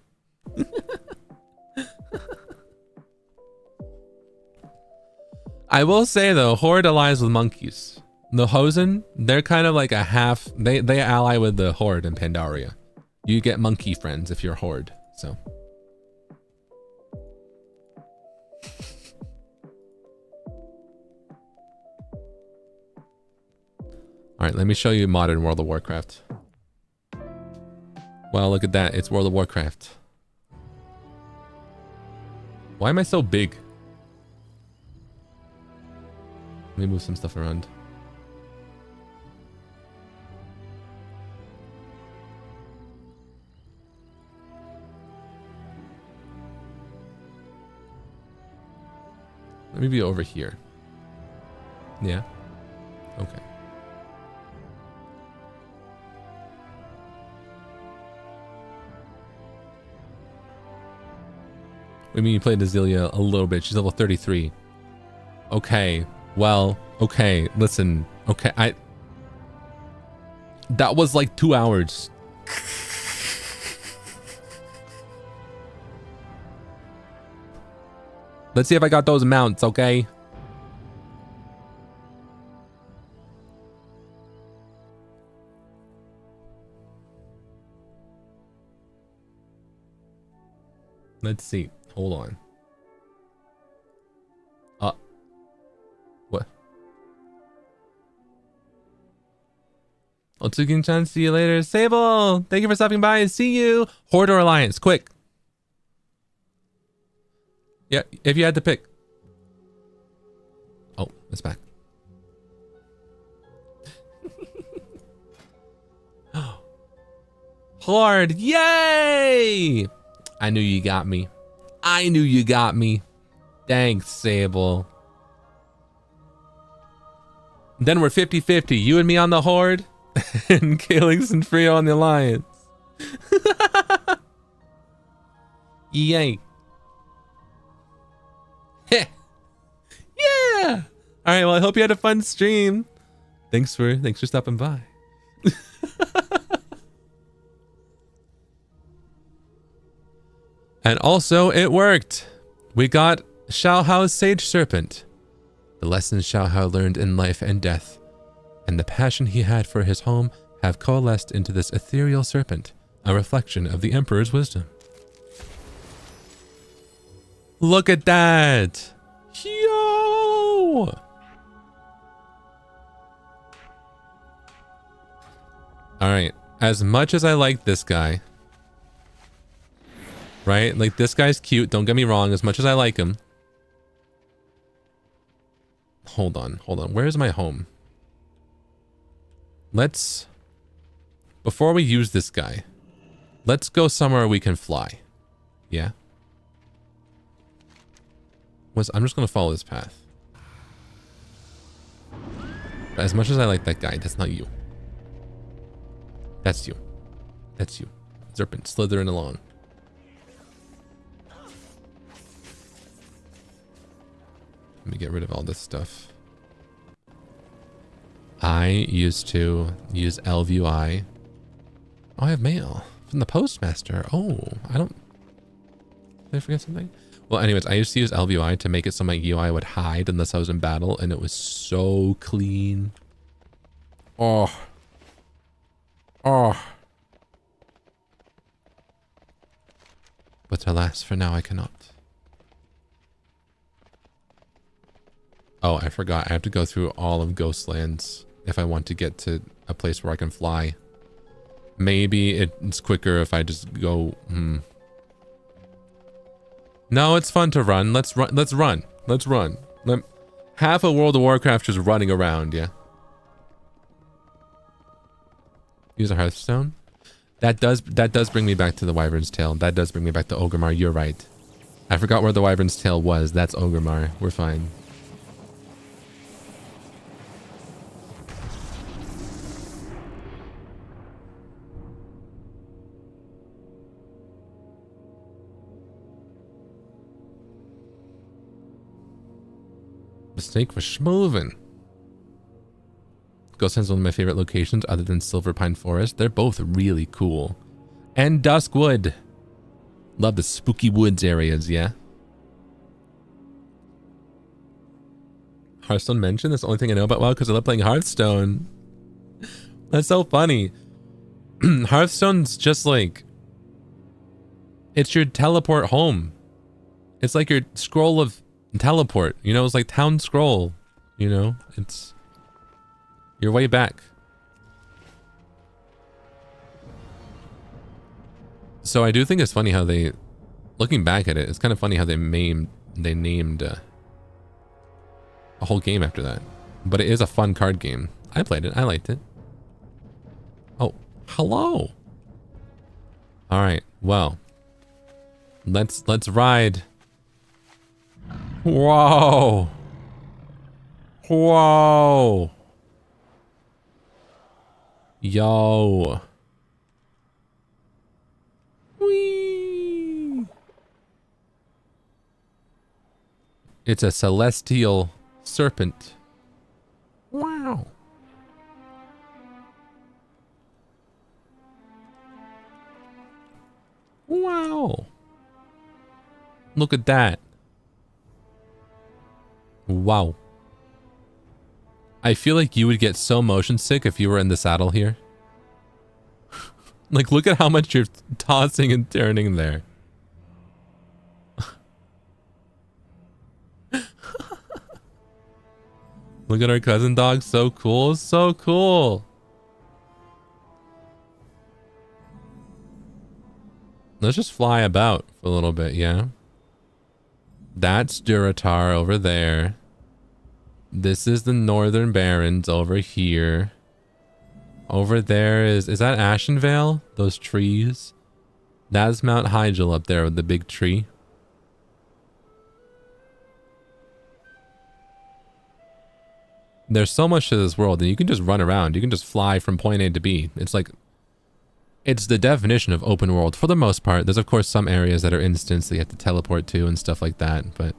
I will say though, Horde allies with monkeys. The Hosen, they're kind of like a half, they ally with the Horde in Pandaria. You get monkey friends if you're Horde, so. All right, let me show you modern World of Warcraft. Wow, look at that, it's World of Warcraft. Why am I so big? Let me move some stuff around. Let me be over here. Yeah. Okay. I mean, you played Azealia a little bit. She's level 33. Okay. Well, okay. Listen. Okay. That was like 2 hours. Let's see if I got those mounts, okay? Let's see. Hold on. What? Otsukin-chan, see you later. Sable, thank you for stopping by. See you. Horde or Alliance, quick. Yeah, if you had to pick. Oh, it's back. Horde, yay! I knew you got me. I knew you got me. Thanks, Sable. Then we're 50-50. You and me on the Horde, and Calyx and Frio on the Alliance. Yay. Yeah. All right, well, I hope you had a fun stream. Thanks for stopping by. And also, it worked. We got Xiaohao's Sage Serpent. The lessons Xiaohao learned in life and death, and the passion he had for his home have coalesced into this ethereal serpent, a reflection of the Emperor's wisdom. Look at that! Yo! Alright, as much as I like this guy, right? Like, this guy's cute, don't get me wrong, as much as I like him. Hold on. Where's my home? Before we use this guy, let's go somewhere we can fly. Yeah? I'm just gonna follow this path. But as much as I like that guy, that's not you. That's you. That's you. Serpent slithering along. Let me get rid of all this stuff. I used to use LVUI. Oh, I have mail from the postmaster. Oh, did I forget something? Well, anyways, I used to use LVUI to make it so my UI would hide unless I was in battle, and it was so clean. Oh. But alas, for now I cannot. Oh, I forgot. I have to go through all of Ghostlands if I want to get to a place where I can fly. Maybe it's quicker if I just go... No, it's fun to run. Let's run. Half of World of Warcraft just running around, yeah. Use a Hearthstone? That does bring me back to the Wyvern's Tail. That does bring me back to Orgrimmar. You're right. I forgot where the Wyvern's Tail was. That's Orgrimmar. We're fine. Mistake for schmovin'. Ghost Town's one of my favorite locations other than Silver Pine Forest. They're both really cool. And Duskwood. Love the spooky woods areas, yeah. Hearthstone mentioned? That's the only thing I know about WoW because I love playing Hearthstone. That's so funny. Hearthstone's just like... It's your teleport home. It's like your scroll of teleport. You know, it's like town scroll. You know, it's... Your way back. So I do think it's funny how they... Looking back at it, it's kind of funny how they named a whole game after that. But it is a fun card game. I played it. I liked it. Oh, hello. All right. Well, let's ride. Whoa. Whoa. Yo. Whee. It's a celestial serpent. Wow. Wow. Look at that. Wow. I feel like you would get so motion sick if you were in the saddle here. Like, look at how much you're tossing and turning there. Look at our cousin dog. So cool. So cool. Let's just fly about for a little bit, yeah? That's Durotar over there. This is the Northern Barrens over here. Over there is that Ashenvale? Those trees? That's Mount Hyjal up there with the big tree. There's so much to this world, and you can just run around. You can just fly from point A to B. It's like... It's the definition of open world for the most part. There's of course some areas that are instance that you have to teleport to and stuff like that, but...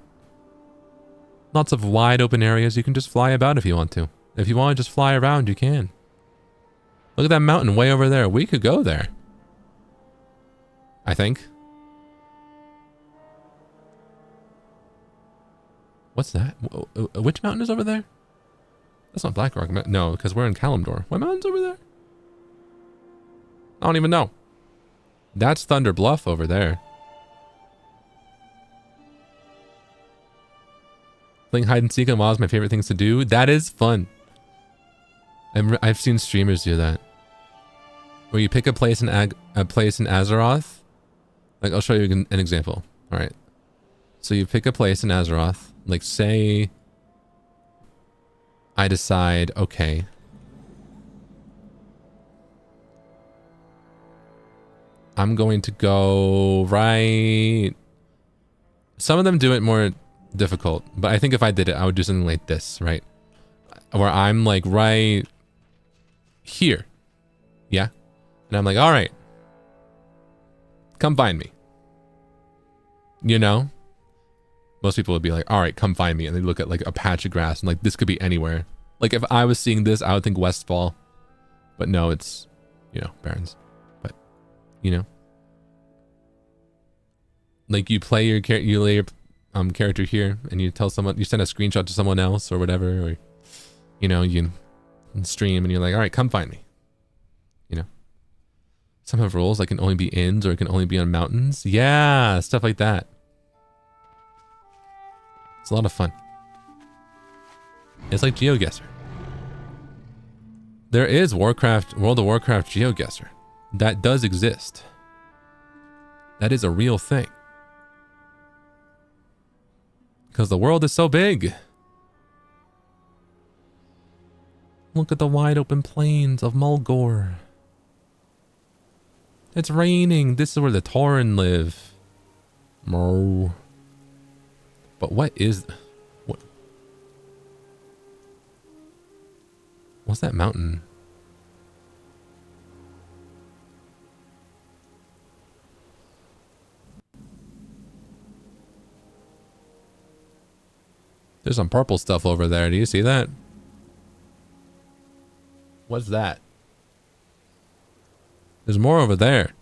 Lots of wide open areas you can just fly about if you want to. If you want to just fly around, you can. Look at that mountain way over there. We could go there. I think. What's that? Which mountain is over there? That's not Blackrock. No, because we're in Kalimdor. What mountain's over there? I don't even know. That's Thunder Bluff over there. Playing hide and seek on WoW is my favorite things to do. That is fun. I've seen streamers do that. Where you pick a place in Azeroth. Like, I'll show you an example. All right. So you pick a place in Azeroth. Like, say I decide, okay, I'm going to go right... Some of them do it more difficult, but I think if I did it, I would do something like this, right? Where I'm like right here. Yeah? And I'm like, all right, come find me. You know? Most people would be like, all right, come find me. And they look at like a patch of grass and like, this could be anywhere. Like if I was seeing this, I would think Westfall. But no, it's, you know, Barrens. But, you know. Like you play your character here and you tell someone, you send a screenshot to someone else or whatever, or, you know, you stream and you're like, all right, come find me. You know. Some have rules like it can only be inns or it can only be on mountains. Yeah, stuff like that. It's a lot of fun. It's like GeoGuessr. There is World of Warcraft GeoGuessr. That does exist. That is a real thing. Because the world is so big. Look at the wide open plains of Mulgore. It's raining. This is where the Tauren live. Mo. But what is... What's that mountain? There's some purple stuff over there. Do you see that? What's that? There's more over there.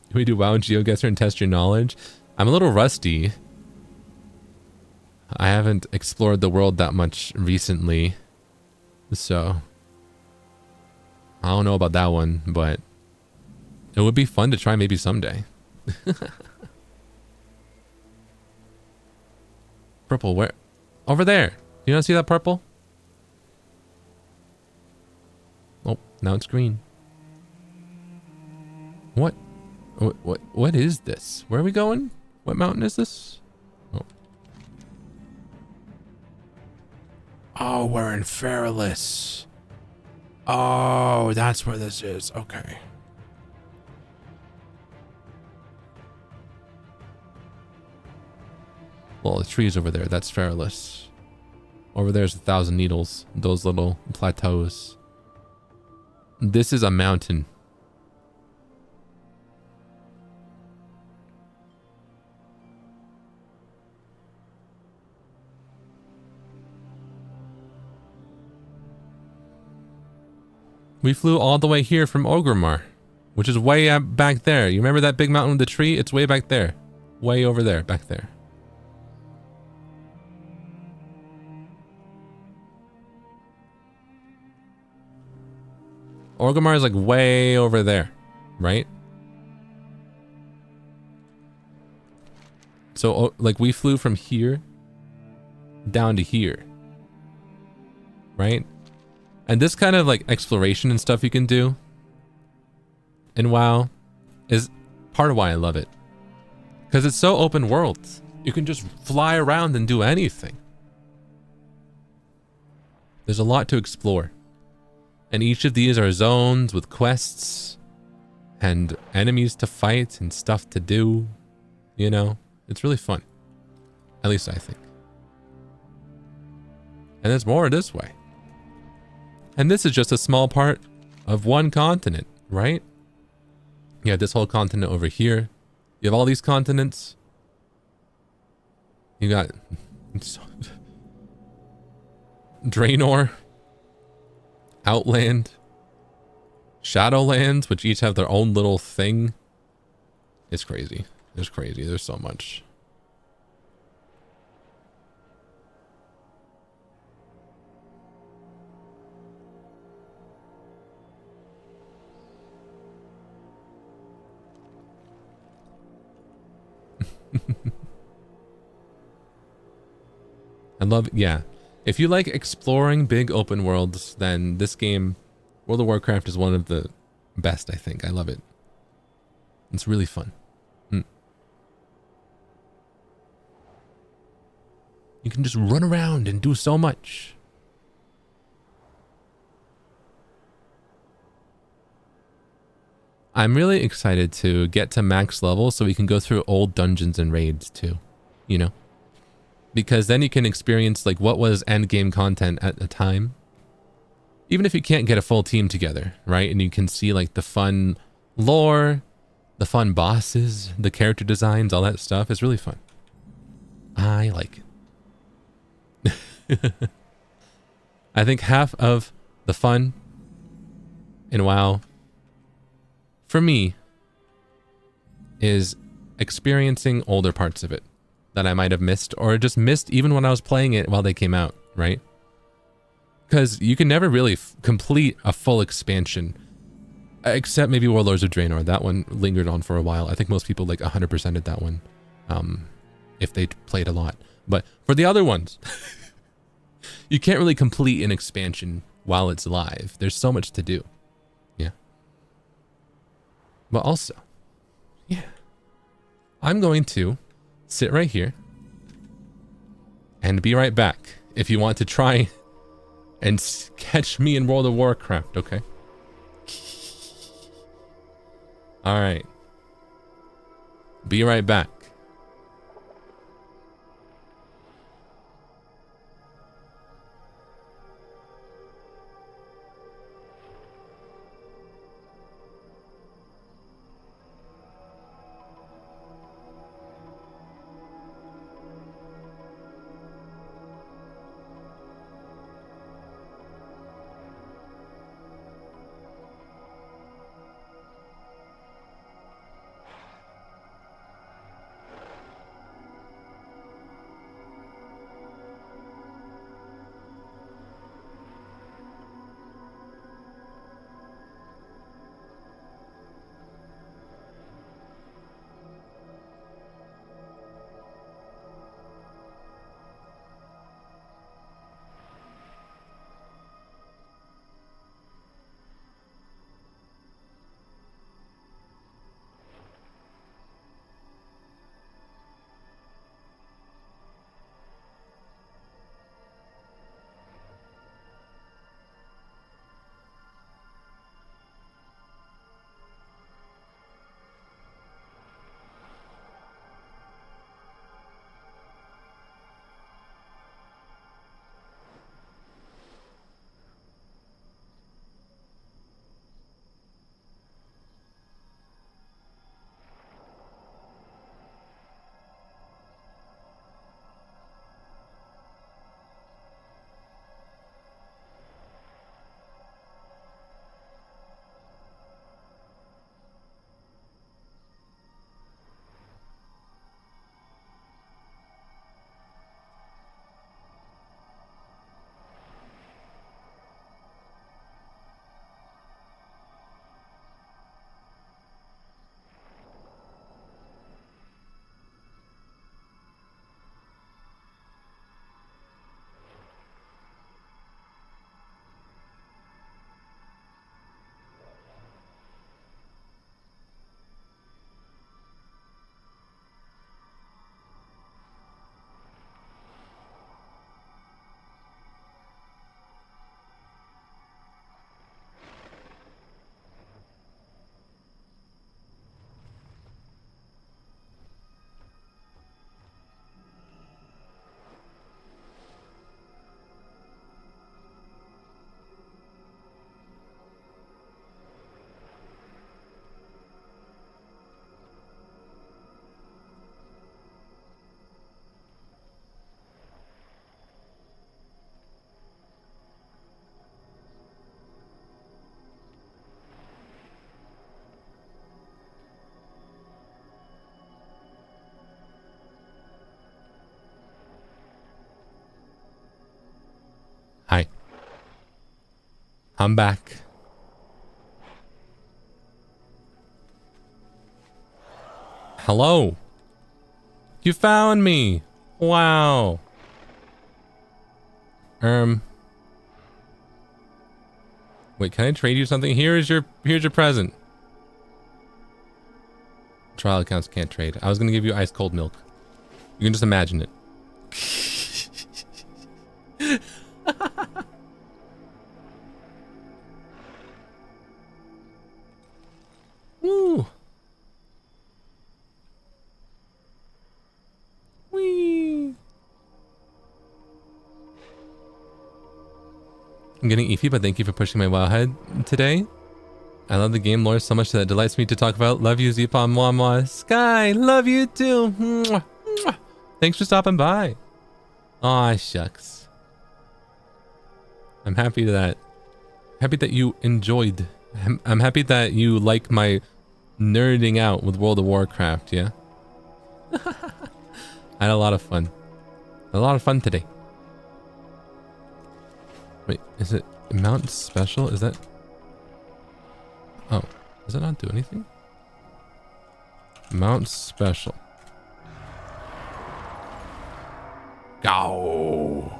Can we do WoW GeoGuessr and test your knowledge? I'm a little rusty. I haven't explored the world that much recently. So I don't know about that one, but it would be fun to try maybe someday. Purple, where? Over there. You don't see that purple? Oh, now it's green. What? What is this? Where are we going? What mountain is this? Oh, we're in Fairless. Oh, that's where this is. Okay. Well, the trees over there, that's Fairless. Over there's 1,000 Needles, those little plateaus. This is a mountain. We flew all the way here from Orgrimmar, which is way up back there. You remember that big mountain with the tree? It's way back there. Way over there, back there. Orgrimmar is like way over there, right? So like we flew from here down to here, right? And this kind of like exploration and stuff you can do in WoW is part of why I love it. Because it's so open world. You can just fly around and do anything. There's a lot to explore. And each of these are zones with quests and enemies to fight and stuff to do. You know, it's really fun. At least I think. And there's more this way. And this is just a small part of one continent, right? You have this whole continent over here. You have all these continents. You got Draenor, Outland, Shadowlands, which each have their own little thing. It's crazy. It's crazy. There's so much. I love, yeah. If you like exploring big open worlds, then this game, World of Warcraft, is one of the best, I think. I love it. It's really fun. You can just run around and do so much. I'm really excited to get to max level so we can go through old dungeons and raids too, you know? Because then you can experience like what was end game content at the time. Even if you can't get a full team together, right? And you can see like the fun lore, the fun bosses, the character designs, all that stuff. It's really fun. I like it. I think half of the fun in WoW for me is experiencing older parts of it that I might have missed or just missed even when I was playing it while they came out, right? Because you can never really complete a full expansion except maybe Warlords of Draenor. That one lingered on for a while. I think most people like 100%ed that one if they played a lot. But for the other ones, you can't really complete an expansion while it's live. There's so much to do. Yeah. But also, yeah, I'm going to sit right here and be right back if you want to try and catch me in World of Warcraft, okay? All right. Be right back. I'm back. Hello. You found me. Wow. Wait, can I trade you something? Here's your present. Trial accounts can't trade. I was gonna give you ice cold milk. You can just imagine it. Woo. Whee. I'm getting Eefy, but thank you for pushing my WoW head today. I love the game lore so much that it delights me to talk about. Love you, Zepon Mwah. Sky, love you too. Mwah. Mwah. Thanks for stopping by. Aw, shucks. I'm happy that you enjoyed. I'm happy that you like my nerding out with World of Warcraft, yeah? I had a lot of fun. A lot of fun today. Wait, is it Mount Special? Is that... Oh, does it not do anything? Mount Special. Go!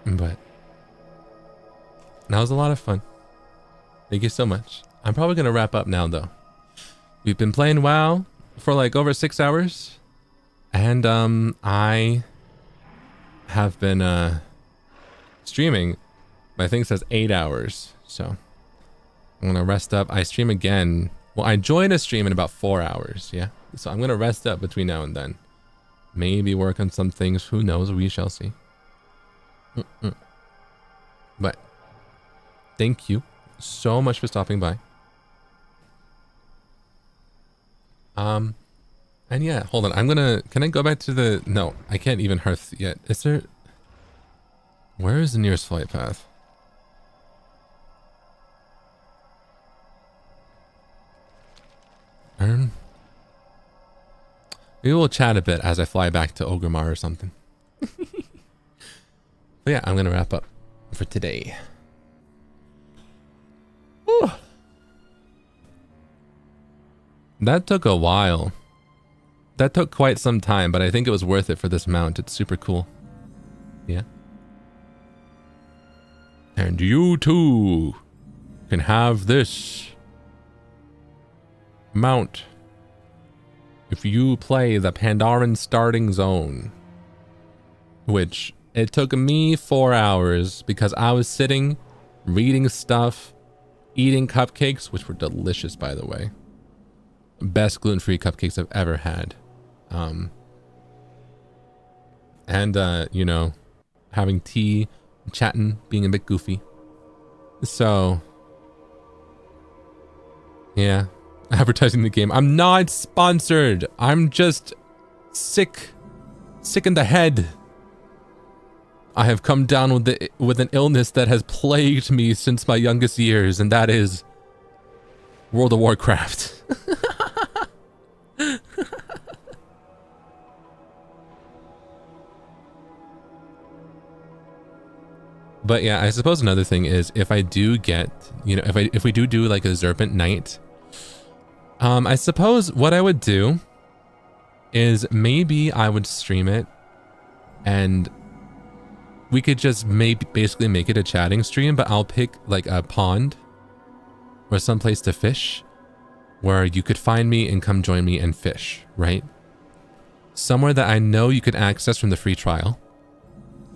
But that was a lot of fun. Thank you so much. I'm probably gonna wrap up now though. We've been playing WoW for like over 6 hours. And I have been streaming. My thing says 8 hours. So I'm gonna rest up. I stream again. Well, I join a stream in about 4 hours, yeah. So I'm gonna rest up between now and then. Maybe work on some things. Who knows? We shall see. But thank you so much for stopping by. And yeah, hold on. Can I go back to the... No, I can't even hearth yet. Is there... Where is the nearest flight path? Maybe we'll chat a bit as I fly back to Ogremar or something. But yeah, I'm gonna wrap up for today. Whew. That took a while. That took quite some time, but I think it was worth it for this mount. It's super cool. Yeah. And you too can have this mount if you play the Pandaren starting zone. Which it took me 4 hours because I was sitting, reading stuff, eating cupcakes, which were delicious by the way. Best gluten-free cupcakes I've ever had. You know, having tea, chatting, being a bit goofy. So, yeah, advertising the game. I'm not sponsored. I'm just sick in the head. I have come down with an illness that has plagued me since my youngest years, and that is World of Warcraft. But yeah, I suppose another thing is if I do get, you know, if we do like a Zerpent night, I suppose what I would do is maybe I would stream it and we could just basically make it a chatting stream, but I'll pick like a pond or someplace to fish where you could find me and come join me and fish, right? Somewhere that I know you could access from the free trial.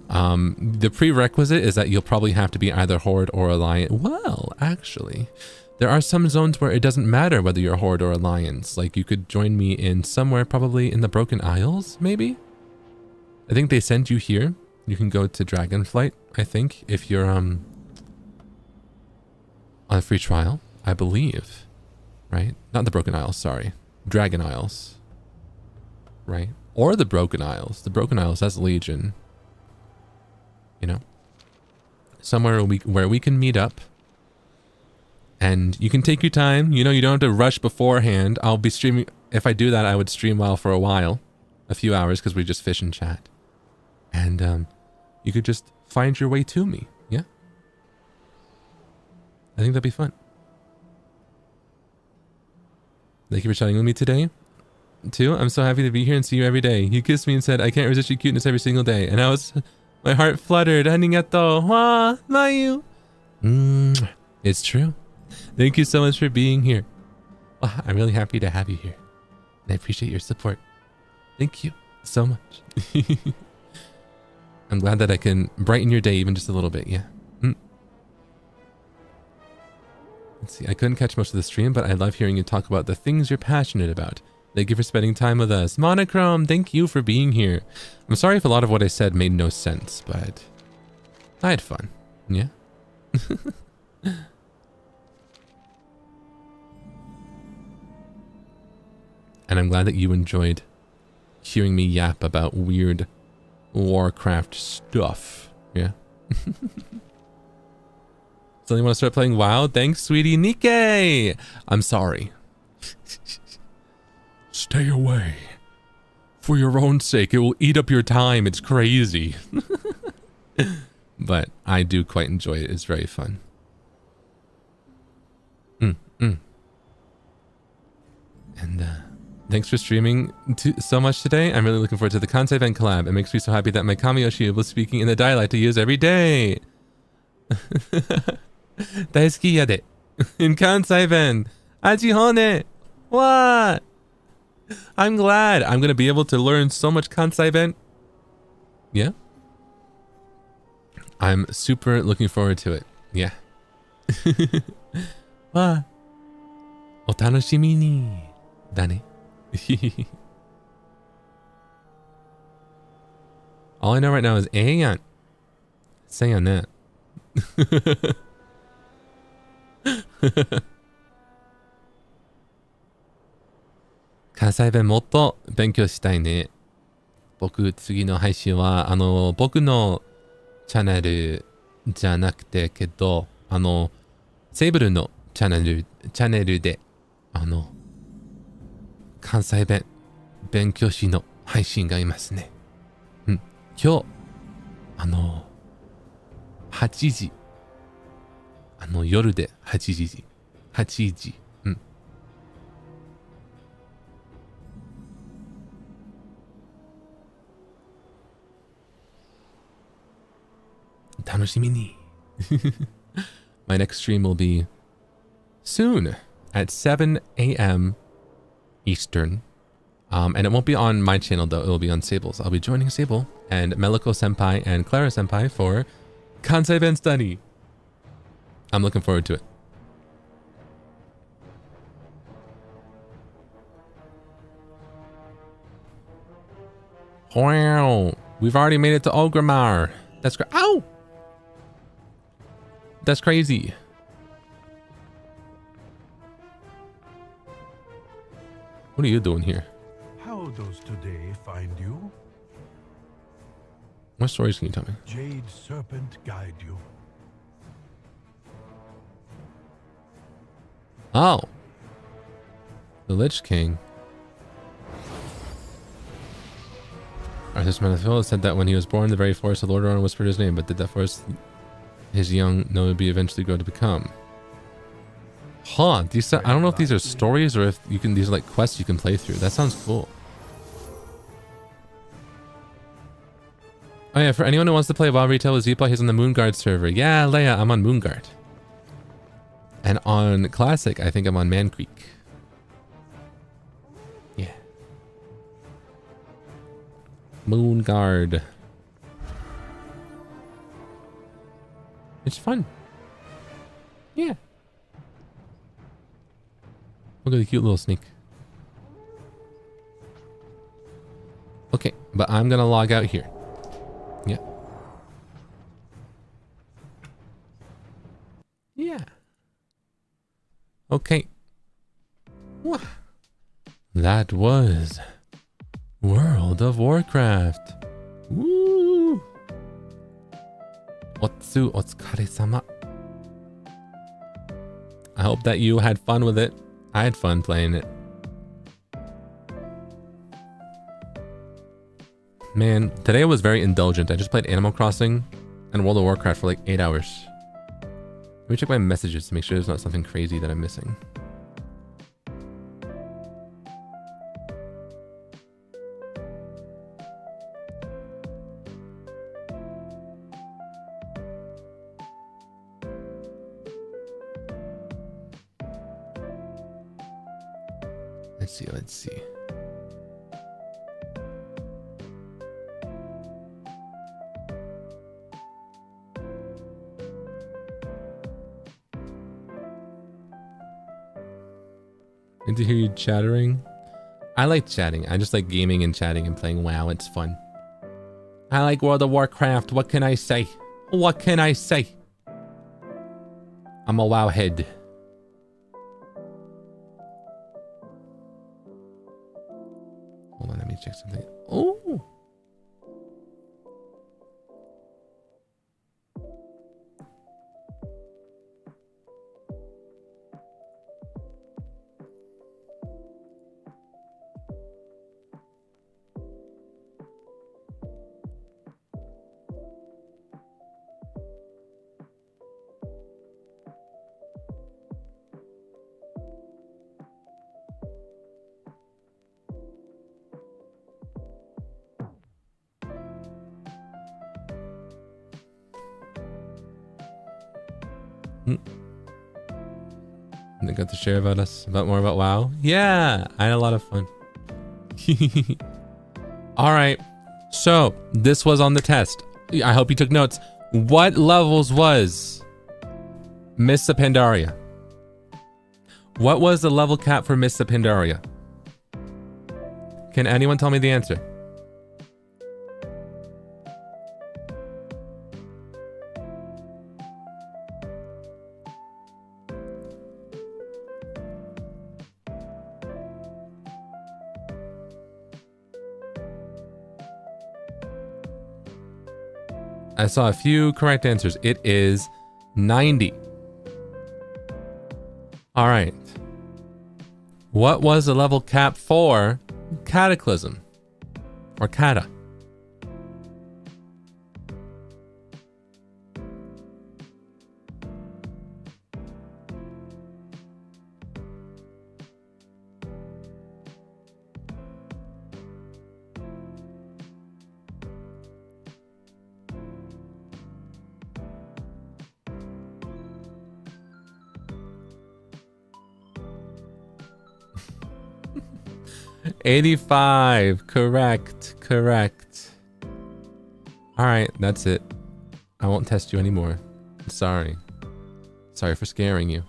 The prerequisite is that you'll probably have to be either Horde or Alliance. Well, actually, there are some zones where it doesn't matter whether you're Horde or Alliance. Like, you could join me in somewhere probably in the Broken Isles, maybe? I think they send you here. You can go to Dragonflight, I think, if you're, on a free trial, I believe. Right? Not the Broken Isles, sorry. Dragon Isles. Right? Or the Broken Isles. The Broken Isles, that's Legion. You know, somewhere where we can meet up and you can take your time. You know, you don't have to rush beforehand. I'll be streaming. if I do that, I would stream WoW for a while, a few hours, because we just fish and chat. And you could just find your way to me. Yeah? I think that'd be fun. Thank you for chatting with me today, too. I'm so happy to be here and see you every day. You kissed me and said, I can't resist your cuteness every single day. And my heart fluttered. Arigato. Wa, mayu. It's true. Thank you so much for being here. Wow, I'm really happy to have you here. And I appreciate your support. Thank you so much. I'm glad that I can brighten your day even just a little bit, yeah. Let's see, I couldn't catch most of the stream, but I love hearing you talk about the things you're passionate about. Thank you for spending time with us. Monochrome, thank you for being here. I'm sorry if a lot of what I said made no sense, but I had fun, yeah? And I'm glad that you enjoyed hearing me yap about weird Warcraft stuff. Yeah. So you want to start playing WoW? Thanks, sweetie. Nikkei! I'm sorry. Stay away. For your own sake, it will eat up your time. It's crazy. But I do quite enjoy it. It's very fun. And thanks for streaming so much today. I'm really looking forward to the Kansai event collab. It makes me so happy that my Kamiyoshi was speaking in the dialect I use every day. Daisuki yade. In Kansai event. Ajihone. What? I'm glad. I'm going to be able to learn so much Kansai event. Yeah. I'm super looking forward to it. Yeah. What? Otanoshimi ni. Dane. All I know right now is Ayan. Sayan ne. 関西弁もっと勉強したいね。僕次の配信は僕のチャンネルじゃなくてけどセーブルのチャンネルで関西弁勉強しの配信がいますね。今日8時夜で8時楽しみに。My next stream will be soon at 7 a.m. Eastern. And it won't be on my channel though, it will be on Sable's. I'll be joining Sable and Meliko Senpai and Clara Senpai for Kansai Ben Study. I'm looking forward to it. Wow, we've already made it to Ogrimmar. That's great. Ow! That's crazy. What are you doing here? How does today find you? What stories can you tell me? Jade Serpent guide you. Oh. The Lich King. Arthas Manafil said that when he was born, the very forest of Lordaeron whispered his name, but did that forest his young know would be eventually grow to become? Huh, I don't know if these are stories or if you can, these are like quests you can play through. That sounds cool. Oh yeah, for anyone who wants to play WoW Retail with Zeepa, he's on the Moonguard server. Yeah, Leia, I'm on Moonguard. And on Classic, I think I'm on Man Creek. Yeah. Moonguard. It's fun. Yeah. Look at the cute little snake. Okay, but I'm gonna log out here. Yeah. Yeah. Okay. That was World of Warcraft. Woo! Otsu otsukare-sama. I hope that you had fun with it. I had fun playing it. Man, today was very indulgent. I just played Animal Crossing and World of Warcraft for like 8 hours. Let me check my messages to make sure there's not something crazy that I'm missing. Let's see. Good to hear you chattering. I like chatting. I just like gaming and chatting and playing WoW. It's fun. I like World of Warcraft. What can I say? What can I say? I'm a WoW head. Hold on, let me check something. Oh! They got to share about us, more about WoW. Yeah, I had a lot of fun. All right, so this was on the test. I hope you took notes. What levels was Miss Pandaria? What was the level cap for Miss Pandaria? Can anyone tell me the answer? I saw a few correct answers. It is 90. All right. What was the level cap for Cataclysm? Or Kata? $85. Correct. All right, that's it. I won't test you anymore. I'm sorry. Sorry for scaring you.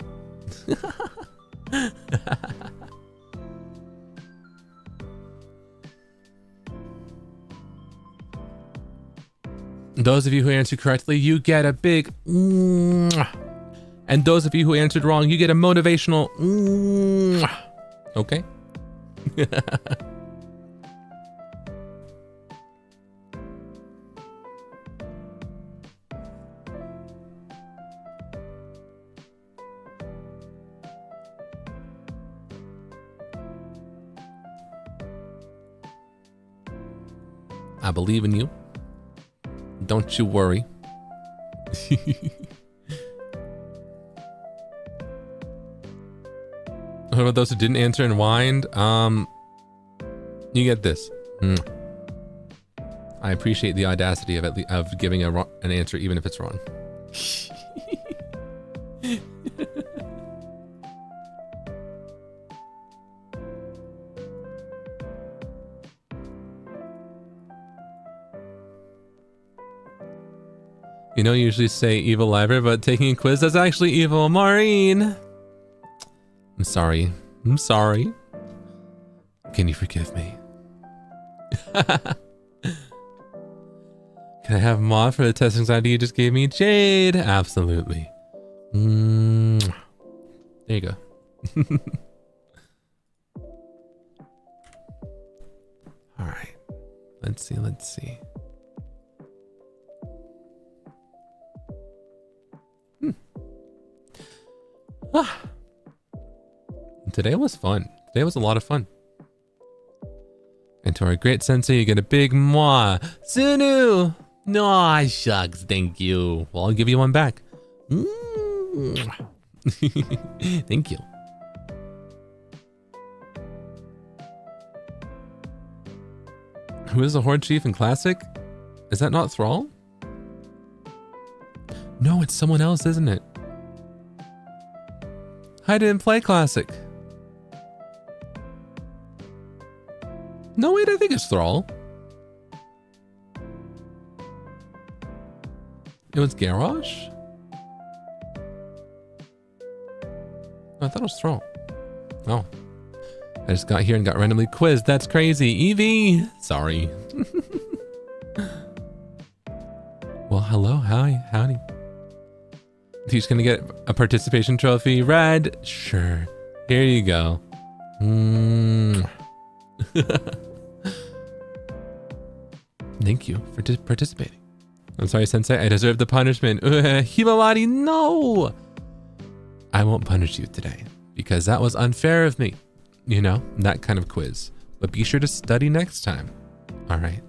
Those of you who answered correctly, you get a big mwah. And those of you who answered wrong, you get a motivational mwah. Okay? I believe in you. Don't you worry. What about those who didn't answer and whined? You get this. I appreciate the audacity of giving an answer even if it's wrong. You know, you usually say evil library, but taking a quiz, that's actually evil. Maureen! I'm sorry. Can you forgive me? Can I have mod for the test anxiety you just gave me? Jade! Absolutely. There you go. Alright. Let's see. Today was fun. Today was a lot of fun. And Tori. Great sensei, you get a big mwah. Sunu! No, shucks, thank you. Well, I'll give you one back. Thank you. Who is the Horde Chief in Classic? Is that not Thrall? No, it's someone else, isn't it? I didn't play Classic. No, wait, I think it's Thrall. It was Garrosh? No, I thought it was Thrall. Oh. I just got here and got randomly quizzed. That's crazy. Evie! Sorry. Well, hello. Hi. Howdy. He's gonna get a participation trophy. Red? Sure. Here you go. Thank you for participating. I'm sorry, Sensei. I deserve the punishment. Himawari, no! I won't punish you today because that was unfair of me. You know, that kind of quiz. But be sure to study next time. All right.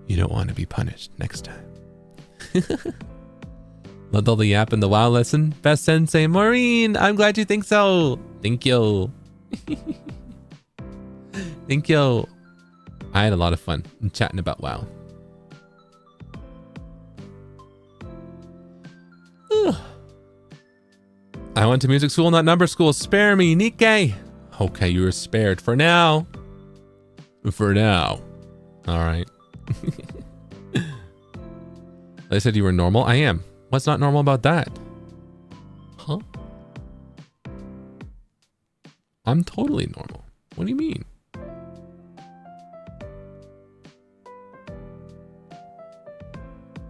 You don't want to be punished next time. Loved all the yap in the WoW lesson. Best Sensei, Maureen. I'm glad you think so. Thank you. Thank you. I had a lot of fun chatting about WoW. I went to music school, not number school. Spare me, Nikkei. Okay, you were spared for now. For now. All right. They said you were normal. I am. What's not normal about that? Huh? I'm totally normal. What do you mean?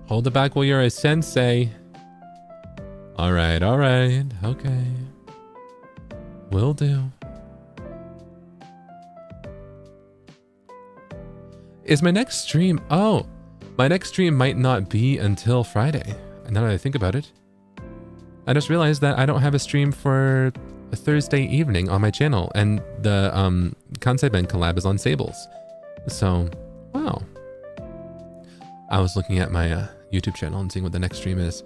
Hold it back while you're a sensei. All right, okay. Will do. Is my next stream? Oh, my next stream might not be until Friday. Now that I think about it, I just realized that I don't have a stream for a Thursday evening on my channel, and the Kansai Ben collab is on Sables. So, wow. I was looking at my YouTube channel and seeing what the next stream is.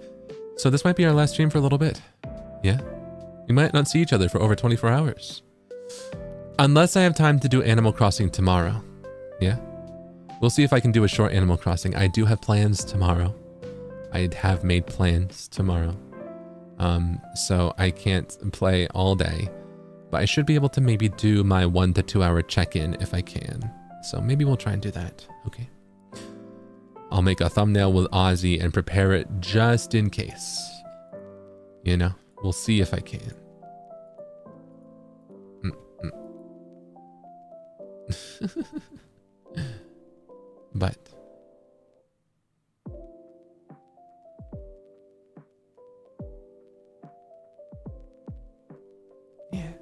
So this might be our last stream for a little bit. Yeah. We might not see each other for over 24 hours. Unless I have time to do Animal Crossing tomorrow. Yeah. We'll see if I can do a short Animal Crossing. I do have plans tomorrow. I have made plans tomorrow. So I can't play all day. But I should be able to maybe do my 1 to 2 hour check-in if I can. So maybe we'll try and do that. Okay. I'll make a thumbnail with Ozzy and prepare it just in case. You know, we'll see if I can. But yeah.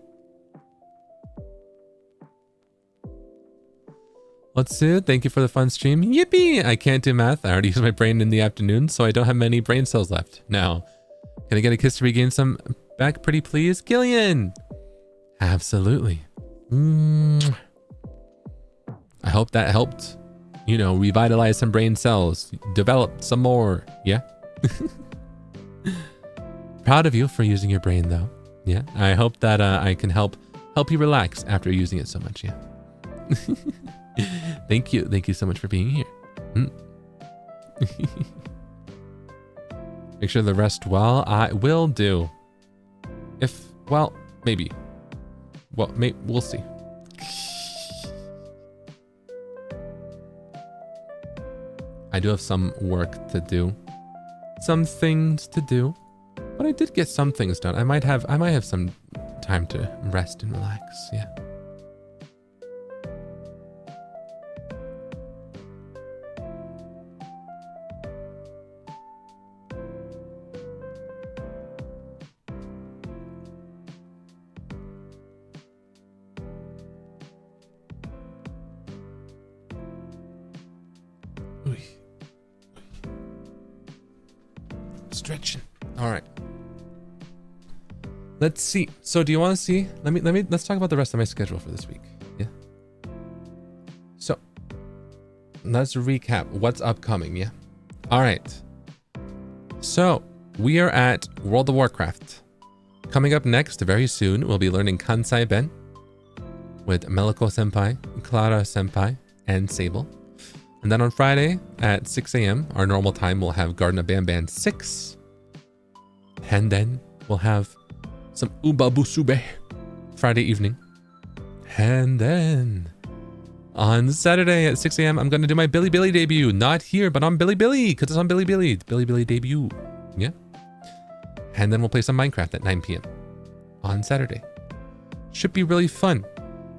Let's see. Thank you for the fun stream. Yippee! I can't do math. I already used my brain in the afternoon, so I don't have many brain cells left. Now, can I get a kiss to regain some back, pretty please? Gillian! Absolutely. I hope that helped, you know, revitalize some brain cells, develop some more. Yeah. Proud of you for using your brain, though. Yeah. I hope that I can help you relax after using it so much. Yeah. Thank you so much for being here. Make sure the rest well. I will do. If, well, maybe. Well, we'll see. I do have some work to do. Some things to do. But I did get some things done. I might have some time to rest and relax. Yeah. Stretching. All right. Let's see. So do you want to see? Let's talk about the rest of my schedule for this week. Yeah. let's recap what's upcoming, yeah? All right. So, we are at World of Warcraft. Coming up next, very soon, we'll be learning Kansai Ben with Meliko Senpai, Clara Senpai, and Sable. And then on Friday at 6 a.m., our normal time, we'll have Garden of Banban 6. And then we'll have some Uba Busube Friday evening. And then on Saturday at 6 a.m., I'm going to do my Bilibili debut. Not here, but on Bilibili, because it's on Bilibili. Bilibili debut. Yeah. And then we'll play some Minecraft at 9 p.m. on Saturday. Should be really fun.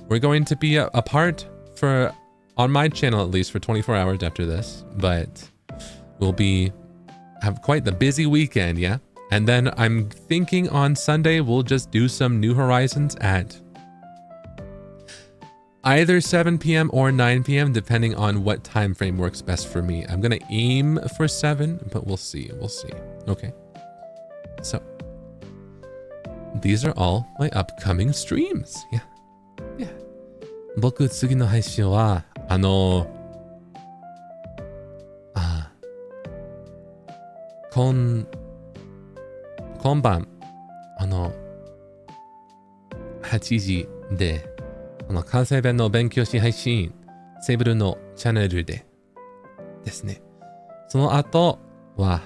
We're going to be apart for, on my channel at least, for 24 hours after this. But we'll have quite the busy weekend, yeah? And then I'm thinking on Sunday, we'll just do some New Horizons at either 7 p.m. or 9 p.m. depending on what time frame works best for me. I'm going to aim for 7, but we'll see. We'll see. Okay. So, these are all my upcoming streams. Yeah. Yeah. 僕、次の配信は、今晩、8時で、関西弁の勉強し配信、セーブルのチャンネルでですね。その後は、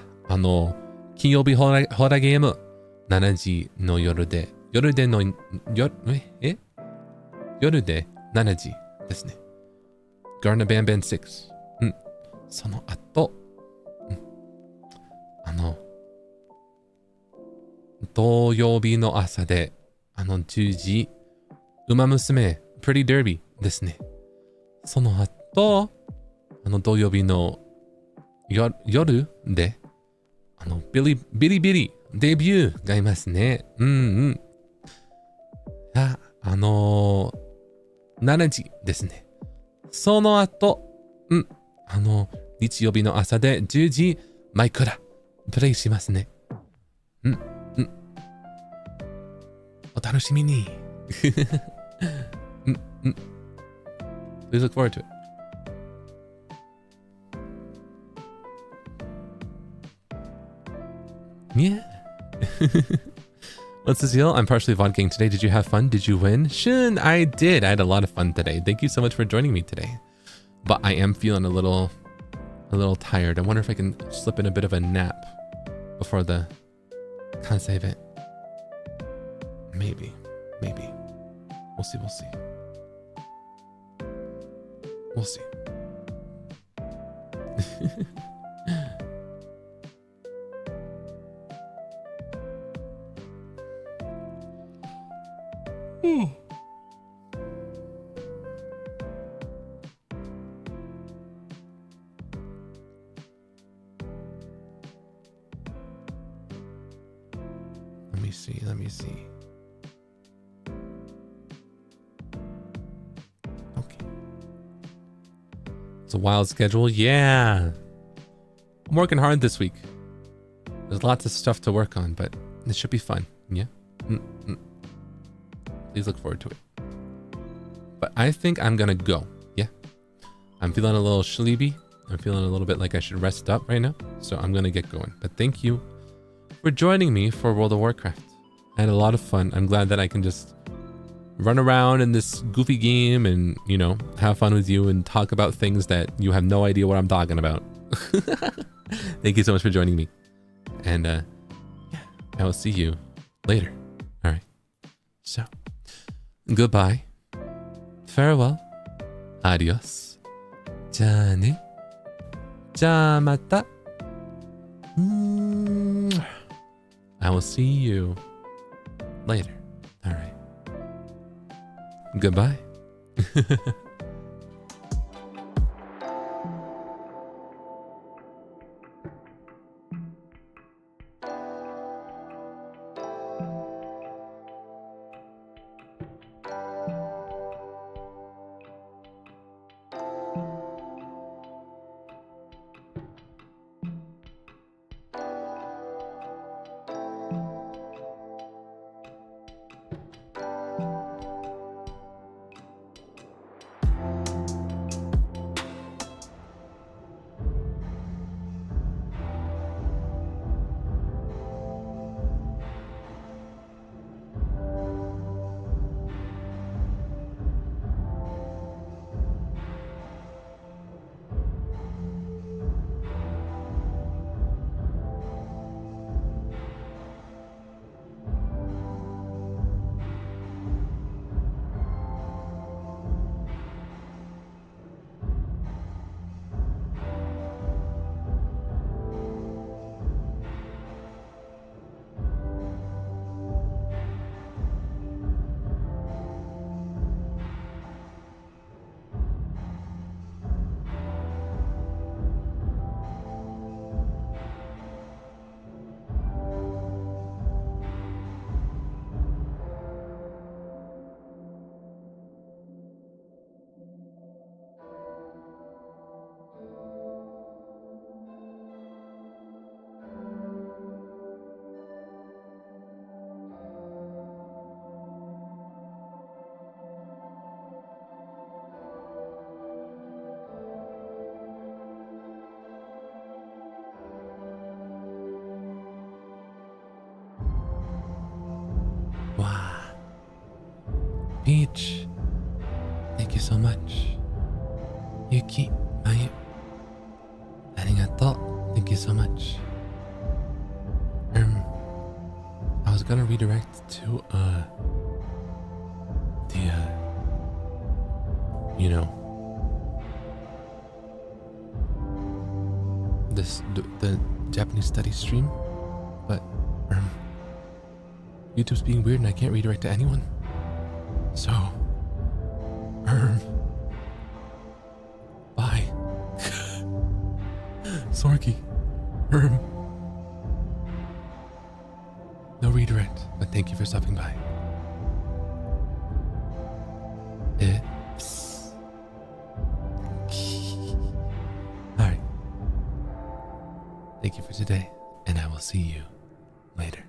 金曜日ホラゲーム、7時の夜で7時ですね。Garden of Banban 6。うん。その後、土曜日の朝で、10時、ウマ娘、Pretty Derby ですね。その後、土曜日の夜で、ビリビリデビューがいますね。うんうん。7時ですね。その後、日曜日の朝で10時、マイクラ、プレイしますね。うん、うん。お楽しみに。うん、うん。Please look forward to it. Yeah. What's the deal? I'm partially vodking today. Did you have fun? Did you win? Shun, I did. I had a lot of fun today. Thank you so much for joining me today. But I am feeling a little tired. I wonder if I can slip in a bit of a nap before the Kansai event. Maybe. We'll see. We'll see. Let me see. Okay. It's a wild schedule. Yeah. I'm working hard this week. There's lots of stuff to work on, but it should be fun. Yeah. Please look forward to it. But I think I'm gonna go. Yeah. I'm feeling a little sleepy. I'm feeling a little bit like I should rest up right now. So I'm gonna get going. But thank you for joining me for World of Warcraft. I had a lot of fun. I'm glad that I can just run around in this goofy game and, have fun with you and talk about things that you have no idea what I'm talking about. Thank you so much for joining me. And yeah, I will see you later. All right. So, goodbye. Farewell. Adios. じゃあね。じゃあまた。I will see you later. All right. Goodbye. Peach, thank you so much. Yuki, Mayu, arigato, thank you so much. I was gonna redirect to the Japanese studies stream, but YouTube's being weird and I can't redirect to anyone. So bye. Sorky. No redirect, but thank you for stopping by. Alright. Thank you for today, and I will see you later.